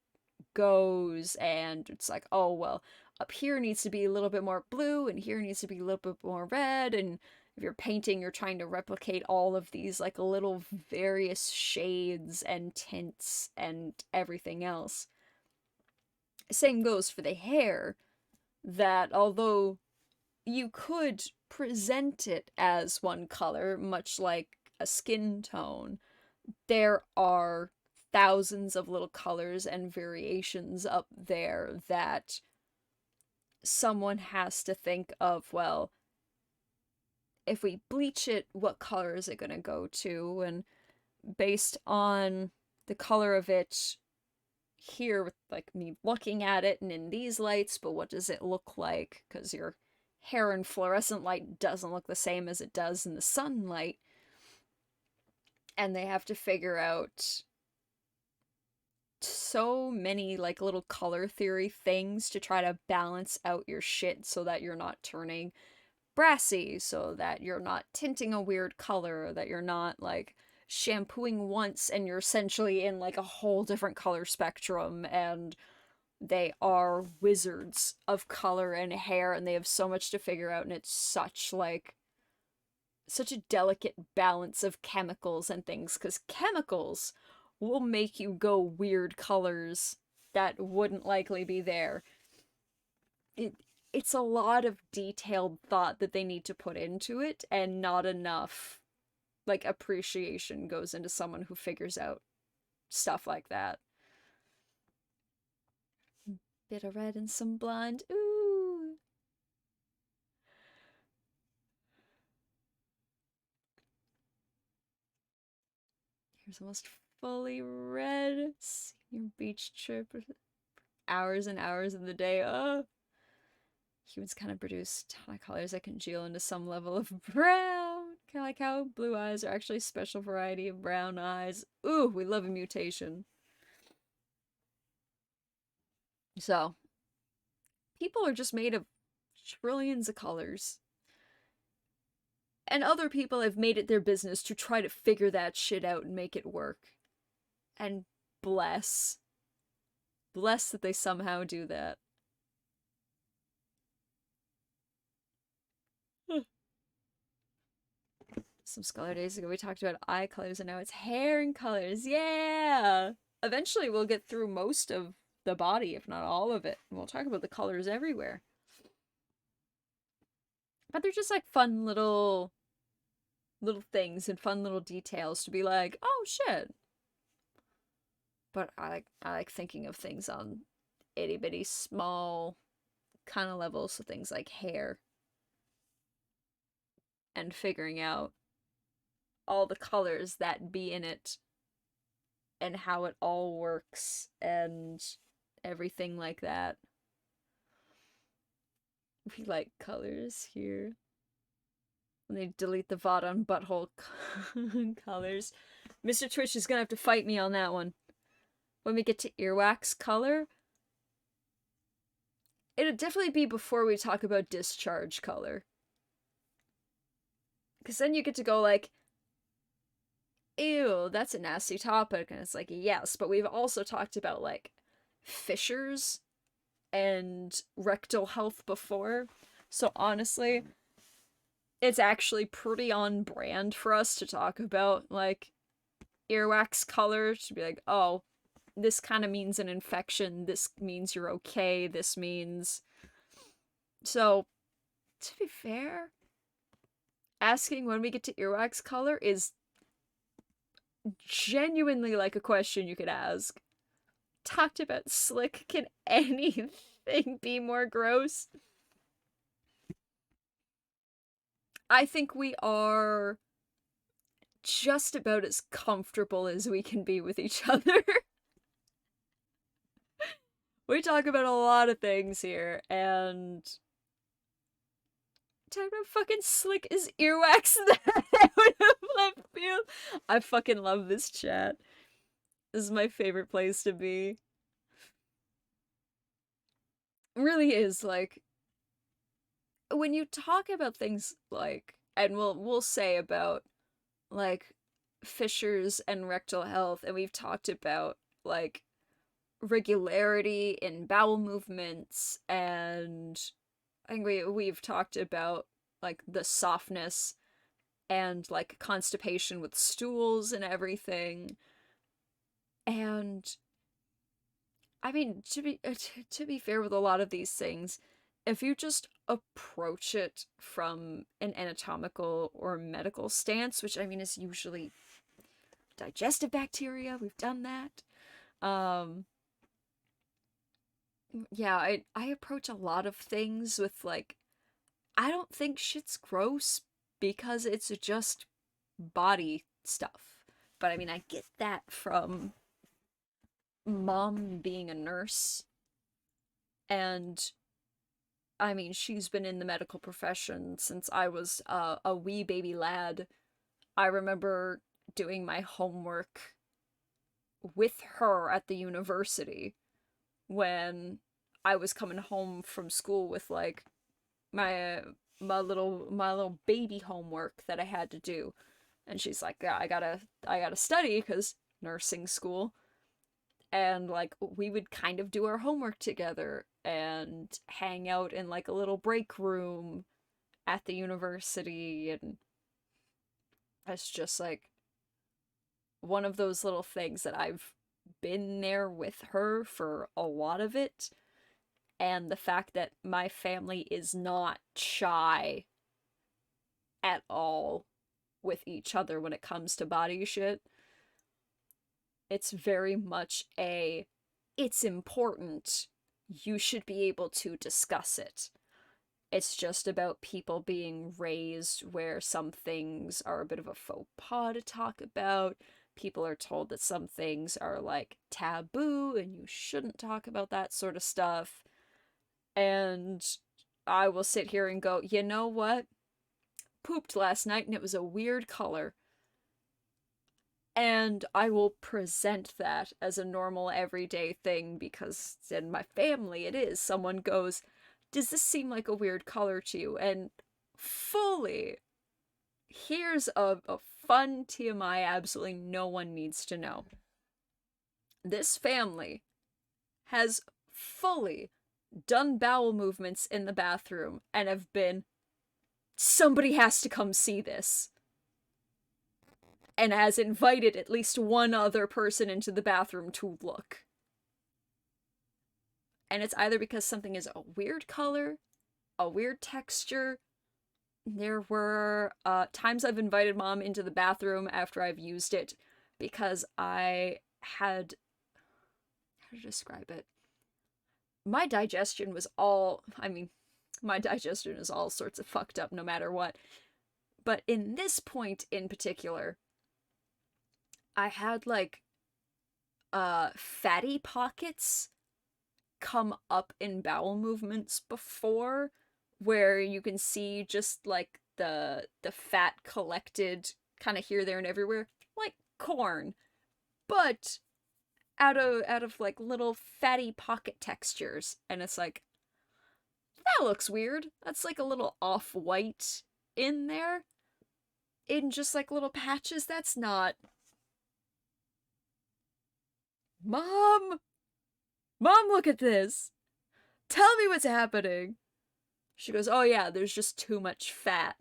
[SPEAKER 1] goes. And it's like, oh, well, up here needs to be a little bit more blue, and here needs to be a little bit more red, and if you're painting, you're trying to replicate all of these like little various shades and tints and everything else. Same goes for the hair, that although you could present it as one color, much like a skin tone, there are thousands of little colors and variations up there that someone has to think of, well, if we bleach it, what color is it going to go to? And based on the color of it here, with like me looking at it and in these lights, but what does it look like? Because your hair in fluorescent light doesn't look the same as it does in the sunlight. And they have to figure out so many like little color theory things to try to balance out your shit so that you're not turning brassy, so that you're not tinting a weird color, that you're not like shampooing once and you're essentially in like a whole different color spectrum. And they are wizards of color and hair, and they have so much to figure out, and it's such a delicate balance of chemicals and things, because chemicals will make you go weird colors that wouldn't likely be there. It's a lot of detailed thought that they need to put into it, and not enough like appreciation goes into someone who figures out stuff like that. Bit of red and some blonde. Ooh. Here's almost fully red. Senior beach trip. Hours and hours in the day. Oh. Humans kind of produce a ton of colors that congeal into some level of brown. Kind of like how blue eyes are actually a special variety of brown eyes. Ooh, we love a mutation. So, people are just made of trillions of colors. And other people have made it their business to try to figure that shit out and make it work. And bless. Bless that they somehow do that. Some Skullurday days ago we talked about eye colors, and now it's hair and colors. Yeah! Eventually we'll get through most of the body, if not all of it. And we'll talk about the colors everywhere. But they're just like fun little things and fun little details to be like, oh shit. But I like thinking of things on itty bitty small kind of levels, so things like hair. And figuring out all the colors that be in it and how it all works and everything like that. We like colors here. When they delete the VOD on butthole colors. Mr. Twitch is gonna have to fight me on that one. When we get to earwax color, it'd definitely be before we talk about discharge color. Because then you get to go like, ew, that's a nasty topic. And it's like, yes, but we've also talked about like fissures and rectal health before. So honestly, it's actually pretty on brand for us to talk about like earwax color, to be like, oh, this kind of means an infection, this means you're okay, this means... So, to be fair, asking when we get to earwax color is genuinely like a question you could ask. Talked about slick, can anything be more gross? I think we are just about as comfortable as we can be with each other. We talk about a lot of things here, and talk about fucking slick as earwax that out of left field. I fucking love this chat. This is my favorite place to be. It really is, like, when you talk about things like, and we'll say about like fissures and rectal health, and we've talked about like regularity in bowel movements, and I think we've talked about like the softness and like constipation with stools and everything. And I mean, to be fair with a lot of these things, if you just approach it from an anatomical or medical stance, which I mean is usually digestive bacteria, we've done that. Yeah, I approach a lot of things with like, I don't think shit's gross because it's just body stuff. But I mean, I get that from mom being a nurse, and I mean, she's been in the medical profession since I was a wee baby lad. I remember doing my homework with her at the university when I was coming home from school with like my little baby homework that I had to do. And she's like, yeah, I gotta study because nursing school. And like we would kind of do our homework together and hang out in like a little break room at the university, and it's just like one of those little things that I've been there with her for a lot of it. And the fact that my family is not shy at all with each other when it comes to body shit. It's very much it's important. You should be able to discuss it. It's just about people being raised where some things are a bit of a faux pas to talk about. People are told that some things are like taboo and you shouldn't talk about that sort of stuff. And I will sit here and go, you know what? Pooped last night and it was a weird color. And I will present that as a normal everyday thing because in my family it is. Someone goes, does this seem like a weird color to you? And fully, here's a fun TMI absolutely no one needs to know. This family has fully done bowel movements in the bathroom and have been, somebody has to come see this. And has invited at least one other person into the bathroom to look. And it's either because something is a weird color, a weird texture. There were times I've invited mom into the bathroom after I've used it because I had, how to describe it? My digestion was all, my digestion is all sorts of fucked up no matter what. But in this point in particular, I had like fatty pockets come up in bowel movements before, where you can see just like the fat collected kind of here, there, and everywhere. Like corn, but out of like little fatty pocket textures, and it's like, that looks weird. That's like a little off-white in there, in just like little patches. That's not... Mom! Mom, look at this! Tell me what's happening! She goes, oh yeah, there's just too much fat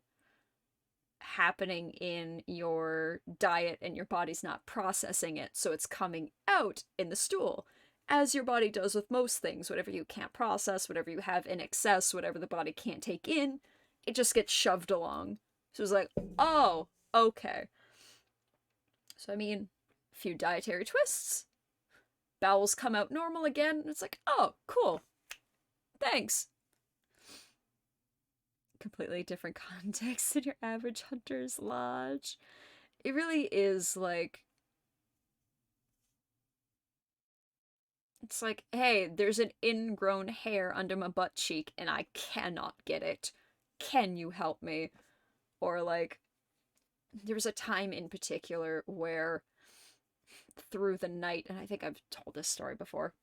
[SPEAKER 1] happening in your diet and your body's not processing it, so it's coming out in the stool. As your body does with most things, whatever you can't process, whatever you have in excess, whatever the body can't take in, it just gets shoved along. So it's like, oh, okay. So I mean, a few dietary twists, bowels come out normal again, and it's like, oh, cool. Thanks. Completely different context than your average hunter's lodge. It really is like... It's like, hey, there's an ingrown hair under my butt cheek and I cannot get it. Can you help me? Or like, there was a time in particular where through the night, and I think I've told this story before.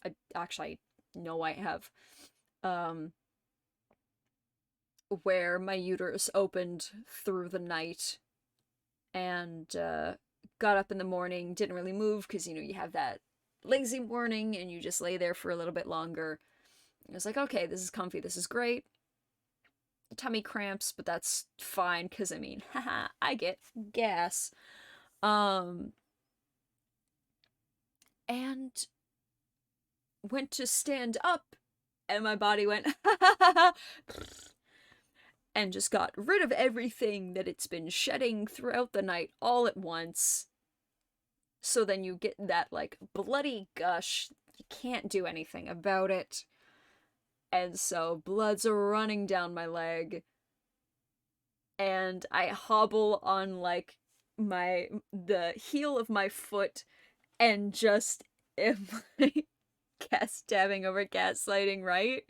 [SPEAKER 1] I actually know I have. Where my uterus opened through the night and got up in the morning, didn't really move because, you have that lazy morning and you just lay there for a little bit longer. I was like, okay, this is comfy, this is great. Tummy cramps, but that's fine because, I mean, haha, I get gas. And went to stand up and my body went and just got rid of everything that it's been shedding throughout the night all at once. So then you get that, like, bloody gush. You can't do anything about it. And so blood's running down my leg. And I hobble on, like, the heel of my foot and just am, like, dabbing over gaslighting, right?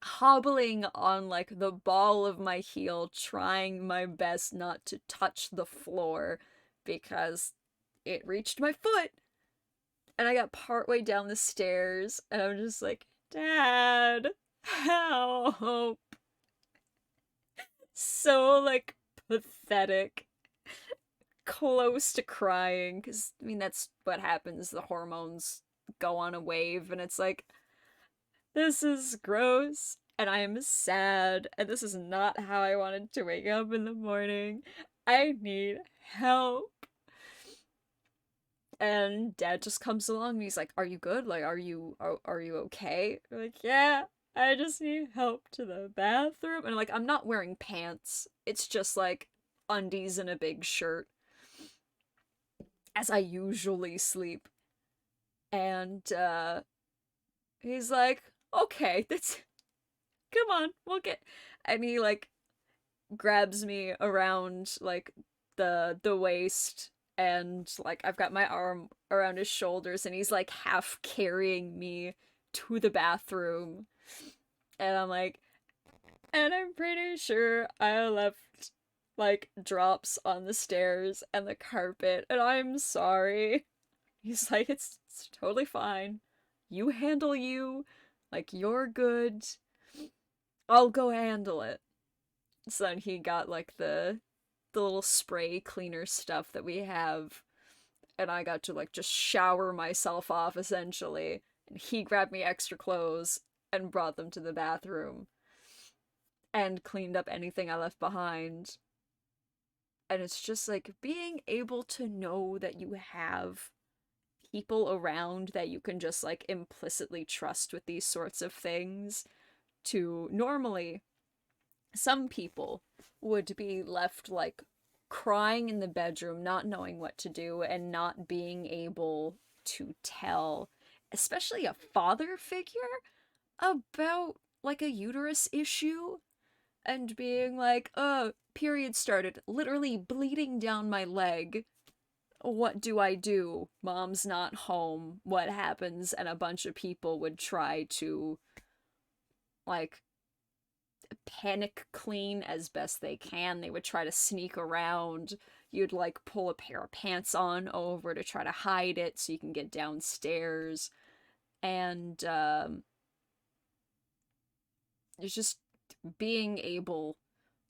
[SPEAKER 1] Hobbling on, like, the ball of my heel, trying my best not to touch the floor because it reached my foot. And I got partway down the stairs, and I'm just like, Dad, help. So, like, pathetic. Close to crying, because, I mean, that's what happens. The hormones go on a wave, and it's like, this is gross, and I am sad, and this is not how I wanted to wake up in the morning. I need help. And Dad just comes along and he's like, are you good? Like, are you okay? I'm like, yeah, I just need help to the bathroom. And like, I'm not wearing pants. It's just like undies and a big shirt, as I usually sleep. And he's like, okay, come on, we'll get... And he, like, grabs me around, like, the waist, and, like, I've got my arm around his shoulders, and he's, like, half carrying me to the bathroom. And I'm like, and I'm pretty sure I left, like, drops on the stairs and the carpet, and I'm sorry. He's like, it's totally fine. You handle you. Like, you're good. I'll go handle it. So then he got, like, the little spray cleaner stuff that we have. And I got to, like, just shower myself off, essentially. And he grabbed me extra clothes and brought them to the bathroom. And cleaned up anything I left behind. And it's just, like, being able to know that you have people around that you can just, like, implicitly trust with these sorts of things. To normally, some people would be left, like, crying in the bedroom, not knowing what to do, and not being able to tell, especially a father figure, about, like, a uterus issue, and being like, period started, literally bleeding down my leg. What do I do? Mom's not home. What happens? And a bunch of people would try to, like, panic clean as best they can. They would try to sneak around. You'd like pull a pair of pants on over to try to hide it so you can get downstairs. And it's just being able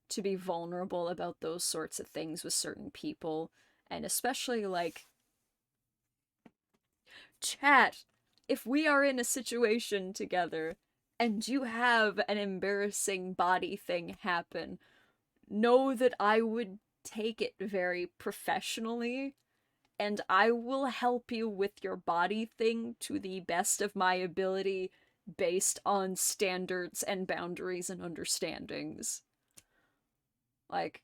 [SPEAKER 1] to be vulnerable about those sorts of things with certain people. And especially like, chat, if we are in a situation together and you have an embarrassing body thing happen, know that I would take it very professionally, and I will help you with your body thing to the best of my ability based on standards and boundaries and understandings. Like,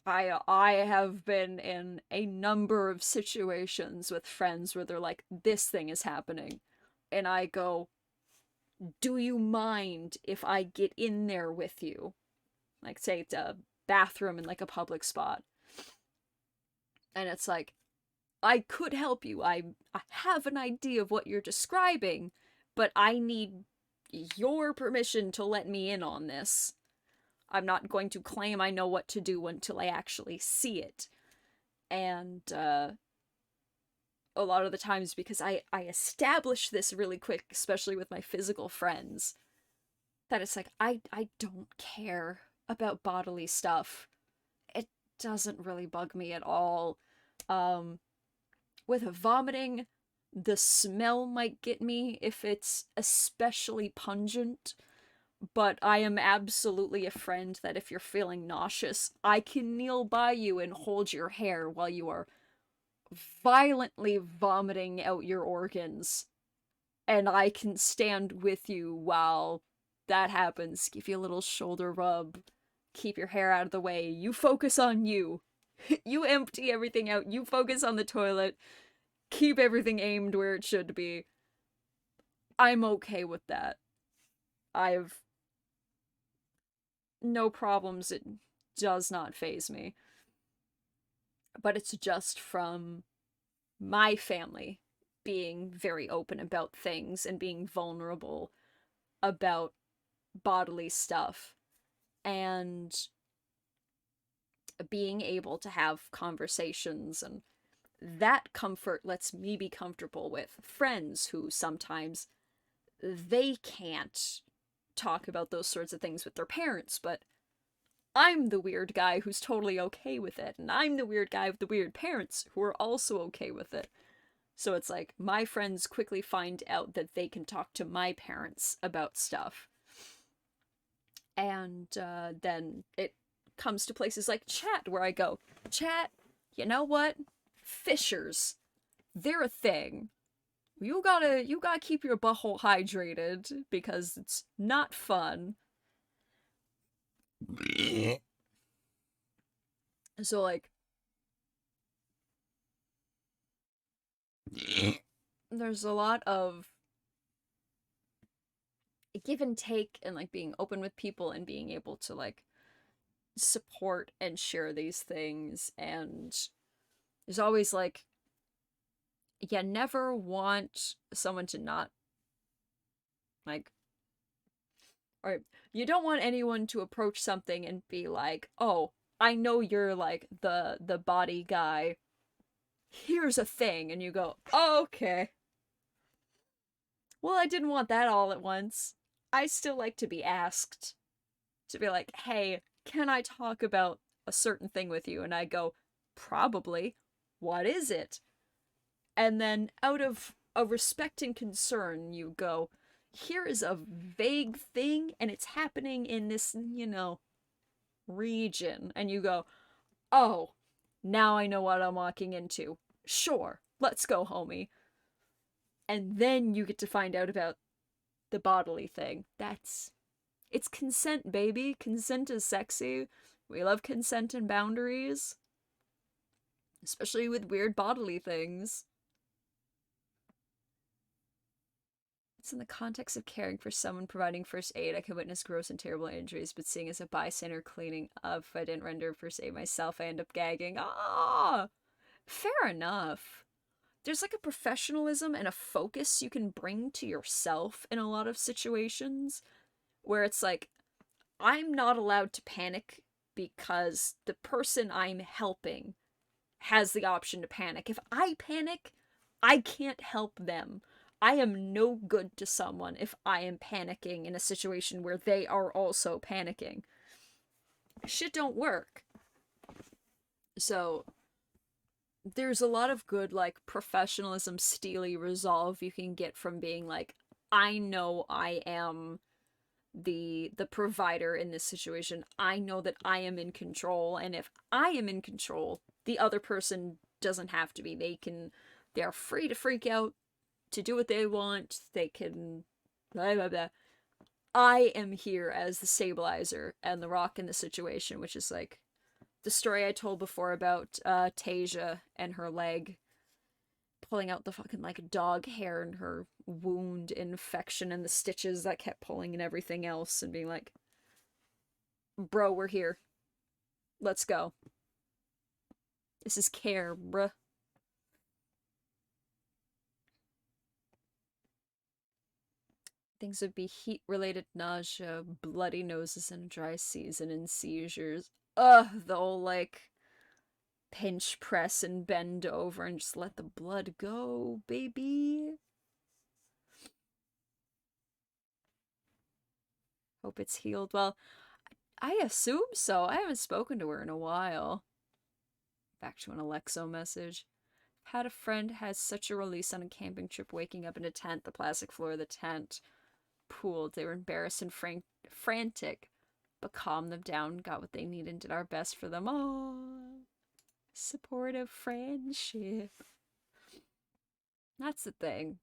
[SPEAKER 1] I have been in a number of situations with friends where they're like, this thing is happening. And I go, do you mind if I get in there with you? Like, say it's a bathroom in like a public spot. And it's like, I could help you. I have an idea of what you're describing, but I need your permission to let me in on this. I'm not going to claim I know what to do until I actually see it. And a lot of the times, because I establish this really quick, especially with my physical friends, that it's like, I don't care about bodily stuff. It doesn't really bug me at all. With vomiting, the smell might get me if it's especially pungent. But I am absolutely a friend that if you're feeling nauseous, I can kneel by you and hold your hair while you are violently vomiting out your organs. And I can stand with you while that happens. Give you a little shoulder rub. Keep your hair out of the way. You focus on you. You empty everything out. You focus on the toilet. Keep everything aimed where it should be. I'm okay with that. I've no problems. It does not faze me. But it's just from my family being very open about things and being vulnerable about bodily stuff and being able to have conversations, and that comfort lets me be comfortable with friends who sometimes they can't talk about those sorts of things with their parents, but I'm the weird guy who's totally okay with it, and I'm the weird guy with the weird parents who are also okay with it. So it's like, my friends quickly find out that they can talk to my parents about stuff. And then it comes to places like chat, where I go, chat, you know what? Fissures. They're a thing. You gotta keep your butthole hydrated, because it's not fun. So, like, there's a lot of give and take, and like being open with people and being able to like support and share these things. And there's always like, you never want someone to not like, or you don't want anyone to approach something and be like, oh, I know you're like the body guy, here's a thing, and you go, oh, okay. Well, I didn't want that all at once. I still like to be asked. To be like, hey, can I talk about a certain thing with you? And I go, probably. What is it? And then out of a respect and concern, you go, here is a vague thing, and it's happening in this, region. And you go, oh, now I know what I'm walking into. Sure, let's go, homie. And then you get to find out about the bodily thing. It's consent, baby. Consent is sexy. We love consent and boundaries. Especially with weird bodily things. It's in the context of caring for someone providing first aid. I can witness gross and terrible injuries, but seeing as a bystander cleaning up, if I didn't render first aid myself, I end up gagging. Ah, fair enough. There's like a professionalism and a focus you can bring to yourself in a lot of situations where it's like, I'm not allowed to panic because the person I'm helping has the option to panic. If I panic, I can't help them. I am no good to someone if I am panicking in a situation where they are also panicking. Shit don't work. So there's a lot of good, like, professionalism, steely resolve you can get from being like, I know I am the provider in this situation. I know that I am in control, and if I am in control, the other person doesn't have to be. They're free to freak out, to do what they want. They can blah blah blah. I am here as the stabilizer and the rock in the situation, which is like the story I told before about Tasia and her leg, pulling out the fucking like dog hair and her wound infection and the stitches that kept pulling and everything else, and being like, bro, we're here. Let's go. This is care, bruh. Things would be heat-related nausea, bloody noses in dry season, and seizures. Ugh, the old, like, pinch press and bend over and just let the blood go, baby. Hope it's healed. Well, I assume so. I haven't spoken to her in a while. Back to an Alexo message. Had a friend has such a release on a camping trip, waking up in a tent, the plastic floor of the tent pooled. They were embarrassed and frantic, but calmed them down, got what they needed, and did our best for them. Oh, supportive friendship. That's the thing.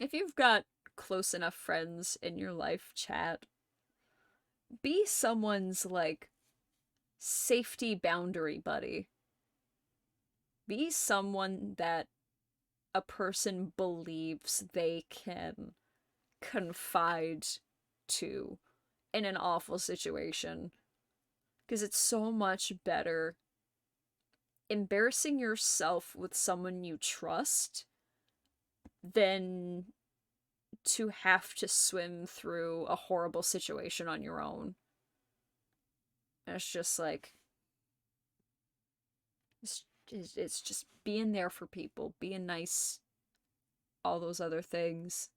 [SPEAKER 1] If you've got close enough friends in your life, chat, be someone's, like, safety boundary buddy. Be someone that a person believes they can confide to in an awful situation. Because it's so much better embarrassing yourself with someone you trust than to have to swim through a horrible situation on your own. And it's just like, it's just being there for people, being nice, all those other things.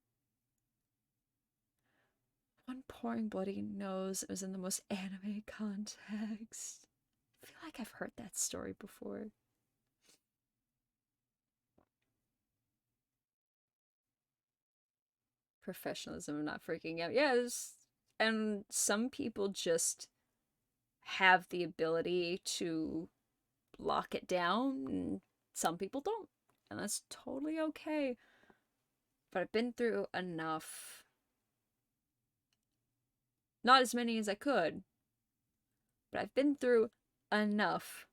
[SPEAKER 1] One pouring bloody nose. It was in the most anime context. I feel like I've heard that story before. Professionalism of not freaking out. Yeah, and some people just have the ability to lock it down, and some people don't. And that's totally okay. But I've been through enough. Not as many as I could, but I've been through enough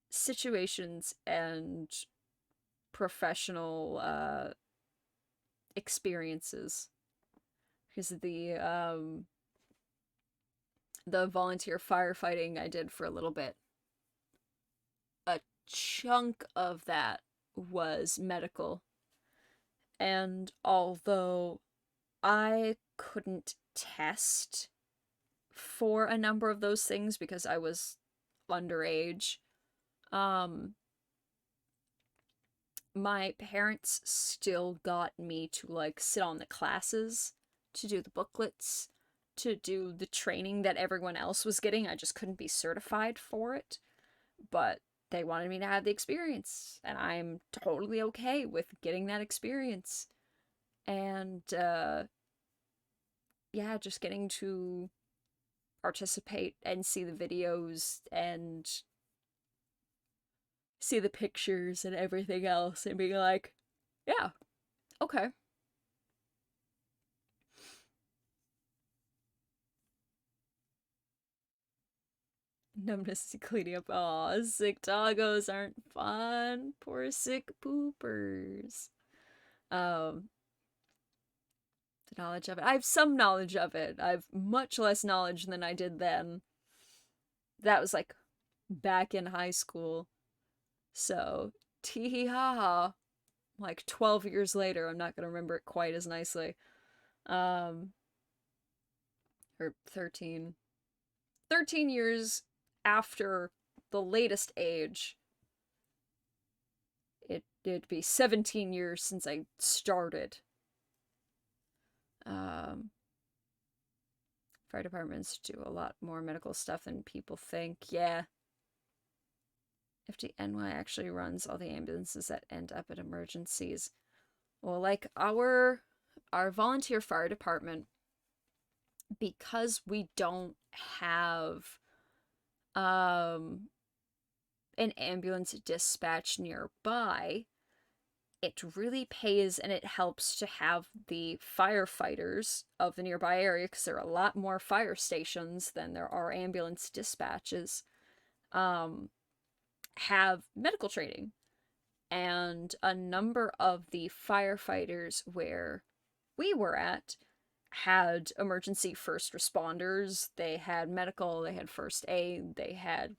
[SPEAKER 1] situations and professional experiences, because the volunteer firefighting I did for a little bit, a chunk of that was medical. And although I couldn't test for a number of those things because I was underage, my parents still got me to, like, sit on the classes, to do the booklets, to do the training that everyone else was getting. I just couldn't be certified for it, but they wanted me to have the experience, and I'm totally okay with getting that experience. And, yeah, just getting to participate and see the videos and see the pictures and everything else and being like, yeah, okay. Numbness cleaning up. Aw, sick doggos aren't fun. Poor sick poopers. The knowledge of it. I have some knowledge of it. I have much less knowledge than I did then. That was, like, back in high school. So, tee hee ha ha. Like, 12 years later, I'm not gonna remember it quite as nicely. Um, or 13. 13 years after the latest age. It'd be 17 years since I started. Fire departments do a lot more medical stuff than people think. Yeah. FDNY actually runs all the ambulances that end up at emergencies. Well, like our volunteer fire department, because we don't have an ambulance dispatch nearby, it really pays and it helps to have the firefighters of the nearby area, because there are a lot more fire stations than there are ambulance dispatches, have medical training. And a number of the firefighters where we were at had emergency first responders, they had medical, they had first aid, they had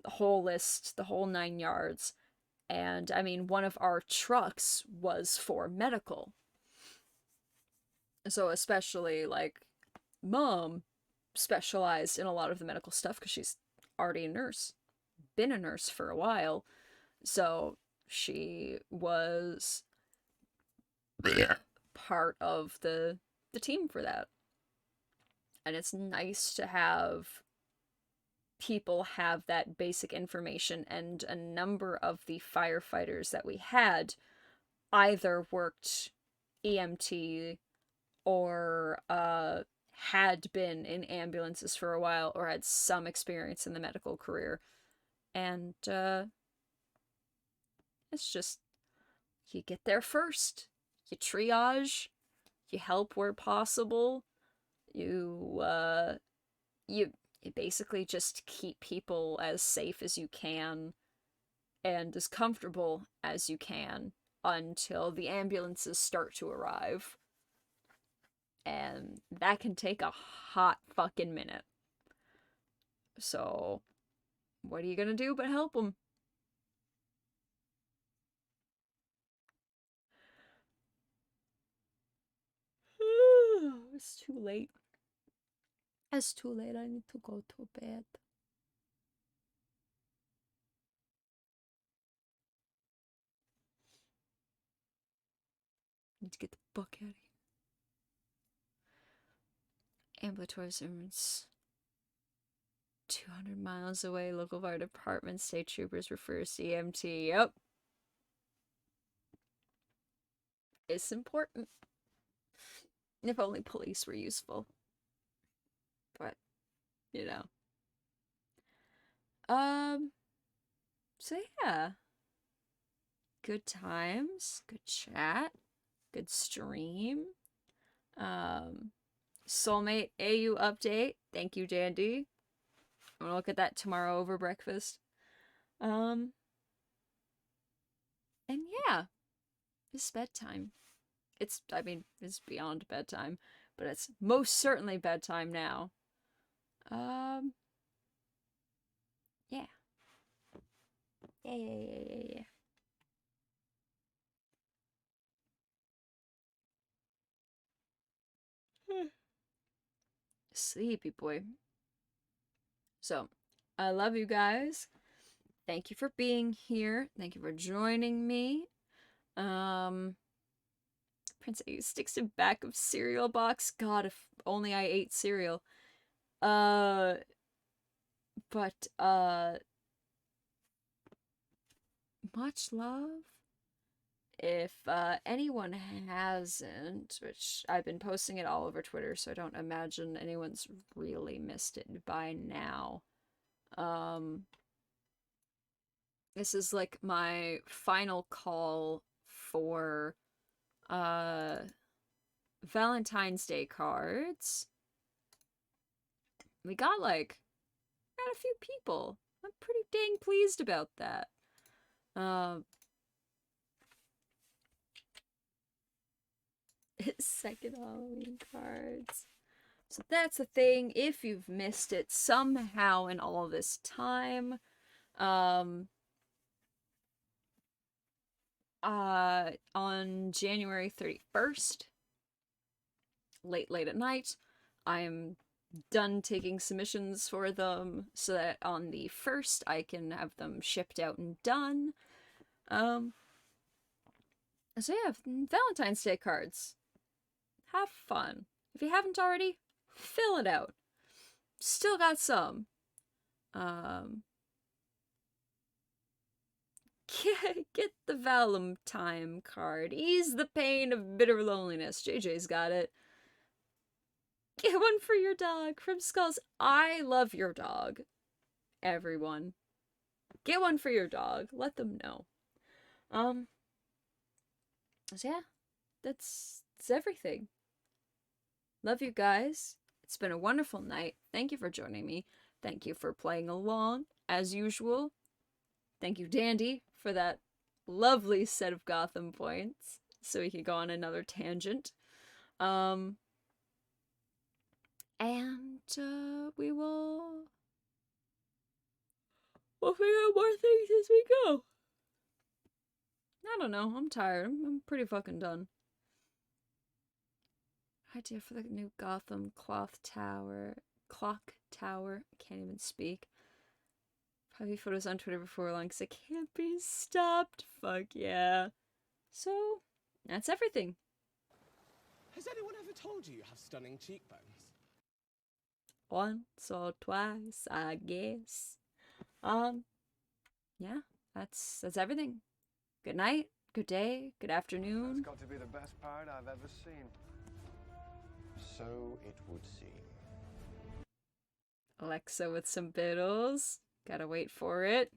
[SPEAKER 1] the whole list, the whole 9 yards. And I mean, one of our trucks was for medical. So especially like Mom specialized in a lot of the medical stuff because she's already a nurse, been a nurse for a while. So she was part of the team for that. And it's nice to have people have that basic information, and a number of the firefighters that we had either worked EMT or had been in ambulances for a while or had some experience in the medical career. And it's just, you get there first, you triage, you help where possible, you basically just keep people as safe as you can and as comfortable as you can until the ambulances start to arrive. And that can take a hot fucking minute. So, what are you gonna do but help them? It's too late. It's too late. I need to go to bed. Need to get the fuck out of here. Ambulatory service. 200 miles away, local fire department, state troopers refers to EMT. Yep. It's important. If only police were useful. But, you know. So yeah. Good times, good chat, good stream. Soulmate AU update. Thank you, Dandy. I'm gonna look at that tomorrow over breakfast. And yeah, it's bedtime. It's beyond bedtime, but it's most certainly bedtime now. Yeah. Yeah. Sleepy boy. So, I love you guys. Thank you for being here. Thank you for joining me. Prince A sticks to back of cereal box. God, if only I ate cereal. But much love. If anyone hasn't, which I've been posting it all over Twitter, so I don't imagine anyone's really missed it by now. This is like my final call for Valentine's Day cards. We got a few people. I'm pretty dang pleased about that. Second Halloween cards. So that's the thing. If you've missed it somehow in all this time, on January 31st, late at night. I'm done taking submissions for them so that on the 1st I can have them shipped out and done. So yeah, Valentine's Day cards. Have fun. If you haven't already, fill it out. Still got some. Get the Valentine card. Ease the pain of bitter loneliness. JJ's got it. Get one for your dog from Skulls. I love your dog. Everyone. Get one for your dog. Let them know. So yeah, that's everything. Love you guys. It's been a wonderful night. Thank you for joining me. Thank you for playing along, as usual. Thank you, Dandy, for that lovely set of Gotham points, so we could go on another tangent. And we'll figure out more things as we go. I don't know. I'm tired. I'm pretty fucking done. Idea for the new Gotham clock tower. Can't even speak. Probably photos on Twitter before long because it can't be stopped. Fuck yeah. So, that's everything.
[SPEAKER 2] Has anyone ever told you you have stunning cheekbones?
[SPEAKER 1] Once or twice, I guess. Yeah, that's everything. Good night, good day, good afternoon.
[SPEAKER 10] That's got to be the best part I've ever seen. So it would seem.
[SPEAKER 1] Alexa with some biddles. Gotta wait for it.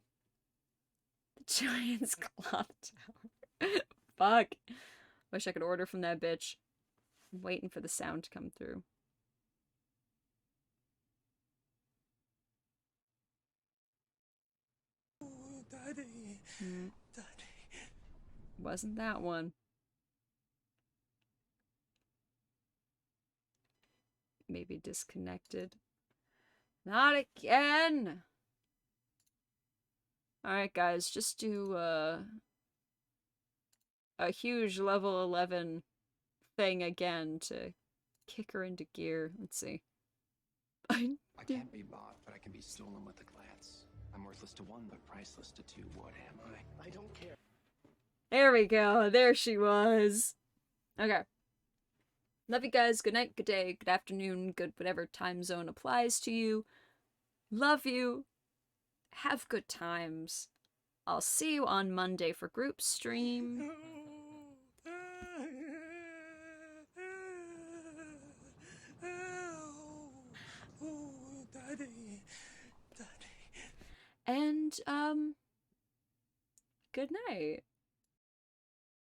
[SPEAKER 1] The Giant's Clock Tower. Fuck. Wish I could order from that bitch. I'm waiting for the sound to come through.
[SPEAKER 3] Oh, Daddy. Daddy.
[SPEAKER 1] Wasn't that one. Maybe disconnected. Not again! Alright guys, just do a huge level 11 thing again to kick her into gear. Let's see.
[SPEAKER 5] I can't be bought, but I can be stolen with a glance. I'm worthless to one, but priceless to two. What am I?
[SPEAKER 2] I don't care.
[SPEAKER 1] There we go. There she was. Okay. Love you guys. Good night, good day, good afternoon, good whatever time zone applies to you. Love you. Have good times. I'll see you on Monday for group stream.
[SPEAKER 3] Oh, Daddy. Daddy.
[SPEAKER 1] And, good night.